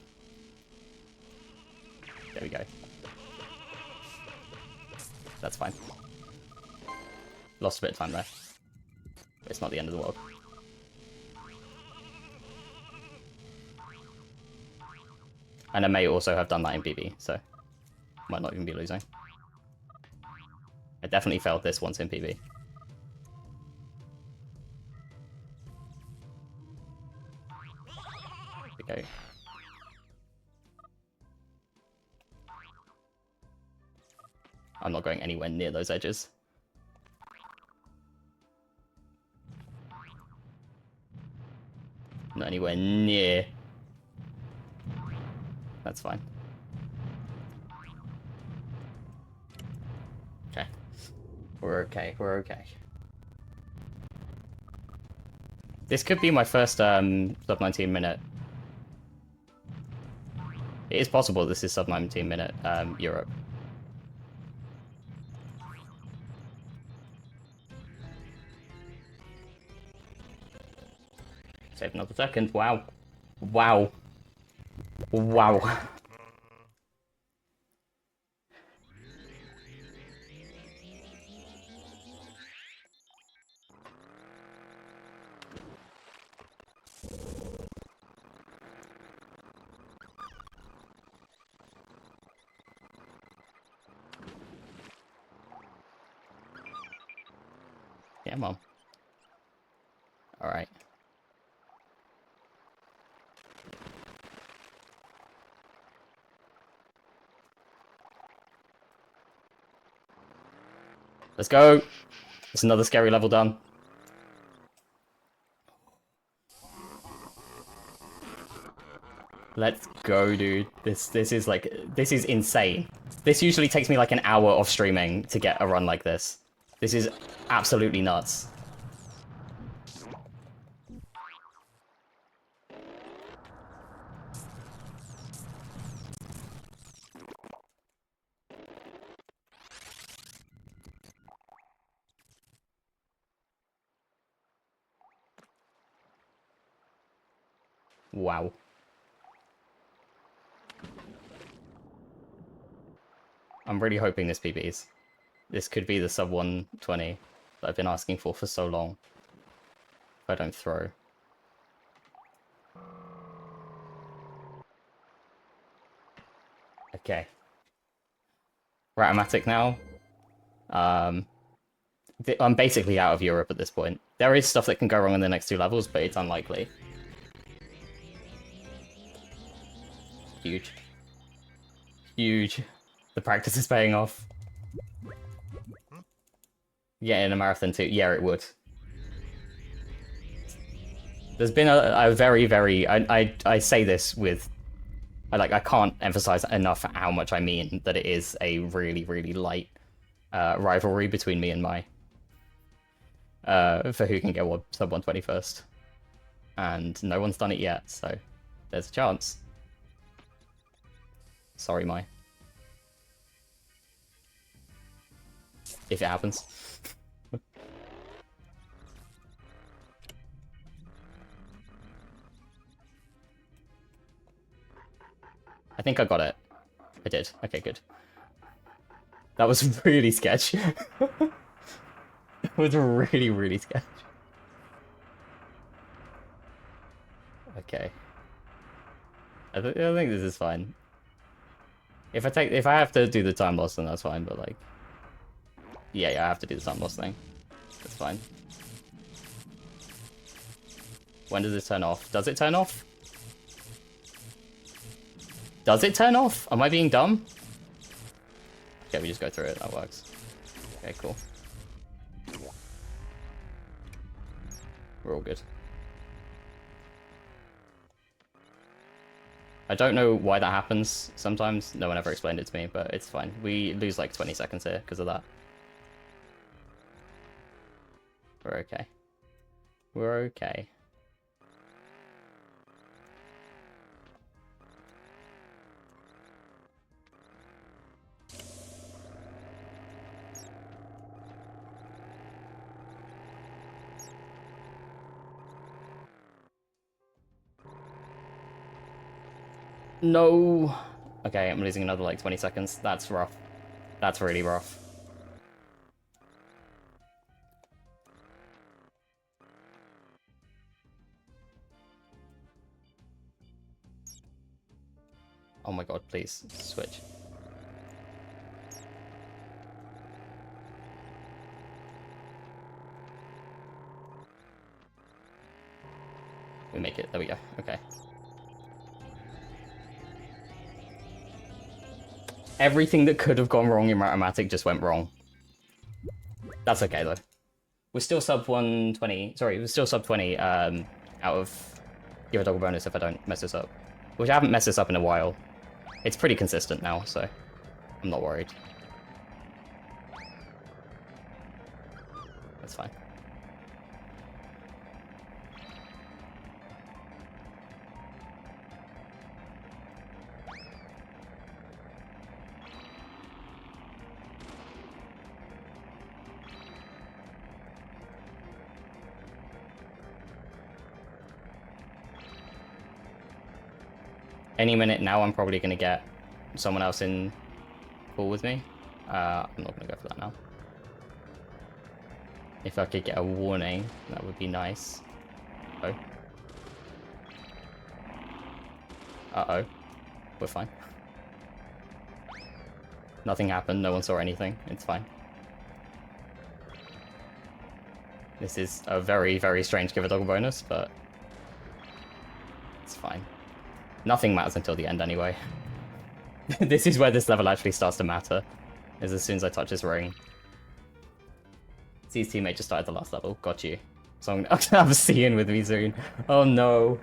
There we go. That's fine. Lost a bit of time there. But it's not the end of the world. And I may also have done that in PB, so might not even be losing. I definitely failed this once in PB. Okay. I'm not going anywhere near those edges. Not anywhere near. That's fine. Okay. We're okay, we're okay. This could be my first sub 19 minute. It is possible this is sub 19 minute Europe. Save another second. Wow. Wow. Wow. Yeah, Mom. All right. Let's go. It's another scary level done. Let's go, dude. This is like, this is insane. This usually takes me like an hour of streaming to get a run like this. This is absolutely nuts. Wow. I'm really hoping this PBs. This could be the sub 120 that I've been asking for so long. If I don't throw. Okay. Right, I'm Attic now. I'm basically out of Europe at this point. There is stuff that can go wrong in the next two levels, but it's unlikely. Huge. Huge. The practice is paying off. Yeah, in a marathon too. Yeah, it would. There's been a very, very... I say this with... I can't emphasize enough how much I mean that it is a really, really light rivalry between me and Mai. for who can get sub 120 first. And no one's done it yet, so there's a chance. Sorry, Mai. If it happens. I think I got it. I did. Okay, good. That was really sketchy. It was really, really sketchy. Okay. I think this is fine. If I have to do the time loss, then that's fine. But like, yeah, I have to do the time loss thing. That's fine. When does it turn off? Does it turn off? Does it turn off? Am I being dumb? Okay, we just go through it. That works. Okay, cool. We're all good. I don't know why that happens sometimes. No one ever explained it to me, but it's fine. We lose like 20 seconds here because of that. We're okay. We're okay. No. Okay, I'm losing another like 20 seconds. That's rough. That's really rough. Oh my god, please switch. We make it. There we go. Okay. Everything that could have gone wrong in Matematic just went wrong. That's okay though. We're still sub 120. Sorry, we're still sub 20 out of give a double bonus if I don't mess this up. Which I haven't messed this up in a while. It's pretty consistent now, so I'm not worried. That's fine. Any minute now, I'm probably going to get someone else in pool with me. I'm not going to go for that now. If I could get a warning, that would be nice. Oh. Uh-oh. We're fine. Nothing happened, no one saw anything. It's fine. This is a very, very strange give a dog bonus, but it's fine. Nothing matters until the end anyway. This is where this level actually starts to matter, is as soon as I touch this ring. C's teammate just started the last level, got you. So I'm gonna have a C in with me soon. Oh no.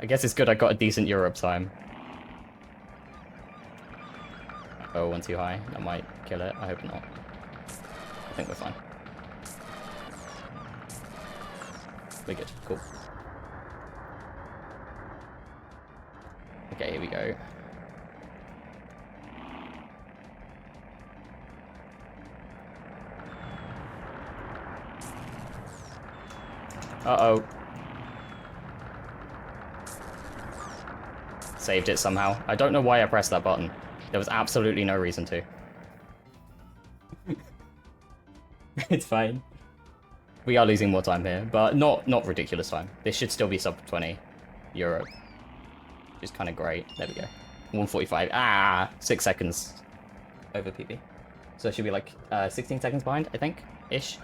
I guess it's good I got a decent Europe time. Oh, one too high, that might kill it, I hope not. I think we're fine. We're good, cool. Okay, here we go. Uh-oh. Saved it somehow. I don't know why I pressed that button. There was absolutely no reason to. It's fine. We are losing more time here, but not ridiculous time. This should still be sub 20 Europe. Which is kind of great. There we go. 145. Ah! 6 seconds over PB. So it should be like 16 seconds behind, I think? Ish.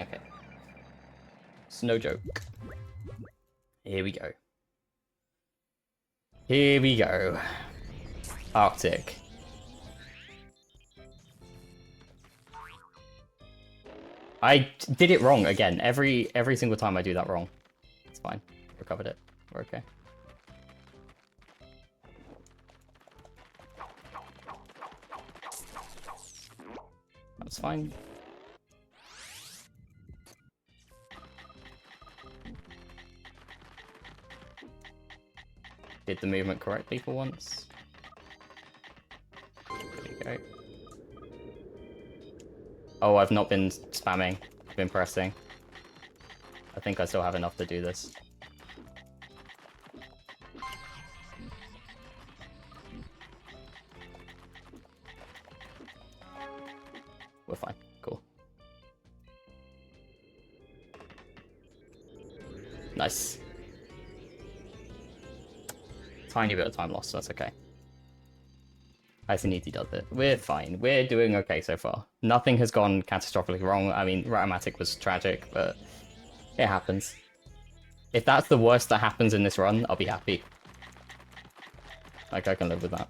Okay. It's no joke. Here we go. Here we go. Arctic. I did it wrong again. Every single time I do that wrong. It's fine. Recovered it. We're okay. That's fine. Did the movement correctly for once. There you go. Oh, I've not been spamming. I've been pressing. I think I still have enough to do this. We're fine. Cool. Nice. Tiny bit of time lost, so that's okay. I think he does it. We're fine. We're doing okay so far. Nothing has gone catastrophically wrong. I mean, Ratomatic was tragic, but it happens. If that's the worst that happens in this run, I'll be happy. Like, I can live with that.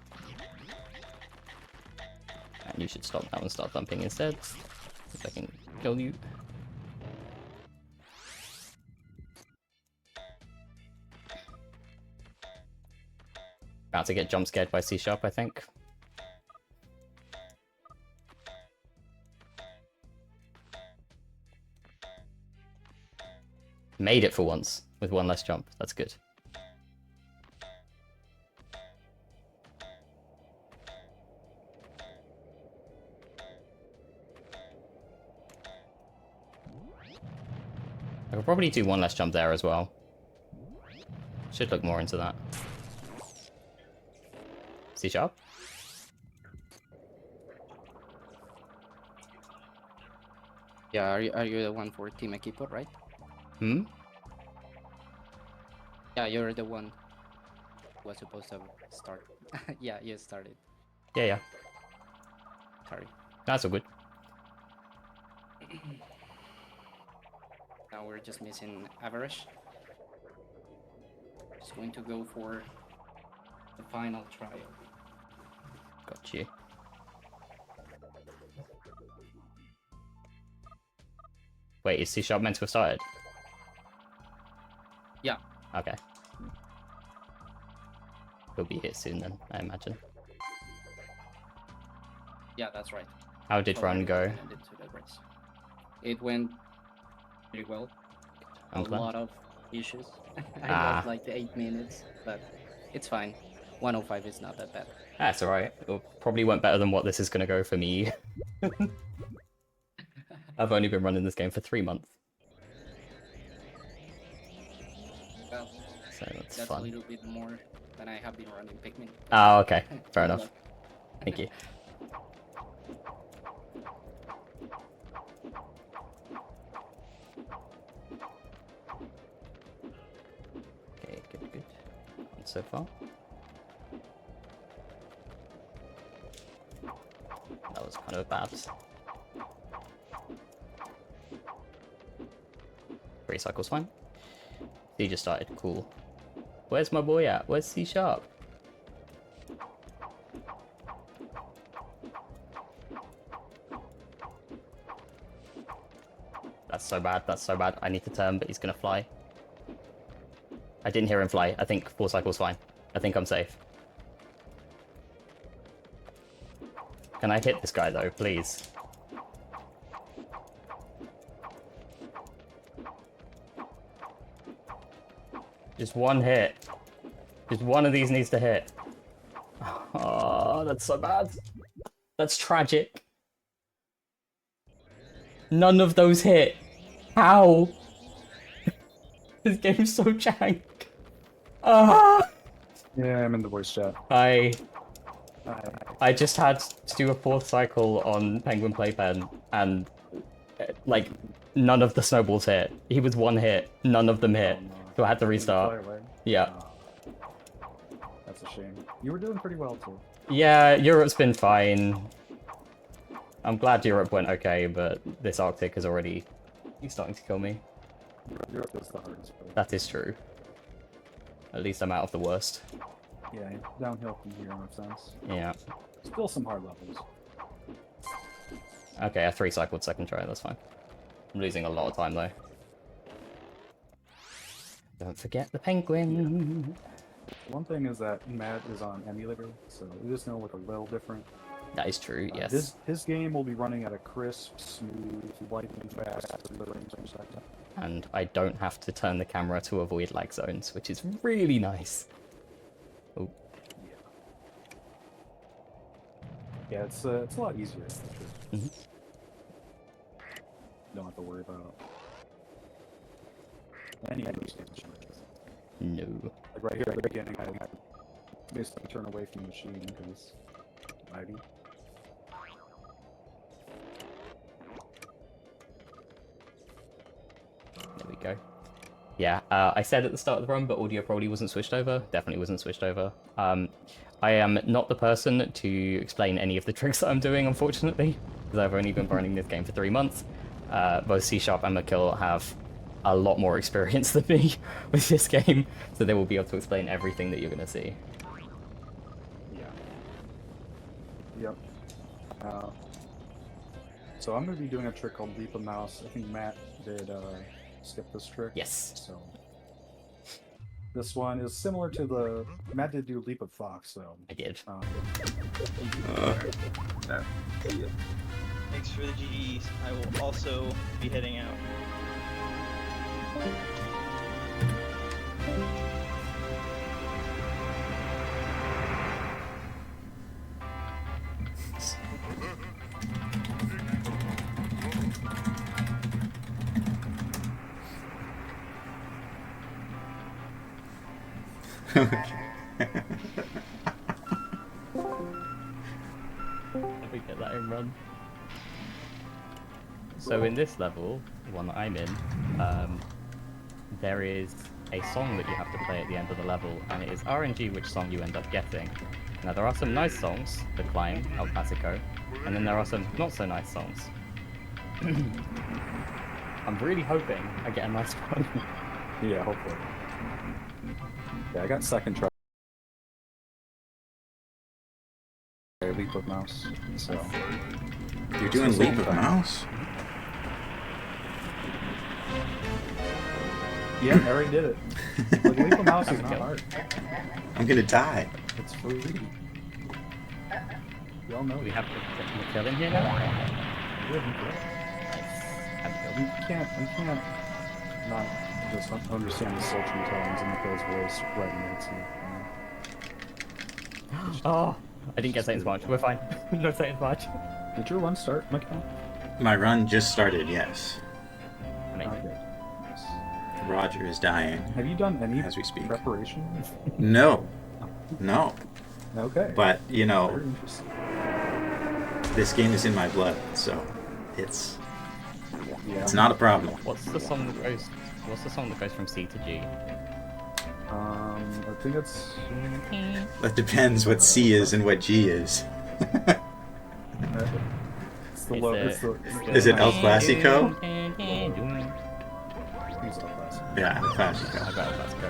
And you should stop now and start dumping instead. If I can kill you. About to get jump scared by C#, I think. Made it for once, with one less jump. That's good. I could probably do one less jump there as well. Should look more into that. C#? Yeah, are you the one for Team Equipo, right? Hmm? Yeah, you're the one who was supposed to start. Yeah, you started. Yeah. Sorry. That's all good. Now we're just missing Average. Just going to go for the final trial. Got you. Wait, is C# meant to have started? Yeah. Okay. He'll be hit soon then, I imagine. Yeah, that's right. How did run go? It went pretty well. I'm A glad. lot of issues. I lost like 8 minutes, but it's fine. 105 is not that bad. That's alright. It probably went better than what this is gonna go for me. I've only been running this game for 3 months. Well, So that's a fun. little bit more than I have been running Pikmin. Oh, okay. Fair Good enough. luck. Thank you. Okay, good. So far. That was kind of bad. 3 cycles fine. He just started. Cool. Where's my boy at? Where's C#? That's so bad. That's so bad. I need to turn, but he's gonna fly. I didn't hear him fly. I think 4 cycles fine. I think I'm safe. Can I hit this guy though, please? Just one hit. Just one of these needs to hit. Oh, that's so bad. That's tragic. None of those hit. How? This game's so jank. Ah! Yeah, I'm in the voice chat. I just had to do a 4th cycle on Penguin Playpen, and like none of the snowballs hit. He was 1 hit, none of them hit, so I had to restart. Fly away. Yeah. That's a shame. You were doing pretty well too. Yeah, Europe's been fine. I'm glad Europe went okay, but this Arctic is already starting to kill me. Europe is the hardest place. That is true. At least I'm out of the worst. Yeah, downhill from here in a sense. Yeah. Still some hard levels. Okay, I 3 cycled second try, that's fine. I'm losing a lot of time though. Don't forget the penguin. One thing is that Matt is on emulator, so it is gonna look a little different. That is true, yes. His game will be running at a crisp, smooth, lightning fast, 30 frames per second. And I don't have to turn the camera to avoid lag zones, which is really nice. Oh. Yeah, it's a lot easier. For sure. Mm-hmm. Don't have to worry about any understanding. No. Like right here at the beginning, I basically turn away from the machine because lagging. There we go. Yeah, I said at the start of the run, but audio probably wasn't switched over. Definitely wasn't switched over. I am not the person to explain any of the tricks that I'm doing, unfortunately, because I've only been running this game for 3 months. Both C# and McKill have a lot more experience than me with this game, so they will be able to explain everything that you're going to see. Yeah. Yep. So I'm going to be doing a trick called Leap of Mouse. I think Matt did skip this trick. Yes. So this one is similar to the Matt did do Leap of Fox, so I did. Thanks for the GGs. I will also be heading out. Let me get that in run. So in this level, the one that I'm in, there is a song that you have to play at the end of the level, and it is RNG which song you end up getting. Now there are some nice songs, The Climb, El Clasico, and then there are some not so nice songs. I'm really hoping I get a nice one. Yeah, hopefully. Yeah, I got second try. Leap of Mouse. So You're doing Leap of Mouse? Yeah, I already did it. Like, Leap of Mouse is not hard. I'm gonna die. It's free. Y'all know. We have to kill in here now? We can't not just understand the sultry tones in McKill's voice right next to you. Oh, I didn't get Satan's March. We're fine. No Satan's March. Did your run start, McKill? My run just started, yes. Okay. Roger is dying. Have you done any as we speak? Preparation? No. No. Okay. But, you know, Very interesting. this game is in my blood, so it's Yeah. not a problem. What's the song that goes from C to G? I think it's... That depends what C is and what G is. It's the low... Is it El Clasico? It's El Clasico. Yeah, El Clasico. I got El Clasico.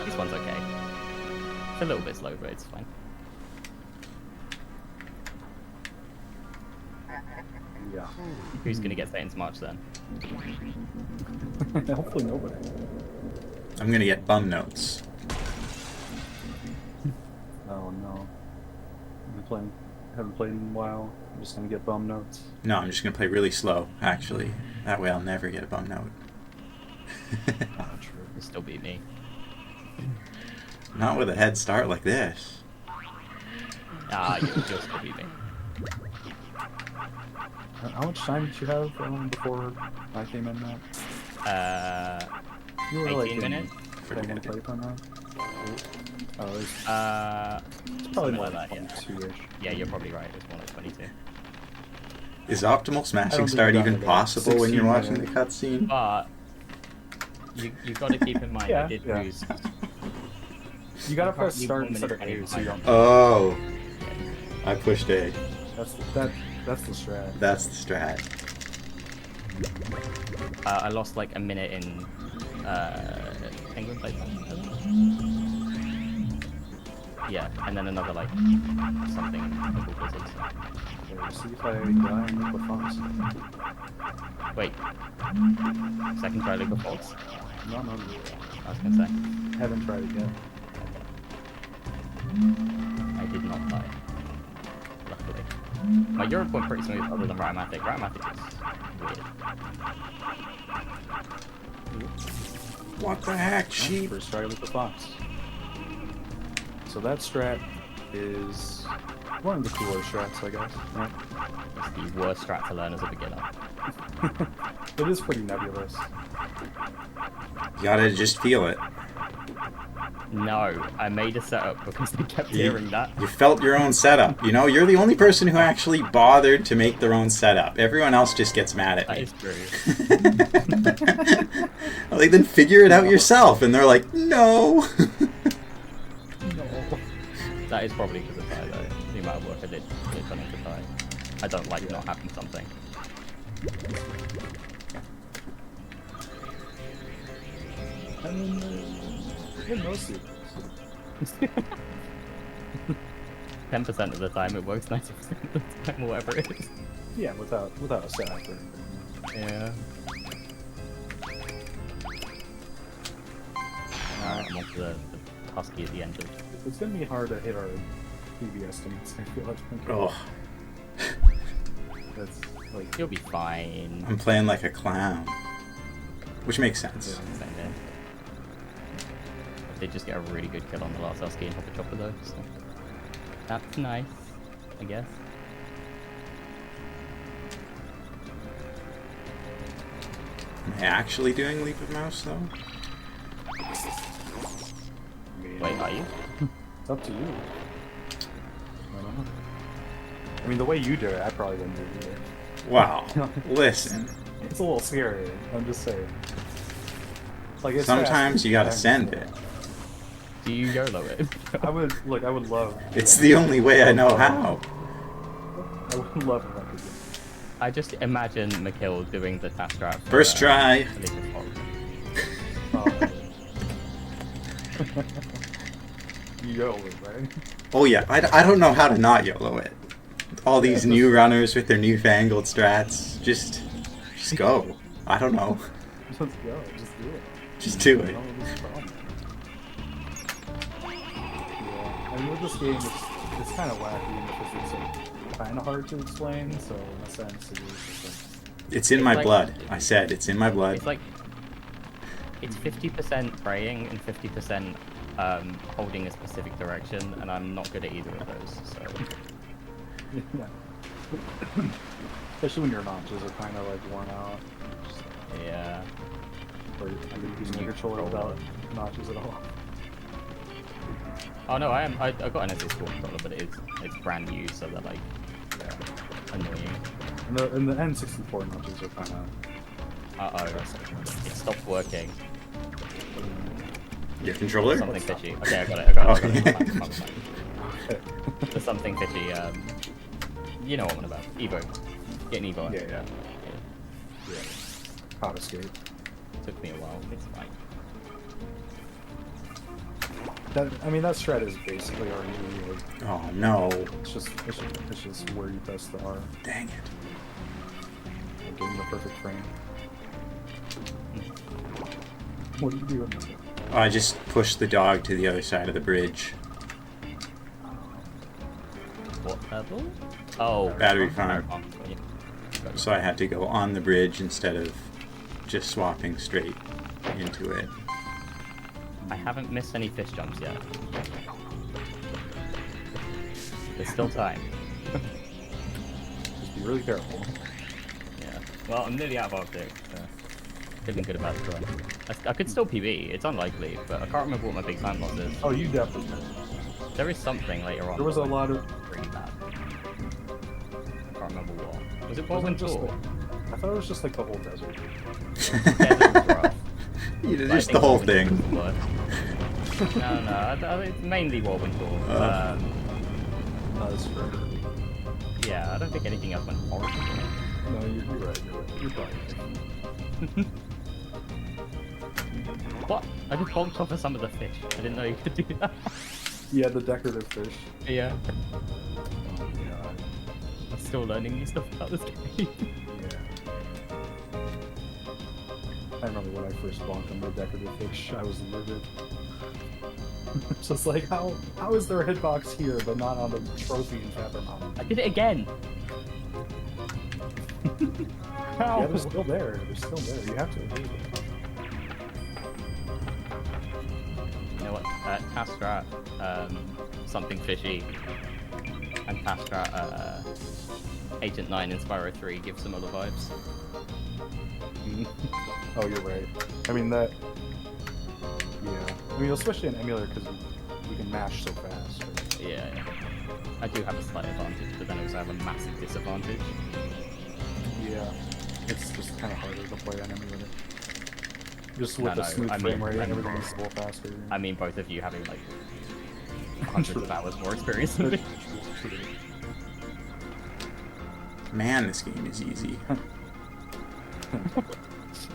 This one's okay. It's a little bit slow, but it's fine. Yeah. Who's gonna get Satan's March then? Hopefully nobody. I'm gonna get bum notes. Oh no. Haven't played in a while. I'm just gonna get bum notes. No, I'm just gonna play really slow, actually. That way I'll never get a bum note. Not true. It'll still beat me. Not with a head start like this. Ah, you'll still beat me. How much time did you have before I came in, Matt? You were 18 like minutes? Forget it. Oh, it's It's probably more like like that, yeah. 22-ish. Yeah, you're probably right. It's more like 22. Is optimal I don't smashing think start we got even it. possible when you're 16 watching the minutes. cutscene? But you've got to keep in mind, Yeah, I did yeah. lose. You gotta press leave start 1 instead of minute A, so you don't... Oh, I pushed A. That's the strat. That's the strat. I lost like a minute in Penguin Playtime. Yeah, and then another like something. See if I die with Fox. Wait. Second try League of Fox? No. I was gonna say. Haven't tried it yet. I did not die. Luckily. My Europe went pretty smooth other than Ratomatic. Ratomatic is weird. What the heck, sheep? First try with the Fox. So that strat is one of the cooler strats, I guess. Right? It's the worst strat to learn as a beginner. It is pretty nebulous. You gotta just feel it. No, I made a setup because they kept hearing that. You felt your own setup. You know, you're the only person who actually bothered to make their own setup. Everyone else just gets mad at me. That is true. Like, then figure it out yourself. And they're like, no. That is probably because of that, though. The amount of work I did on it to die. I don't like not having something. I mean, in most sequels. 10% of the time it works, 90% of the time, whatever it is. Yeah, without a sack or anything. Yeah. I'm on to the husky at the end of it. It's gonna be hard to hit our PB estimates, I feel like. Oh. That's like... You'll be fine. I'm playing like a clown. Which makes sense. Same here. They just get a really good kill on the last husky and hop a chopper though, so... That's nice, I guess. Am I actually doing Leap of Mouse, though? Wait, are you? It's up to you. I don't know. I mean, the way you do it, I probably wouldn't do it either. Wow. Listen. It's a little scary, I'm just saying. Like, it's sometimes you gotta send it. Do you YOLO it? I would love... It's the only way I know how. I would love if I could do it. I just imagine McKill doing the task strat. First try. You YOLO it, right? Oh yeah, I don't know how to not YOLO it. All these new runners with their newfangled strats. Just go. I don't know. Just go. Just do it. Just do it. Yeah. I mean, with this game, it's kind of wacky because it's kind of hard to explain, so in a sense, it is just like... It's in my blood. I said, it's in my blood. It's like... It's 50% praying and 50% holding a specific direction, and I'm not good at either of those, so... Yeah. Especially when your notches are kind of like worn out. Yeah. Or you're using your controller without notches at all. Oh no, I got an SS4 controller, but it's brand new, so they're like annoying. And the N64 notches are kind of... It stopped working. Your controller? Something fishy. Okay, I got it. There's something fishy. You know what I'm on about. Evo. Get an Evo. Yeah. Hot escape. Took me a while. It's fine. I mean, that strat is basically RNG. Like, oh no. It's just where you press the R. Dang it. Like, getting the perfect frame. What are you doing? I just pushed the dog to the other side of the bridge. What level? Oh. Battery farm. So I had to go on the bridge instead of just swapping straight into it. I haven't missed any fish jumps yet. There's still time. Just be really careful. Yeah. Well, I'm nearly out of optics. Feeling good about the run. I could still PB. It's unlikely, but I can't remember what my big time loss is. Oh, you definitely can. There is something later on. There was a lot of... Really bad. I can't remember what. Was it Whirlwind Tour? I thought it was just like the whole desert. Desert was rough. Just the whole thing. No, it's mainly Whirlwind Tour. That's true. Yeah, I don't think anything else went horrible. No, you're right. You're probably right. What? I just bonked off of some of the fish. I didn't know you could do that. Yeah, the decorative fish. Yeah. Oh, yeah. still learning new stuff about this game. I remember when I first bonked on the decorative fish, I was livid. Just like, how is there a hitbox here, but not on the trophy in Trapper Mountain? I did it again! Yeah, they're still there. They're still there. You have to agree with it. You know what? Castrat, something fishy, and Castrat, Agent 9 in Spyro 3 give similar vibes. Oh, you're right. I mean, that... Yeah. I mean, especially in emulator, because you can mash so fast. Right? Yeah. I do have a slight advantage, but then I also have a massive disadvantage. Yeah. It's just kind of harder to play on emulator. Just with the smooth frame rate, everything is a little faster. I mean, both of you having, like, hundreds of hours more experience than me. Man, this game is easy.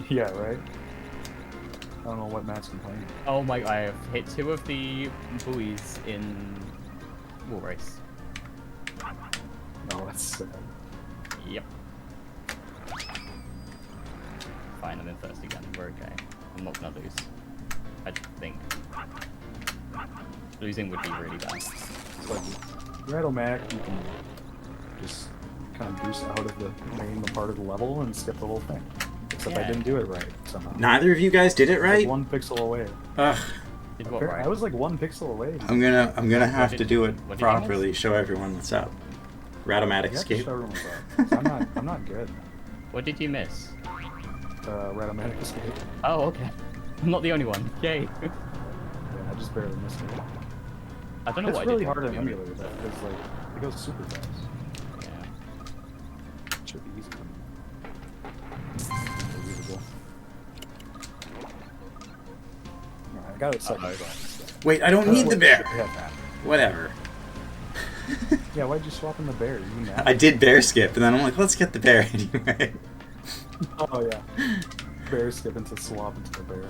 Yeah, right? I don't know what Matt's complaining. Oh my, I have hit 2 of the buoys in Wall Race. Oh, that's sad. Yep. Fine, I'm in first again. We're okay. I'm not gonna lose. I think. Losing would be really bad. It's like, Rattle-Mac, you can just kind of boost out of the main part of the level and skip the whole thing. Except I didn't do it right somehow. Neither of you guys did it right? Like 1 pixel away. Ugh. Did what right? I was like 1 pixel away. I'm gonna have to do it properly. Show everyone what's up. Ratomatic escape. Show everyone what's up. I'm not good. What did you miss? Ratomatic escape. Oh, okay. I'm not the only one. Yay. Yeah, I just barely missed it. I don't know it's what really I did. hard on emulator though, because like it goes super fast. Yeah. It should be easy. I got it set. Wait, I don't need the bear. Whatever. Yeah, why'd you swap in the bear? You mad? I did bear skip, and then I'm like, let's get the bear anyway. Oh yeah. Bear skip into swap into the bear.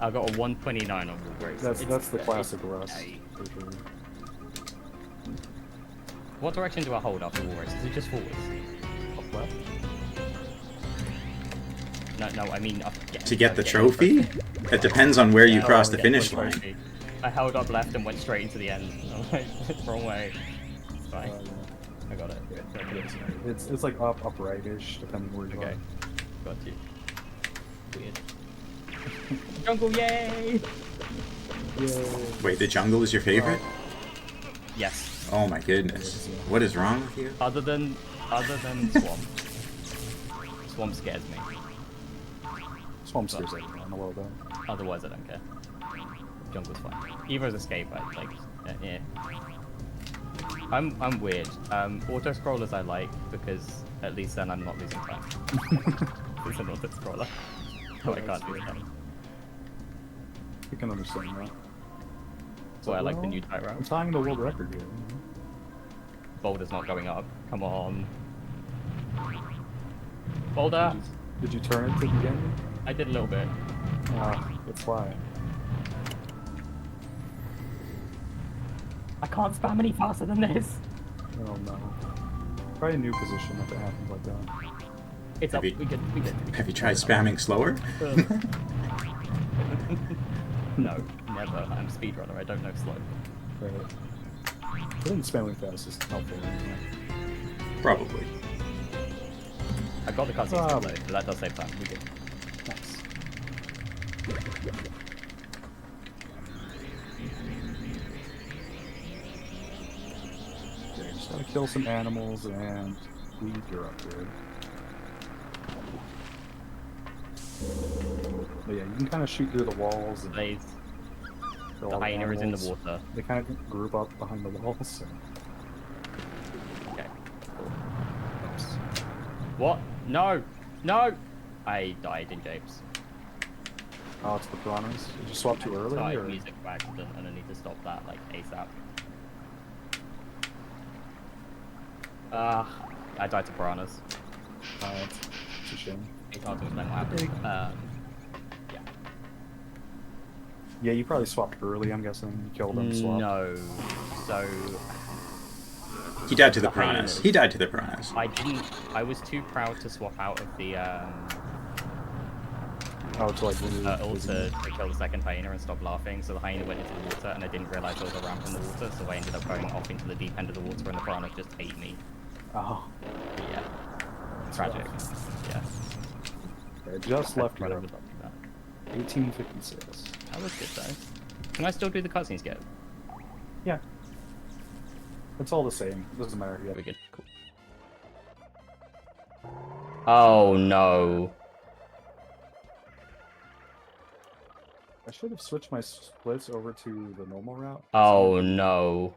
I got a 129 on Wall Race. That's the classic Russ. For sure. What direction do I hold after Wall Race? Is it just forwards? Up left? No, I mean up. Yeah, To get the trophy? That depends on where you cross the yeah, finish the line. trophy. I held up left and went straight into the end. I'm like, wrong way. It's fine. I got it. It's like upright-ish, depending where you are. Got you. Weird. Jungle, yay! Wait, the jungle is your favorite? Yes. Oh my goodness. What is wrong with you? Other than Swamp. Swamp scares me. Swamp scares everyone a little bit. Otherwise, I don't care. Jungle's fine. Evo's escape, I like. Yeah. I'm weird. Auto scrollers I like because at least then I'm not losing time. It's an auto scroller. So I can't do that. You can understand that. So I like the new tight route. I'm tying the world record here. Boulder's not going up. Come on. Boulder! Did you turn it to the end? I did a little bit. That's why. I can't spam any faster than this. Oh no. Probably a new position if it happens like that. It's up. We good. Have you tried spamming slower? No, never. I'm a speedrunner. I don't know slow. Right. I think spamming fast is helpful. Probably. I got the cutscene still though, so that does save time. We good. Nice. Okay, just gotta kill some animals and leave your upgrade. But yeah, you can kind of shoot through the walls. And the hyena is in the water. They kind of group up behind the walls. So. Okay. Oops. What? No! No! I died in Japes. Oh, it's the piranhas. Did you swap too early? Sorry, Or? music by accident, and I need to stop that like ASAP. I died to piranhas. It's a shame. It's hard to explain what happened. Yeah. Yeah, you probably swapped early, I'm guessing. You killed them, swapped. No. So He died to the piranhas. He died to the piranhas. I didn't. I was too proud to swap out of the Oh, it's like altar to kill the second hyena and stop laughing. So the hyena went into the water, and I didn't realize there was a ramp in the water. So I ended up going off into the deep end of the water, and the piranhas just ate me. Oh. Yeah. Tragic. Yeah. I just left Right Europe. over that. 1856. That was good though. Can I still do the cutscenes yet? Yeah. It's all the same. It doesn't matter. Yeah. We're good. Cool. Oh no. I should have switched my splits over to the normal route. Oh no.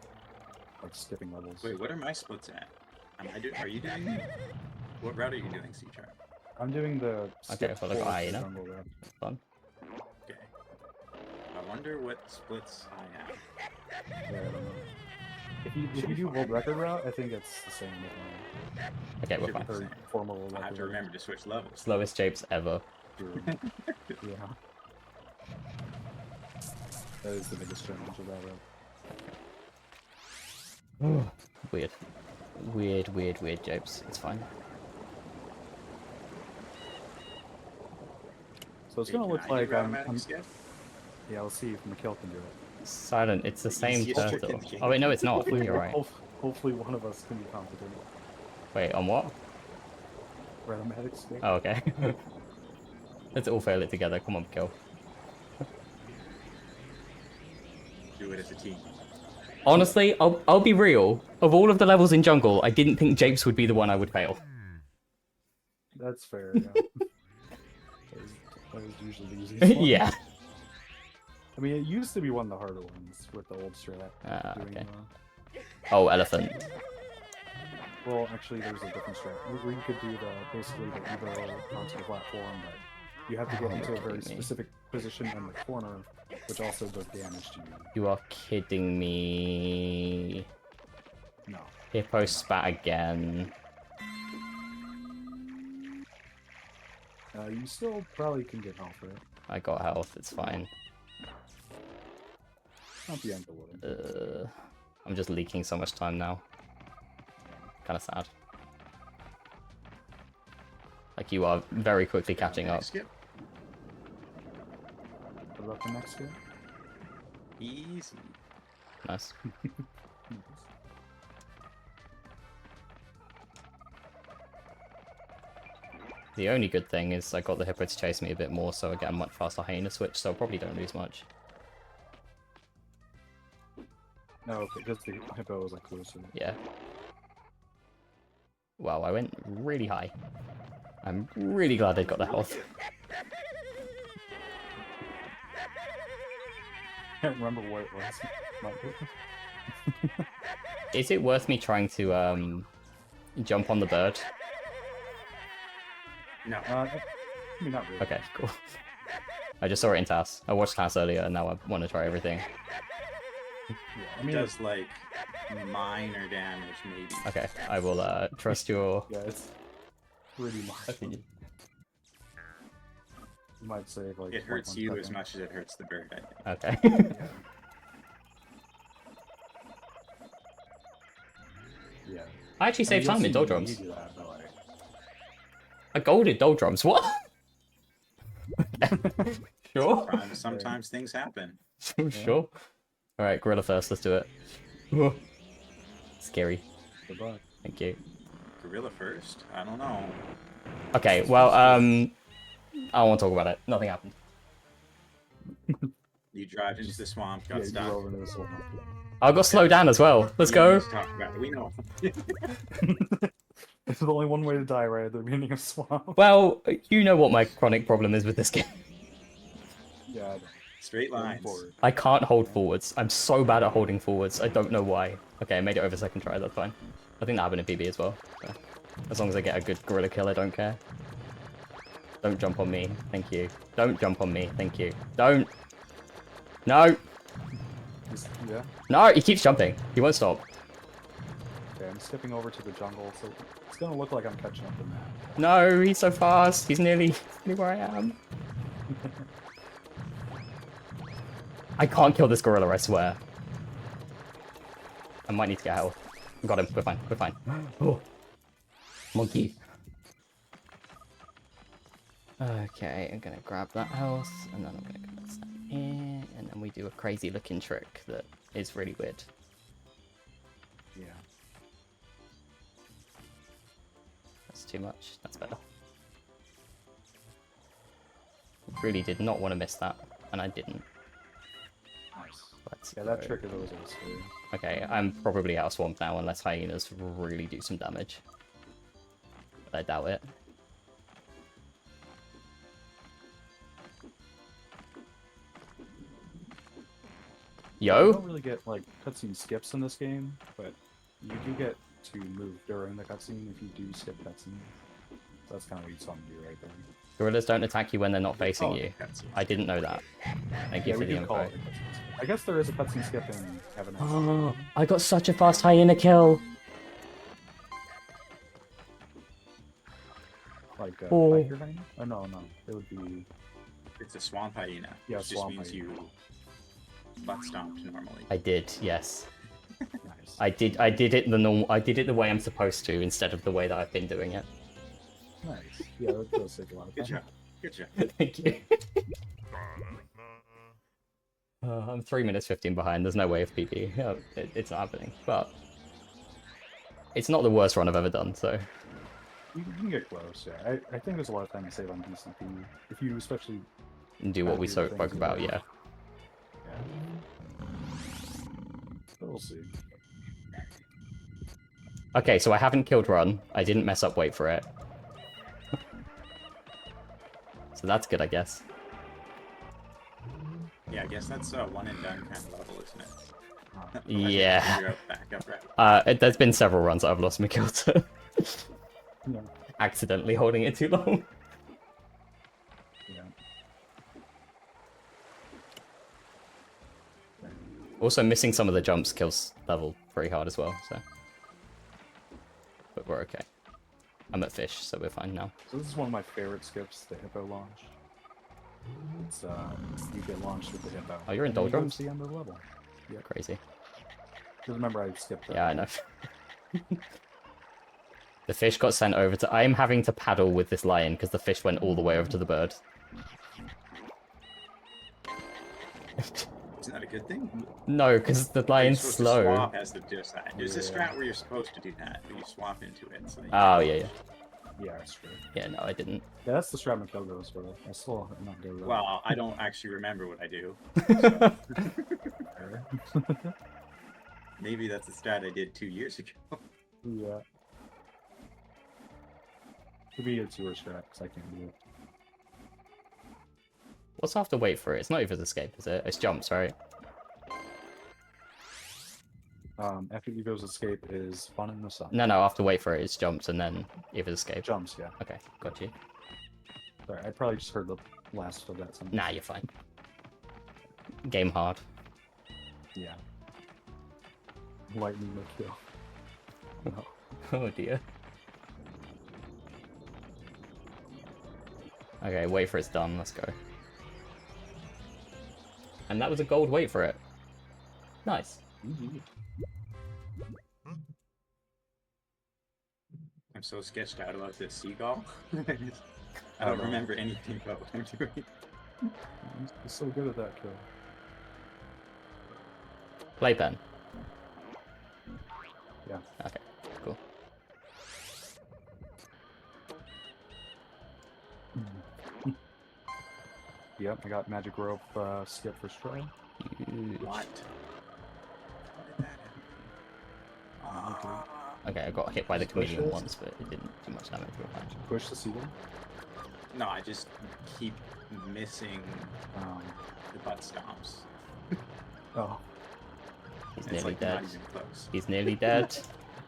Like skipping levels. Wait, what are my splits at? Are you doing? What route are you doing, C-Chart? I'm doing the Okay, for the guy, you know. jungle route. Fun. Okay. I wonder what splits I have. Yeah, I don't know. If you do world record route, I think it's the same. Okay, we're fine. Or formal I have to remember to switch levels. Slowest japes ever. Yeah. That is the biggest challenge of that route. Weird. Weird japes. It's fine. So it's gonna look like I'm yeah, we'll see if Mikhail can do it. Silent, it's the same turtle. Oh wait, no it's not. You're right. Hopefully one of us can be competent. Wait, on what? Rhythmatic escape. Oh, okay. Let's all fail it together. Come on, Mikhail. Do it as a team. Honestly, I'll be real. Of all of the levels in Jungle, I didn't think japes would be the one I would fail. That's fair, yeah. that was usually the easiest one. Yeah. I mean, it used to be one of the harder ones with the old strat. Okay. Oh, elephant. Well, actually, there's a different strat. Where you could do basically the Evo onto the platform, but you have to get into a very specific position in the corner, which also does damage to you. You are kidding me. No. Hippo spat again. You still probably can get health, right? I got health, it's fine. Not the end of the world. I'm just leaking so much time now. Kinda sad. Like you are very quickly catching up. Skip. What about the next skip? Easy. Nice. The only good thing is I got the hippo to chase me a bit more, so I get a much faster hyena switch, so I probably don't lose much. No, because the hippo was like closer. Yeah. Wow, I went really high. I'm really glad they got the health. I can't remember what it was. Is it worth me trying to jump on the bird? No. I mean, not really. Okay, cool. I just saw it in TAS. I watched TAS earlier, and now I want to try everything. Yeah, I mean, it does like minor damage, maybe. Okay, I will trust your. Yeah, it's pretty much. Opinion. You might say like. It hurts you as much as it hurts the bird, I think. Okay. Yeah. I actually saved time in doldrums. Do that, but, like... A golded doldrums. What? Sure. Sometimes things happen. Sure. All right, gorilla first. Let's do it. Whoa. Scary. Good luck. Thank you. Gorilla first? I don't know. Okay. Well, I don't want to talk about it. Nothing happened. You drive into the swamp, got stuck. I got slowed down as well. Let's go. Talk about it. We know. There's only one way to die right at the beginning of swamp. Well, you know what my chronic problem is with this game. Yeah. Straight lines. I can't hold forwards. I'm so bad at holding forwards. I don't know why. Okay, I made it over second try. That's fine. I think that happened in PB as well. So, as long as I get a good gorilla kill, I don't care. Don't jump on me. Thank you. Don't jump on me. Thank you. Don't. No. Yeah. No, he keeps jumping. He won't stop. Okay, I'm skipping over to the jungle, so it's gonna look like I'm catching up to Matt. No, he's so fast. He's nearly where I am. I can't kill this gorilla, I swear. I might need to get health. Got him. We're fine. We're fine. Oh, monkey. Okay, I'm gonna grab that house, and then I'm gonna go here, and then we do a crazy looking trick that is really weird. Yeah. That's too much. That's better. Really did not want to miss that, and I didn't. Nice. Let's Yeah, that go. trick is always a scary. Okay, I'm probably out of swamp now unless hyenas really do some damage. But I doubt it. Yo? You don't really get like cutscene skips in this game, but you do get to move during the cutscene if you do skip cutscenes. So that's kind of what you saw me do right there. Gorillas don't attack you when they're not facing Oh, you. cutscenes. I didn't know that. Thank you for we the do call info. it a cutscene skip. I guess there is a cutscene skip in Heaven. Oh, I got such a fast hyena kill. Like Oh. Tiger hyena? Oh no, it would be. It's a swamp hyena. Yeah, which swamp just means hyena. you butt stomped normally. I did, yes. Nice. I did it the normal. I did it the way I'm supposed to instead of the way that I've been doing it. Nice. Yeah, that does take a lot of Good time. job. Good job. Thank you. I'm 3 minutes 15 behind. There's no way of PB. Yeah, it's not happening. But it's not the worst run I've ever done. So You can get close. Yeah, I think there's a lot of time to save on DCP if you especially do what we do the spoke things about. you Yeah. But we'll see. Okay, so I haven't killed run. I didn't mess up. Wait for it. So that's good, I guess. Yeah, I guess that's a one and done kind of level, isn't it? Yeah. Back up, right? There's been several runs that I've lost my kill to. Yeah. Accidentally holding it too long. Yeah. Also, missing some of the jumps kills level pretty hard as well, so. But we're okay. I'm at fish, so we're fine now. So this is one of my favorite skips, the hippo launch. It's you get launched with the hippo. Oh, you're in and then you go doldrums? to the end of the level. Yeah. Crazy. Just remember I skipped that. Yeah, I know. The fish got sent over to... I'm having to paddle with this lion because the fish went all the way over to the bird. Isn't that a good thing? No, because the lion's You're supposed slow. To swap as the just that. There's a strat where you're supposed to do that, where you swap into it. So Oh, yeah, yeah. Yeah, that's true. Yeah, no, I didn't. Yeah, that's the strat McKill goes for. I still have not good with that. Well, I don't actually remember what I do. Maybe that's a strat I did 2 years ago. Yeah. Could be a tour strat, because I can't do it. What's after wait for it? It's not even escape, is it? It's jumps, right? After Ego's escape is fun in the sun. No, no, after wait for it, it's jumps and then Eva's escape. Jumps, yeah. Okay, got you. Sorry, I probably just heard the last of that sentence. Nah, you're fine. Game hard. Yeah. Lightning McKill. No. Oh dear. Okay, wait for it's done, let's go. And that was a gold wait for it. Nice. I'm so sketched out about this seagull. I don't remember anything about what I'm doing. He's so good at that kill. Playpen. Yeah. Okay, cool. Yep, I got magic rope skip for stride. What? Okay, I got hit by the Just push chameleon it. once, but it didn't do much damage. We're fine. Push the seagull. No, I just keep missing the butt stomps. Oh. He's It's nearly like not dead. even close. He's nearly dead.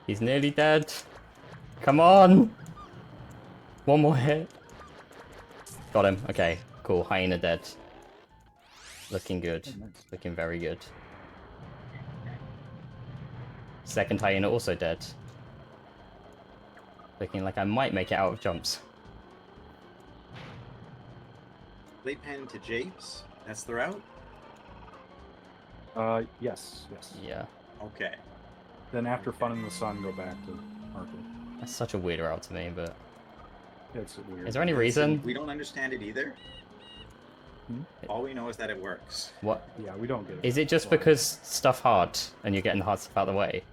He's nearly dead. Come on! One more hit. Got him. Okay, cool. Hyena dead. Looking good. Oh, nice. Looking very good. Second hyena also dead. Looking like I might make it out of jumps. Playpen to Japes? That's the route? Yes. Yeah. Okay. Then after Fun in the Sun, go back to Market. That's such a weird route to me, but It's weird. is there any reason? We don't understand it either. Hmm? All we know is that it works. What? Yeah, we don't get it. Is it just because stuff hard and you're getting the hard stuff out of the way?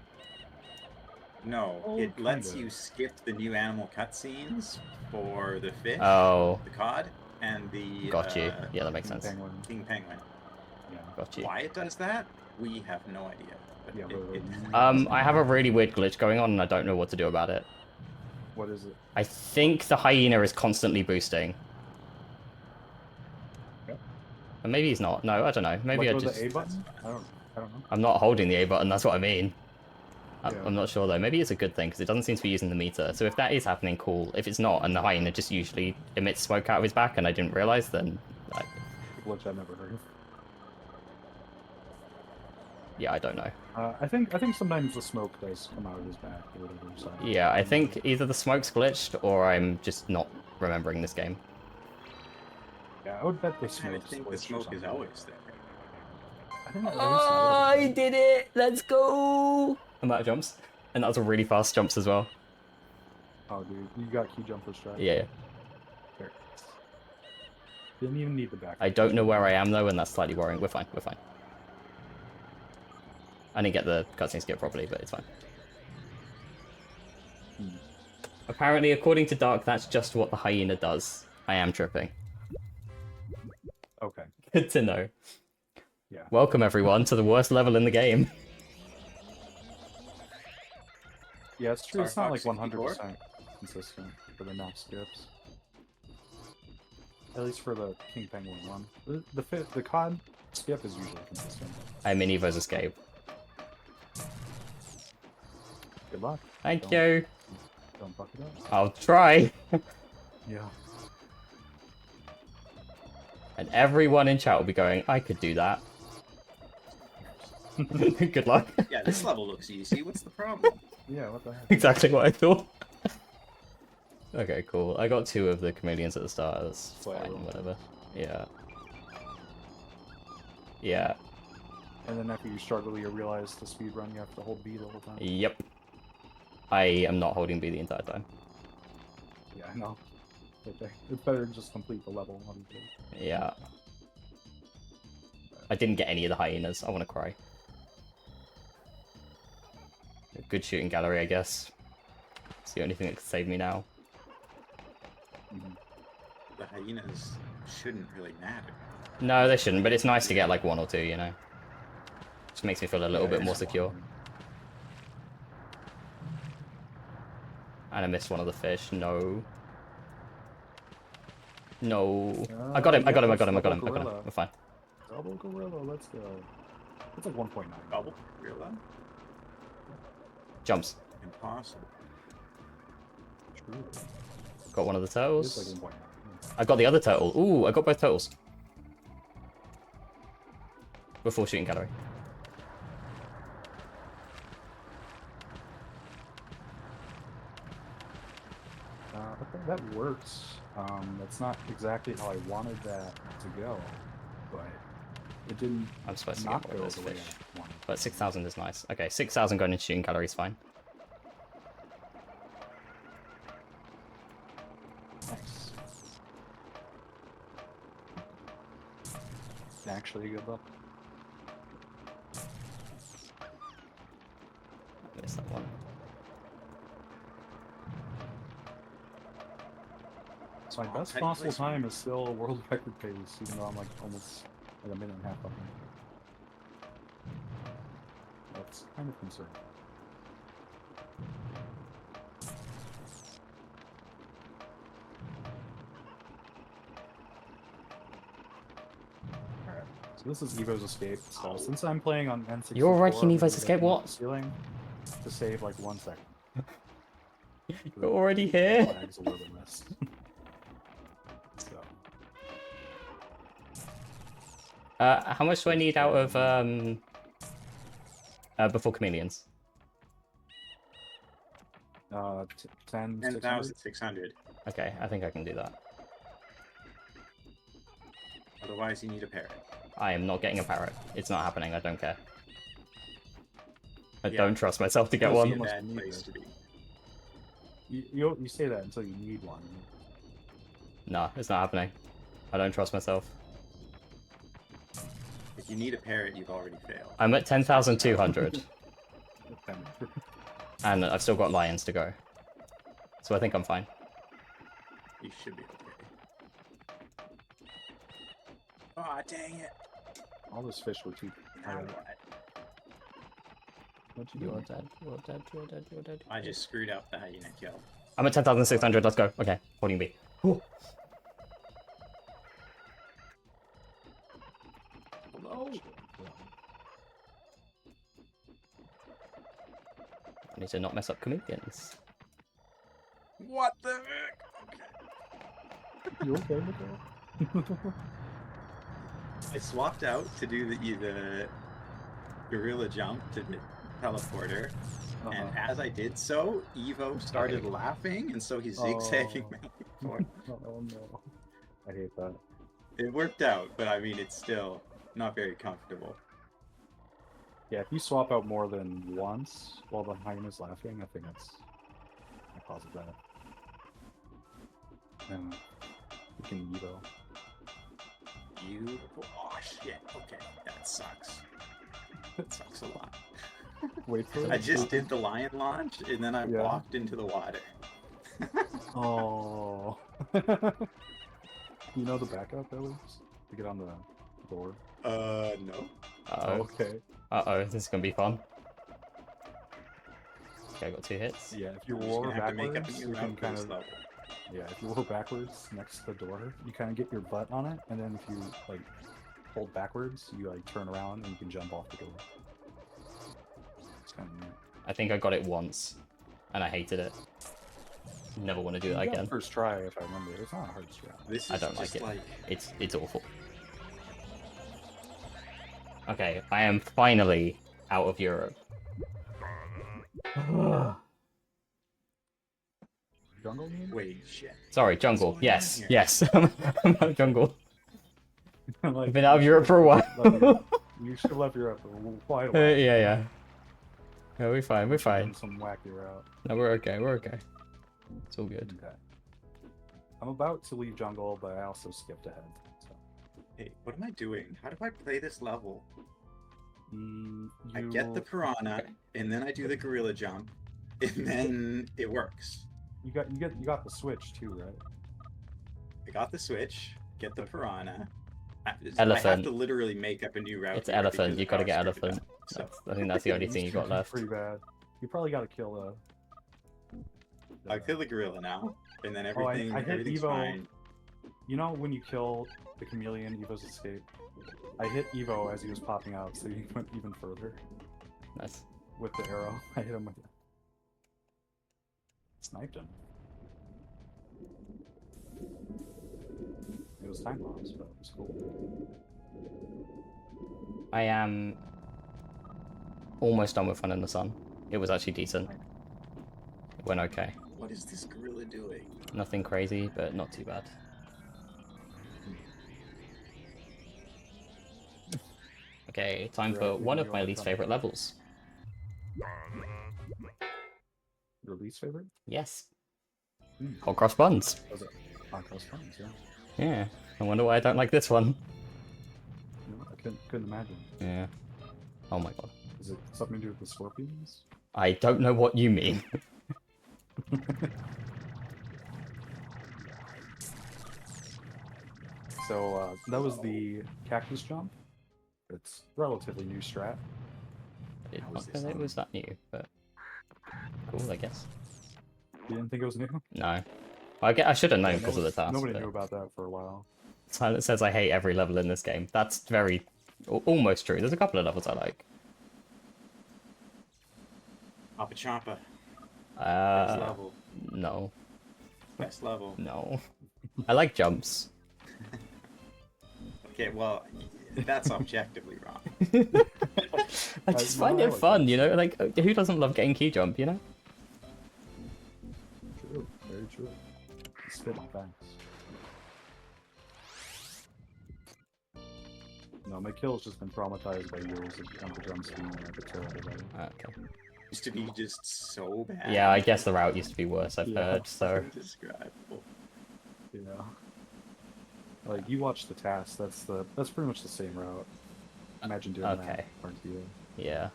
No, Oh, it lets kinda. you skip the new animal cutscenes for the fish, Oh. the cod, and the Got you. Yeah, that makes King sense. Penguin. king penguin. Yeah. Got you. Why it does that, we have no idea. But Yeah, I have a really weird glitch going on and I don't know what to do about it. What is it? I think the hyena is constantly boosting. Yep. But maybe he's not. No, I don't know. Maybe Let I go of just... the A button? I don't know. I'm not holding the A button, that's what I mean. Yeah. I'm not sure though. Maybe it's a good thing because it doesn't seem to be using the meter. So if that is happening, cool. If it's not and the hyena just usually emits smoke out of his back and I didn't realize, then like, Which I've never heard of. yeah, I don't know. I think sometimes the smoke does come out of his back or whatever. So. Yeah, I think either the smoke's glitched or I'm just not remembering this game. Yeah, I would bet the I smoke. think the smoke is always there. I think I did it! Let's go! I'm out of jumps. And that was a really fast jumps as well. Oh, dude, you got key jump for strike. Yeah. There. Didn't even need the back. I don't know where I am though, and that's slightly worrying. We're fine, we're fine. I didn't get the cutscene skip properly, but it's fine. Apparently, according to Dark, that's just what the hyena does. I am tripping. Okay. Good to know. Yeah. Welcome everyone to the worst level in the game. Yeah, it's true. It's not like Star Fox 100% consistent for the map skips. At least for the King Penguin one. The COD skip is usually consistent. I'm in Evo's escape. Good luck. Thank you. Don't fuck it up. I'll try. Yeah. And everyone in chat will be going, I could do that. Good luck. Yeah, this level looks easy. What's the problem? Yeah, what the heck? Exactly what I thought. Okay, cool. I got 2 of the chameleons at the start. That's fine, whatever. Yeah. Yeah. And then after you struggle, you realize the speed run, you have to hold B the whole time. Yep. I am not holding B the entire time. Yeah, I know. Okay. It's better to just complete the level, obviously. Yeah. I didn't get any of the hyenas. I want to cry. A good shooting gallery, I guess. It's the only thing that could save me now. The hyenas shouldn't really matter. No, they shouldn't, but it's nice to get like 1 or 2, you know? Just makes me feel a little bit more secure. And I missed one of the fish. No. No. I got him, I got him, I got him, I got him, I got him. We're fine. Double gorilla, let's go. It's like 1.9. Double gorilla? Jumps. Impossible. True. Got one of the turtles. It's like 1.9. I got the other turtle. Ooh, I got both turtles. Before shooting gallery. I think that works. That's not exactly how I wanted that to go, but it didn't. I'm supposed to not get one go of those the way fish. I wanted. But 6,000 is nice. Okay, 6,000 going into shooting gallery is fine. Nice. Actually, good luck. I missed that one. So my best possible time is still a world record pace, even though I'm like almost like a minute and a half behind. That's kind of concerning. Alright, so this is Evo's Escape. So since I'm playing on N64, You're writing Evo's I'm Escape, gonna what? Ceiling to save like 1 second. You're already here? Lags a little bit less. So. How much do I need out of before chameleons? 10,600. Okay, I think I can do that. Otherwise, you need a parrot. I am not getting a parrot. It's not happening. I don't care. I don't trust myself to get Must be one. a bad place to be. You say that until you need one. Nah, it's not happening. I don't trust myself. If you need a parrot, you've already failed. I'm at 10,200. And I've still got lions to go. So I think I'm fine. You should be okay. Aw, dang it. All those fish were too. What'd you do? You're dead, you're dead, you're dead, you're dead. I just screwed up the hyena kill. I'm at 10,600, let's go. Okay, holding B. Ooh. Hello? I need to not mess up comedians. What the heck? You okay, Miguel? I swapped out to do the gorilla jump to the teleporter, and as I did so, Evo started laughing, and so he's zigzagging back and forth. Oh no. I hate that. It worked out, but I mean, it's still not very comfortable. Yeah, if you swap out more than once while the hyena's laughing, I think that's a cause of that. And you can Evo. You... Oh shit, okay, that sucks. That sucks a lot. Wait for it. I just did the lion launch, and then I walked into the water. Oh. You know the backup, at least? To get on the door? No. Uh-oh. Okay. Uh-oh, this is gonna be fun. Okay, I got 2 hits. Yeah, if you I'm just roll gonna have to make up a backwards, new you can route for kind this of... level. Yeah, if you roll backwards next to the door, you kind of get your butt on it, and then if you, like, hold backwards, you, like, turn around and you can jump off the door. It's kind of neat. I think I got it once, and I hated it. Never want to do that You got again. first try, if I remember. It's not a hard strat. This is I don't like just it. like... It's awful. Okay, I am finally out of Europe. Jungle? Wait, shit. Sorry, jungle. What's going Yes, on here? yes. I'm out of jungle. Like, I've been out of Europe for a while. You should have left Europe for quite a while. Yeah, yeah. Yeah, we're fine, we're fine. Done some wacky route. No, we're okay, we're okay. It's all good. Okay. I'm about to leave jungle, but I also skipped ahead. So. Hey, what am I doing? How do I play this level? I You... get the piranha, and then I do the gorilla jump, and then it works. You got the switch too, right? I got the switch, get the piranha. I have Elephant. to literally make up a new route. It's here elephant, because you of gotta how get screwed it elephant. up. So I think that's the only thing you got left. Pretty bad. You probably got to kill I kill the gorilla now, and then Oh, everything, I hit everything's Evo. fine. You know when you kill the chameleon, Evo's escape? I hit Evo as he was popping out, so he went even further. Nice. With the arrow. I hit him with it. Sniped him. It was time loss, but it was cool. I am almost done with Fun in the Sun. It was actually decent. It went okay. What is this gorilla doing? Nothing crazy, but not too bad. Okay, time for one of my least favorite levels. Your least favorite? Yes. Hot cross buns. Was it Hot Cross Buns, yeah. Yeah. I wonder why I don't like this one. No, I couldn't imagine. Yeah. Oh my god. Is it something to do with the scorpions? I don't know what you mean. So that was the cactus jump. It's relatively new strat. I did not know it was that new, but cool, I guess. You didn't think it was new? No. I should have known because of the task. Nobody but knew about that for a while. Silent says I hate every level in this game. That's very... almost true. There's a couple of levels I like. Appa Champa. Best level. No. Best level. No. I like jumps. Okay, well, that's objectively wrong. I just find it fun, you know? Like, who doesn't love getting key jump, you know? True, very true. Spit facts. No, my kill's just been traumatized by years of jump jumps being like a terrible level. Okay. Used to be just so bad. Yeah, I guess the route used to be worse, I've Yeah. heard, so... Indescribable. Yeah. Like, you watch the task, that's pretty much the same route. Imagine doing Okay. that. Hard to do. Yeah.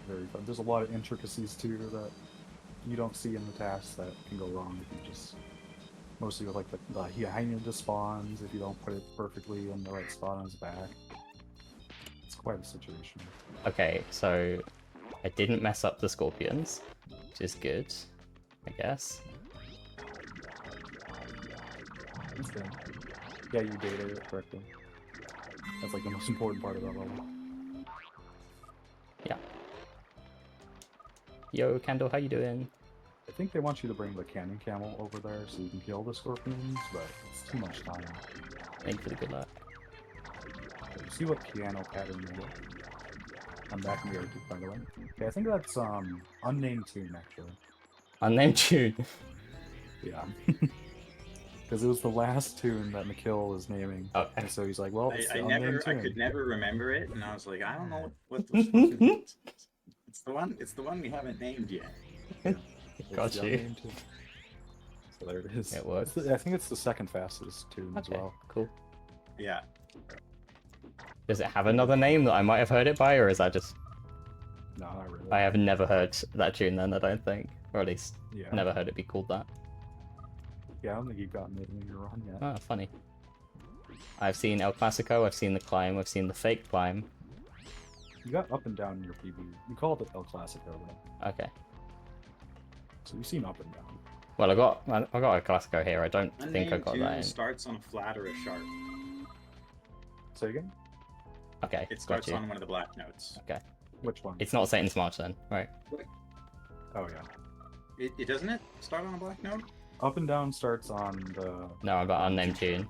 Very fun. There's a lot of intricacies, too, that you don't see in the tasks that can go wrong if you just... Mostly with, like, the hyena just spawns if you don't put it perfectly in the right spot on his back. It's quite a situation. Okay, so... I didn't mess up the scorpions, which is good, I guess. Okay. Yeah, you dated it correctly. That's like the most important part of that level. Yeah. Yo, Candle, how you doing? I think they want you to bring the cannon camel over there so you can kill the scorpions, but it's too much time. Thank you for the good luck. You see what piano pattern you get? I'm back in the arcade, by the way. Okay, I think that's unnamed tune actually. Unnamed tune. Yeah. Because it was the last tune that McKill was naming. Okay. And so he's like, well, it's the I unnamed tune. could never remember it, and I was like, I don't know what the fuck it is. It's the one we haven't named yet. Got It's the you. unnamed tune. So there it is. It works. I think it's the second fastest tune as well. Cool. Yeah. Does it have another name that I might have heard it by, or is that just... No, not really. I have never heard that tune then, I don't think. Or at least, Yeah. never heard it be called that. Yeah, I don't think you've gotten it in your run yet. Oh, funny. I've seen El Clasico, I've seen the climb, I've seen the fake climb. You got up and down in your PB. You called it El Clasico, though. Okay. So you've seen up and down. Well, I got a Clasico here. I don't think I Unnamed got tune that in. starts on a flat or a sharp. Say again? Okay, It starts got you. on one of the black notes. Okay. Which one? It's not Satan's March then, right? Oh, yeah. It doesn't it start on a black note? Up and down starts on the... No, I'm about unnamed tune.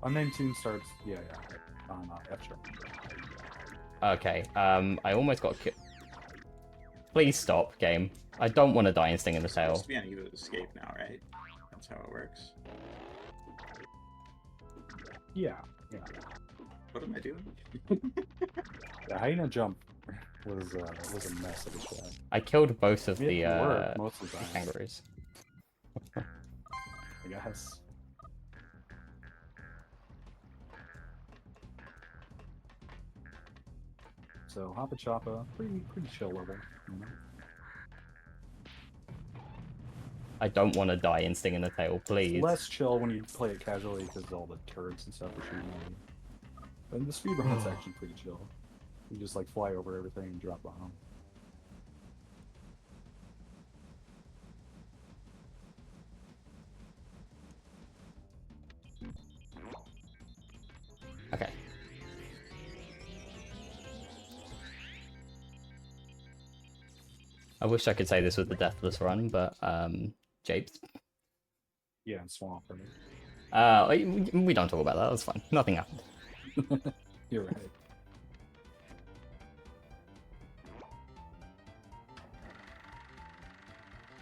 Unnamed tune starts... Yeah, on F sharp. Okay, I almost got Please stop, game. I don't want to die and sting in the It's tail. supposed to be on Evo's escape now, right? That's how it works. Yeah. What am I doing? The hyena jump was a mess of a shot. I killed both of It the worked most of the time. kangaroos. I guess. So Hoppa Choppa, pretty chill level. You know? I don't want to die and sting in the tail, please. Less chill when you play it casually because all the turrets and stuff are shooting at you. But in the speedrun, it's actually pretty chill. You just like fly over everything and drop bomb. Okay. I wish I could say this was the deathless run, but Japes. Yeah, and swamp for me. We don't talk about that. That's fine. Nothing happened. You're right.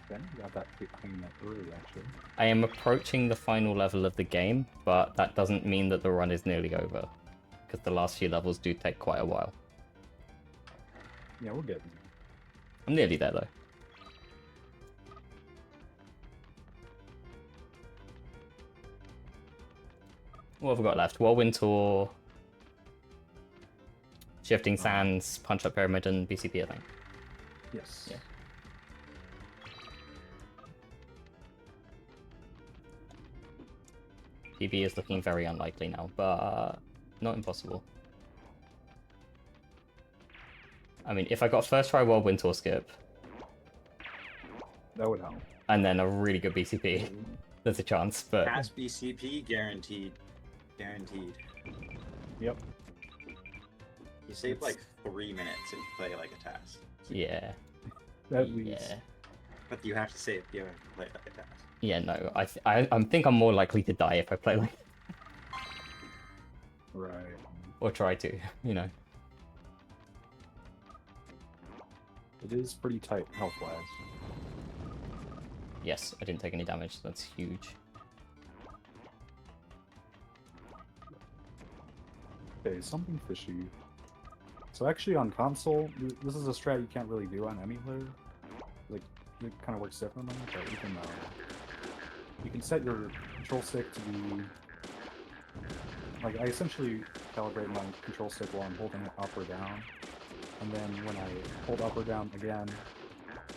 Ben, you got that behind that early, actually. I am approaching the final level of the game, but that doesn't mean that the run is nearly over, because the last few levels do take quite a while. Yeah, we'll get there. I'm nearly there though. What have we got left? Whirlwind Tour, Shifting Sands, Punch Up Pyramid, and BCP, I think. Yes. Yeah. PB is looking very unlikely now, but not impossible. I mean, if I got first try Whirlwind Tour skip, that would help. And then a really good BCP, there's a chance, but... Pass BCP, guaranteed. Guaranteed. Yep. You save like 3 minutes if you play like a task. Yeah. At least. Yeah. But you have to save, you have to play like a task. Yeah, no, I think I'm more likely to die if I play like... Right. Or try to, you know. It is pretty tight health-wise. Yes, I didn't take any damage, that's huge. Okay, something fishy. So actually on console, this is a strat you can't really do on emulator. Like, it kind of works differently, but you can set your control stick to be... Like, I essentially calibrate my control stick while I'm holding it up or down. And then when I hold up or down again,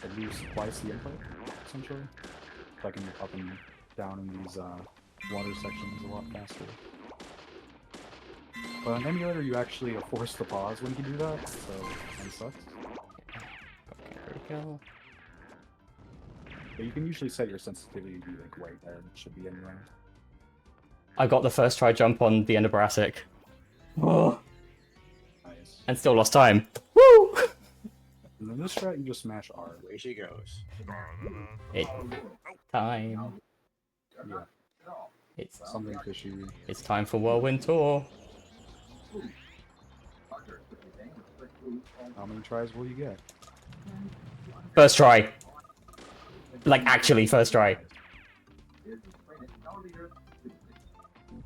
I lose twice the input, essentially. So I can move up and down in these water sections a lot faster. But on emulator, you actually are forced to pause when you do that, so it kind of sucks. But you can usually set your sensitivity to be like right there, and it should be anywhere. I got the first try jump on the end of Brassic. Oh. Nice. And still lost time. Woo! And then this strat, you just smash R. Away she goes. It's time. Yeah. It's something fishy. It's time for Whirlwind Tour. How many tries will you get? First try. Like, actually, first try.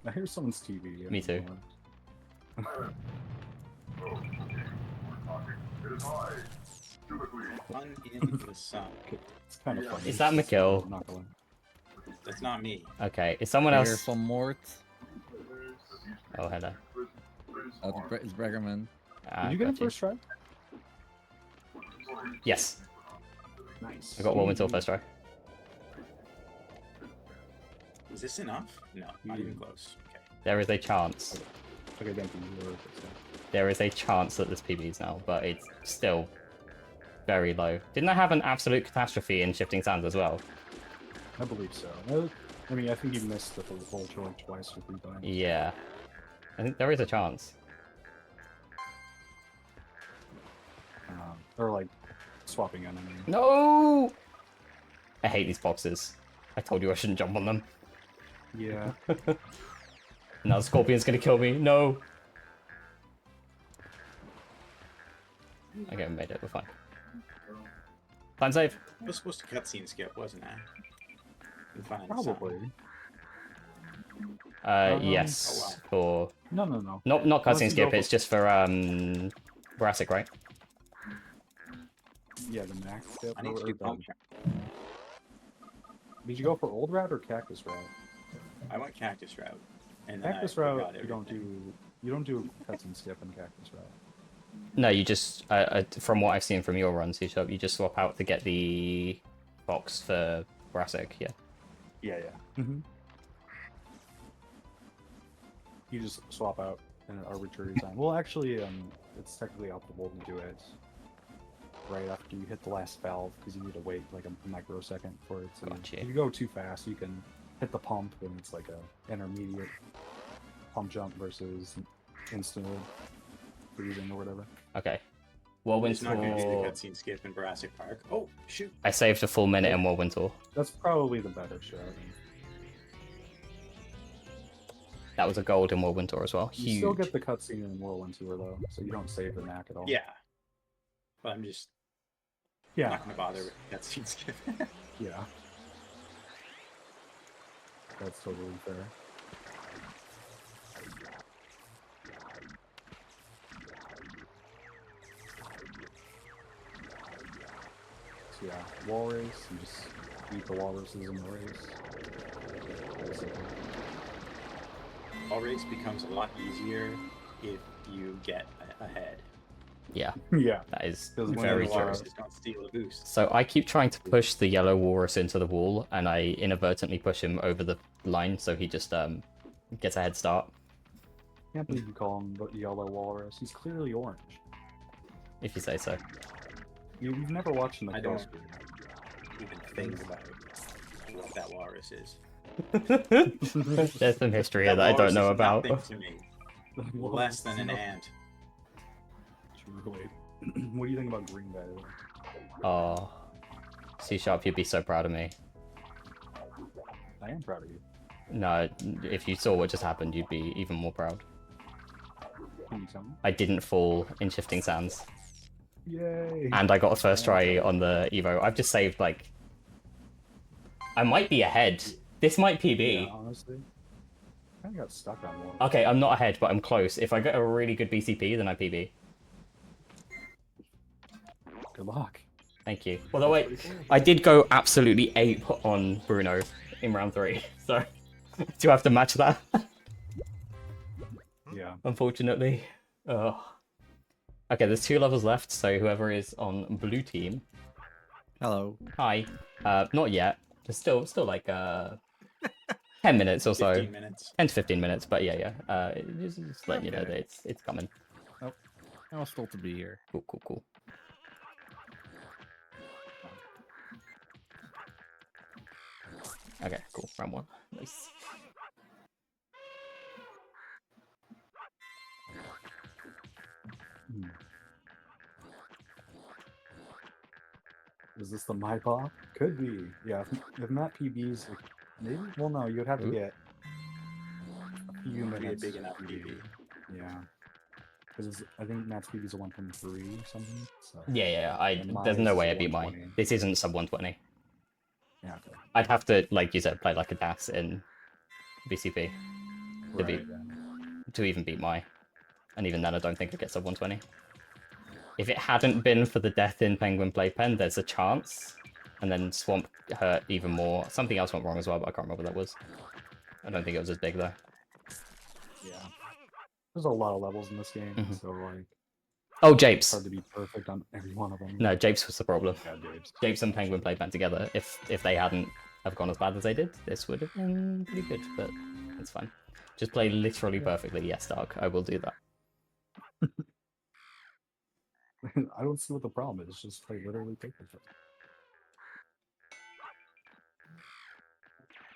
I hear someone's TV. Me too. One in the sun. It's kind of funny. Is that Mikkel? That's not me. Okay, is someone else? Here from Mort. Oh, hello. Oh, it's Bregerman. Did you get it first try? Yes. Nice. I got Whirlwind Tour first try. Is this enough? No, not even close. Okay. There is a chance. Okay, thank you. There is a chance that this PBs now, but it's still very low. Didn't I have an absolute catastrophe in Shifting Sands as well? I believe so. I mean, I think you missed the whole tour twice or 3 times. Yeah. I think there is a chance. Or like swapping in. I mean. No! I hate these boxes. I told you I shouldn't jump on them. Yeah. Now the scorpion's gonna kill me. No! Okay, we made it. We're fine. Time save. It was supposed to cutscene skip, wasn't it? Probably. Yes. Oh, For No. not cutscene skip. It's just for Brassic, right? Yeah, the max skip. I need to do pump track. Did you go for old route or cactus route? I went cactus route. And then Cactus route, you don't do cutscene skip in cactus route. No, you just from what I've seen from your runs, you just swap out to get the box for Brassic. Yeah. Yeah. Mm-hmm. You just swap out in an arbitrary time. Well, actually, it's technically optimal to do it right after you hit the last valve, because you need to wait like a microsecond for it to... Gotcha. If you go too fast, you can hit the pump, and it's like a intermediate pump jump versus instant freezing or whatever. Okay. Whirlwind It's not going to be the Tour. cutscene skip in Brassic Park. Oh, shoot. I saved a full minute in Whirlwind Tour. That's probably the better shot. That was a gold in Whirlwind Tour as well. You Huge. still get the cutscene in Whirlwind Tour though, so you don't save the Mac at all. Yeah. But I'm just not going to bother with cutscene skip. Yeah. That's totally fair. So yeah, wall race, you just beat the walruses in the race. Basically. All race becomes a lot easier if you get ahead. Yeah. Yeah. That is Because very the true. walruses don't steal the boost. So I keep trying to push the yellow walrus into the wall, and I inadvertently push him over the line, so he just gets a head start. Can't believe you call him the yellow walrus. He's clearly orange. If you say so. You've never watched him. I don't even think about what that walrus is. There's some history here that I don't know about. Nothing to me. Less than an ant. Truly. What do you think about Green Bay? Oh, C#, you'd be so proud of me. I am proud of you. No, if you saw what just happened, you'd be even more proud. Can you tell me? I didn't fall in Shifting Sands. Yay! And I got a first try on the Evo. I've just saved, like... I might be ahead. This might PB. Yeah, honestly. kind of got stuck on one. Okay, I'm not ahead, but I'm close. If I get a really good BCP, then I PB. Good luck. Thank you. Although wait, I did go absolutely ape on Bruno in round 3, so do I have to match that? Yeah. Unfortunately. Oh. Okay, there's 2 levels left, so whoever is on blue team. Hello. Hi. Not yet. There's still like 10 minutes or so. 15 minutes. 10 to 15 minutes, but yeah. Just letting you know that it's coming. Oh, I'm still to be here. Cool. Okay, cool. Round 1. Nice. Is this the my pop? Could be. Yeah, if Matt PBs, maybe? Well, no, you'd have to get a few minutes. Be a big enough PB. Yeah. Because I think Matt's PB is a 1.3 or something. So. Yeah. There's no way I beat mine. This isn't sub 120. Yeah, okay. I'd have to, like you said, play like a DAS in BCP to even beat my. And even then, I don't think I'd get sub 120. If it hadn't been for the death in Penguin Playpen, there's a chance. And then Swamp hurt even more. Something else went wrong as well, but I can't remember what that was. I don't think it was as big though. Yeah. There's a lot of levels in this game, so like... Oh, Japes! It's hard to be perfect on every one of them. No, Japes was the problem. Yeah, Japes. Japes and Penguin Playpen together. If they hadn't have gone as bad as they did, this would have been pretty good, but it's fine. Just play literally perfectly. Yes, Dark, I will do that. I don't see what the problem is. Just play literally perfectly.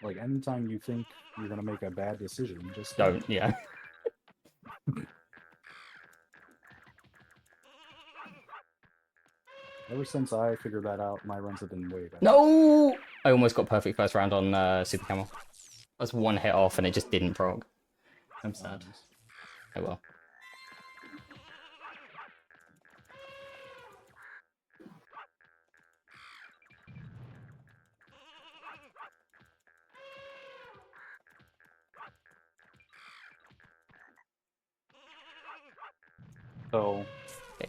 Like, anytime you think you're gonna make a bad decision, just don't. Yeah. Ever since I figured that out, my runs have been way better. No! I almost got perfect first round on Super Camel. I was 1 hit off and it just didn't prog. I'm sad. Oh well. So,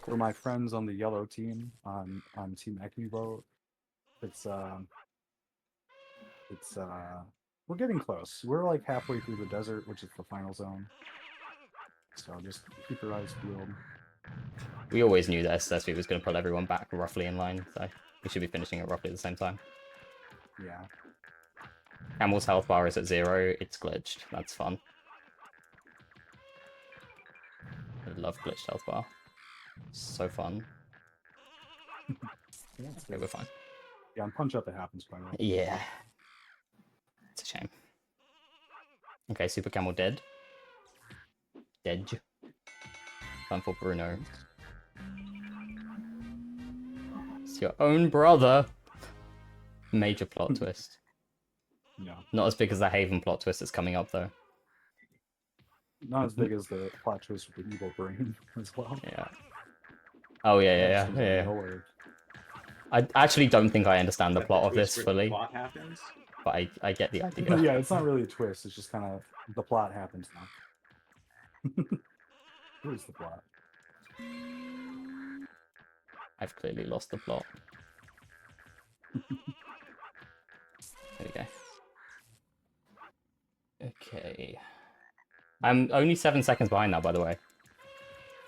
for my friends on the yellow team, on Team Equivote, we're getting close. We're like halfway through the desert, which is the final zone. So just keep your eyes peeled. We always knew that SSV was going to pull everyone back roughly in line, so we should be finishing at roughly the same time. Yeah. Camel's health bar is at 0, it's glitched. That's fun. I love glitched health bar. So fun. Okay, we're fine. Yeah, on punch up it happens quite a lot. Yeah. It's a shame. Okay, Super Camel dead. Dead. Time for Bruno. It's your own brother. Major plot twist. Yeah. Not as big as the Haven plot twist that's coming up though. Not as big as the plot twist with the evil brain as well. Yeah. Oh yeah. I actually don't think I understand the plot of this fully. The plot happens? But I get the idea. Yeah, it's not really a twist. It's just kind of the plot happens now. Here's the plot. I've clearly lost the plot. There we go. Okay. I'm only 7 seconds behind now, by the way.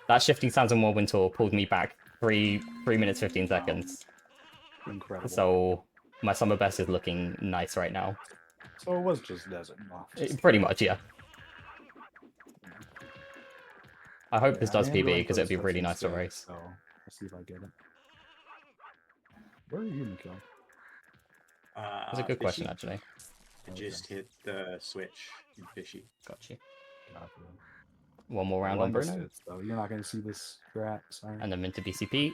That Shifting Sands and Whirlwind Tour pulled me back 3 minutes 15 seconds. Incredible. So my summer best is looking nice right now. So it was just desert. Pretty much, yeah. I hope this does PB because it'd be really nice to race. So let's see if I get it. Where are you, Mikhail? That's a good question, actually. I just hit the switch in Fishy. Got you. One more round on Bruno. So you're not going to see this strat, sorry. And then into BCP.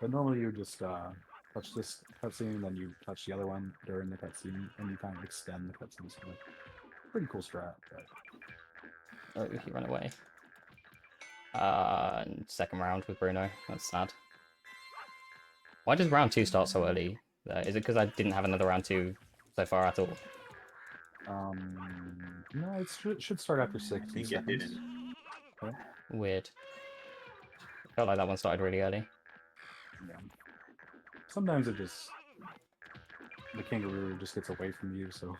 But normally you just touch this cutscene, then you touch the other one during the cutscene, and you kind of extend the cutscene. So pretty cool strat. But... Oh, he ran away. Second round with Bruno. That's sad. Why does round 2 start so early? Is it because I didn't have another round 2 so far at all? No, it should start after 60 I think it seconds. didn't. Okay. Weird. Felt like that one started really early. Yeah. Sometimes the kangaroo just gets away from you, so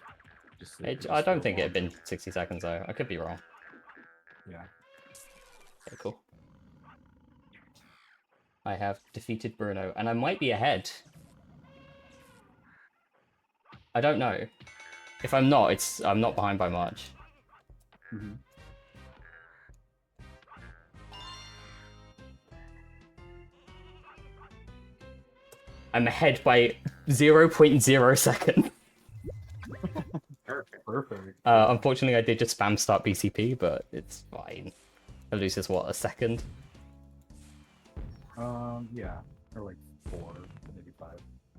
I don't think it had been 60 seconds though. I could be wrong. Yeah. Okay, cool. I have defeated Bruno, and I might be ahead. I don't know. If I'm not, I'm not behind by much. Mm-hmm. I'm ahead by 0.0 second. Perfect. Unfortunately, I did just spam start BCP, but it's fine. At least it's what, a second? Yeah, or like 4, maybe 5.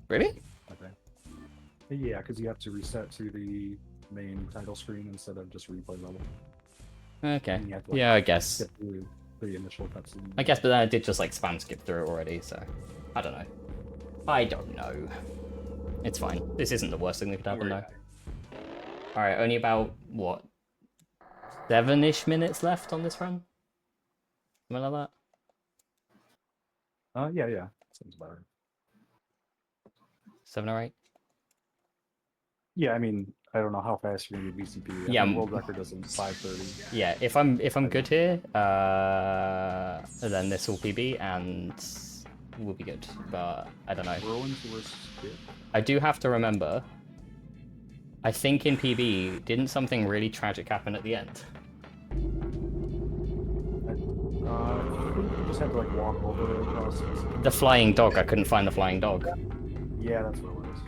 Really? Okay. Yeah, because you have to reset to the main title screen instead of just replay level. Okay. And you have to, like, Yeah, I guess. skip through the initial cutscene. I guess, but then I did just like spam skip through it already, so I don't know. I don't know. It's fine. This isn't the worst thing that could happen though. Alright, only about, what, 7-ish minutes left on this run? Something like that? Yeah. Sounds about right. 7 or 8? Yeah, I mean, I don't know how fast you're gonna do BCP. Yeah, world record is in 5:30. Yeah, if I'm good here, then this will PB and we'll be good. But I don't know. I do have to remember. I think in PB, didn't something really tragic happen at the end? You just have to like walk over it across. The flying dog. I couldn't find the flying dog. Yeah, that's what it was.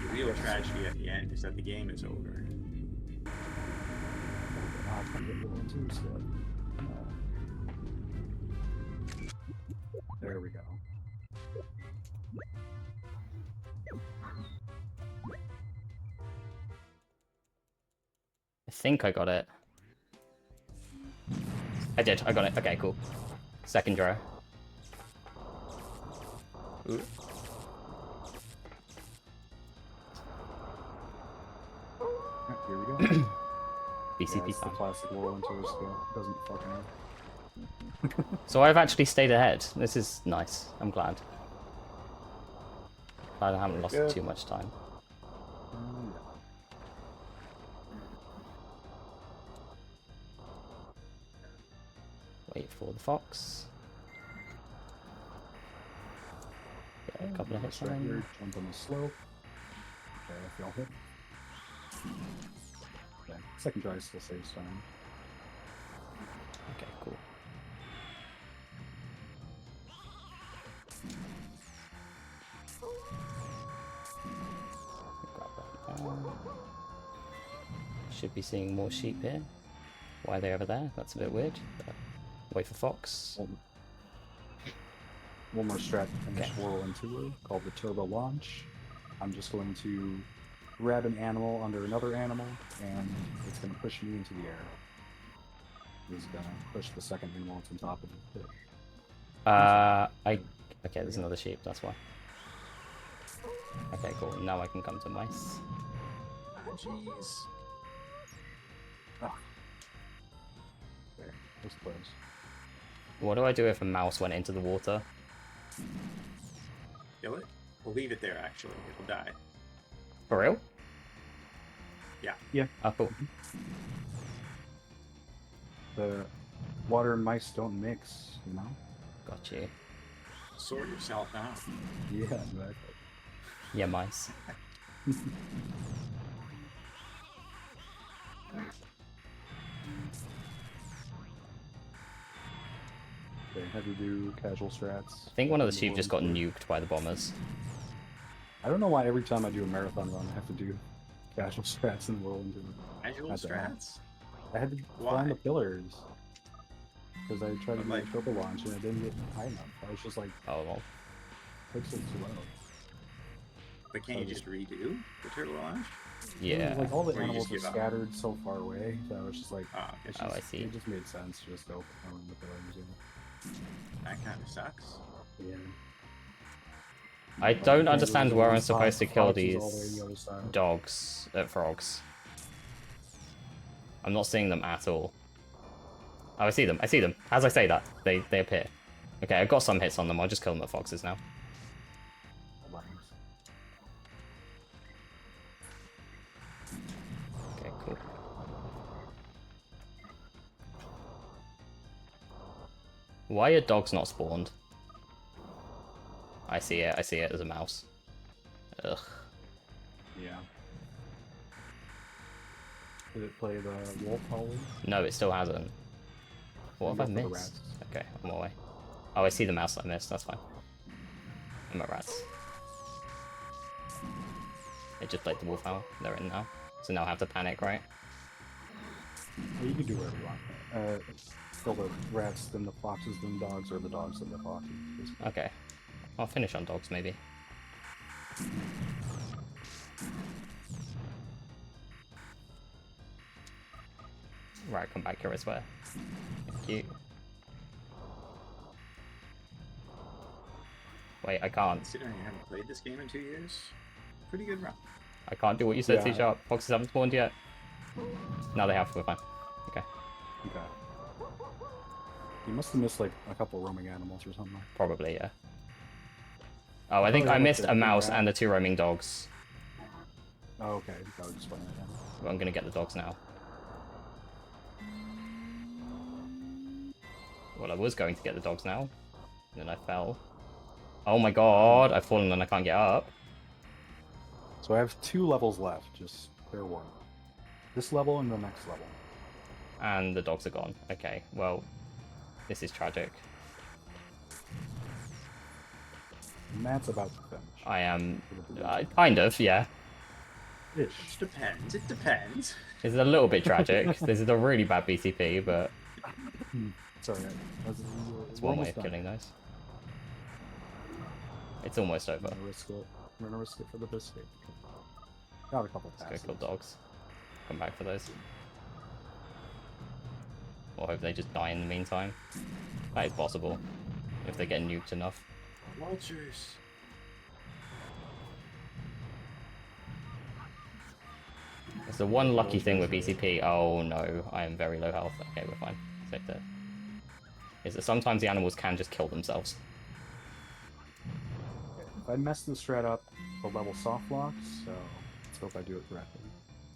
The real tragedy at the end is that the game is over. There we go. I think I got it. I did. I got it. Okay, cool. Second draw. Ooh. Here we go. BCP the classic whirlwind tour skill. Doesn't fucking work. So I've actually stayed ahead. This is nice. I'm glad. I haven't lost too much time. Wait for the fox. Get a couple of hits right on here. him. Jump on the slope. Okay, I feel hit. Okay, second try still saves time. Okay, cool. Grab that down. Should be seeing more sheep here. Why are they over there? That's a bit weird. But wait for fox. One more strat to finish whirlwind tour called the turbo launch. I'm just going to grab an animal under another animal, and it's going to push me into the air. It's going to push the second animal on top of the pit. Okay, there's another sheep, that's why. Okay, cool. Now I can come to mice. Jeez. There, was close. What do I do if a mouse went into the water? Kill it? We'll leave it there, actually. It'll die. For real? Yeah. Yeah. Oh, cool. The water and mice don't mix, you know? Got you. Sort yourself out. Yeah, exactly. Yeah, mice. Okay, heavy do casual strats. I think one of the sheep just got nuked by the bombers. I don't know why every time I do a marathon run, I have to do casual strats in the whirlwind. Casual strats? I had to climb the pillars. Because I tried to do a turbo launch and I didn't get high enough. I was just like, oh, well. Looks like too low. But can't you just redo the turbo launch? Yeah. Like all the Or you animals just were give up? scattered so far away that I was just like, it's Oh, just, I see. It just made sense to just go around the pillars. That kind of sucks. Yeah. I don't understand where I'm supposed to kill Foxes all the way these the other side. dogs, frogs. I'm not seeing them at all. Oh, I see them. I see them. As I say that, they appear. Okay, I've got some hits on them. I'll just kill them at foxes now. Okay, cool. Why are dogs not spawned? I see it. I see it as a mouse. Ugh. Yeah. Did it play the wolf already? No, it still hasn't. What have I Go for the missed? rats. Okay, I'm away. Oh, I see the mouse I missed. That's fine. I'm at rats. They just played the wolf owl. They're in now. So now I have to panic, right? Well, you can do whatever you want. Kill the rats, then the foxes, then the dogs, or the dogs, then the foxes. Basically. Okay. I'll finish on dogs, maybe. Right, come back here, I swear. Thank you. Wait, I can't. Considering I haven't played this game in 2 years, pretty good run. I can't do what you said, Yeah. C-sharp. Foxes haven't spawned yet. No, they have. We're fine. Okay. Okay. You must have missed like a couple roaming animals or something. Probably, yeah. Oh, I think I missed a mouse and the 2 roaming dogs. Oh, okay. That would explain it then. Well, I'm gonna get the dogs now. Well, I was going to get the dogs now. And then I fell. Oh my god, I've fallen and I can't get up. So I have 2 levels left, just fair warning. This level and the next level. And the dogs are gone. Okay, well, this is tragic. And that's about to finish. I am... kind of, yeah. It depends. It depends. It's a little bit tragic. This is a really bad BCP, but... Sorry, it's one way of killing those. It's almost over. I'm gonna risk it for the biscuit. Got a couple passes. Let's go kill dogs. Come back for those. Or hope they just die in the meantime. That is possible. If they get nuked enough. Vultures. It's the one lucky thing with BCP. Oh no, I am very low health. Okay, we're fine. Saved it. Is that sometimes the animals can just kill themselves. If I mess this strat up, the level soft locks, so let's hope I do it correctly.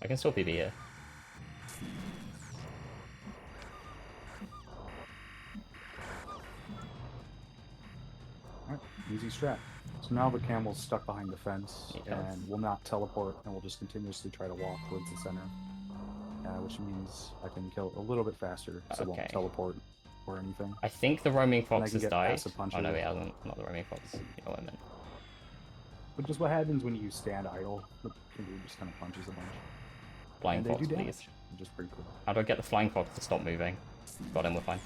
I can still PB here. Alright, easy strat. So now the camel's stuck behind the fence and will not teleport and will just continuously try to walk towards the center. Which means I can kill it a little bit faster, so it won't teleport or anything. I think the roaming And I fox can has get died. passive punches. Oh no, he hasn't. Not the roaming fox. You know what I meant. Which is what happens when you stand idle. The kangaroo just kind of punches a bunch. Flying and fox, they do please. damage, which is pretty cool. How do I get the flying fox to stop moving? Got him, we're fine.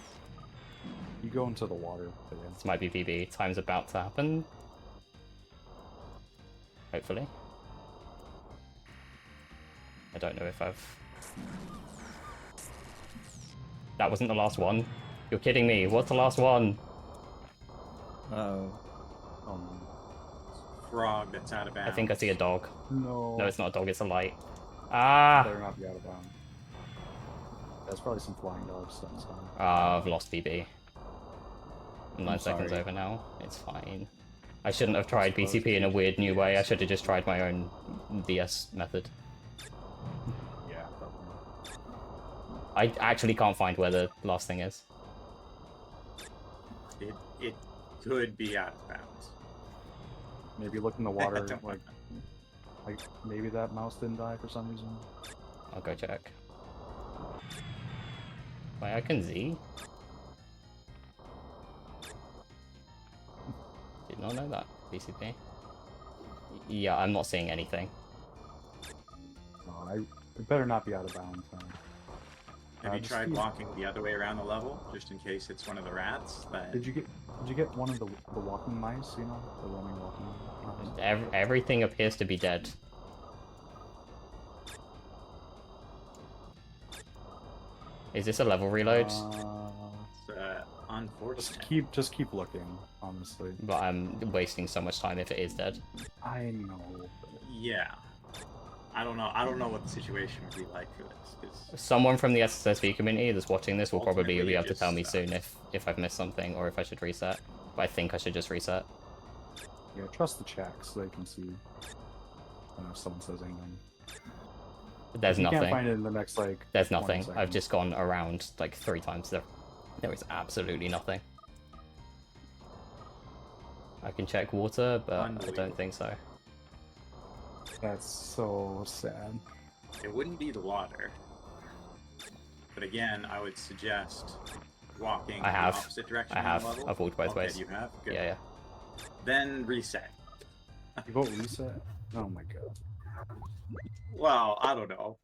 You go into the water. But yeah. This might be PB. Time's about to happen. Hopefully. I don't know if I've... That wasn't the last one. You're kidding me. What's the last one? Frog that's out of bounds. I think I see a dog. No. No, it's not a dog, it's a light. Ah! Better not be out of bounds. There's probably some flying dogs stuff. I've lost PB. 9 I'm seconds sorry. over now. It's fine. I shouldn't have tried BCP in a weird new way. I should have just tried my own DS method. Yeah, I actually can't find where the last thing is. It could be out of bounds. Maybe look in the water, like maybe that mouse didn't die for some reason. I'll go check. Wait, I can Z? Did not know that. BCP. Yeah, I'm not seeing anything. It better not be out of bounds. Have you just tried use- walking the other way around the level, just in case it's one of the rats? That... Did you get one of the walking mice? You know, the roaming walking mice. Everything appears to be dead. Is this a level reload? It's unfortunate. Just keep looking, honestly. But I'm wasting so much time if it is dead. I know. Yeah. I don't know. I don't know what the situation would be like for this. 'Cause Someone from the SSSV community that's watching this will probably ultimately be it able to tell just me soon if I've missed something or if I should reset. But I think I should just reset. Yeah, trust the chat so they can see if someone says anything. There's If you nothing. can't find it in the next like. There's 20 nothing. I've seconds. just gone around like 3 times. There is absolutely nothing. I can check water, but I don't think so. That's so sad. it wouldn't be the water. But again, I would suggest walking I have. the opposite direction I on have. the level. I've walked both ways. You have? Good. Yeah, yeah. Then reset. You vote reset? Oh my god. Well, I don't know.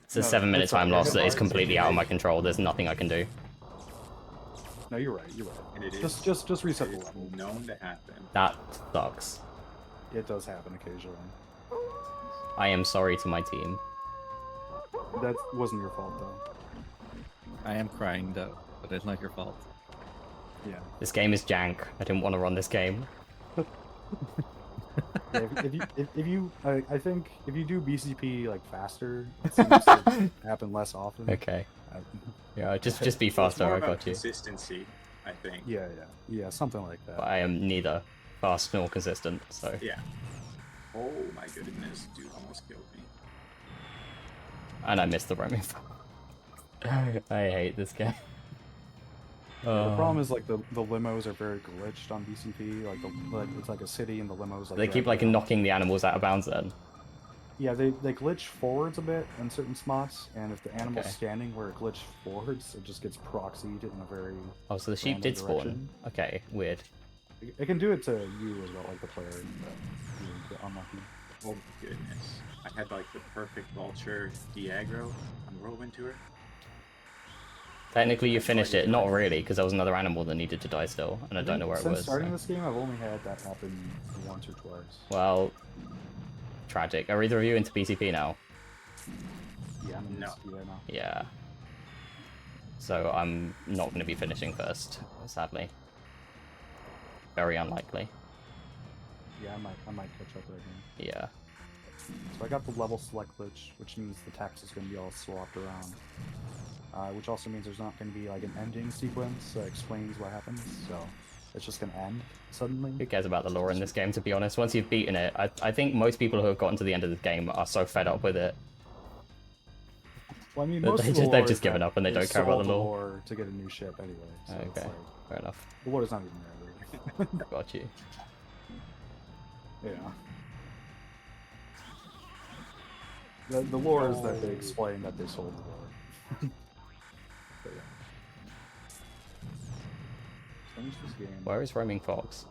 It's a 7-minute time loss that is completely out of my control. There's nothing I can do. No, you're right. You're right. And it is. Just reset the level. Known to happen. That sucks. It does happen occasionally. I am sorry to my team. That wasn't your fault though. I am crying though, but it's not your fault. Yeah. This game is jank. I didn't want to run this game. Yeah, if you I think if you do BCP like faster, it seems to happen less often. Okay. Yeah, just be faster. It's more I about got you. consistency, I think. Yeah, something like that. But I am neither fast nor consistent, so. Yeah. Oh my goodness, dude almost killed me. And I missed the roaming. I hate this game. The problem is like the limos are very glitched on BCP. Like it's like a city and the limos like They keep like knocking the animals out of bounds then. Yeah, they glitch forwards a bit in certain spots, and if the animal's Okay. standing where it glitched forwards, it just gets proxied in a very. Oh, so the sheep random did spawn. direction. Okay, weird. It can do it to you as well, like the player, but you get unlucky. Oh goodness. I had like the perfect vulture de-aggro on Whirlwind Tour. Technically, you finished it. Not really, because there was another animal that needed to die still, and I don't know where it Since was. starting so. this game, I've only had that happen once or twice. Well, tragic. Are either of you into BCP now? Yeah, I'm in BCP right now. Yeah. So I'm not going to be finishing first, sadly. Very unlikely. Yeah, I might catch up right here. Yeah. So I got the level select glitch, which means the text is going to be all swapped around. Which also means there's not going to be like an ending sequence that explains what happens, so it's just going to end suddenly. Who cares about the lore in this game, to be honest? Once you've beaten it, I think most people who have gotten to the end of this game are so fed up with it. Well, I mean, That most they of the just- lore they've just is given that up and they they don't care about the sold lore. to get a new ship anyway. So it's Okay, like, fair enough. the lore is not even there. Really. Got you. Yeah. The lore is that they explain that they sold the lore. But yeah. Finish this game. Where is Roaming Fox?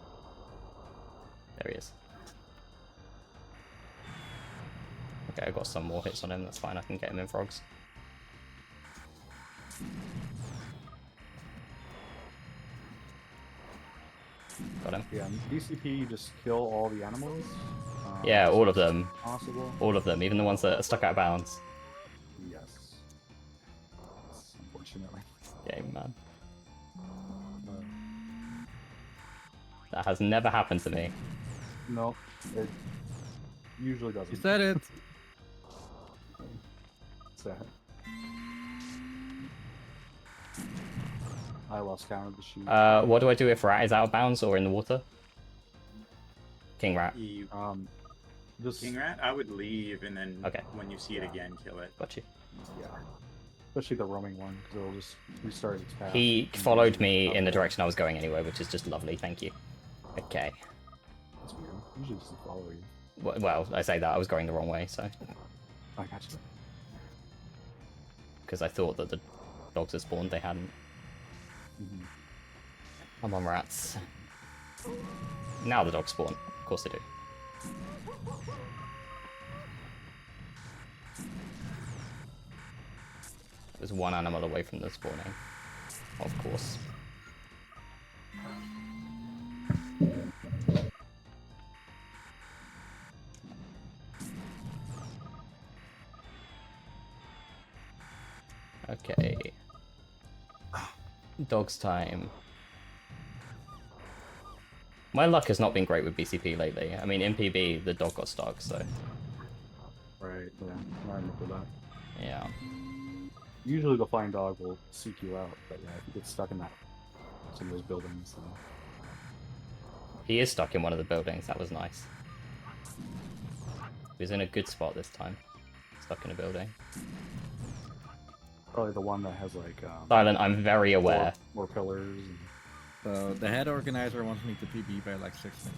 There he is. Okay, I got some more hits on him, that's fine, I can get him in frogs. Got him. Yeah, in BCP, you just kill all the animals. Yeah, as all of much as them. Possible. All of them, even the ones that are stuck out of bounds. Yes. Unfortunately. Game, man. That has never happened to me. No, it usually doesn't. You said it. Sad. I lost count of the sheep. What do I do if Rat is out of bounds or in the water? King Rat. Just King Rat, I would leave and then Okay. when you see it again, kill it. Got you. Yeah. Especially the roaming one, because it'll just restart its path. He followed me in the direction I was going anyway, which is just lovely, thank you. Okay. That's weird. Usually just follow you. Well, I say that, I was going the wrong way, so... I got you. Because I thought that the dogs had spawned, they hadn't. Come on, rats. Now the dogs spawn. Of course they do. There's one animal away from the spawning. Of course. Okay. Dog's time. My luck has not been great with BCP lately. I mean, in PB, the dog got stuck, so... Right, yeah, I remember that. Yeah. Usually the flying dog will seek you out, but yeah, if you get stuck in some of those buildings, then... He is stuck in one of the buildings, that was nice. He's in a good spot this time. Stuck in a building. Probably the one that has like... Silent, I'm very aware. More pillars. And... So the head organizer wants me to PB by like 6 minutes.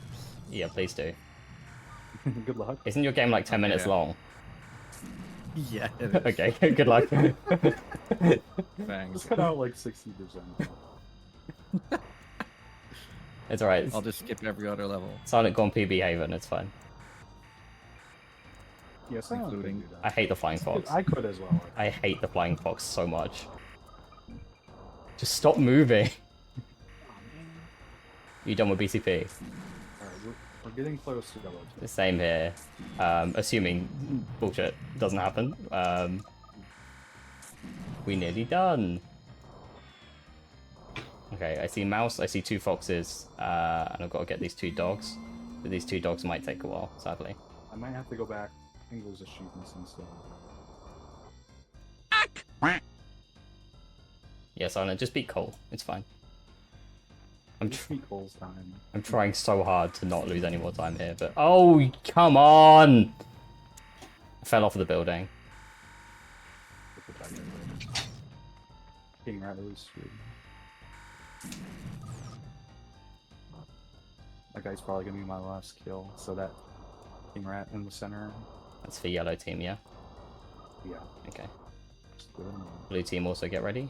Yeah, please do. Good luck. Isn't your game like 10 minutes yeah. long? Yeah, it is. Okay, good luck. Thanks. Just cut out like 60%. It's alright. I'll just skip every other level. Silent, go on PB Haven, it's fine. Yes, including. I hate the flying fox. I could as well. I hate the flying fox so much. Just stop moving. You done with BCP? Alright, we're getting close to yellow. The same here. Assuming bullshit doesn't happen. We nearly done. Okay, I see mouse, I see 2 foxes, and I've got to get these 2 dogs. But these 2 dogs might take a while, sadly. I might have to go back. I think there's a sheep missing still. Yeah, Silent, just beat Cole. It's fine. I'm Cole's time. I'm trying so hard to not lose any more time here, but oh, come on! I fell off of the building. King Rat is sweet. That guy's probably gonna be my last kill, so that King Rat in the center. That's for yellow team, yeah? Yeah. Okay. Blue team also get ready.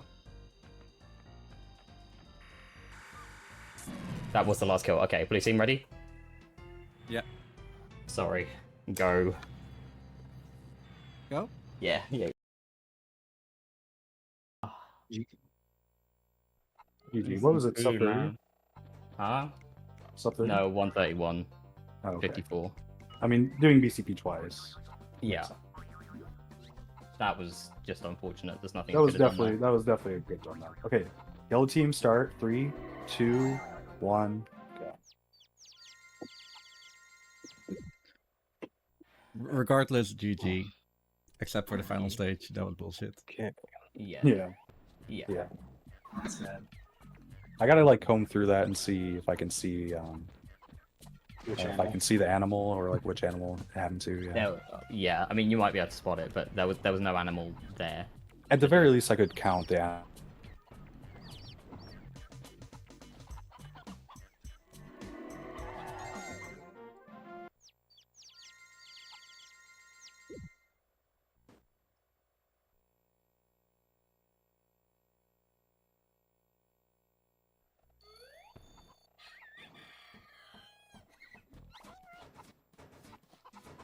That was the last kill. Okay, blue team ready? Yeah. Sorry. Go. Go? Yeah. GG. What was it? Sub 30? Huh? Sub 30? No, 131. Oh, okay. 54. I mean, doing BCP twice. Yeah. That was just unfortunate. There's nothing. That was I could've done definitely a good run. Okay, yellow team start. 3, 2, 1, go. Regardless, GG. Except for the final stage, that was bullshit. Okay. Yeah. Yeah. I gotta like comb through that and see if I can see if I can see the animal or like which animal it happened to. Yeah. Yeah, I mean you might be able to spot it, but there was no animal there. At the very least, I could count the animal.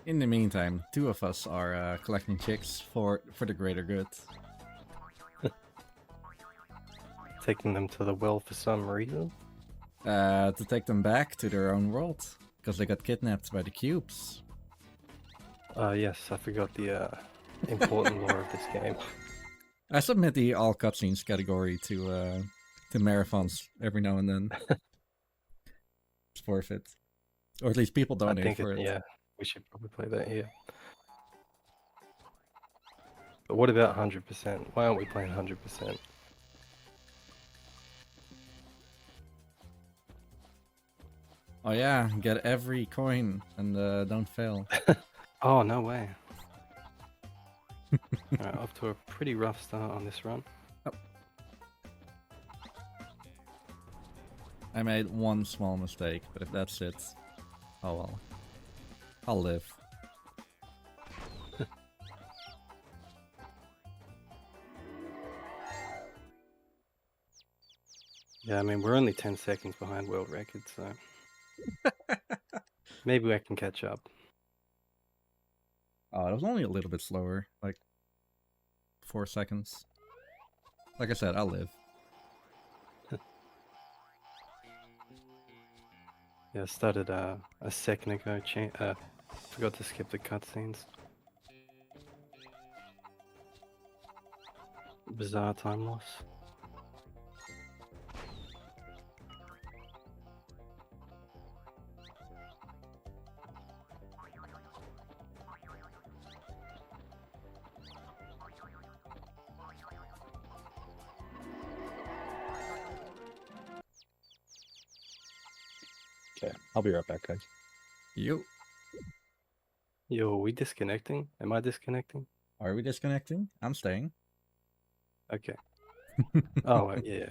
In the meantime, 2 of us are collecting chicks for the greater good. Taking them to the well for some reason? To take them back to their own world, because they got kidnapped by the cubes. Yes, I forgot the important lore of this game. I submit the all cutscenes category to marathons every now and then. It's forfeit. Or at least people donate for it. Yeah, we should probably play that here. But what about 100%? Why aren't we playing 100%? Oh yeah, get every coin and don't fail. Oh, no way. Alright, off to a pretty rough start on this run. Oh. I made one small mistake, but if that's it, oh well. I'll live. Yeah, I mean, we're only 10 seconds behind world record, so... maybe I can catch up. Oh, it was only a little bit slower, like 4 seconds. Like I said, I'll live. Yeah, I started a second ago. Forgot to skip the cutscenes. Bizarre time loss. Okay, I'll be right back, guys. You. Yo, are we disconnecting? Am I disconnecting? Are we disconnecting? I'm staying. Okay. Oh, yeah.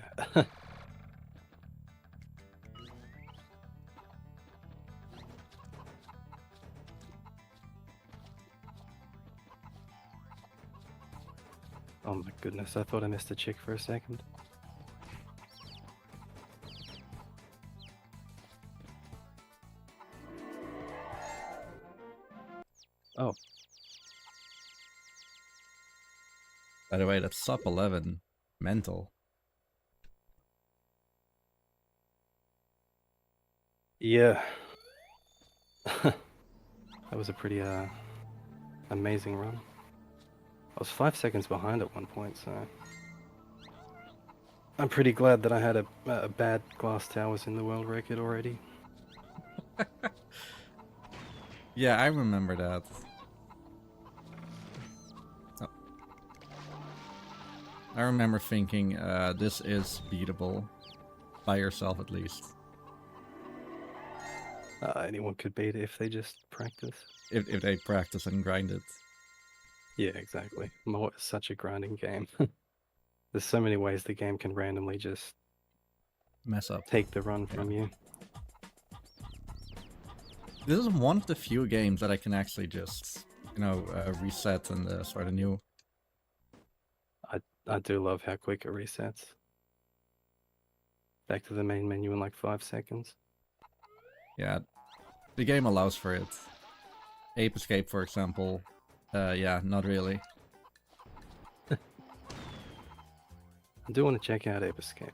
Oh my goodness, I thought I missed a chick for a second. Oh. By the way, that's sub 11. Mental. Yeah. That was a pretty amazing run. I was 5 seconds behind at one point, so I'm pretty glad that I had a bad glass towers in the world record already. Yeah, I remember that. Oh. I remember thinking, this is beatable. By yourself, at least. Anyone could beat it if they just practice. If they practice and grind it. Yeah, exactly. More is such a grinding game. There's so many ways the game can randomly just mess up. Take the run from you. This is one of the few games that I can actually just, reset and start anew. I do love how quick it resets. Back to the main menu in like 5 seconds. Yeah, the game allows for it. Ape Escape, for example. Yeah, not really. I do want to check out Ape Escape.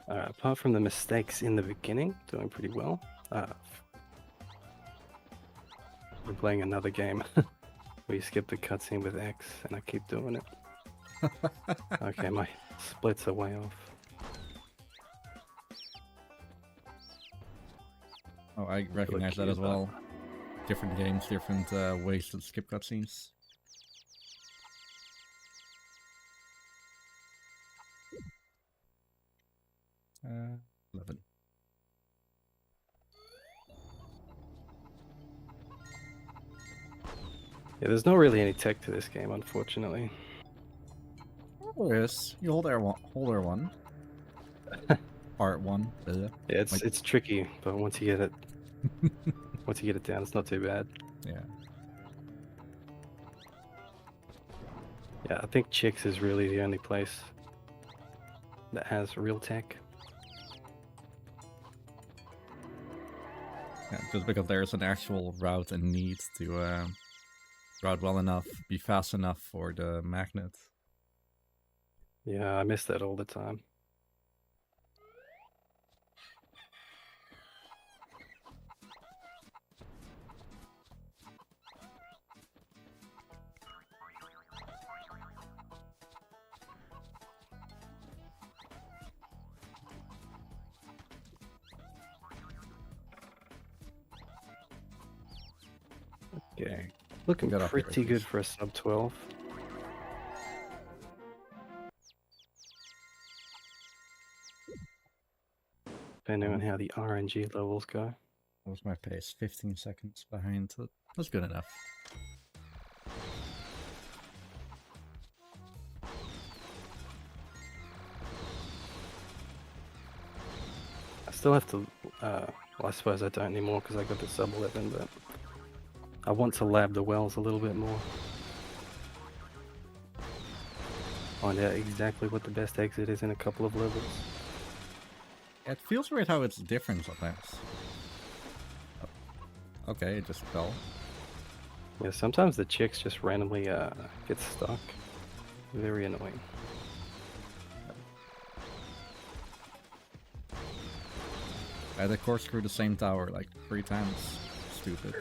Apart from the mistakes in the beginning, doing pretty well. We're playing another game where you skip the cutscene with X, and I keep doing it. Okay, my splits are way off. Oh, I recognize that as well. Different games, different ways to skip cutscenes. Uh, 11. Yeah, there's not really any tech to this game, unfortunately. There is. You hold R1. Part 1. Yeah, it's tricky, but once you get it, once you get it down, it's not too bad. Yeah. Yeah, I think Chicks is really the only place that has real tech. Yeah, just because there's an actual route and need to route well enough, be fast enough for the magnet. Yeah, I miss that all the time. Okay, looking pretty good for a sub 12. Depending on how the RNG levels go. What was my pace? 15 seconds behind. That's good enough. I still have to, well, I suppose I don't anymore because I got the sub 11, but I want to lab the wells a little bit more. Find out exactly what the best exit is in a couple of levels. It feels weird how it's different sometimes. Oh. Okay, it just fell. Yeah, sometimes the chicks just randomly get stuck. Very annoying. I had to corkscrew the same tower like 3 times. Stupid.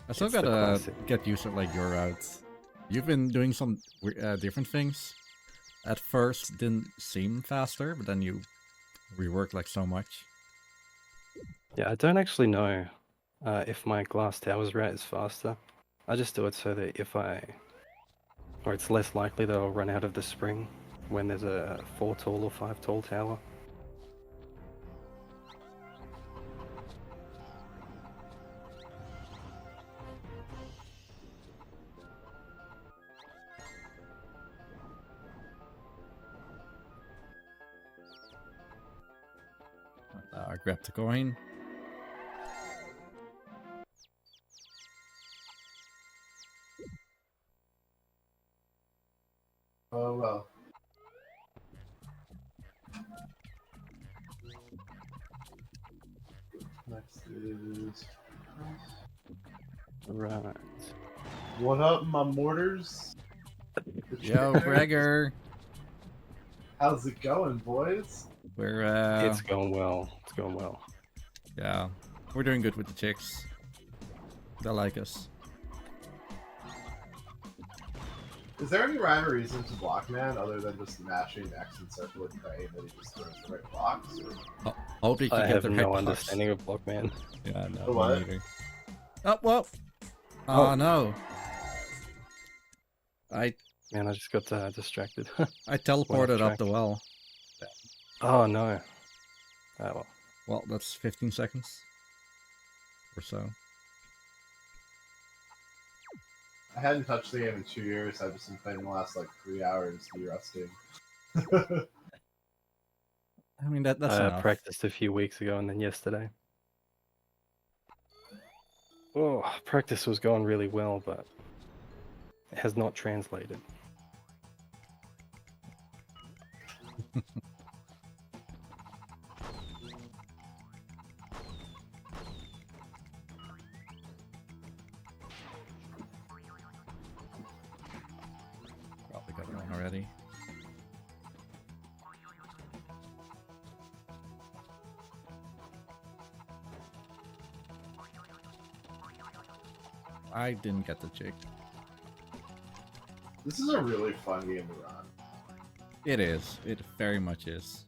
I still gotta get used to like your routes. You've been doing some different things. At first didn't seem faster, but then you reworked like so much. Yeah, I don't actually know if my glass towers route is faster. I just do it so that if or it's less likely that I'll run out of the spring when there's a 4 tall or 5 tall tower. Grab the coin. Oh well. Next is. Right. What up, my mortars? Yo, Gregor. How's it going, boys? We're It's going well. It's going well. Yeah, we're doing good with the chicks. They like us. Is there any rhyme or reason to block man other than just mashing X and circle and praying that he just throws the right blocks? Or... Hopefully I you have get the no right understanding of Blockman. Yeah, no, The what? me neither. Oh, well. Oh, no. Man, I just got distracted. I teleported up the well. Oh, no. Oh, well. Well, that's 15 seconds. Or so. I hadn't touched the game in 2 years. I've just been playing the last like 3 hours de-rusting. I mean, that's I enough. practiced a few weeks ago and then yesterday. Oh, practice was going really well, but it has not translated. Probably got one already. I didn't get the chick. This is a really fun game to run. It is. It very much is.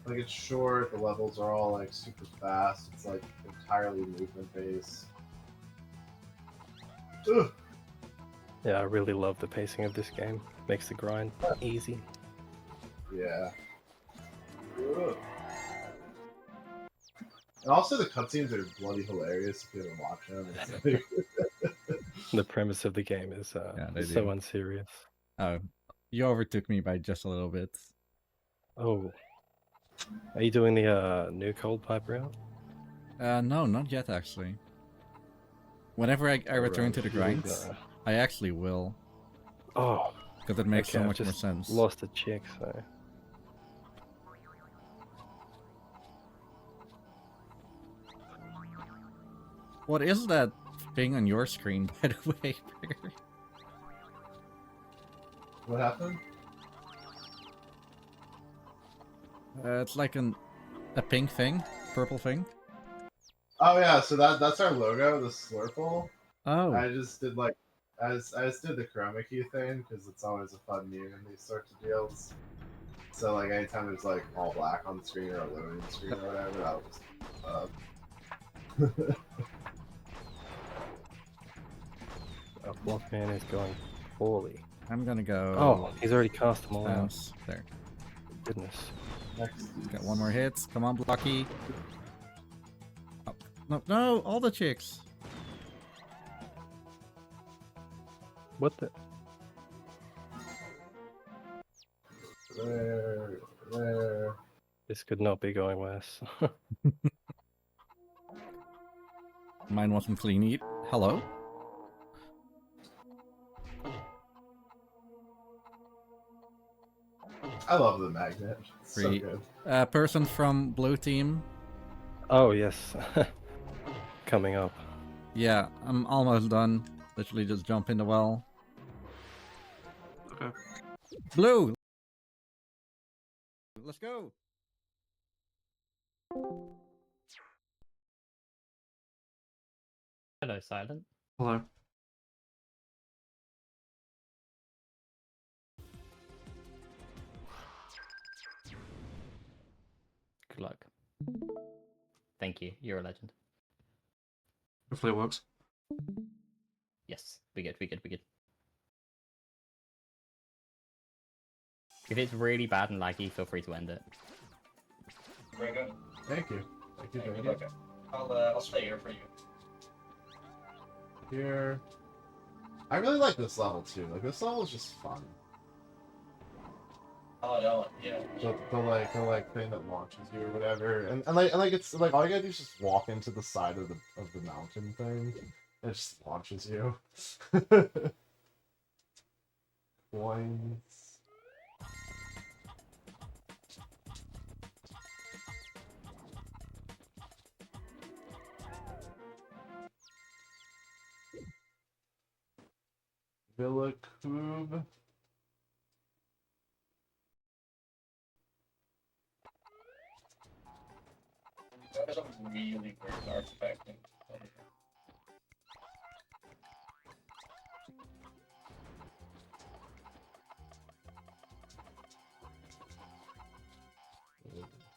Like, it's short, the levels are all like super fast, it's like entirely movement based. Ugh. Yeah, I really love the pacing of this game. Makes the grind easy. Yeah. Ugh. And also the cutscenes are bloody hilarious if you haven't watched them. It's like... The premise of the game is they so do. unserious. Oh, you overtook me by just a little bit. Oh. Are you doing the new cold pipe route? No, not yet actually. Whenever I return to the grinds, I actually will. Oh. Because it makes okay, so I've much more just sense. Lost a chick, so. What is that thing on your screen, by the way, Gregor? What happened? It's like a pink thing, purple thing. Oh yeah, so that's our logo, the Slurple. Oh. I just did like, I just did the chroma key thing because it's always a fun meme in these sorts of deals. So like anytime there's like all black on the screen or a loading screen or whatever, that'll just. Blockman is going poorly. I'm gonna go. Oh, he's already cast them all out. Bounce. There. Goodness. Next. Got one more hit. Come on, Blocky. Oh, no, no, all the chicks. What the? There. This could not be going worse. Mine wasn't clean eat. Hello? I love the magnet. It's so Free. good. Person from blue team. Oh, yes. Coming up. Yeah, I'm almost done. Literally just jump in the well. Okay. Blue! Let's go! Hello, Silent. Hello. Good luck. Thank you. You're a legend. Hopefully it works. Yes, we good. If it's really bad and laggy, feel free to end it. Very good. Thank you. Thank you. Very Okay. I'll stay here for you. Here. I really like this level too. Like this level is just fun. Oh no, yeah. The like thing that launches you or whatever, and like it's like all you gotta do is just walk into the side of the mountain thing, and it just launches you. Coins. Villa Cube. There's some really weird artifact.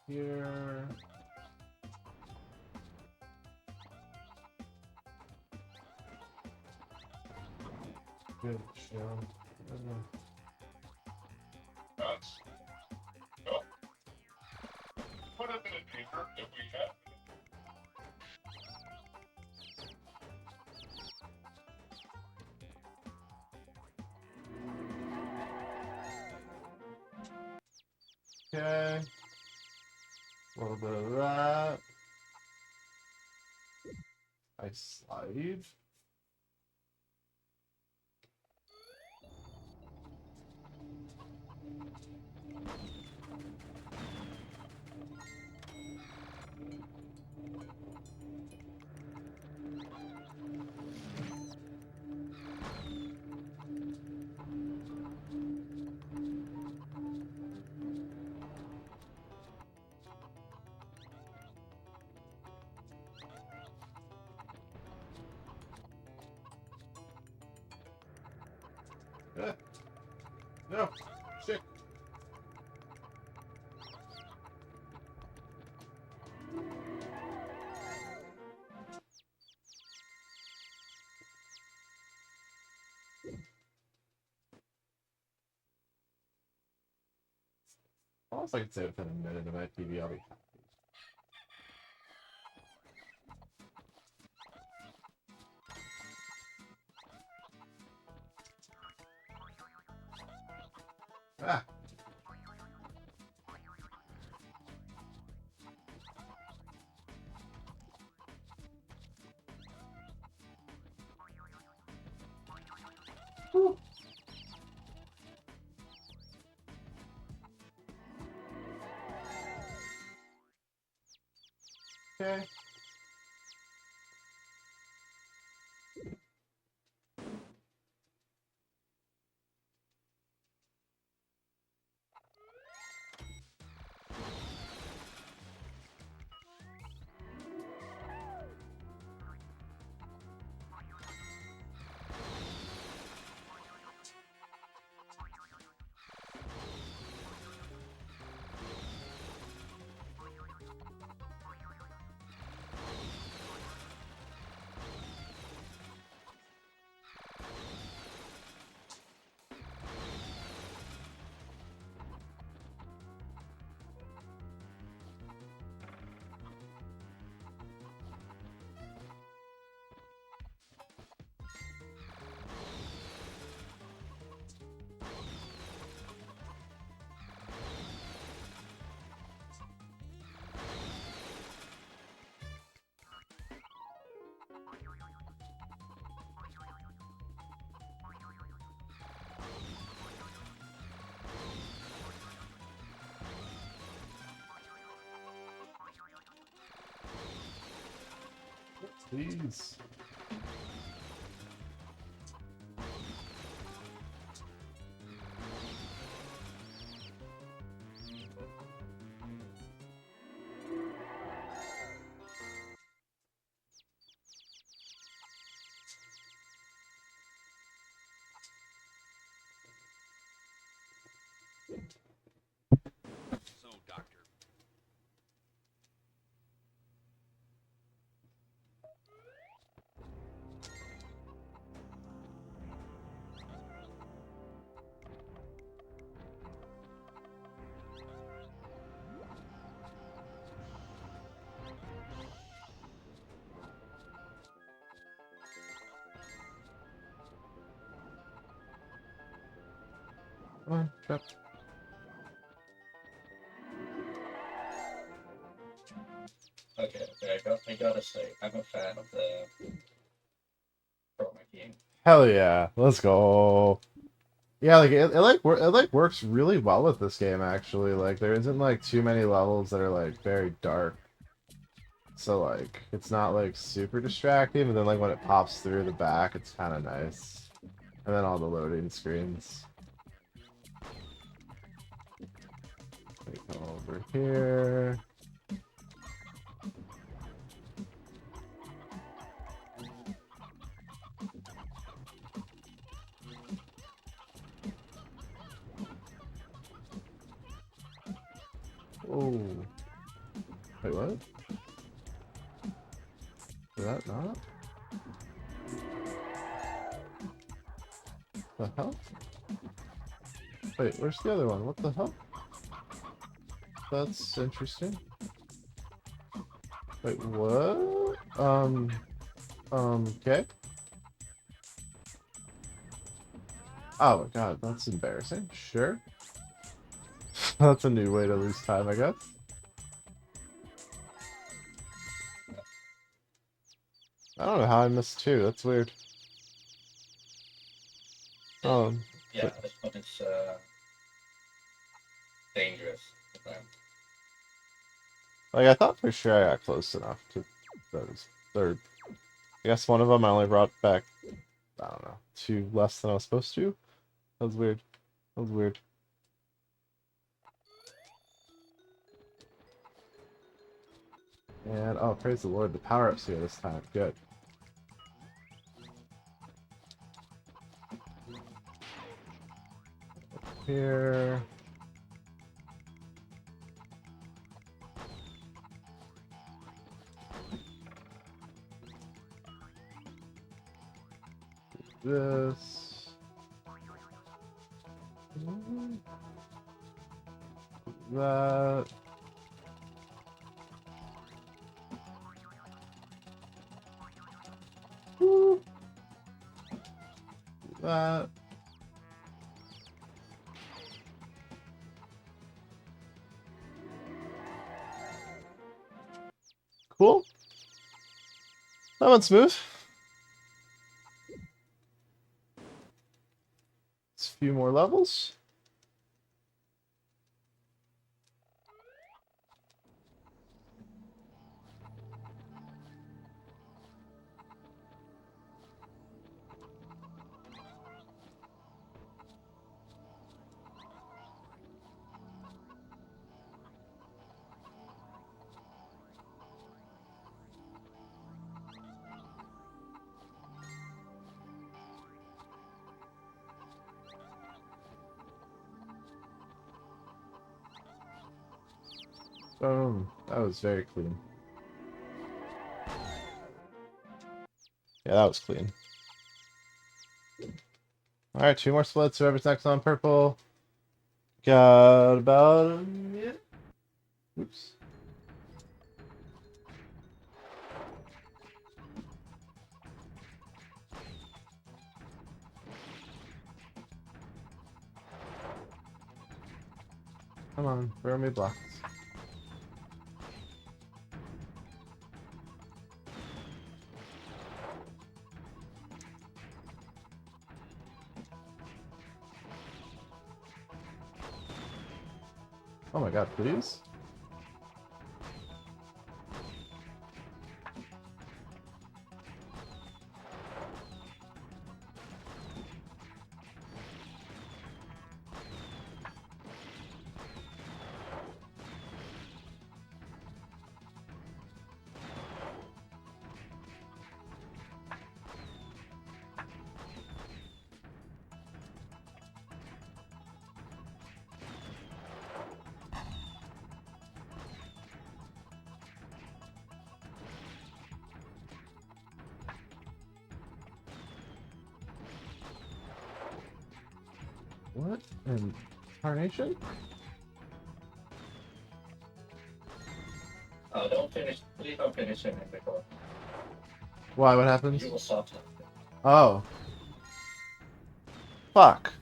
Here. Good show. Put up in a paper if we have. Okay. A little bit of that. I slide. No, shit. Almost I could say within a minute of my TV, I'll be happy. Ah. Whew. Okay. Please. So, Doctor. Yep. Okay, I gotta say, I'm a fan of the chroma key. Hell yeah, let's go. Yeah, like it like works really well with this game actually. Like there isn't like too many levels that are like very dark. So like it's not like super distracting, but then like when it pops through the back, it's kind of nice. And then all the loading screens. Let me come over here. Oh. Wait, what? Is that not? The hell? Wait, where's the other one? What the hell? That's interesting. Wait, what? Okay. Oh my god, that's embarrassing. Sure. That's a new way to lose time, I guess. I don't know how I missed two. That's weird. Yeah, this one is dangerous. Like, I thought for sure I got close enough to those third. I guess one of them I only brought back, I don't know, 2 less than I was supposed to. That was weird. That was weird. And, oh, praise the Lord, the power-up's here this time. Good. Here. This. That. That. Cool. That went smooth. It's a few more levels. That was very clean. Yeah, that was clean. Alright, 2 more splits, whoever's next on purple. Got about a minute. Oops. Come on, throw me blocks. Oh my god, please? What in tarnation? Oh, don't finish. Please don't finish him before. Why? What happens? You will stop. Oh. Fuck.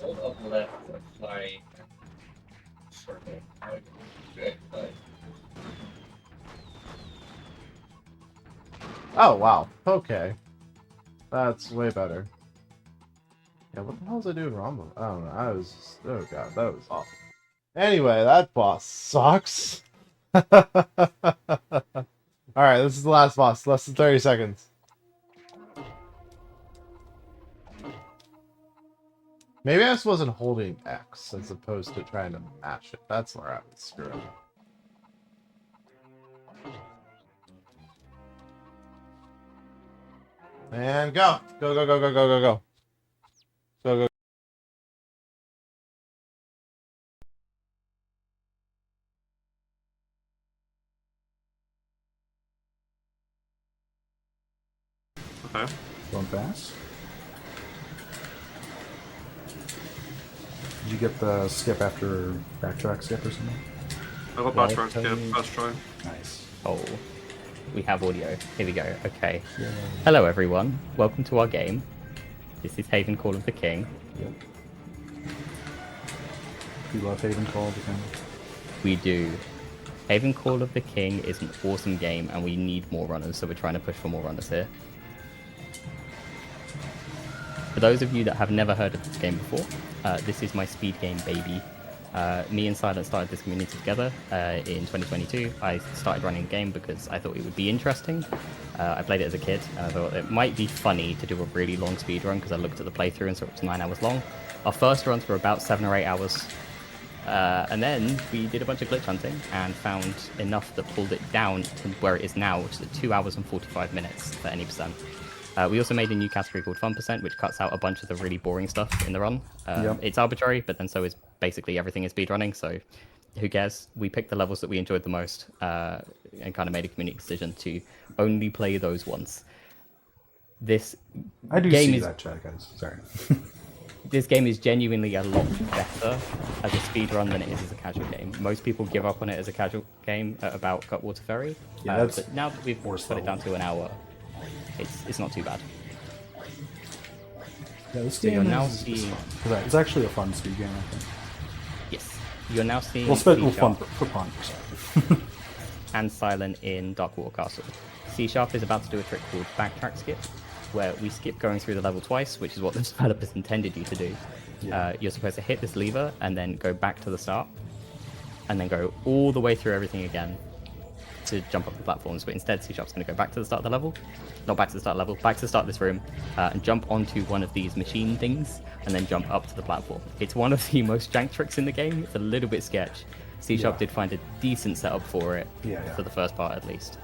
Hold up left for fly circle. Good, but Oh wow. Okay. That's way better. Yeah, what the hell was I doing wrong? I don't know. I was just, oh god, that was awful. Anyway, that boss sucks. Alright, this is the last boss. Less than 30 seconds. Maybe I just wasn't holding X as opposed to trying to mash it. That's where I was screwing up. And go! Go, go, go, go, go, go, go. Go, go. Okay. Going fast. Did you get the skip after backtrack skip or something? I got backtrack skip, first try. Nice. Oh, we have audio. Here we go. Okay. Yeah. Hello, everyone. Welcome to our game. This is Haven Call of the King. Yep. You love Haven Call of the King? We do. Haven Call of the King is an awesome game, and we need more runners, so we're trying to push for more runners here. For those of you that have never heard of this game before, this is my speed game baby. Me and Silent started this community together in 2022. I started running the game because I thought it would be interesting. I played it as a kid, and I thought it might be funny to do a really long speed run because I looked at the playthrough and saw it was 9 hours long. Our first runs were about 7 or 8 hours. And then we did a bunch of glitch hunting and found enough that pulled it down to where it is now, which is at 2 hours and 45 minutes for any percent. We also made a new category called Fun%, which cuts out a bunch of the really boring stuff in the run. Yep. It's arbitrary, but then so is basically everything in speedrunning, so who cares? We picked the levels that we enjoyed the most and kind of made a community decision to only play those ones. This I do game see is, that chat, guys. Sorry. This game is genuinely a lot better as a speedrun than it is as a casual game. Most people give up on it as a casual game at about Cutwater Ferry. Yeah, but now that we've put it down to an hour, it's not too bad. Yeah, this So game you're now is seeing... fun. It's actually a fun speed game, I think. Yes. You're now seeing... Well, fun for fun. And Silent in Darkwater Castle. C-Sharp is about to do a trick called Backtrack Skip, where we skip going through the level twice, which is what the developers intended you to do. Yeah. You're supposed to hit this lever and then go back to the start, and then go all the way through everything again to jump up the platforms, but instead C-Sharp's going to go back to the start of the level, not back to the start of the level, back to the start of this room, and jump onto one of these machine things, and then jump up to the platform. It's one of the most jank tricks in the game. It's a little bit sketch. C-Sharp did find a decent setup for it, for the first part at least.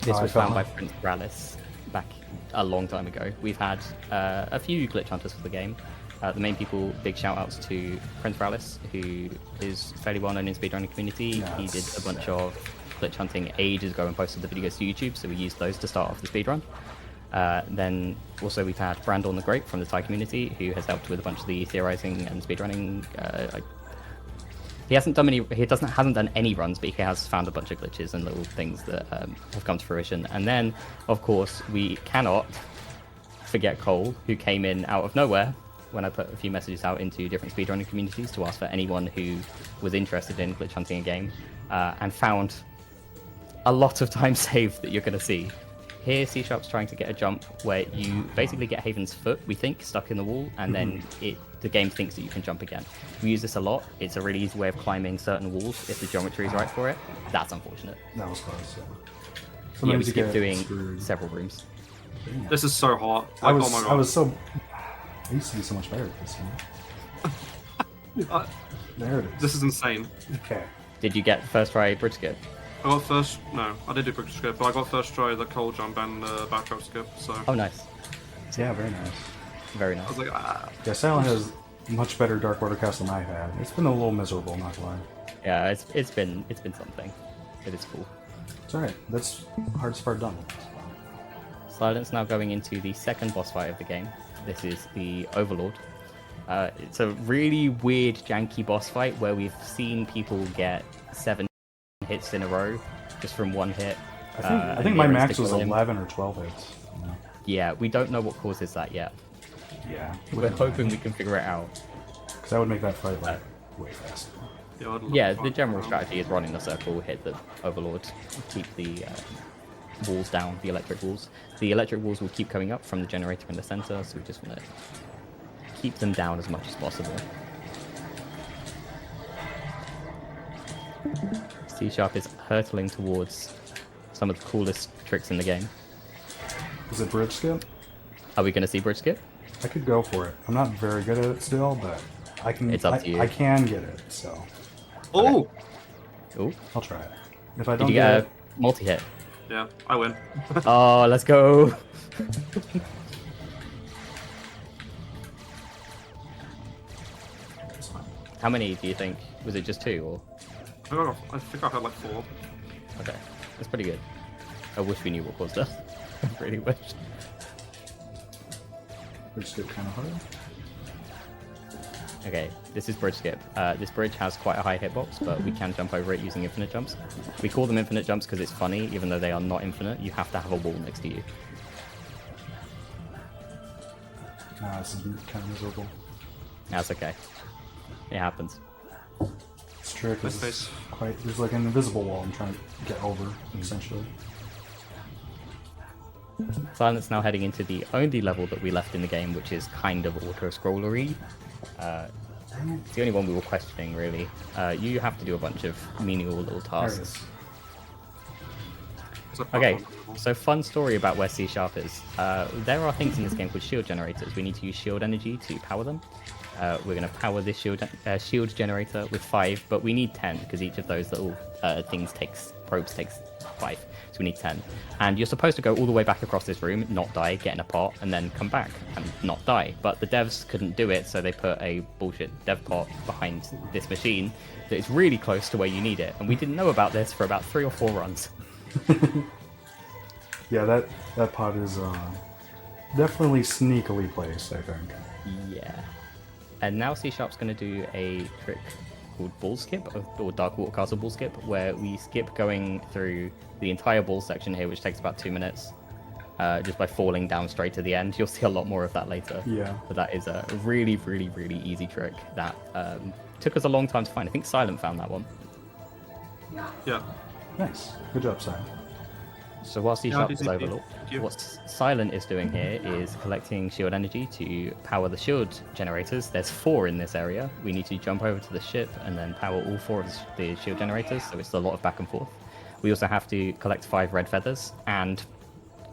This was found by Prince Rallis back a long time ago. We've had a few glitch hunters for the game. The main people, big shout outs to Prince Rallis, who is fairly well known in the speedrunning community. He did a bunch of glitch hunting ages ago and posted the videos to YouTube, so we used those to start off the speedrun. Then also we've had Brandon the Great from the Thai community, who has helped with a bunch of the theorizing and speedrunning. He hasn't done any runs, but he has found a bunch of glitches and little things that have come to fruition. And then, of course, we cannot forget Cole, who came in out of nowhere when I put a few messages out into different speedrunning communities to ask for anyone who was interested in glitch hunting a game, and found a lot of time saved that you're going to see. Here, C-Sharp's trying to get a jump where you basically get Haven's foot, we think, stuck in the wall, and then the game thinks that you can jump again. We use this a lot. It's a really easy way of climbing certain walls if the geometry is right for it. That's unfortunate. That was close, Yeah, we skipped doing several rooms. This is so hot. Like, I was, oh my god. I used to be so much better at this one. There it is. This is insane. Okay. Did you get first try bridge skip? I got I did do bridge skip, but I got first try the cold jump and backtrack skip, so. Oh, nice. Yeah, very nice. Very nice. I was like, Yeah, Silent has much better Darkwater Castle than I've had. It's been a little miserable, not to lie. Yeah, it's been something. It is cool. It's alright. That's the hardest part done. Silent's now going into the second boss fight of the game. This is the Overlord. It's a really weird, janky boss fight where we've seen people get 7 hits in a row just from one hit. I think my max was 11 or 12 hits. Yeah, we don't know what causes that yet. Yeah. We're hoping we can figure it out. Because that would make that fight like way faster. Yeah, the general strategy is run in a circle, hit the overlord, keep the walls down, the electric walls. The electric walls will keep coming up from the generator in the center, so we just want to keep them down as much as possible. C# is hurtling towards some of the coolest tricks in the game. Is it bridge skip? Are we going to see bridge skip? I could go for it. I'm not very good at it still, but I can. It's up to you. I can get it, so. Oh! Ooh. I'll try it. If I Did don't you get get it, a multi-hit? Yeah, I win. Oh, let's go! How many do you think? Was it just 2 or? I think I had like 4. Okay, that's pretty good. I wish we knew what caused that. I really wish. bridge skip kind of hard. Okay, this is bridge skip. This bridge has quite a high hitbox, but we can jump over it using infinite jumps. We call them infinite jumps because it's funny, even though they are not infinite. You have to have a wall next to you. This is kind of miserable. That's okay. It happens. This trick is quite. There's like an invisible wall I'm trying to get over, essentially. Silent's now heading into the only level that we left in the game, which is kind of auto-scrollery. It's the only one we were questioning, really. You have to do a bunch of menial little tasks. Okay, so fun story about where C# is. There are things in this game called shield generators. We need to use shield energy to power them. We're going to power this shield generator with 5, but we need 10 because each of those little probes takes 5. So we need 10. And you're supposed to go all the way back across this room, not die, get in a pot, and then come back and not die. But the devs couldn't do it, so they put a bullshit dev pot behind this machine that is really close to where you need it. And we didn't know about this for about 3 or 4 runs. Yeah, that pot is definitely sneakily placed, I think. Yeah. And now C# going to do a trick called ball skip, or Dark Water Castle ball skip, where we skip going through the entire ball section here, which takes about 2 minutes, just by falling down straight to the end. You'll see a lot more of that later. Yeah. But that is a really, really, really easy trick that took us a long time to find. I think Silent found that one. Yeah. Nice. Good job, Silent. So while C# is overlooked, what Silent is doing here is collecting shield energy to power the shield generators. There's 4 in this area. We need to jump over to the ship and then power all 4 of the shield generators, so it's a lot of back and forth. We also have to collect 5 red feathers and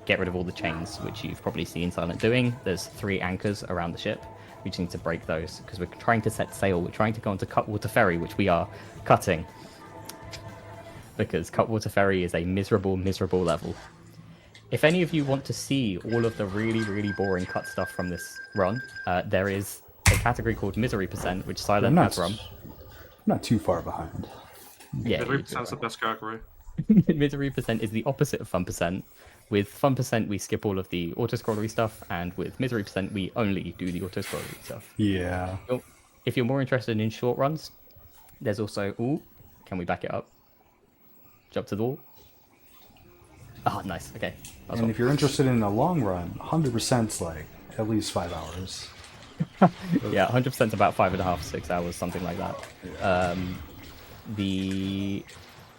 get rid of all the chains, which you've probably seen Silent doing. There's 3 anchors around the ship. We just need to break those because we're trying to set sail. We're trying to go onto Cutwater Ferry, which we are cutting. Because Cutwater Ferry is a miserable, miserable level. If any of you want to see all of the really, really boring cut stuff from this run, there is a category called Misery Percent, which Silent has run. Not too far behind. Yeah, Misery Percent's the best category. Misery Percent is the opposite of Fun Percent. With Fun Percent, we skip all of the auto-scrollery stuff, and with Misery Percent, we only do the auto-scrollery stuff. Yeah. So, if you're more interested in short runs, there's also... Ooh, can we back it up? Jump to the wall. Oh, nice. Okay. And if you're interested in a long run, 100%'s like at least 5 hours. Yeah, 100%'s about 5.5, 6 hours, something like that. The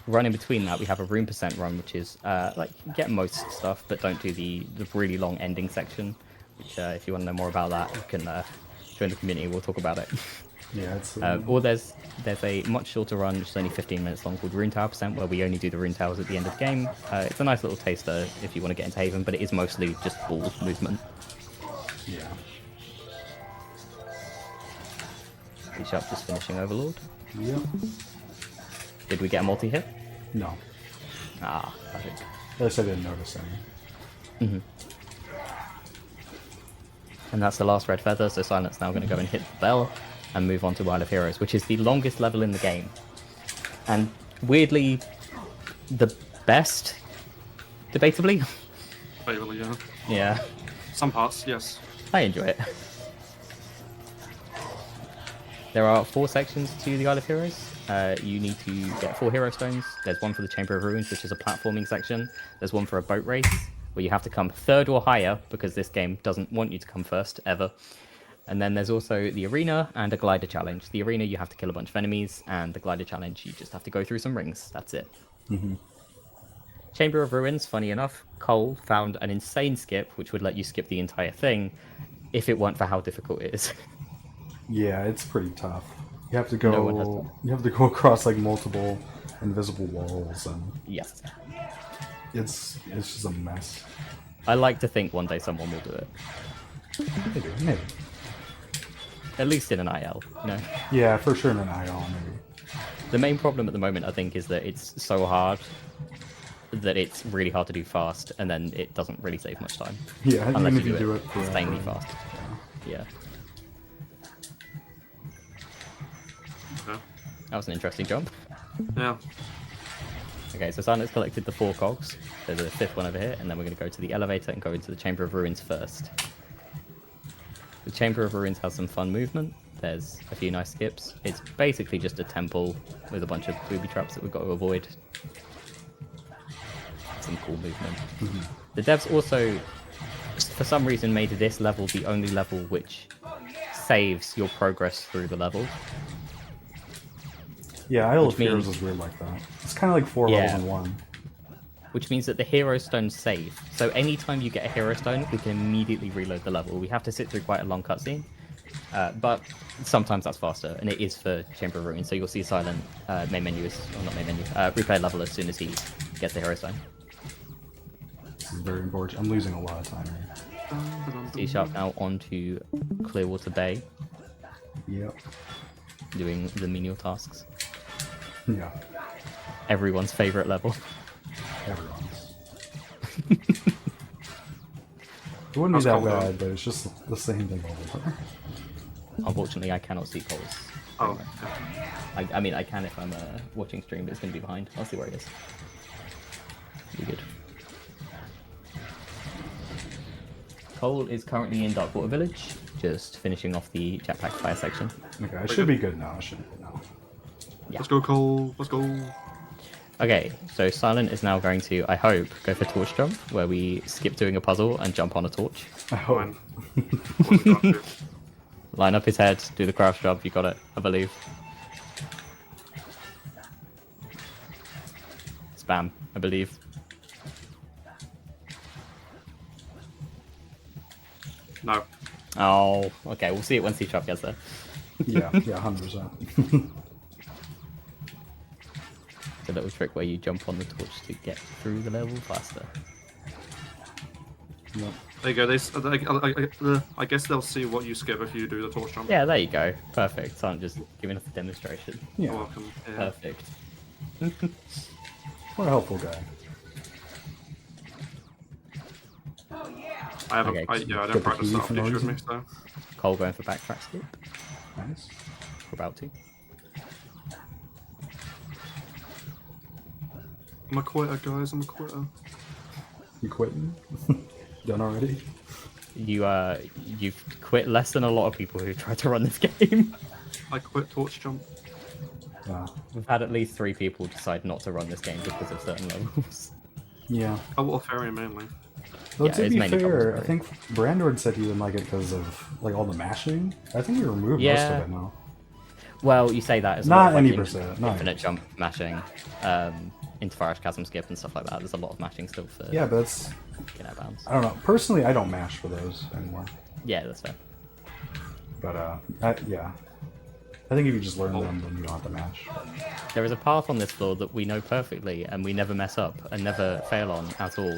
run in between that, we have a room percent run, which is like get most stuff, but don't do the really long ending section. Which, if you want to know more about that, you can join the community. We'll talk about it. Yeah, it's. Or there's a much shorter run, which is only 15 minutes long, called Rune Tower Percent, where we only do the rune towers at the end of the game. It's a nice little taster if you want to get into Haven, but it is mostly just ball movement. Yeah. C# just finishing Overlord. Yep. Did we get a multi-hit? No. Ah, perfect. At least I didn't notice any. Mm-hmm. And that's the last red feather, so Silent's now going to go and hit the bell and move on to Isle of Heroes, which is the longest level in the game. And weirdly, the best, debatably. Debatably, yeah. Yeah. Some parts, yes. I enjoy it. There are 4 sections to the Isle of Heroes. You need to get 4 hero stones. There's one for the Chamber of Ruins, which is a platforming section. There's one for a boat race, where you have to come third or higher because this game doesn't want you to come first ever. And then there's also the arena and a glider challenge. The arena, you have to kill a bunch of enemies, and the glider challenge, you just have to go through some rings. That's it. Mm-hmm. Chamber of Ruins, funny enough, Cole found an insane skip, which would let you skip the entire thing if it weren't for how difficult it is. Yeah, it's pretty tough. You have to No one has go. done You have to go across like multiple invisible walls, and yes, it's just a mess. I like to think one day someone will do it. Maybe. At least in an IL, you know. Yeah, for sure in an IL, maybe. The main problem at the moment, I think, is that it's so hard that it's really hard to do fast, and then it doesn't really save much time. Yeah, unless even if you you do it insanely forever. fast. Yeah. That was an interesting jump. Yeah. Okay, so Silent's collected the 4 cogs. There's a 5th one over here, and then we're going to go to the elevator and go into the Chamber of Ruins first. The Chamber of Ruins has some fun movement. There's a few nice skips. It's basically just a temple with a bunch of booby traps that we've got to avoid. Some cool movement. Mm-hmm. The devs also, for some reason, made this level the only level which saves your progress through the level. Yeah, Isle Which of Heroes means- is weird like that. It's kind of like 4 Yeah. levels in one. Which means that the hero stones save. So anytime you get a hero stone, we can immediately reload the level. We have to sit through quite a long cutscene, but sometimes that's faster, and it is for Chamber of Ruins. So you'll see Silent main menu is, or not main menu, replay level as soon as he gets the hero stone. This is very important. I'm losing a lot of time here. C-sharp now onto Clearwater Bay. Yep. Doing the menial tasks. Yeah. Everyone's favorite level. Everyone's. It wouldn't be that bad, but it's just the same thing over. Unfortunately, I cannot see Cole's. Oh. I mean, I can if I'm watching stream, but it's going to be behind. I'll see where it is. Be good. Cole is currently in Darkwater Village, just finishing off the jetpack fire section. Okay, I should be good now. I should be good now. Yeah. Let's go, Cole. Let's go. Okay, so Silent is now going to, I hope, go for torch jump, where we skip doing a puzzle and jump on a torch. I hope. Line up his head, do the crouch jump, you got it, I believe. Spam, I believe. No. Oh, okay, we'll see it when C-Sharp gets there. Yeah, 100%. It's a little trick where you jump on the torch to get through the level faster. Yep. There you go. I guess they'll see what you skip if you do the torch jump. Yeah, there you go. Perfect. So I'm just giving us a demonstration. Yeah. You're welcome. Yeah. Perfect. What a helpful guy. I Okay. I don't practice that feature with me, so. Cole going for backtrack skip. Nice. We're about to. I'm a quitter, guys. I'm a quitter. You quitting? Done already? You've quit less than a lot of people who tried to run this game. I quit torch jump. We've had at least 3 people decide not to run this game because of certain levels. Yeah. Oh, well, Fairy mainly. Though Yeah, to it's be mainly fair, I problems, think Brandord said he didn't like it because of like all the mashing. I think he removed most Yeah. of it now. Well, you say that as Not a lot of, any like, percent, not infinite jump mashing, interfire chasm skip and stuff like that. There's a lot of mashing still for Yeah, but that's. get out of bounds. I don't know. Personally, I don't mash for those anymore. Yeah, that's fair. But yeah, I think if you just learn them, then you don't have to mash. There is a path on this floor that we know perfectly and we never mess up and never fail on at all.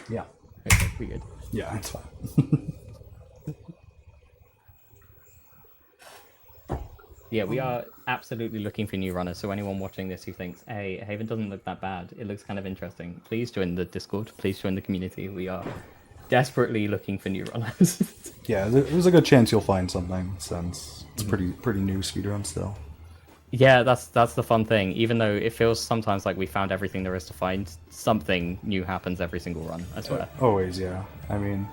Yeah. Okay, we good. Yeah, it's fine. Yeah, we are absolutely looking for new runners. So anyone watching this who thinks, hey, Haven doesn't look that bad, it looks kind of interesting, please join the Discord. Please join the community. We are desperately looking for new runners. Yeah, there's a good chance you'll find something since it's pretty new speedrun still. Yeah, that's the fun thing. Even though it feels sometimes like we found everything there is to find, something new happens every single run, I swear. Always, yeah. I mean,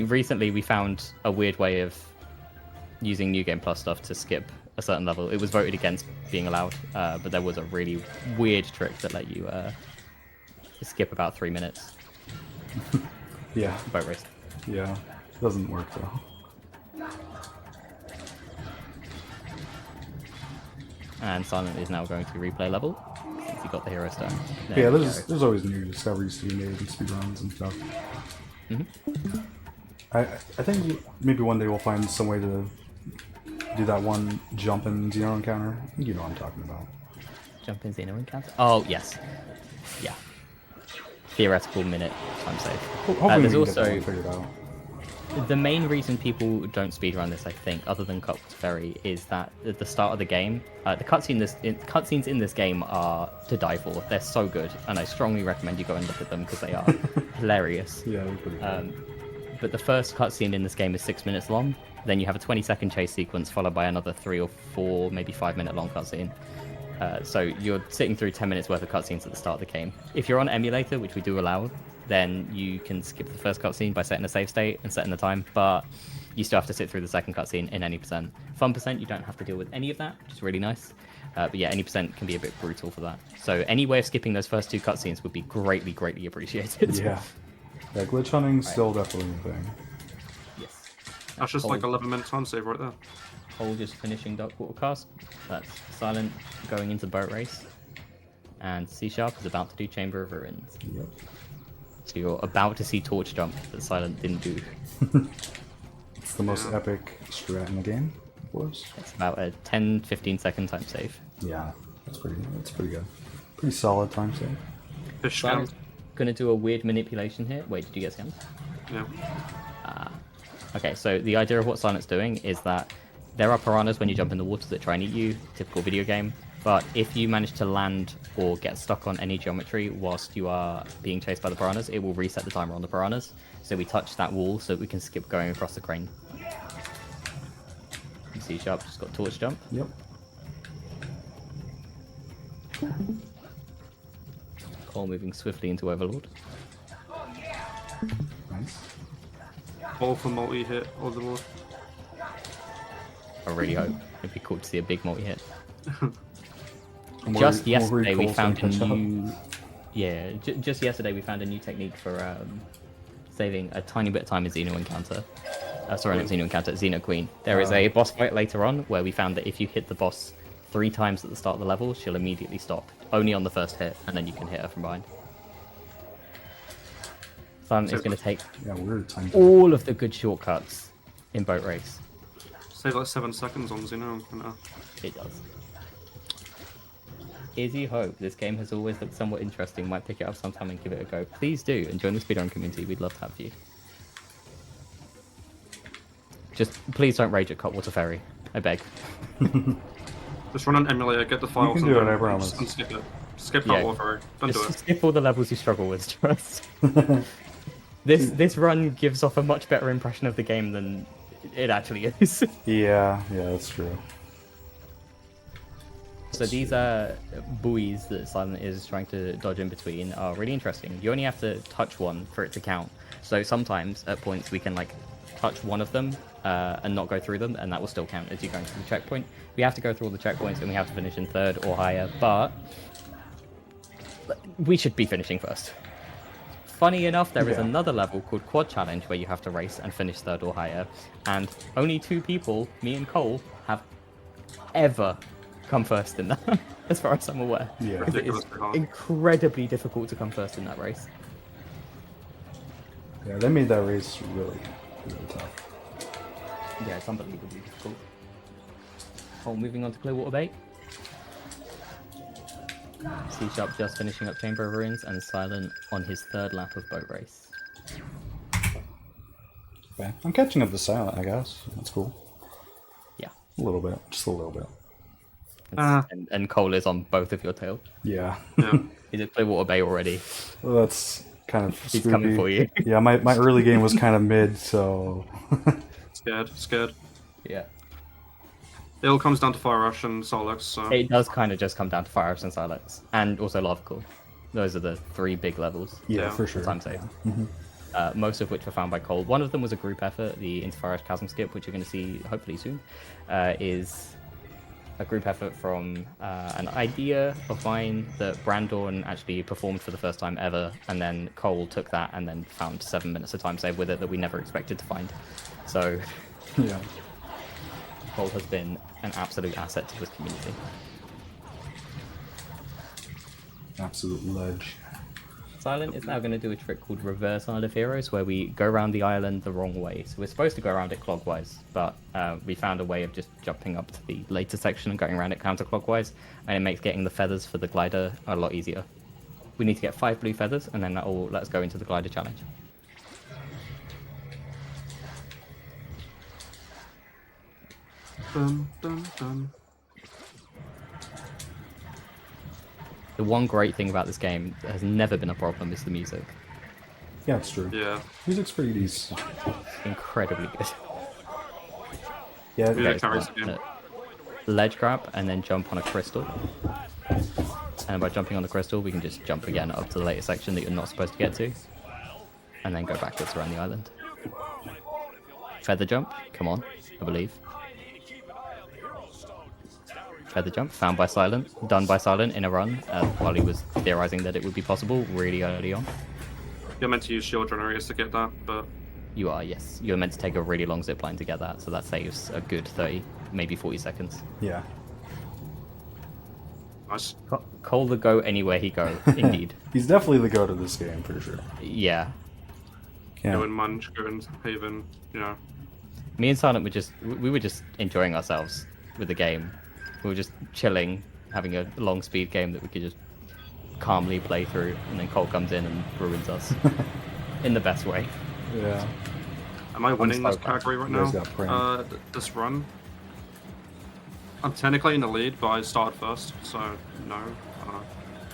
recently we found a weird way of using New Game Plus stuff to skip a certain level. It was voted against being allowed, but there was a really weird trick that let you skip about 3 minutes. Yeah. Boat race. Yeah. Doesn't work though. And Silent is now going to replay level since he got the hero stone. There Yeah, we there's always new discoveries to be made and speedruns and stuff. Mm-hmm. I think maybe one day we'll find some way to do that one jump in Xeno encounter. You know what I'm talking about. Jump in Xeno encounter? Oh, yes. Yeah. Theoretical minute time save. Hopefully There's we can get that also one figured out. the main reason people don't speedrun this, I think, other than Cut to Ferry, is that at the start of the game, the cutscenes in this game are to die for. They're so good, and I strongly recommend you go and look at them because they are hilarious. Yeah, they're pretty good. But the first cutscene in this game is 6 minutes long. Then you have a 20-second chase sequence followed by another 3 or 4, maybe 5-minute long cutscene. So you're sitting through 10 minutes worth of cutscenes at the start of the game. If you're on emulator, which we do allow, then you can skip the first cutscene by setting a save state and setting the time, but you still have to sit through the second cutscene in any percent. Fun percent, you don't have to deal with any of that, which is really nice. But yeah, any percent can be a bit brutal for that. So any way of skipping those first 2 cutscenes would be greatly, greatly appreciated. Yeah. Yeah, glitch hunting's still definitely a thing. Yes. That's just like 11-minute time save right there. Cole just finishing Darkwater Cast. That's Silent going into Boat Race. And C# is about to do Chamber of Ruins. Yep. So you're about to see Torch Jump that Silent didn't do. It's the most epic strat in the game, of course. It's about a 10-15 second time save. Yeah, that's pretty good. Pretty solid time save. Silent's gonna do a weird manipulation here. Wait, did you get scammed? Yeah. Okay, so the idea of what Silent's doing is that there are piranhas when you jump in the water that try and eat you, typical video game, but if you manage to land or get stuck on any geometry whilst you are being chased by the piranhas, it will reset the timer on the piranhas. So we touch that wall so that we can skip going across the crane. C# just got Torch Jump. Yep. Cole moving swiftly into Overlord. Nice. All for multi-hit Overlord. I really hope. It'd be cool to see a big multi-hit. Just yesterday we found a new... Yeah, just yesterday we found a new technique for saving a tiny bit of time in Xeno Encounter. Sorry, not Xeno Encounter, Xeno Queen. There is a boss fight later on where we found that if you hit the boss 3 times at the start of the level, she'll immediately stop. Only on the first hit, and then you can hit her from behind. Silent is going to take all of the good shortcuts in Boat Race. Save like 7 seconds on Xeno. It does. Izzy Hope, this game has always looked somewhat interesting. Might pick it up sometime and give it a go. Please do, and join the speedrun community. We'd love to have you. Just please don't rage at Cutwater Ferry. I beg. Just run an emulator, get the files, You can do it, I promise. and skip it. Skip Cutwater Ferry. Don't do it. Skip all the levels you struggle with, trust. This run gives off a much better impression of the game than it actually is. Yeah, that's true. So these buoys that Silent is trying to dodge in between are really interesting. You only have to touch one for it to count. So sometimes at points we can like touch one of them and not go through them, and that will still count as you go into the checkpoint. We have to go through all the checkpoints and we have to finish in 3rd or higher, but we should be finishing first. Funny enough, there is another level called Quad Challenge where you have to race and finish 3rd or higher, and only 2 people, me and Cole, have ever come first in that, as far as I'm aware. Yeah. It is incredibly difficult to come first in that race. Yeah, they made that race really, really tough. Yeah, it's unbelievably difficult. Oh, moving on to Clearwater Bay. C# just finishing up Chamber of Ruins, and Silent on his 3rd lap of Boat Race. Okay. I'm catching up to Silent, I guess. That's cool. Yeah. A little bit. Just a little bit. And Cole is on both of your tail. Yeah. He's at Clearwater Bay already. Well, that's kind of He's spooky. coming for you. Yeah, my early game was kind of mid, so... Scared. Yeah. It all comes down to Fire Rush and Solix, so... It does kind of just come down to Fire Rush and Silence. And also Lava Cool. Those are the 3 big levels. Yeah, for sure. Time save. Mhm. Most of which were found by Cole. One of them was a group effort, the Into Fire Rush Chasm Skip, which you're going to see hopefully soon, is a group effort from an idea of mine that Brandorn actually performed for the first time ever, and then Cole took that and then found 7 minutes of time save with it that we never expected to find. So, yeah, Cole has been an absolute asset to this community. absolute ledge. Silent is now going to do a trick called Reverse Isle of Heroes, where we go around the island the wrong way. So we're supposed to go around it clockwise, but we found a way of just jumping up to the later section and going around it counterclockwise, and it makes getting the feathers for the glider a lot easier. We need to get 5 blue feathers, and then that will let us go into the glider challenge. Dun, dun, dun. The one great thing about this game that has never been a problem is the music. Yeah, it's true. Yeah. Music's pretty decent. Incredibly good. Yeah, it carries the game. Ledge grab and then jump on a crystal. And by jumping on the crystal, we can just jump again up to the later section that you're not supposed to get to. And then go backwards around the island. Feather jump, come on, I believe. Feather jump, found by Silent, done by Silent in a run, while he was theorizing that it would be possible really early on. You're meant to use shield generators to get that, but... You are, yes. You're meant to take a really long zip line to get that, so that saves a good 30, maybe 40 seconds. Yeah. Nice. Cole the go anywhere he go, indeed. He's definitely the go-to this game, for sure. Yeah. Go in Munch, go in Haven, you know. Me and Silent we were just enjoying ourselves with the game. We were just chilling, having a long speed game that we could just calmly play through, and then Cole comes in and ruins us. In the best way. Yeah. Am I winning this category right now? got pranked. This run? I'm technically in the lead, but I started first, so no. I don't know.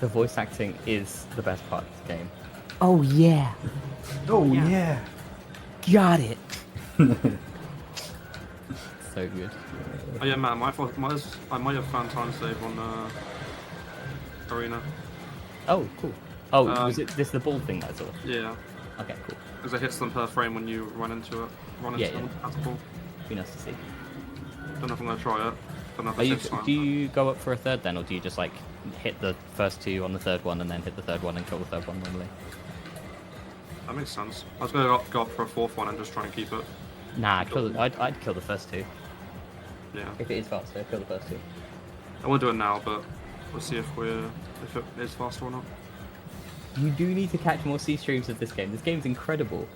The voice acting is the best part of the game. Oh yeah. Oh yeah. Got it. So good. Oh yeah, man, I might have found time save on Arena. Oh, cool. Oh, was it this the ball thing that I saw? Yeah. Okay, cool. Because it hits them per frame when you run into it. Them at the ball. Be nice to see. Don't know if I'm gonna try it. Don't know if Are you, it's time. do you go up for a third then, or do you just like hit the first 2 on the third one and then hit the third one and kill the third one normally? That makes sense. I was gonna go up for a 4th one and just try and keep it. Nah, I'd kill the first 2. Yeah. If it is faster, kill the first 2. I won't do it now, but we'll see if it is faster or not. You do need to catch more C streams of this game. This game's incredible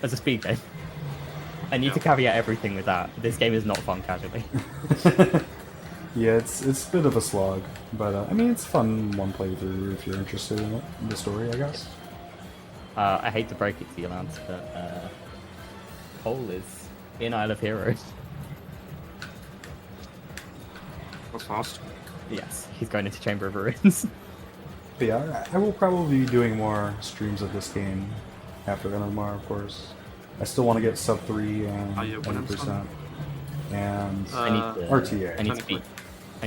as a speed game. I need to caveat everything with that. This game is not fun casually. Yeah, it's a bit of a slog, but I mean it's fun one playthrough if you're interested in the story, I guess. I hate to break it to you, Lance, but Cole is in Isle of Heroes. That's fast. Yes, he's going into Chamber of Ruins. But yeah, I will probably be doing more streams of this game after MMR, of course. I still want to get sub 3 and 100%. And RTA. I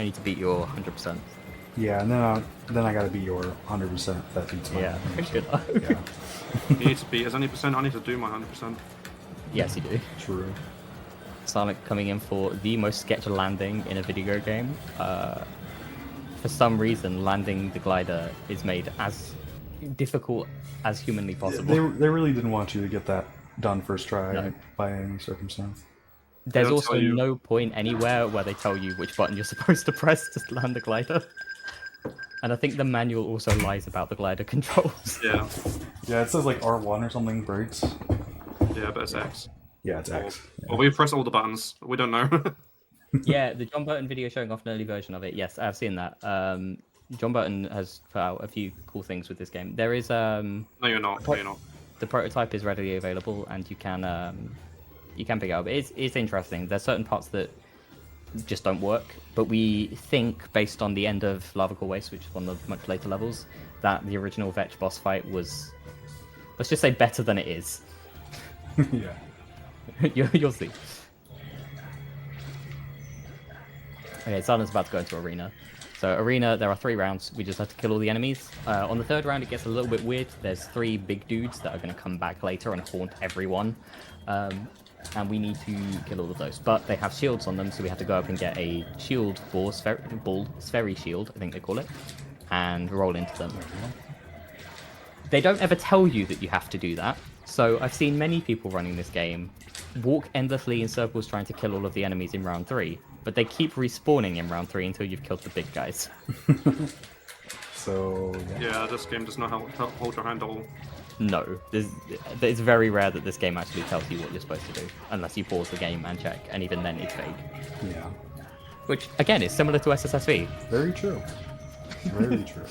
need to beat your 100%. Yeah, and then I gotta beat your 100%. That beats my 100%. Good luck. Yeah. You need to beat his 100%, I need to do my 100%. Yes, you do. True. Silent coming in for the most sketch landing in a video game. For some reason, landing the glider is made as difficult as humanly possible. They really didn't want you to get that done first try by any circumstance. There's also no point anywhere where they tell you which button you're supposed to press to land the glider. And I think the manual also lies about the glider controls. Yeah. Yeah, it says like R1 or something breaks. Yeah, but it's X. Yeah, it's X. Well, we press all the buttons. We don't know. Yeah, the John Burton video showing off an early version of it. Yes, I've seen that. John Burton has put out a few cool things with this game. There is No, you're not. No, you're not. The prototype is readily available, and you can pick it up. It's interesting. There's certain parts that just don't work, but we think, based on the end of Lava Core Waste, which is one of the much later levels, that the original Vetch boss fight was, let's just say, better than it is. Yeah. You'll see. Okay, Silent's about to go into Arena. So Arena, there are 3 rounds. We just have to kill all the enemies. On the 3rd round, it gets a little bit weird. There's 3 big dudes that are going to come back later and haunt everyone. and we need to kill all of those. But they have shields on them, so we have to go up and get a shield ball, Spheri shield, I think they call it, and roll into them. They don't ever tell you that you have to do that, so I've seen many people running this game walk endlessly in circles trying to kill all of the enemies in round 3, but they keep respawning in round 3 until you've killed the big guys. So yeah, this game does not hold your hand at all. No, it's very rare that this game actually tells you what you're supposed to do, unless you pause the game and check, and even then it's vague. Yeah. Which, again, is similar to SSSV. Very true. Very true.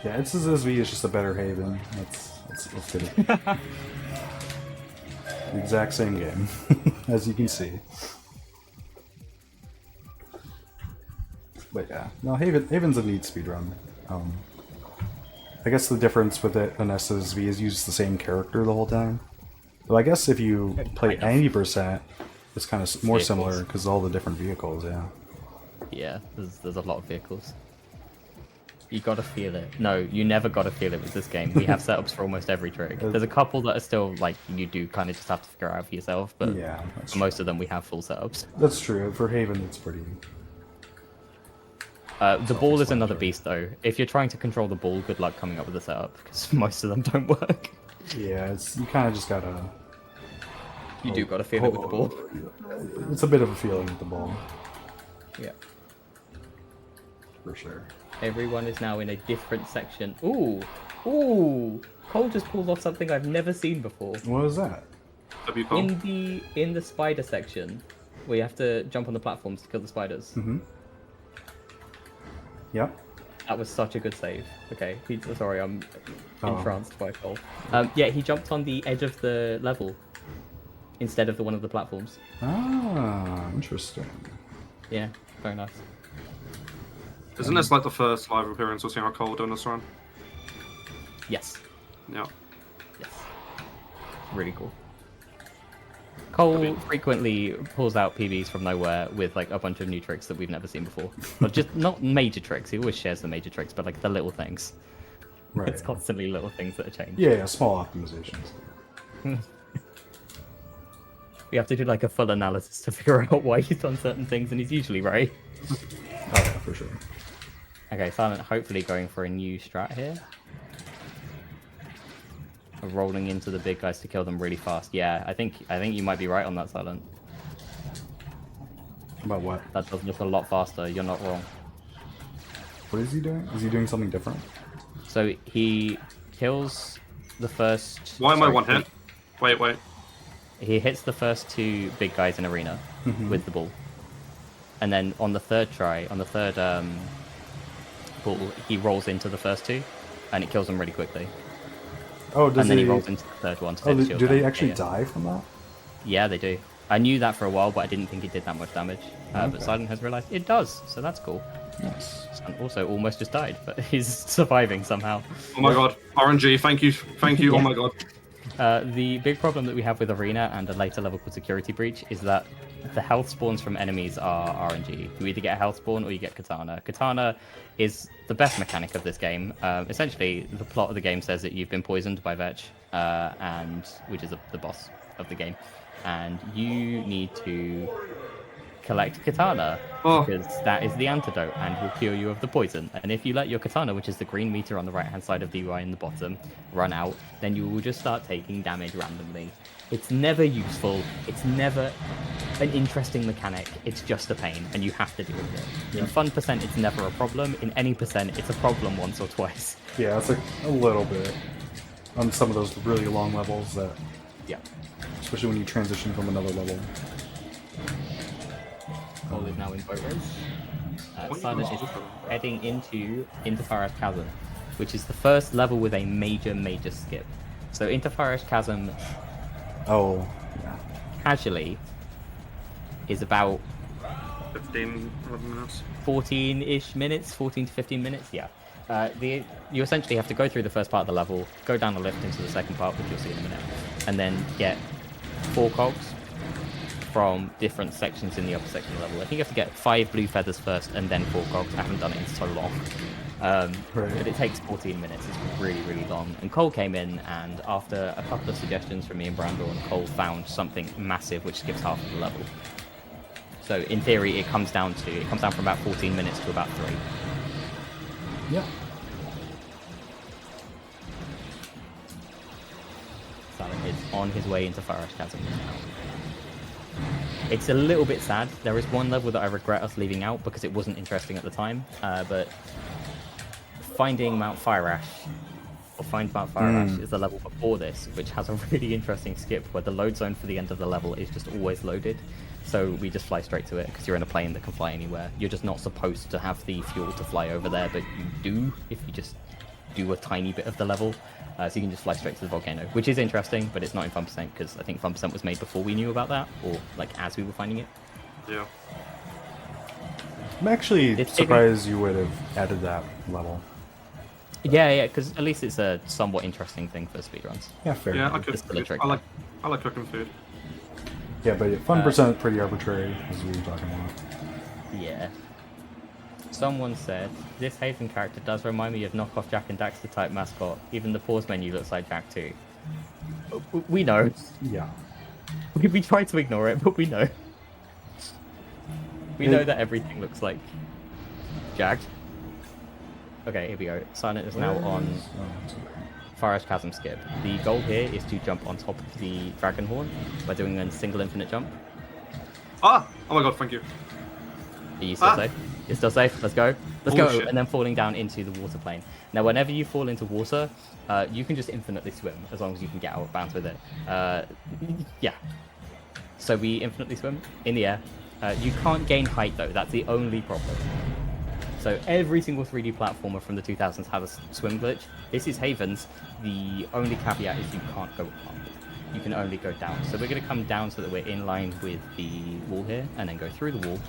Yeah, SSSV is just a better Haven. Let's get it. The exact same game, as you can see. But yeah, no, Haven's a neat speedrun. I guess the difference with it and SSV is you use the same character the whole time. But I guess if you play 90%, it's kind of more similar because all the different vehicles, yeah. Yeah, there's a lot of vehicles. You gotta feel it. No, you never gotta feel it with this game. We have setups for almost every trick. There's a couple that are still, like, you do kind of just have to figure out for yourself, but yeah, for most of them we have full setups. That's true. For Haven, it's pretty... The ball is another beast, though. If you're trying to control the ball, good luck coming up with a setup, because most of them don't work. Yeah, you kind of just gotta... You do gotta feel it with the ball. It's a bit of a feeling with the ball. Yeah. For sure. Everyone is now in a different section. Ooh! Ooh! Cole just pulled off something I've never seen before. What was that? In the spider section, where you have to jump on the platforms to kill the spiders. Mm-hmm. Yep. That was such a good save. Okay, sorry, I'm Oh. entranced by Cole. Yeah, he jumped on the edge of the level instead of one of the platforms. Ah, interesting. Yeah, very nice. Isn't this like the first live appearance we've seen of Cole doing this run? Yes. Yeah. Yes. Really cool. Cole frequently pulls out PBs from nowhere with like a bunch of new tricks that we've never seen before. But just not major tricks. He always shares the major tricks, but like the little things. Right. It's constantly little things that are changed. Yeah, small optimizations. We have to do like a full analysis to figure out why he's done certain things, and he's usually right. Oh yeah, for sure. Okay, Silent hopefully going for a new strat here. Rolling into the big guys to kill them really fast. Yeah, I think you might be right on that, Silent. About what? That does look a lot faster. You're not wrong. What is he doing? Is he doing something different? So he kills the first... Why am I one hit? Wait. He hits the first 2 big guys in arena with the ball. And then on the third try, on the third ball, he rolls into the first 2, and it kills them really quickly. Oh, does and then he rolls into the third one to take the shield do they down. actually Yeah. die from that? Yeah, they do. I knew that for a while, but I didn't think it did that much damage. Okay. But Silent has realized it does, so that's cool. Nice. And also almost just died, but he's surviving somehow. Oh my god, RNG, thank you, Yeah. oh my god. The big problem that we have with Arena and a later level called Security Breach is that the health spawns from enemies are RNG. You either get a health spawn or you get Katana. Katana is the best mechanic of this game. Essentially, the plot of the game says that you've been poisoned by Vetch, which is the boss of the game, and you need to collect Katana, because that is the antidote and will cure you of the poison. And if you let your Katana, which is the green meter on the right hand side of the UI in the bottom, run out, then you will just start taking damage randomly. It's never useful, it's never an interesting mechanic, it's just a pain, and you have to deal with it. In fun percent, it's never a problem. In any percent, it's a problem once or twice. Yeah, it's like a little bit on some of those really long levels that... Yeah. Especially when you transition from another level. Cole is now in progress. Silent is heading into Farash Chasm, which is the first level with a major skip. So into Farash Chasm... Oh, yeah. Casually is about 15 minutes. 14-ish minutes, 14 to 15 minutes, yeah. You essentially have to go through the first part of the level, go down the lift into the second part, which you'll see in a minute, and then get 4 cogs from different sections in the upper section of the level. I think you have to get 5 blue feathers first and then 4 cogs. I haven't done it in so long. But it takes 14 minutes. It's really, really long. And Cole came in, and after a couple of suggestions from me and Brandel, and Cole found something massive which skips half of the level. So in theory, it comes down from about 14 minutes to about 3. Yeah. Silent is on his way into Farash Chasm now. It's a little bit sad. There is one level that I regret us leaving out because it wasn't interesting at the time, but finding Mount Fire Ash is the level before this, which has a really interesting skip where the load zone for the end of the level is just always loaded. So we just fly straight to it because you're in a plane that can fly anywhere. You're just not supposed to have the fuel to fly over there, but you do if you just do a tiny bit of the level. So you can just fly straight to the volcano, which is interesting, but it's not in Fun Percent because I think Fun Percent was made before we knew about that, or like as we were finding it. Yeah. I'm actually surprised you would have added that level. Yeah, because at least it's a somewhat interesting thing for speedruns. Yeah, fair. Yeah, I like cooking food. Yeah, but Fun Percent is pretty arbitrary, as we were talking about. Yeah. Someone said, this Haven character does remind me of knockoff Jak and Daxter type mascot. Even the pause menu looks like Jak too. We know. Yeah. We try to ignore it, but we know. We know that everything looks like Jak. Okay, here we go. Silent is now on Farash Chasm skip. The goal here is to jump on top of the Dragon Horn by doing a single infinite jump. Ah! Oh my god, thank you. Are you still safe? You're still safe? Let's go. Let's go. And then falling down into the water plane. Now, whenever you fall into water, you can just infinitely swim as long as you can get out of bounds with it. Yeah. So we infinitely swim in the air. You can't gain height though. That's the only problem. So every single 3D platformer from the 2000s has a swim glitch. This is Haven's. The only caveat is you can't go up. You can only go down. So we're going to come down so that we're in line with the wall here, and then go through the wall.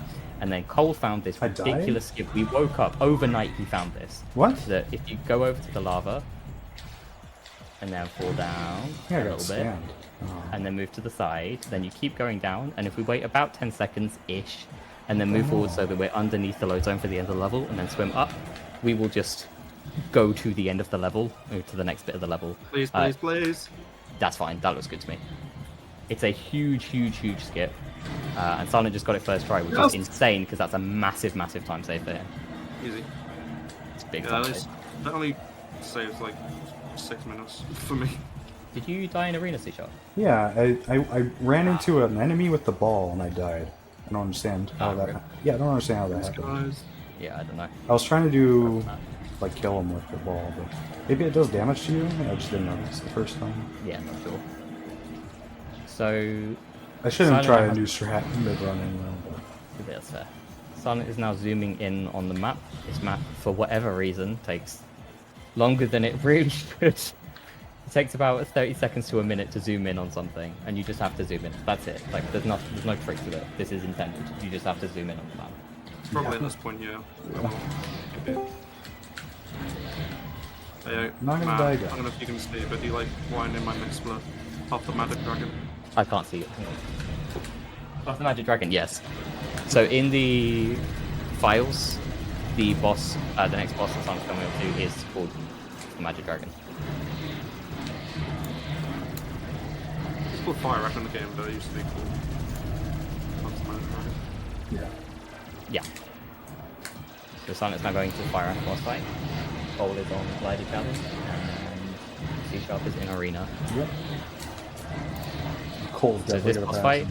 And then Cole found this ridiculous skip. We woke up overnight. He found this. What? That if you go over to the lava, and then fall down a little bit, and then move to the side, then you keep going down. And if we wait about 10 seconds-ish, and then move forward so that we're underneath the load zone for the end of the level, and then swim up, we will just go to the end of the level, move to the next bit of the level. Please, please, please. That's fine. That looks good to me. It's a huge, huge, huge skip. And Silent just got it first try, which is insane because that's a massive, massive time save for him. Easy. It's big yeah, time save. That only saves like 6 minutes for me. Did you die in Arena C-Shot? Yeah, I ran into an enemy with the ball and I died. I don't understand how that. Yeah, I don't understand how that happened. Yeah, I don't know. I was trying to do like kill him with the ball, but maybe it does damage to you. I just didn't notice the first time. Yeah, not sure. So I shouldn't try a new strat mid-running though. But that's fair. Silent is now zooming in on the map. This map, for whatever reason, takes longer than it really should. It takes about 30 seconds to a minute to zoom in on something, and you just have to zoom in. That's it. Like, there's no trick to it. This is intended. You just have to zoom in on the map. Probably at this point, yeah. Hey, not gonna man, die, I guys. don't know if you can see, but do you like wine in my mid split off the Magic Dragon? I can't see it. Off the Magic Dragon, yes. So in the files, the boss, the next boss that Simon's coming up to is called the Magic Dragon. It's called Fire Rack in the game, but it used to be called Magic Dragon. Yeah. Yeah. So Silent's now going to the Fire Rack boss fight. Cole is on Glider Challenge, and C-Sharp is in Arena. Yep. Cole's so this boss fight,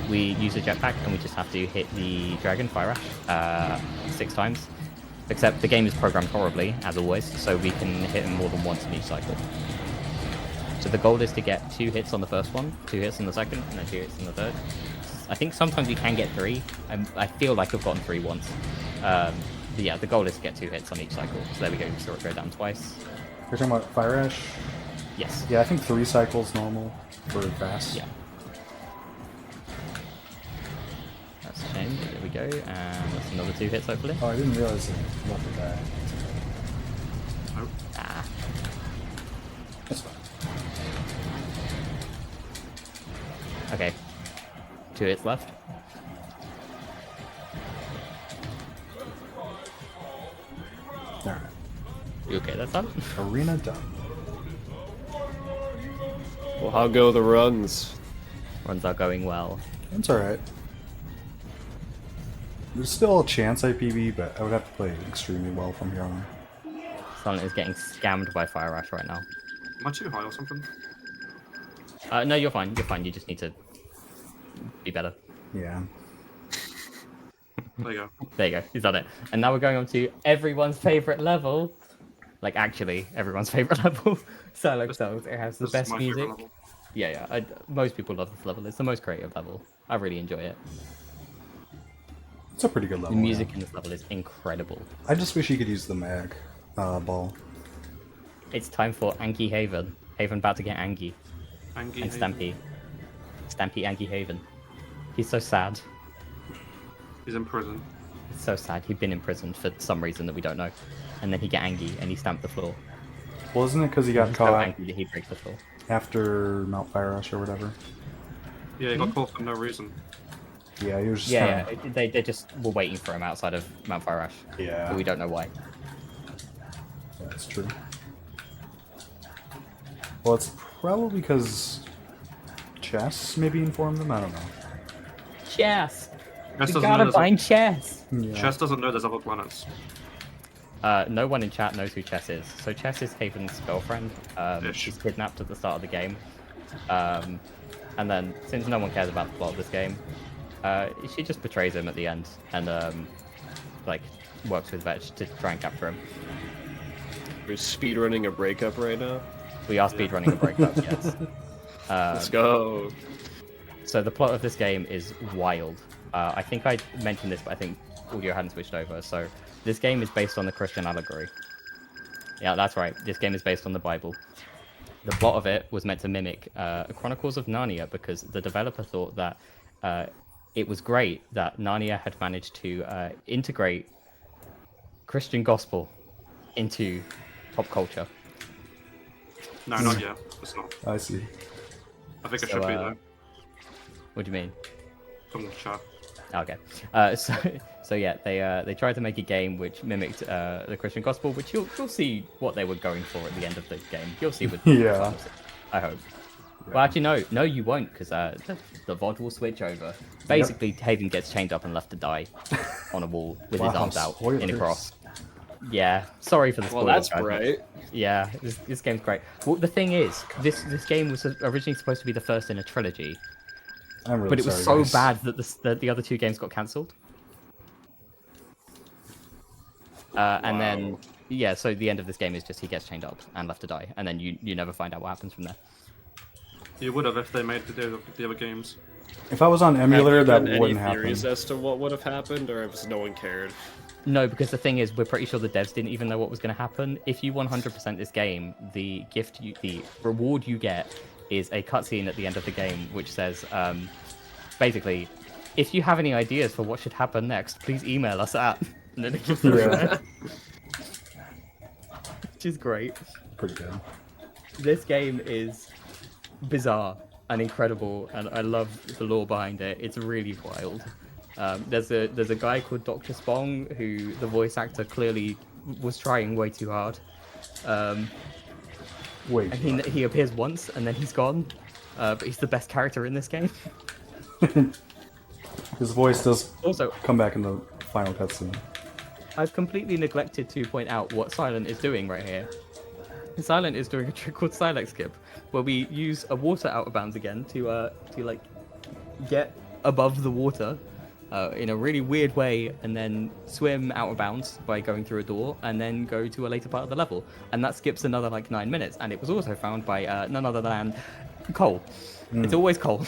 we use a jetpack and we just have to hit the Dragon Fire Rash 6 times. Except the game is programmed horribly, as always, so we can hit him more than once in each cycle. So the goal is to get 2 hits on the first one, 2 hits on the second, and then 2 hits on the third. I think sometimes you can get 3. I feel like I've gotten 3 once. But yeah, the goal is to get 2 hits on each cycle. So there we go, we saw it go down twice. You're talking about Fire Ash? Yes. Yeah, I think 3 cycles normal for fast. Yeah. That's a shame, but there we go, and that's another 2 hits hopefully. Oh, I didn't realize it left the guy. Nope. Ah. That's fine. Okay. 2 hits left. Alright. You okay, that's done? Arena done. Well, how go the runs? Runs are going well. That's alright. There's still a chance I PB, but I would have to play extremely well from here on. Silent is getting scammed by Fire Rush right now. Am I too high or something? No, you're fine. You're fine. You just need to be better. Yeah. There you go. There you go. He's done it. And now we're going on to everyone's favorite level. Like, actually, everyone's favorite level. Silent Songs. It has the best music. Yeah. Most people love this level. It's the most creative level. I really enjoy it. It's a pretty good level. The music in this level is incredible. I just wish you could use the mag ball. It's time for Anki Haven. Haven about to get Anki. Anki and Haven. Stampy. Stampy Anki Haven. He's so sad. He's in prison. It's so sad. He'd been in prison for some reason that we don't know. And then he get angry and he stamped the floor. Well, isn't it because he got He's caught so angry that he breaks the floor. after Mount Fire Rush or whatever? Yeah, he got caught for no reason. Yeah, he was just Yeah, they just were waiting for him outside of Mount Fire Rush. Yeah. But we don't know why. Yeah, that's true. Well, it's probably because Chess maybe informed them. I don't know. Chess. Chess We doesn't gotta know find Chess. Yeah. Chess doesn't know there's other planets. No one in chat knows who Chess is. So Chess is Haven's girlfriend. She's kidnapped at the start of the game. And then, since no one cares about the plot of this game, she just betrays him at the end and like works with Vetch to try and capture him. We're speedrunning a breakup right now? We are speedrunning a breakup, yes. Let's go. So the plot of this game is wild. I think I mentioned this, but I think audio hadn't switched over. So this game is based on the Christian allegory. Yeah, that's right. This game is based on the Bible. The plot of it was meant to mimic Chronicles of Narnia because the developer thought that it was great that Narnia had managed to integrate Christian gospel into pop culture. No, not yet. It's not. I see. I think it should be though. What do you mean? From the chat. Okay. So yeah, they tried to make a game which mimicked the Christian gospel, which you'll see what they were going for at the end of the game. You'll see with Yeah. I hope. Yeah. Well, actually, no, you won't, because the VOD will switch over. Basically, Haven gets chained up and left to die on a wall with his arms out in a cross. Yeah, sorry for the spoilers. Well, that's guys. bright. Yeah, this game's great. Well, the thing is, this game was originally supposed to be the first in a trilogy. I'm really But it was sorry, so guys. bad that the other two games got cancelled. And then, yeah, so the end of this game is just he gets chained up and left to die, and then you never find out what happens from there. You would have if they made the other games. If I was on emulator, Have there that been wouldn't any happen. theories as to what would have happened, or has no one cared? No, because the thing is, we're pretty sure the devs didn't even know what was going to happen. If you 100% this game, the reward you get is a cutscene at the end of the game, which says, basically, if you have any ideas for what should happen next, please email us at. And then it gives Yeah. Which is great. Pretty good. This game is bizarre and incredible, and I love the lore behind it. It's really wild. There's a guy called Dr. Spong who the voice actor clearly was trying way too hard. Wait. And he appears once and then he's gone. But he's the best character in this game. His voice does also come back in the final cutscene. I've completely neglected to point out what Silent is doing right here. Silent is doing a trick called Silex Skip, where we use a water out of bounds again to like get above the water in a really weird way, and then swim out of bounds by going through a door, and then go to a later part of the level. And that skips another like 9 minutes. And it was also found by none other than Cole. It's always Cole.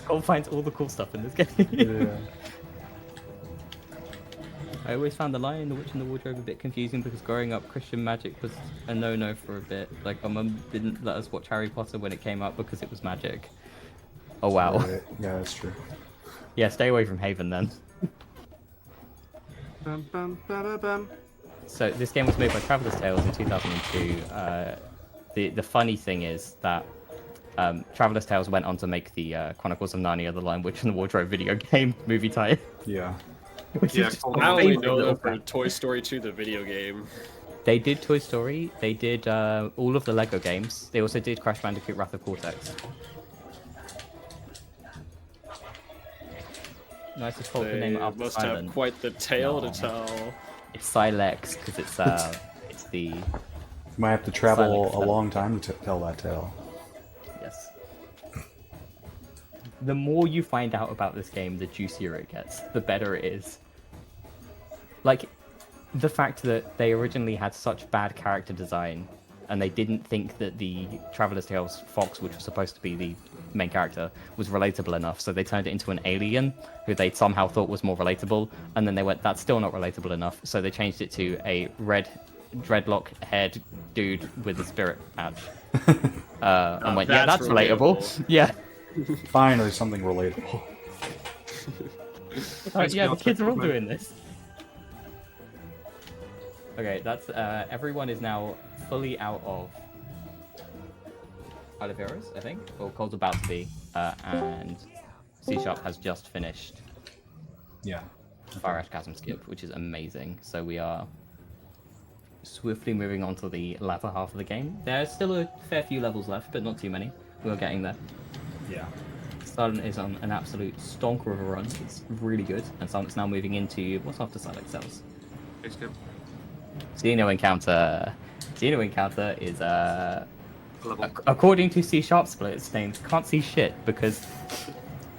Cole finds all the cool stuff in this game. Yeah. I always found The Lion, the Witch, and the Wardrobe a bit confusing because growing up, Christian magic was a no-no for a bit. Like, my mum didn't let us watch Harry Potter when it came out because it was magic. Oh, wow. Right. Yeah, that's true. Yeah, stay away from Haven then. Bum, bum, ba, bum. So, this game was made by Traveller's Tales in 2002. The funny thing is that Traveller's Tales went on to make the Chronicles of Narnia, The Lion, Witch, and the Wardrobe video game movie type. Yeah. Which Yeah, is just Cole, my I only favorite know little them for fact. Toy Story 2, the video game. They did Toy Story. They did all of the Lego games. They also did Crash Bandicoot Wrath of Cortex. Nice to call the name They after must Silent. have quite the tale No. to tell. It's Silex because it's the. You might have to travel Silex a long time to tell that tale. Yes. The more you find out about this game, the juicier it gets, the better it is. Like, the fact that they originally had such bad character design, and they didn't think that the Traveler's Tales Fox, which was supposed to be the main character, was relatable enough, so they turned it into an alien, who they somehow thought was more relatable, and then they went, that's still not relatable enough, so they changed it to a red dreadlock-haired dude with a spirit patch. And went, yeah, that's relatable. Yeah. Finally, something relatable. Yeah, the kids are all doing this. Okay, that's everyone is now fully out of Oliveras, I think, or Cole's about to be, and C# has just finished. Yeah. Fire Ash Chasm Skip, which is amazing. So we are swiftly moving on to the latter half of the game. There's still a fair few levels left, but not too many. We're getting there. Yeah. Silent is on an absolute stonker of a run. It's really good, and Silent's now moving into what's after Silent Cells. Xeno Encounter. Xeno Encounter is according to C# Split's names, can't see shit because,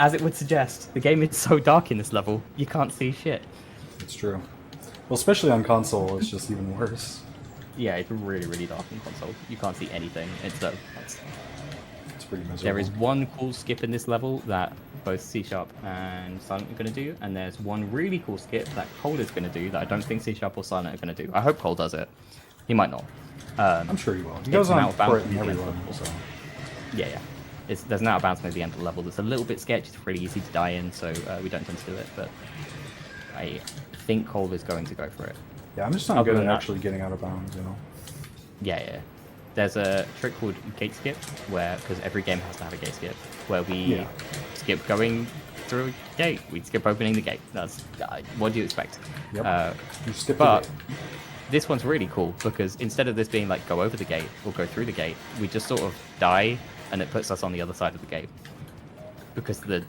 as it would suggest, the game is so dark in this level you can't see shit. It's true. Well, especially on console, it's just even worse. Yeah, it's really, really dark on console. You can't see anything. It's pretty miserable. There is one cool skip in this level that both C# and Silent are going to do, and there's one really cool skip that Cole is going to do that I don't think C# or Silent are going to do. I hope Cole does it. He might not. I'm sure he will. He goes on for it in every level, so... Yeah. There's an out of bounds near the end of the level that's a little bit sketchy. It's really easy to die in, so we don't tend to do it, but I think Cole is going to go for it. Yeah, I'm just not good at actually getting out of bounds, you know? Yeah. There's a trick called gate skip, where, because every game has to have a gate skip, where we skip going through a gate. We skip opening the gate. That's what do you expect? Yep. You skip but the gate. This one's really cool because instead of this being like go over the gate or go through the gate, we just sort of die and it puts us on the other side of the gate because the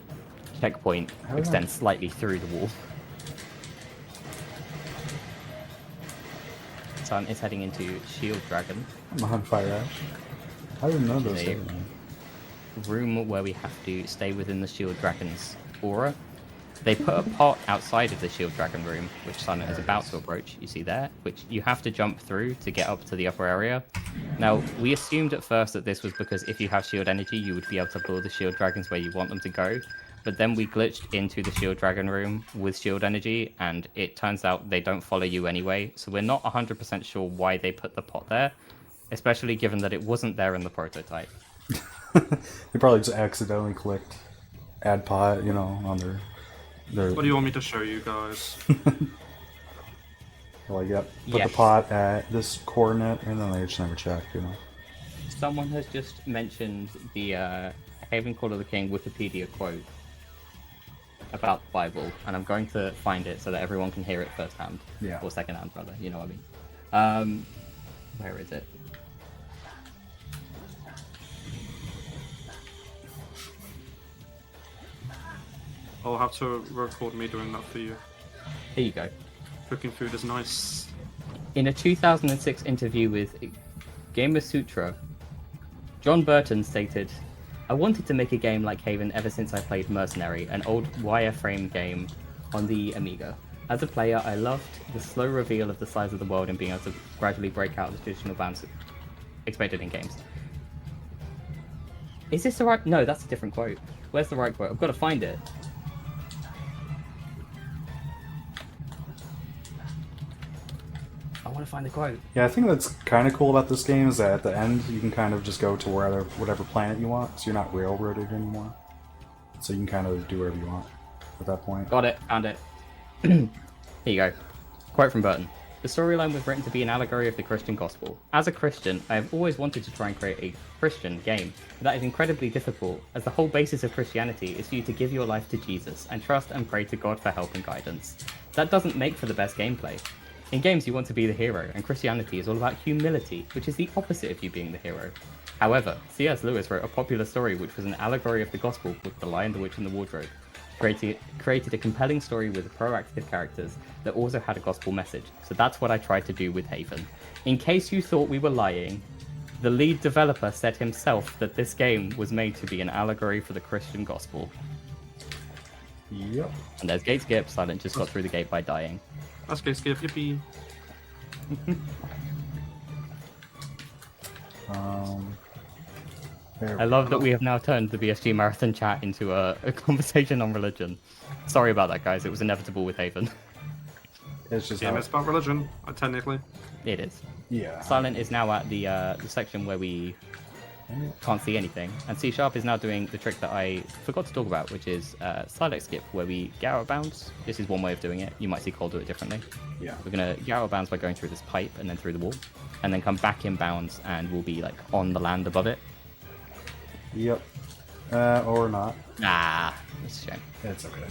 checkpoint extends slightly through the wall. Sun is heading into Shield Dragon. I'm on Fire Ash. I didn't know those things. Room where we have to stay within the Shield Dragon's aura. They put a pot outside of the Shield Dragon room, which Silent is about to approach, you see there, which you have to jump through to get up to the upper area. Now, we assumed at first that this was because if you have Shield Energy, you would be able to lure the Shield Dragons where you want them to go. But then we glitched into the Shield Dragon room with Shield Energy, and it turns out they don't follow you anyway, so we're not 100% sure why they put the pot there, especially given that it wasn't there in the prototype. They probably just accidentally clicked add pot, you know, on their... What do you want me to show you guys? Like, yep, put the pot at this coordinate, and then they just never checked, you know. Someone has just mentioned the Haven Call of the King Wikipedia quote about the Bible, and I'm going to find it so that everyone can hear it firsthand. Yeah. Or secondhand, rather, you know what I mean. Where is it? I'll have to record me doing that for you. Here you go. Cooking food is nice. In a 2006 interview with Gamer Sutra, John Burton stated, "I wanted to make a game like Haven ever since I played Mercenary, an old wireframe game on the Amiga. As a player, I loved the slow reveal of the size of the world and being able to gradually break out of the traditional bounds expected in games." Is this the right? No, that's a different quote. Where's the right quote? I've got to find it. I want to find the quote. Yeah, I think that's kind of cool about this game is that at the end you can kind of just go to whatever planet you want, so you're not railroaded anymore. So you can kind of do whatever you want at that point. Got it, found it. Here you go. Quote from Burton. "The storyline was written to be an allegory of the Christian gospel. As a Christian, I have always wanted to try and create a Christian game, but that is incredibly difficult, as the whole basis of Christianity is for you to give your life to Jesus and trust and pray to God for help and guidance. That doesn't make for the best gameplay. In games, you want to be the hero, and Christianity is all about humility, which is the opposite of you being the hero. However, C.S. Lewis wrote a popular story which was an allegory of the gospel called The Lion, the Witch, and the Wardrobe. Created a compelling story with proactive characters that also had a gospel message. So that's what I tried to do with Haven. In case you thought we were lying, the lead developer said himself that this game was made to be an allegory for the Christian gospel. Yep. And there's gate skip. Silent just got through the gate by dying. That's gate skip. Yippee. I love that we have now turned the BSG Marathon chat into a conversation on religion. Sorry about that, guys. It was inevitable with Haven. It's just it's about religion, technically. It is. Yeah. Silent is now at the section where we can't see anything, and C# is now doing the trick that I forgot to talk about, which is silent skip, where we get out of bounds. This is one way of doing it. You might see Cole do it differently. Yeah. We're gonna get out of bounds by going through this pipe and then through the wall, and then come back in bounds, and we'll be like on the land above it. Yep. Or not. Nah, that's a shame. It's okay.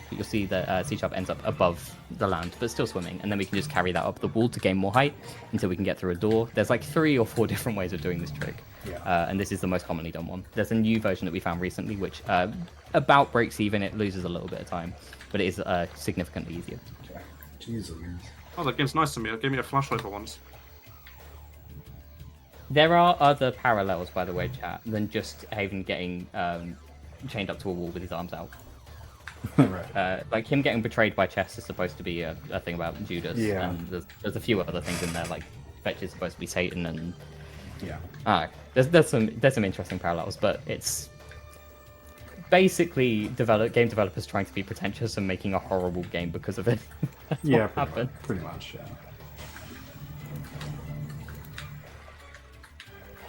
But you'll see that C# ends up above the land, but still swimming, and then we can just carry that up the wall to gain more height until we can get through a door. There's like 3 or 4 different ways of doing this trick, and this is the most commonly done one. There's a new version that we found recently, which about breaks even. It loses a little bit of time, but it is significantly easier. Okay. Jesus. Oh, that game's nice to me. It gave me a flashlight for once. There are other parallels, by the way, chat, than just Haven getting chained up to a wall with his arms out. Right. Like him getting betrayed by Chess is supposed to be a thing about Judas, Yeah. and there's a few other things in there, like Fetch is supposed to be Satan, and yeah, there's some interesting parallels, but it's basically game developers trying to be pretentious and making a horrible game because of it. That's yeah, what happened. pretty much, yeah.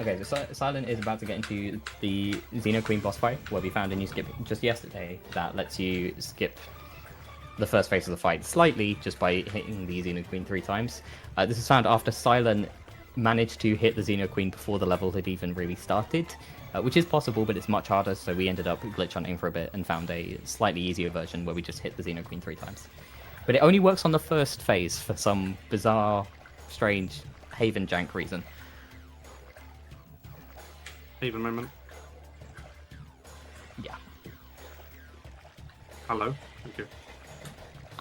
Okay, so Silent is about to get into the Xeno Queen boss fight, where we found a new skip just yesterday that lets you skip the first phase of the fight slightly just by hitting the Xeno Queen 3 times. This is found after Silent managed to hit the Xeno Queen before the level had even really started, which is possible, but it's much harder, so we ended up glitch hunting for a bit and found a slightly easier version where we just hit the Xeno Queen 3 times. But it only works on the first phase for some bizarre, strange Haven jank reason. Haven moment. Yeah. Hello. Thank you.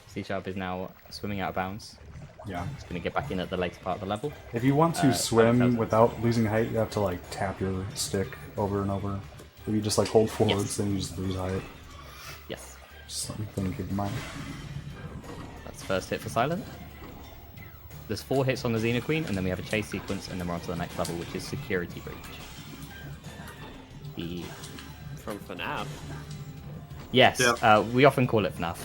C# is now swimming out of bounds. Yeah. It's going to get back in at the later part of the level. If you want to swim without losing height, you have to like tap your stick over and over. If you just like hold forwards, then you just lose height. Yes. Just something to keep in mind. That's the first hit for Silent. There's 4 hits on the Xeno Queen, and then we have a chase sequence, and then we're on to the next level, which is Security Breach. From FNAF. Yes, Yeah. we often call it FNAF.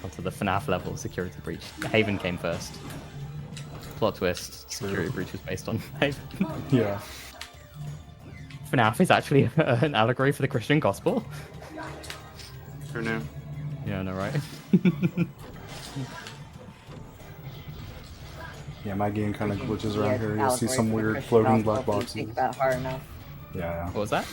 Onto the FNAF level, Security Breach. Haven came first. Plot twist, Security Breach was based on Haven. Yeah. FNAF is actually an allegory for the Christian gospel. Who knew? Yeah, I know, right? Yeah, my game kind of glitches Yeah, around here. You'll see allegory some for the weird Christian floating gospel black if you boxes. think about it hard enough. Yeah. What was that?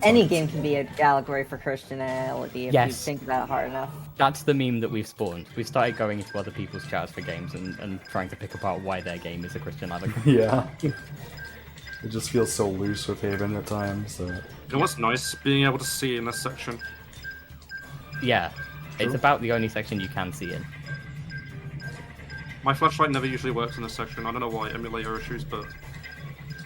Any game can be an allegory for Christianity if you Yes. think about it hard enough. That's the meme that we've spawned. We've started going into other people's chats for games and trying to pick apart why their game is a Christian allegory. Yeah. It just feels so loose with Haven at times. So. You know what's nice? Being able to see in this section. Yeah, it's True. about the only section you can see in. My flashlight never usually works in this section. I don't know why, emulator issues, but...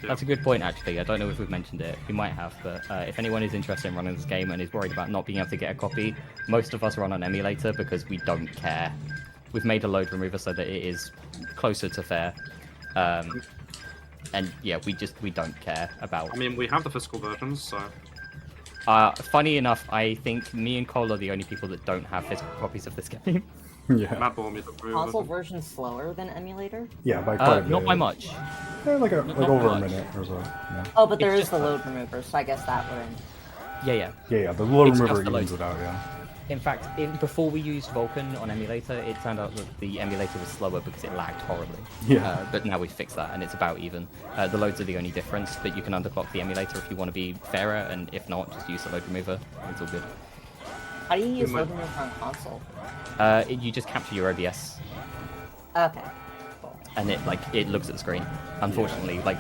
Yeah. That's a good point, actually. I don't know if we've mentioned it. We might have, but if anyone is interested in running this game and is worried about not being able to get a copy, most of us run on emulator because we don't care. We've made a load remover so that it is closer to fair. And yeah, we don't care about... I mean, we have the physical versions, so... Funny enough, I think me and Cole are the only people that don't have physical copies of this game. Yeah. Matt bought me the Console version slower than emulator? Yeah, by quite a bit. Not by much. Yeah, like Not over much. a minute or so. Yeah. Oh, but there It's is the load remover, so I guess that would. Yeah. Yeah, the load It's remover just the evens load. it out, yeah. In fact, before we used Vulkan on emulator, it turned out that the emulator was slower because it lagged horribly. Yeah. But now we've fixed that, and it's about even. The loads are the only difference, but you can underclock the emulator if you want to be fairer, and if not, just use the load remover. It's all good. How do you use loading over on console? You just capture your OBS. Okay. And it looks at the screen. Unfortunately, like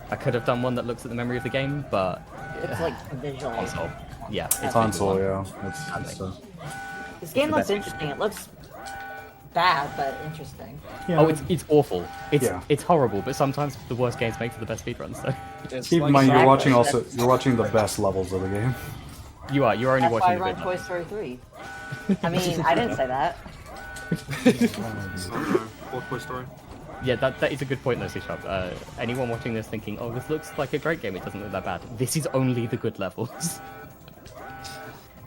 I could have done one that looks at the memory of the game, but It's like a visual. console. Yeah, it's Console, visual. yeah. That's This game the looks best. interesting. It looks bad, but interesting. Yeah. Oh, it's awful. It's Yeah. it's horrible. But sometimes the worst games make for the best speedruns. So Keep in mind, you're watching the best levels of the game. you're only That's why I watching the run good Toy ones. Story 3. I mean, I didn't say that. What Toy Story? Yeah, that is a good point, though, C-Sharp. Anyone watching this thinking, oh, this looks like a great game, it doesn't look that bad. This is only the good levels.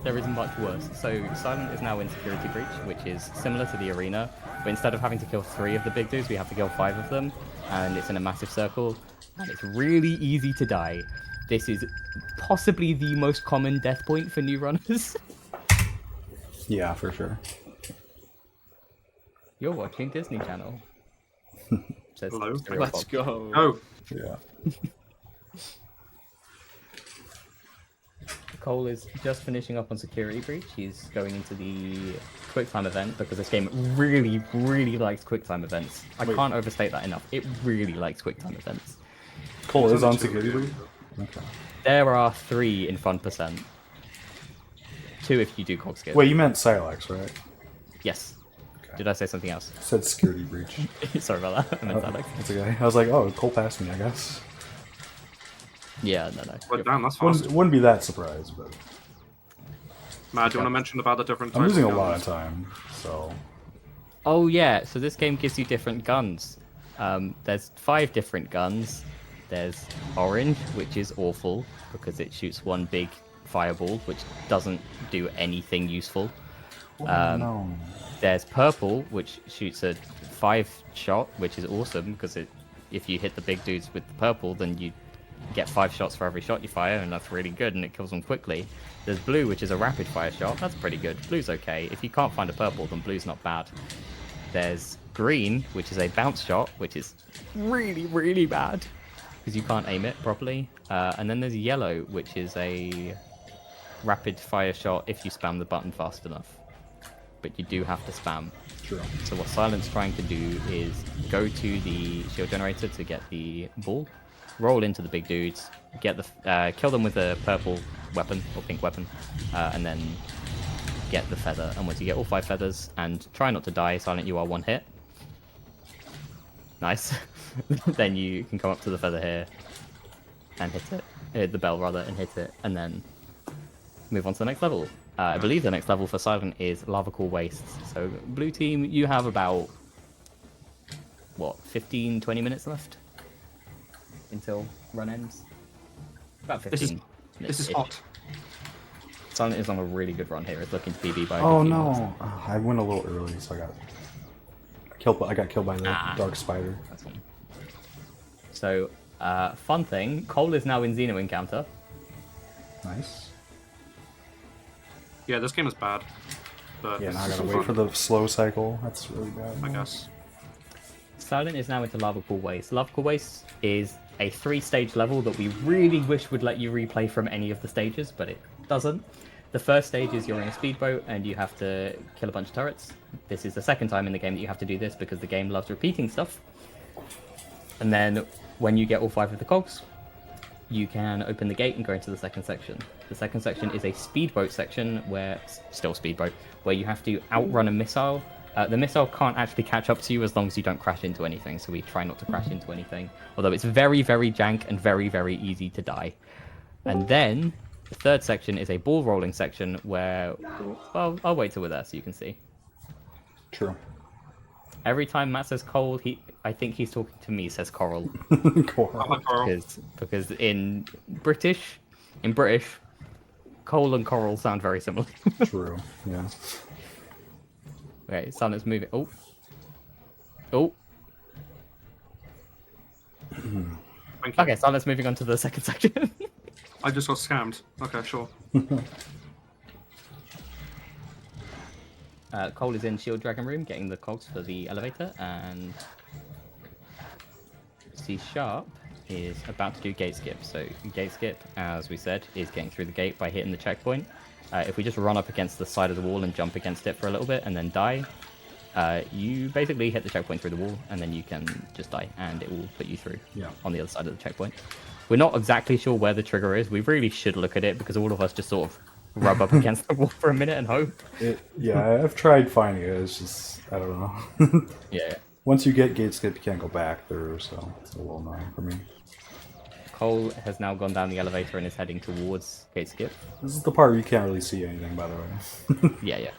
There is much worse. So Silent is now in Security Breach, which is similar to the arena, but instead of having to kill 3 of the big dudes, we have to kill 5 of them, and it's in a massive circle, and it's really easy to die. This is possibly the most common death point for new runners. Yeah, for sure. You're watching Disney Channel. Says Hello? Stereo Let's Bob. go. Oh. Yeah. Cole is just finishing up on Security Breach. He's going into the QuickTime event because this game really, really likes QuickTime events. I can't overstate that enough. It really likes QuickTime events. Cole is on Security Breach? Okay. There are 3 in fun %. 2 if you do cog skip. Wait, you meant Silex, right? Yes. Did I say something else? I said Security Breach. Sorry about that. I meant Silex. That's okay. I was like, oh, Cole passed me, I guess. Yeah, no. Well, damn, that's fast. Wouldn't be that surprised, but... Matt, do you want to mention about the different I'm types losing of a lot guns? of time, so... Oh yeah, so this game gives you different guns. There's 5 different guns. There's orange, which is awful because it shoots one big fireball, which doesn't do anything useful. No. There's purple, which shoots a 5 shot, which is awesome because if you hit the big dudes with the purple, then you get 5 shots for every shot you fire, and that's really good, and it kills them quickly. There's blue, which is a rapid fire shot. That's pretty good. Blue's okay. If you can't find a purple, then blue's not bad. There's green, which is a bounce shot, which is really, really bad because you can't aim it properly. And then there's yellow, which is a rapid fire shot if you spam the button fast enough. But you do have to spam. True. So what Silent's trying to do is go to the shield generator to get the ball, roll into the big dudes, get the kill them with a purple weapon or pink weapon, and then get the feather. And once you get all 5 feathers, and try not to die, Silent, you are 1 hit. Nice. Then you can come up to the feather here and hit it, the bell rather, and hit it, and then move on to the next level. I believe the next level for Silent is Lava Core Wastes. So blue team, you have about, what, 15-20 minutes left until run ends? About 15 This is hot. Silent is on a really good run here. It's looking to PB by a Oh good few no! minutes. I went a little early, so I got killed by the dark spider. That's fine. So, fun thing, Cole is now in Xeno Encounter. Nice. Yeah, this game is bad. But Yeah, now I it's gotta fun, wait for the slow cycle. That's really bad. I guess. Silent is now into Lava Pool Waste. Lava Pool Waste is a 3-stage level that we really wish would let you replay from any of the stages, but it doesn't. The first stage is you're in a speedboat and you have to kill a bunch of turrets. This is the second time in the game that you have to do this because the game loves repeating stuff. And then when you get all 5 of the cogs, you can open the gate and go into the second section. The second section is a speedboat section where, still speedboat, where you have to outrun a missile. The missile can't actually catch up to you as long as you don't crash into anything, so we try not to crash into anything. Although it's very, very jank and very, very easy to die. And then the third section is a ball rolling section where, well, I'll wait till we're there so you can see. True. Every time Matt says Cole, I think he's talking to me, says Coral. Coral. Because in British, Cole and Coral sound very similar. True, yeah. Okay, Silent's moving. Oh. Oh. Okay, Silent's moving on to the second section. I just got scammed. Okay, sure. Cole is in Shield Dragon Room getting the cogs for the elevator, and C# is about to do gate skip. So gate skip, as we said, is getting through the gate by hitting the checkpoint. If we just run up against the side of the wall and jump against it for a little bit and then die, you basically hit the checkpoint through the wall, and then you can just die, and it will put you through on the other side of the checkpoint. We're not exactly sure where the trigger is. We really should look at it, because all of us just sort of rub up against the wall for a minute and hope. Yeah, I've tried finding it. It's just, I don't know. Yeah. Once you get gate skip, you can't go back through, so it's a little annoying for me. Cole has now gone down the elevator and is heading towards gate skip. This is the part where you can't really see anything, by the way. Yeah.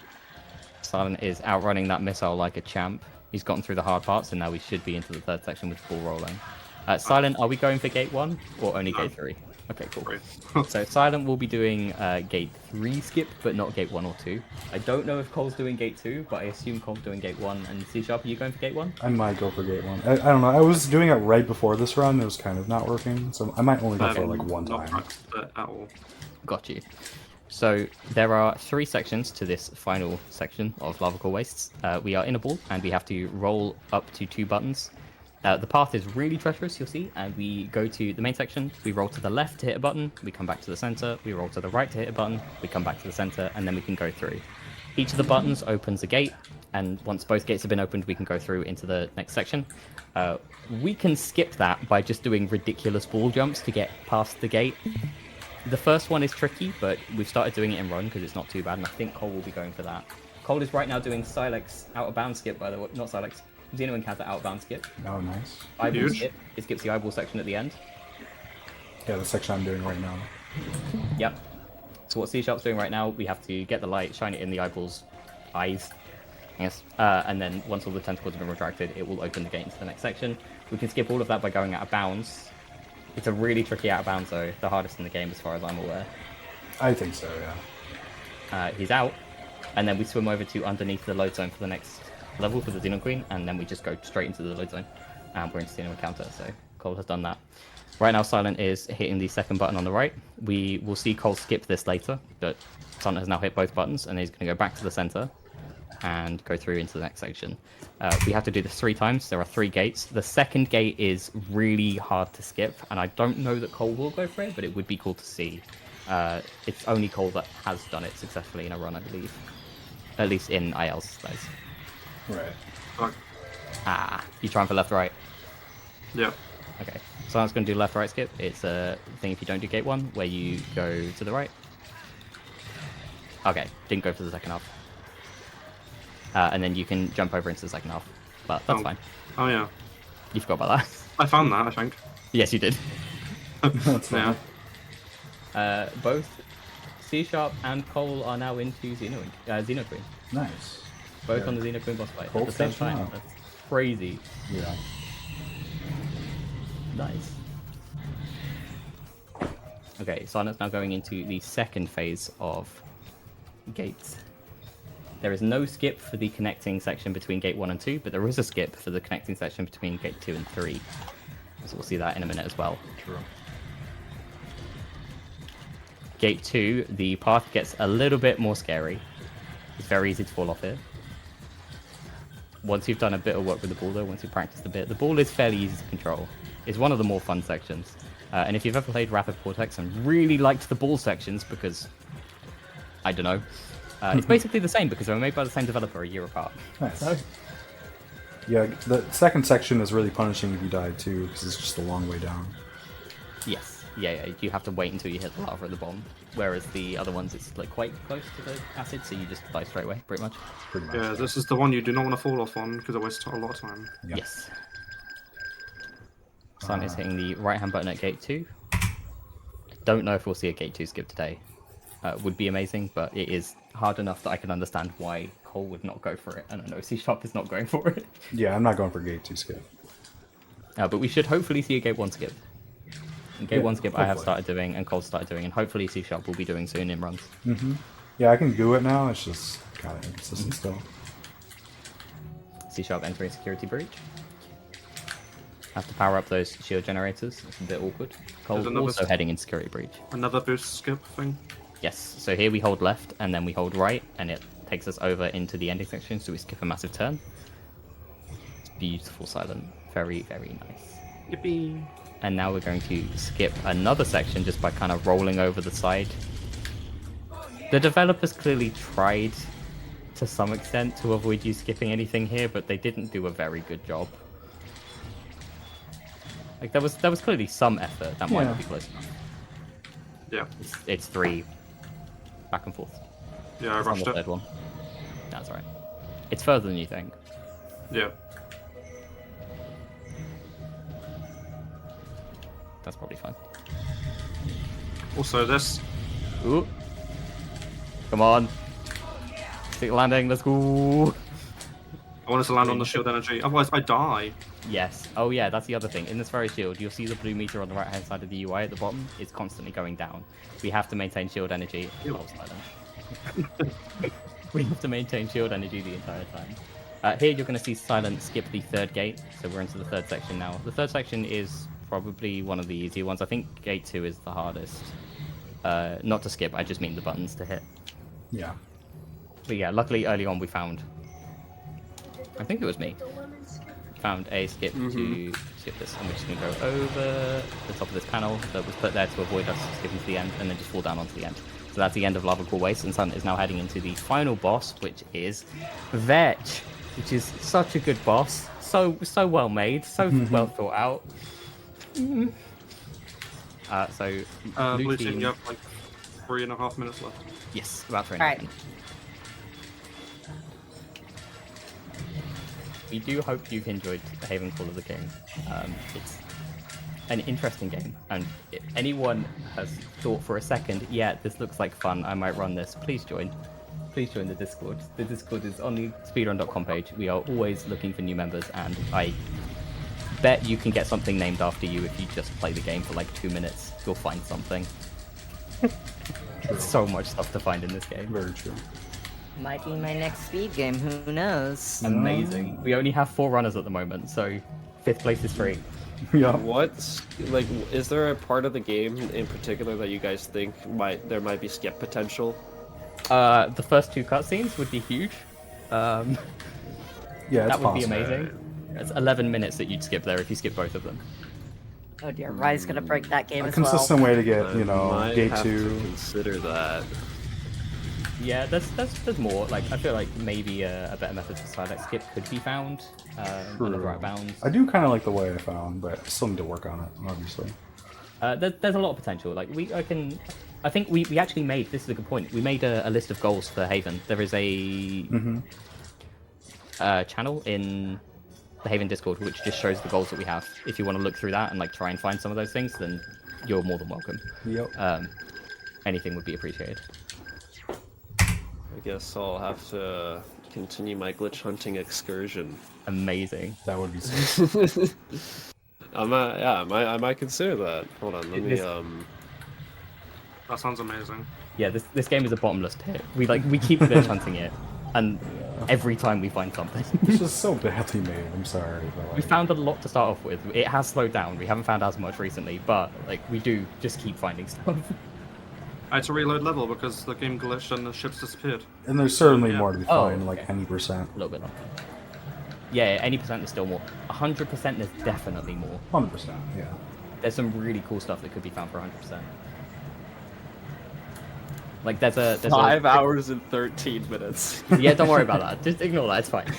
Silent is outrunning that missile like a champ. He's gotten through the hard parts, and now we should be into the third section with the ball rolling. Silent, are we going for gate 1 or only gate 3? Okay, cool. So Silent will be doing gate 3 skip, but not gate 1 or 2. I don't know if Cole's doing gate 2, but I assume Cole's doing gate 1. And C Sharp, are you going for gate 1? I might go for gate 1. I don't know. I was doing it right before this run. It was kind of not working, so I might only go for like one time. At all. Got you. So there are 3 sections to this final section of Lava Core Wastes. We are in a ball, and we have to roll up to 2 buttons. The path is really treacherous, you'll see, and we go to the main section, we roll to the left to hit a button, we come back to the center, we roll to the right to hit a button, we come back to the center, and then we can go through. Each of the buttons opens a gate, and once both gates have been opened, we can go through into the next section. We can skip that by just doing ridiculous ball jumps to get past the gate. The first one is tricky, but we've started doing it in run because it's not too bad, and I think Cole will be going for that. Cole is right now doing Silex out of bounds skip, by the way. Not Silex. Xeno Encounter out of bounds skip. Oh, nice. Eyeball skip. It skips the eyeball section at the end. Yeah, the section I'm doing right now. Yep. So what C Sharp's doing right now, we have to get the light, shine it in the eyeball's eyes. Yes. And then once all the tentacles have been retracted, it will open the gate into the next section. We can skip all of that by going out of bounds. It's a really tricky out of bounds, though. The hardest in the game, as far as I'm aware. I think so, yeah. He's out, and then we swim over to underneath the load zone for the next level for the Xenon Queen, and then we just go straight into the load zone. And we're into Xenon Encounter, so Cole has done that. Right now, Silent is hitting the second button on the right. We will see Cole skip this later, but Silent has now hit both buttons, and he's going to go back to the center and go through into the next section. We have to do this 3 times. There are 3 gates. The second gate is really hard to skip, and I don't know that Cole will go for it, but it would be cool to see. It's only Cole that has done it successfully in a run, I believe. At least in ILs, that is. Right. You trying for left, right? Yeah. Okay. So I'm just going to do left, right skip. It's a thing if you don't do gate 1, where you go to the right. Okay, didn't go for the second half. And then you can jump over into the second half, but that's fine. Oh yeah. You forgot about that. I found that, I think. Yes, you did. Yeah. Both C Sharp and Cole are now into Xeno Queen. Nice. Both on the Xeno Queen boss fight Cole's at the same catching time. up. That's crazy. Yeah. Nice. Okay, Silent's now going into the second phase of gates. There is no skip for the connecting section between gate 1 and 2, but there is a skip for the connecting section between gate 2 and 3. So we'll see that in a minute as well. True. Gate 2, the path gets a little bit more scary. It's very easy to fall off here. Once you've done a bit of work with the ball, though, once you've practiced a bit, the ball is fairly easy to control. It's one of the more fun sections. And if you've ever played Wrath of Cortex and really liked the ball sections, because, I don't know, it's basically the same because they were made by the same developer a year apart. Nice. So, Yeah, the second section is really punishing if you die too, because it's just a long way down. yes, yeah, you have to wait until you hit the lava at the bottom. Whereas the other ones, it's like quite close to the acid, so you just die straight away, pretty much. Yeah, this is the one you do not want to fall off on because it wastes a lot of time. Yeah. Yes. Silent is hitting the right-hand button at gate 2. I don't know if we'll see a gate 2 skip today. Would be amazing, but it is hard enough that I can understand why Cole would not go for it, and I know C Sharp is not going for it. Yeah, I'm not going for gate 2 skip. But we should hopefully see a gate 1 skip. And gate 1 skip I have hopefully. started doing, and Cole started doing, and hopefully C Sharp will be doing soon in runs. Yeah, I can do it now. It's just kind of inconsistent still. C Sharp entering security breach. Have to power up those shield generators. It's a bit awkward. Cole's also heading in security breach. Another boost skip thing. Yes, so here we hold left, and then we hold right, and it takes us over into the ending section, so we skip a massive turn. It's beautiful, Silent. Very, very nice. Yippee! And now we're going to skip another section just by kind of rolling over the side. The developers clearly tried to some extent to avoid you skipping anything here, but they didn't do a very good job. Like there was clearly some effort. That might not be close enough. Yeah. It's 3 back and forth. Yeah, I It's on rushed the it. third one. That's right. It's further than you think. Yeah. That's probably fine. Also, this. Ooh. Come on. Stick landing. Let's go. I want us to land on the shield energy, otherwise I die. Yes. Oh yeah, that's the other thing. In this very shield, you'll see the blue meter on the right-hand side of the UI at the bottom. It's constantly going down. We have to maintain shield energy. Oh, silent. We have to maintain shield energy the entire time. Here you're going to see Silent skip the third gate, so we're into the third section now. The third section is probably one of the easier ones. I think gate 2 is the hardest. Not to skip, I just mean the buttons to hit. Yeah. But yeah, luckily early on we found, I think it was me, found a skip to skip this. And we're just going to go over the top of this panel that was put there to avoid us skipping to the end and then just fall down onto the end. So that's the end of Lava Core Waste, and Silent is now heading into the final boss, which is Vetch, which is such a good boss. So well made, so well thought out. Blue team, you have like 3.5 minutes left. Yes, about 3.5 Alright. minutes. We do hope you've enjoyed Haven Call of the King. It's an interesting game, and if anyone has thought for a second, yeah, this looks like fun, I might run this, please join. Please join the Discord. The Discord is on the speedrun.com page. We are always looking for new members, and I bet you can get something named after you if you just play the game for like 2 minutes. You'll find something. There's so much stuff to find in this game. Very true. Might be my next speed game, who knows? Amazing. We only have 4 runners at the moment, so 5th place is free. Yeah. What's like? Is there a part of the game in particular that you guys think there might be skip potential? The first 2 cutscenes would be huge. Yeah, that would be possible. amazing. It's 11 minutes that you'd skip there if you skip both of them. Oh dear, Rye's gonna break that game A as well. consistent way to get, you know, Might gate have 2. to consider that. Yeah, there's more. Like I feel like maybe a better method to Silent skip could be found in the right bounds. I do kind of like the way I found, but still need to work on it, obviously. There's a lot of potential. Like I think we actually made, this is a good point, we made a list of goals for Haven. There is a channel in the Haven Discord which just shows the goals that we have. If you want to look through that and like try and find some of those things, then you're more than welcome. Yep. Anything would be appreciated. I guess I'll have to continue my glitch hunting excursion. Amazing. That would be sick. I might consider that. Hold on, let me That sounds amazing. Yeah, this game is a bottomless pit. We keep glitch hunting it, and every time we find something. It's just so badly made, I'm sorry. But We found a lot to start off with. It has slowed down. We haven't found as much recently, but like we do just keep finding stuff. I had to reload level because the game glitched and the ships disappeared. And there's certainly Yeah. more to be Oh, found, like okay. any percent. A little bit more. Yeah, any percent is still more. 100% there's definitely more. 100%, yeah. There's some really cool stuff that could be found for 100%. There's a 5 hours and 13 minutes. Yeah, don't worry about that. Just ignore that. It's fine.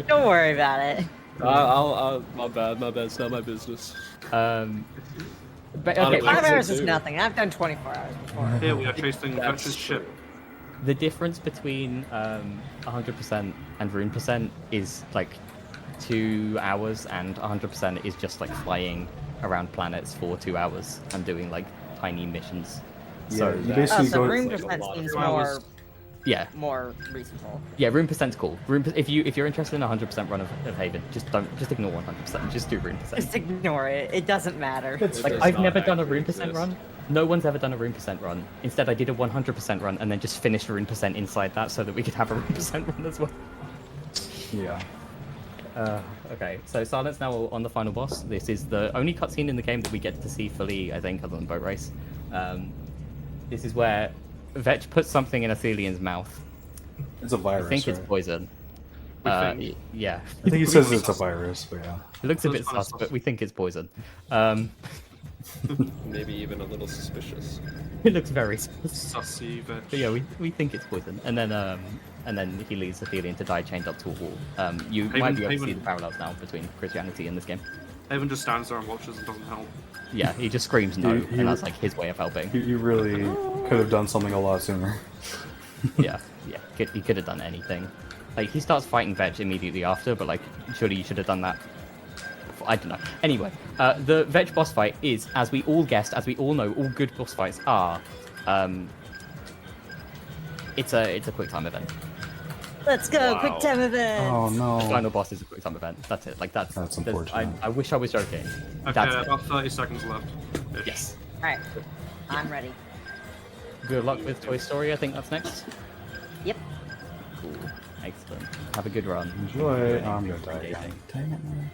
Don't worry about it. My bad. It's not my business. But okay, 5 hours is nothing. I've done 24 hours before. Here we are chasing Vetch's ship. the difference between 100% and rune percent is like 2 hours, and 100% is just like flying around planets for 2 hours and doing like tiny missions. Yeah, so you basically so go. rune percent seems more. Yeah. More reasonable. Yeah, rune percent's cool. If you're interested in a 100% run of Haven, just ignore 100%. Just do rune percent. Just ignore it. It doesn't matter. Like I've never done a rune percent run. No one's ever done a rune percent run. Instead, I did a 100% run and then just finished rune percent inside that so that we could have a rune percent run as well. Yeah. Okay, so Silent's now on the final boss. This is the only cutscene in the game that we get to see fully, I think, other than Boat Race. This is where Vetch puts something in Athelian's mouth. It's a virus. I think it's right? poison. Yeah. I think he says it's a virus, but yeah. It looks a bit sus, but we think it's poison. Maybe even a little suspicious. It looks very sussy, but yeah, we think it's poison, and then he leaves Athelian to die chained up to a wall. You might be able to see the parallels now between Christianity and this game. Haven just stands there and watches and doesn't help. Yeah, he just screams no, and that's like his way of helping. You really could have done something a lot sooner. yeah, he could have done anything. Like, he starts fighting Vetch immediately after, but like, surely you should have done that. I don't know. Anyway, the Vetch boss fight is, as we all guessed, as we all know, all good boss fights are. It's a quick time event. Let's go, quick time event. Oh no. The final boss is a quick time event. That's it. Like that's unfortunate. I wish I was joking. Okay, That's it. about 30 seconds left. Yes. Alright, I'm ready. Good luck with Toy Story. I think that's next. Yep. Cool. Excellent. Have a good run. Enjoy. I'm gonna die again. Dang it, man.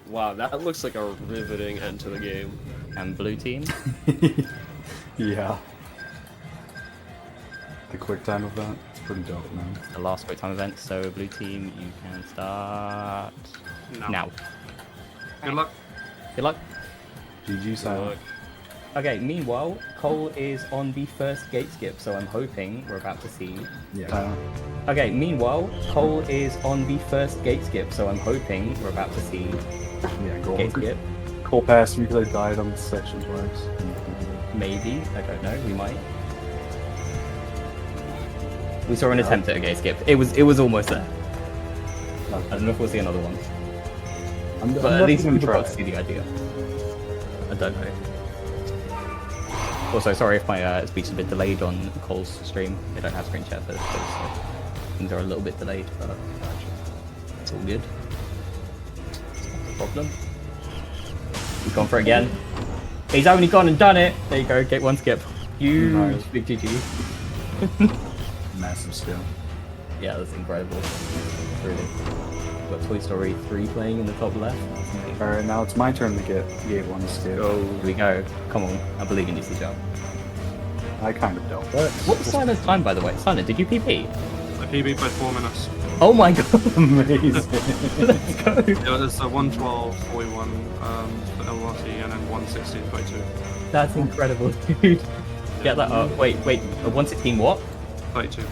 Wow, that looks like a riveting end to the game. And blue team? Yeah. The quick time event, it's pretty dope, man. The last quick time event, so blue team, you can start now. Good luck. Good luck. GG silent. Okay, meanwhile, Cole is on the first gate skip, so I'm hoping we're about to see... Yeah. Okay, meanwhile, Cole is on the first gate skip, so I'm hoping we're about to see gate skip. Cole passed me because I died on this section twice. Maybe, I don't know, we might. We saw an attempt at a gate skip. It was almost there. I don't know if we'll see another one. But at least we got to see the idea. I don't know. Also, sorry if my speech is a bit delayed on Cole's stream. They don't have screen share for this, so things are a little bit delayed, but it's all good. It's not a problem. He's gone for it again. He's only gone and done it! There you go, gate one skip. Huge, Nice. big GG. Massive skill. Yeah, that's incredible. Really. We've got Toy Story 3 playing in the top left. Alright, now it's my turn to get gate one skip. Here we go. Come on, I believe in you, C-Sharp. I kind of don't. But What was Silent's time, by the way? Silent, did you PP? I PB'd by 4 minutes. Oh my god! Amazing. Let's go! Yeah, it's 112.41 for LRT and then 116.22. That's incredible, dude. Get that up. Wait, 116 what? 32.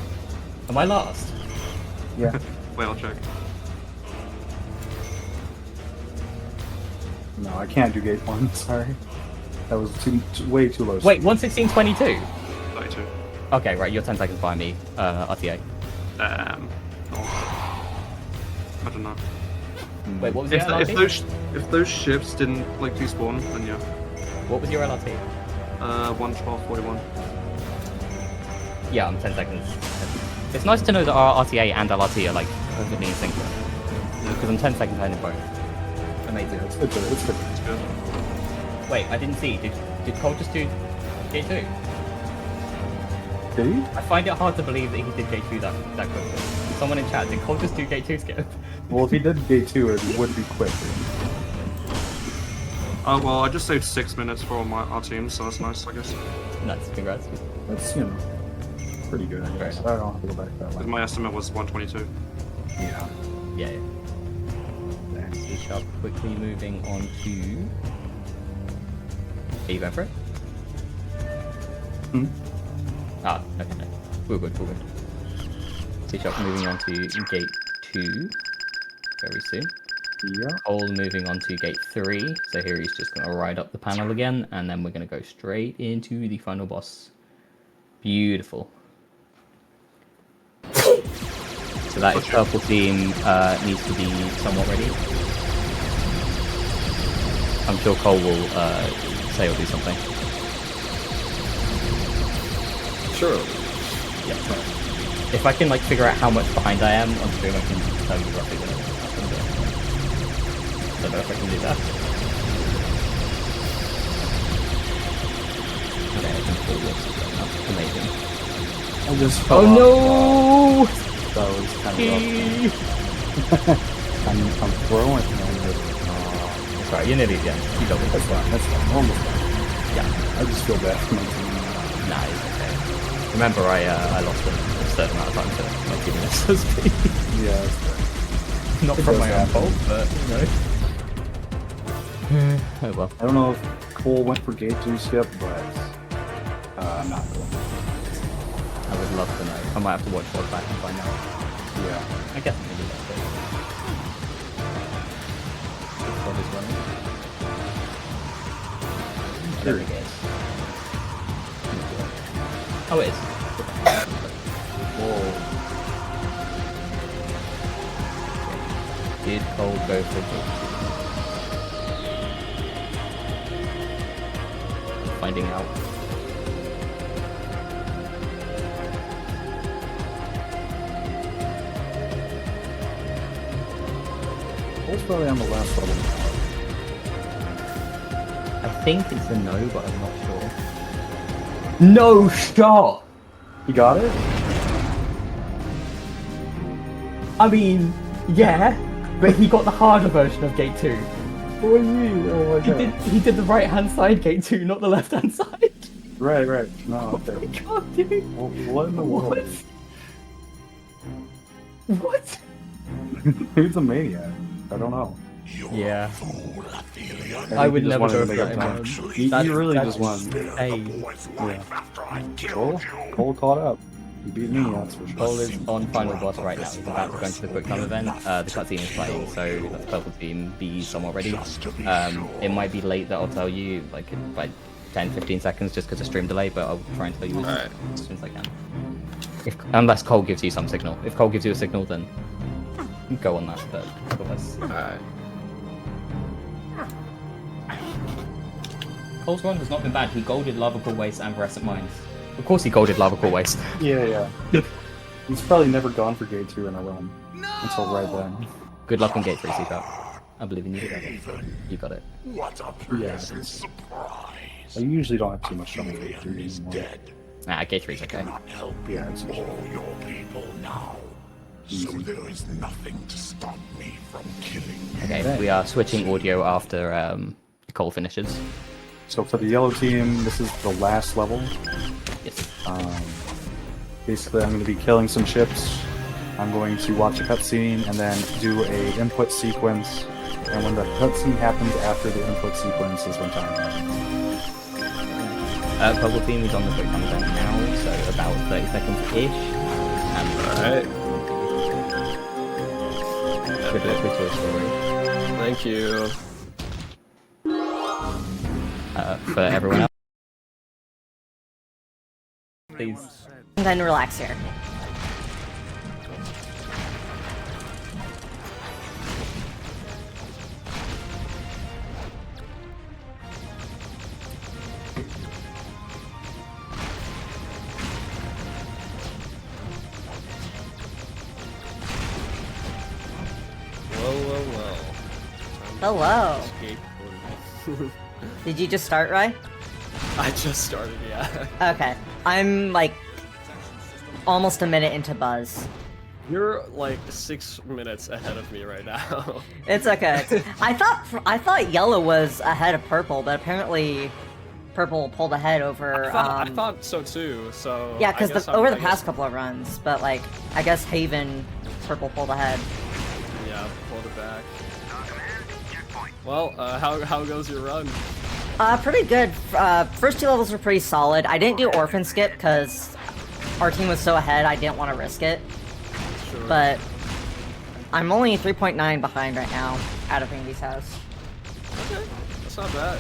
Am I last? Yeah. Wait, I'll check. No, I can't do gate one, sorry. That was way too low. Wait, 116.22? 32. Okay, right, you're 10 seconds behind me, RTA. I don't know. Wait, what was your LRT? If those ships didn't like despawn, then yeah. What was your LRT? 112.41. Yeah, I'm 10 seconds. It's nice to know that our RTA and LRT are like perfectly in sync. Because I'm 10 seconds behind in both. Amazing. It's good. It's good. Wait, I didn't see. Did Cole just do gate 2? Did he? I find it hard to believe that he did gate 2 that quickly. Someone in chat, did Cole just do gate 2 skip? Well, if he did gate 2, it would be quicker. Oh, well, I just saved 6 minutes for our team, so that's nice, I guess. Nice, congrats. That's, you know, pretty good, I guess. I don't have to go back that way. My estimate was 122. Yeah. Yeah. C-Sharp quickly moving on to... Are you going for it? Hmm? Ah, okay, no. We're good. C-Sharp moving on to gate 2 very soon. Yeah. Cole moving on to gate 3. So here he's just going to ride up the panel again, and then we're going to go straight into the final boss. Beautiful. So that is purple team needs to be somewhat ready. I'm sure Cole will say he'll do something. Sure. Yeah. If I can like figure out how much behind I am on stream, I can tell you roughly what I'm doing. I don't know if I can do that. Okay, I can pull this. That's amazing. I just Oh no! That was kind of rough. I'm throwing it. Sorry, you're nearly again. You don't That's fine. Almost done. Yeah. I just feel bad for my team. Nah, it's okay. Remember, I lost a certain amount of time to my team in SSP. Yeah, that's fair. Not from my own fault, but, you know. Oh well. I don't know if Cole went for gate 2 skip, but I'm not going. I would love to know. I might have to watch VOD back and find out. Yeah. I guess maybe that's it. This VOD is running. There it is. Oh, it is. Whoa. Did Cole go for it? Finding out. Cole's probably on the last level. I think it's a no, but I'm not sure. No shot! You got it? I mean, yeah, but he got the harder version of Gate 2. What do you mean? Oh my god. He did the right hand side Gate 2, not the left hand side. Right. No, okay. God, dude. What in the world? What? Dude's a maniac. I don't know. Yeah. I would he just never wanted go to for make that up time. anymore. He really That's just won. Yeah. Cole caught up. He beat me, that's for sure. Cole is on final boss right now. He's about to go into the quick time event. The cutscene is playing, so that's purple team B somewhat ready. It might be late that I'll tell you, like by 10-15 seconds, just because of stream delay, but I'll try and tell you as soon as I can. Unless Cole gives you some signal. If Cole gives you a signal, then go on that, but otherwise. Alright. Cole's run has not been bad. He golded Lava Core Waste and Fluorescent Mines. Of course he golded Lava Core Waste. Yeah. He's probably never gone for Gate 2 in a run. Until right then. Good luck on Gate 3, Seagull. I believe in you. You got it. What a pleasant surprise. I usually don't have too much trouble with Gate 3 anymore. Nah, Gate 3's okay. Yeah, it's all your people now. So there is nothing to stop me from killing you. Okay, we are switching audio after Cole finishes. So for the yellow team, this is the last level. Yes. Basically, I'm going to be killing some ships. I'm going to watch a cutscene and then do a input sequence. And when the cutscene happens after the input sequence is when time ends. Purple team is on the quick time event now, so about 30 seconds-ish. Alright. Good luck with your story. Thank you. For everyone else. Please. And then relax here. Hello. Did you just start, Rai? I just started, yeah. Okay. I'm like almost a minute into Buzz. You're like 6 minutes ahead of me right now. It's okay. I thought yellow was ahead of purple, but apparently purple pulled ahead over. I thought so too. So yeah, because over the past couple of runs, but like I guess Haven purple pulled ahead. Yeah, pulled it back. Well, how goes your run? Pretty good. First two levels were pretty solid. I didn't do Orphan Skip because our team was so ahead I didn't want to risk it. Sure. But I'm only 3.9 behind right now out of Indy's house. Okay, that's not bad.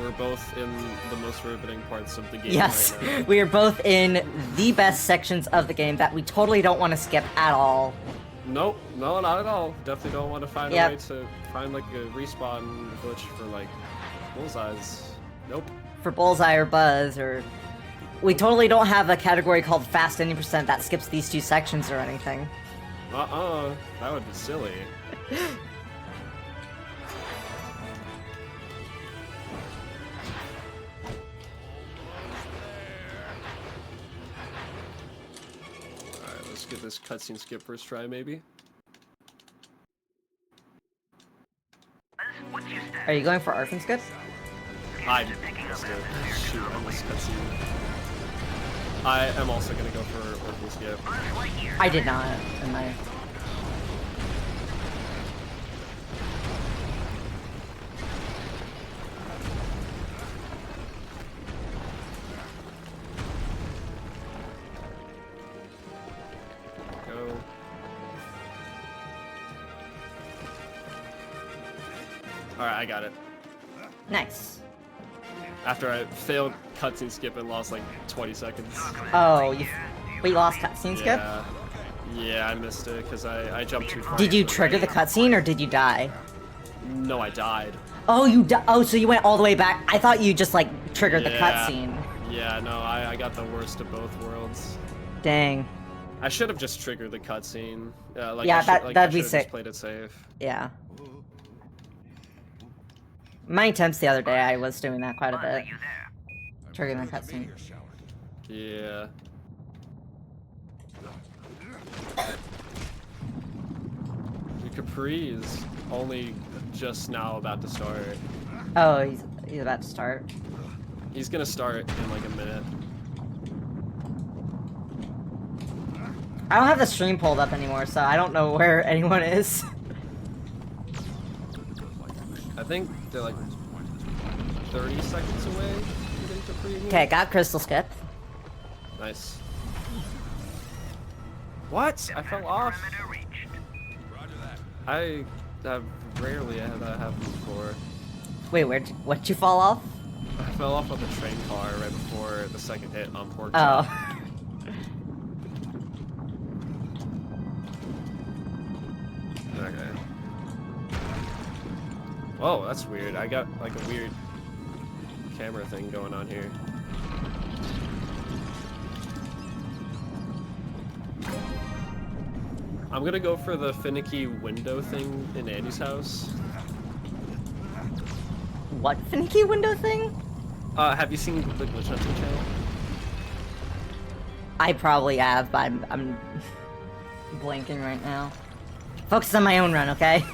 We're both in the most riveting parts of the game. Yes, right now. we are both in the best sections of the game that we totally don't want to skip at all. Nope, no, not at all. Definitely don't want to find Yep. a way to find like a respawn glitch for like bullseyes. Nope. For Bullseye or Buzz, or we totally don't have a category called Fast 90% that skips these two sections or anything. That would be silly. Alright, let's give this cutscene skip first try, maybe. Are you going for Orphan Skip? I missed it. Shoot, I missed cutscene. I am also gonna go for Orphan Skip. I did not, am I? Alright, I got it. Nice. After I failed cutscene skip and lost like 20 seconds. Oh, we lost cutscene skip? Yeah, I missed it because I jumped too far. Did you trigger the cutscene or did you die? No, I died. Oh, oh, so you went all the way back. I thought you just like triggered the cutscene. Yeah, no, I got the worst of both worlds. Dang. I should have just triggered the cutscene. Like yeah, that'd be sick. sick. Just played it safe. Yeah. My attempts the other day, I was doing that quite a bit. Triggering the cutscene. Yeah. Your Capri is only just now about to start. Oh, he's about to start. He's gonna start in like a minute. I don't have the stream pulled up anymore, so I don't know where anyone is. I think they're like 30 seconds away from getting Capri here. Okay, got crystal skip. Nice. What? I fell off. I have rarely had that happen before. Wait, what'd you fall off? I fell off of the train car right before the second hit on pork Oh. chop. Okay. Whoa, that's weird. I got like a weird camera thing going on here. I'm gonna go for the finicky window thing in Andy's house. What finicky window thing? Have you seen the Glitch Hunting channel? I probably have, but I'm blanking right now. Focus on my own run, okay?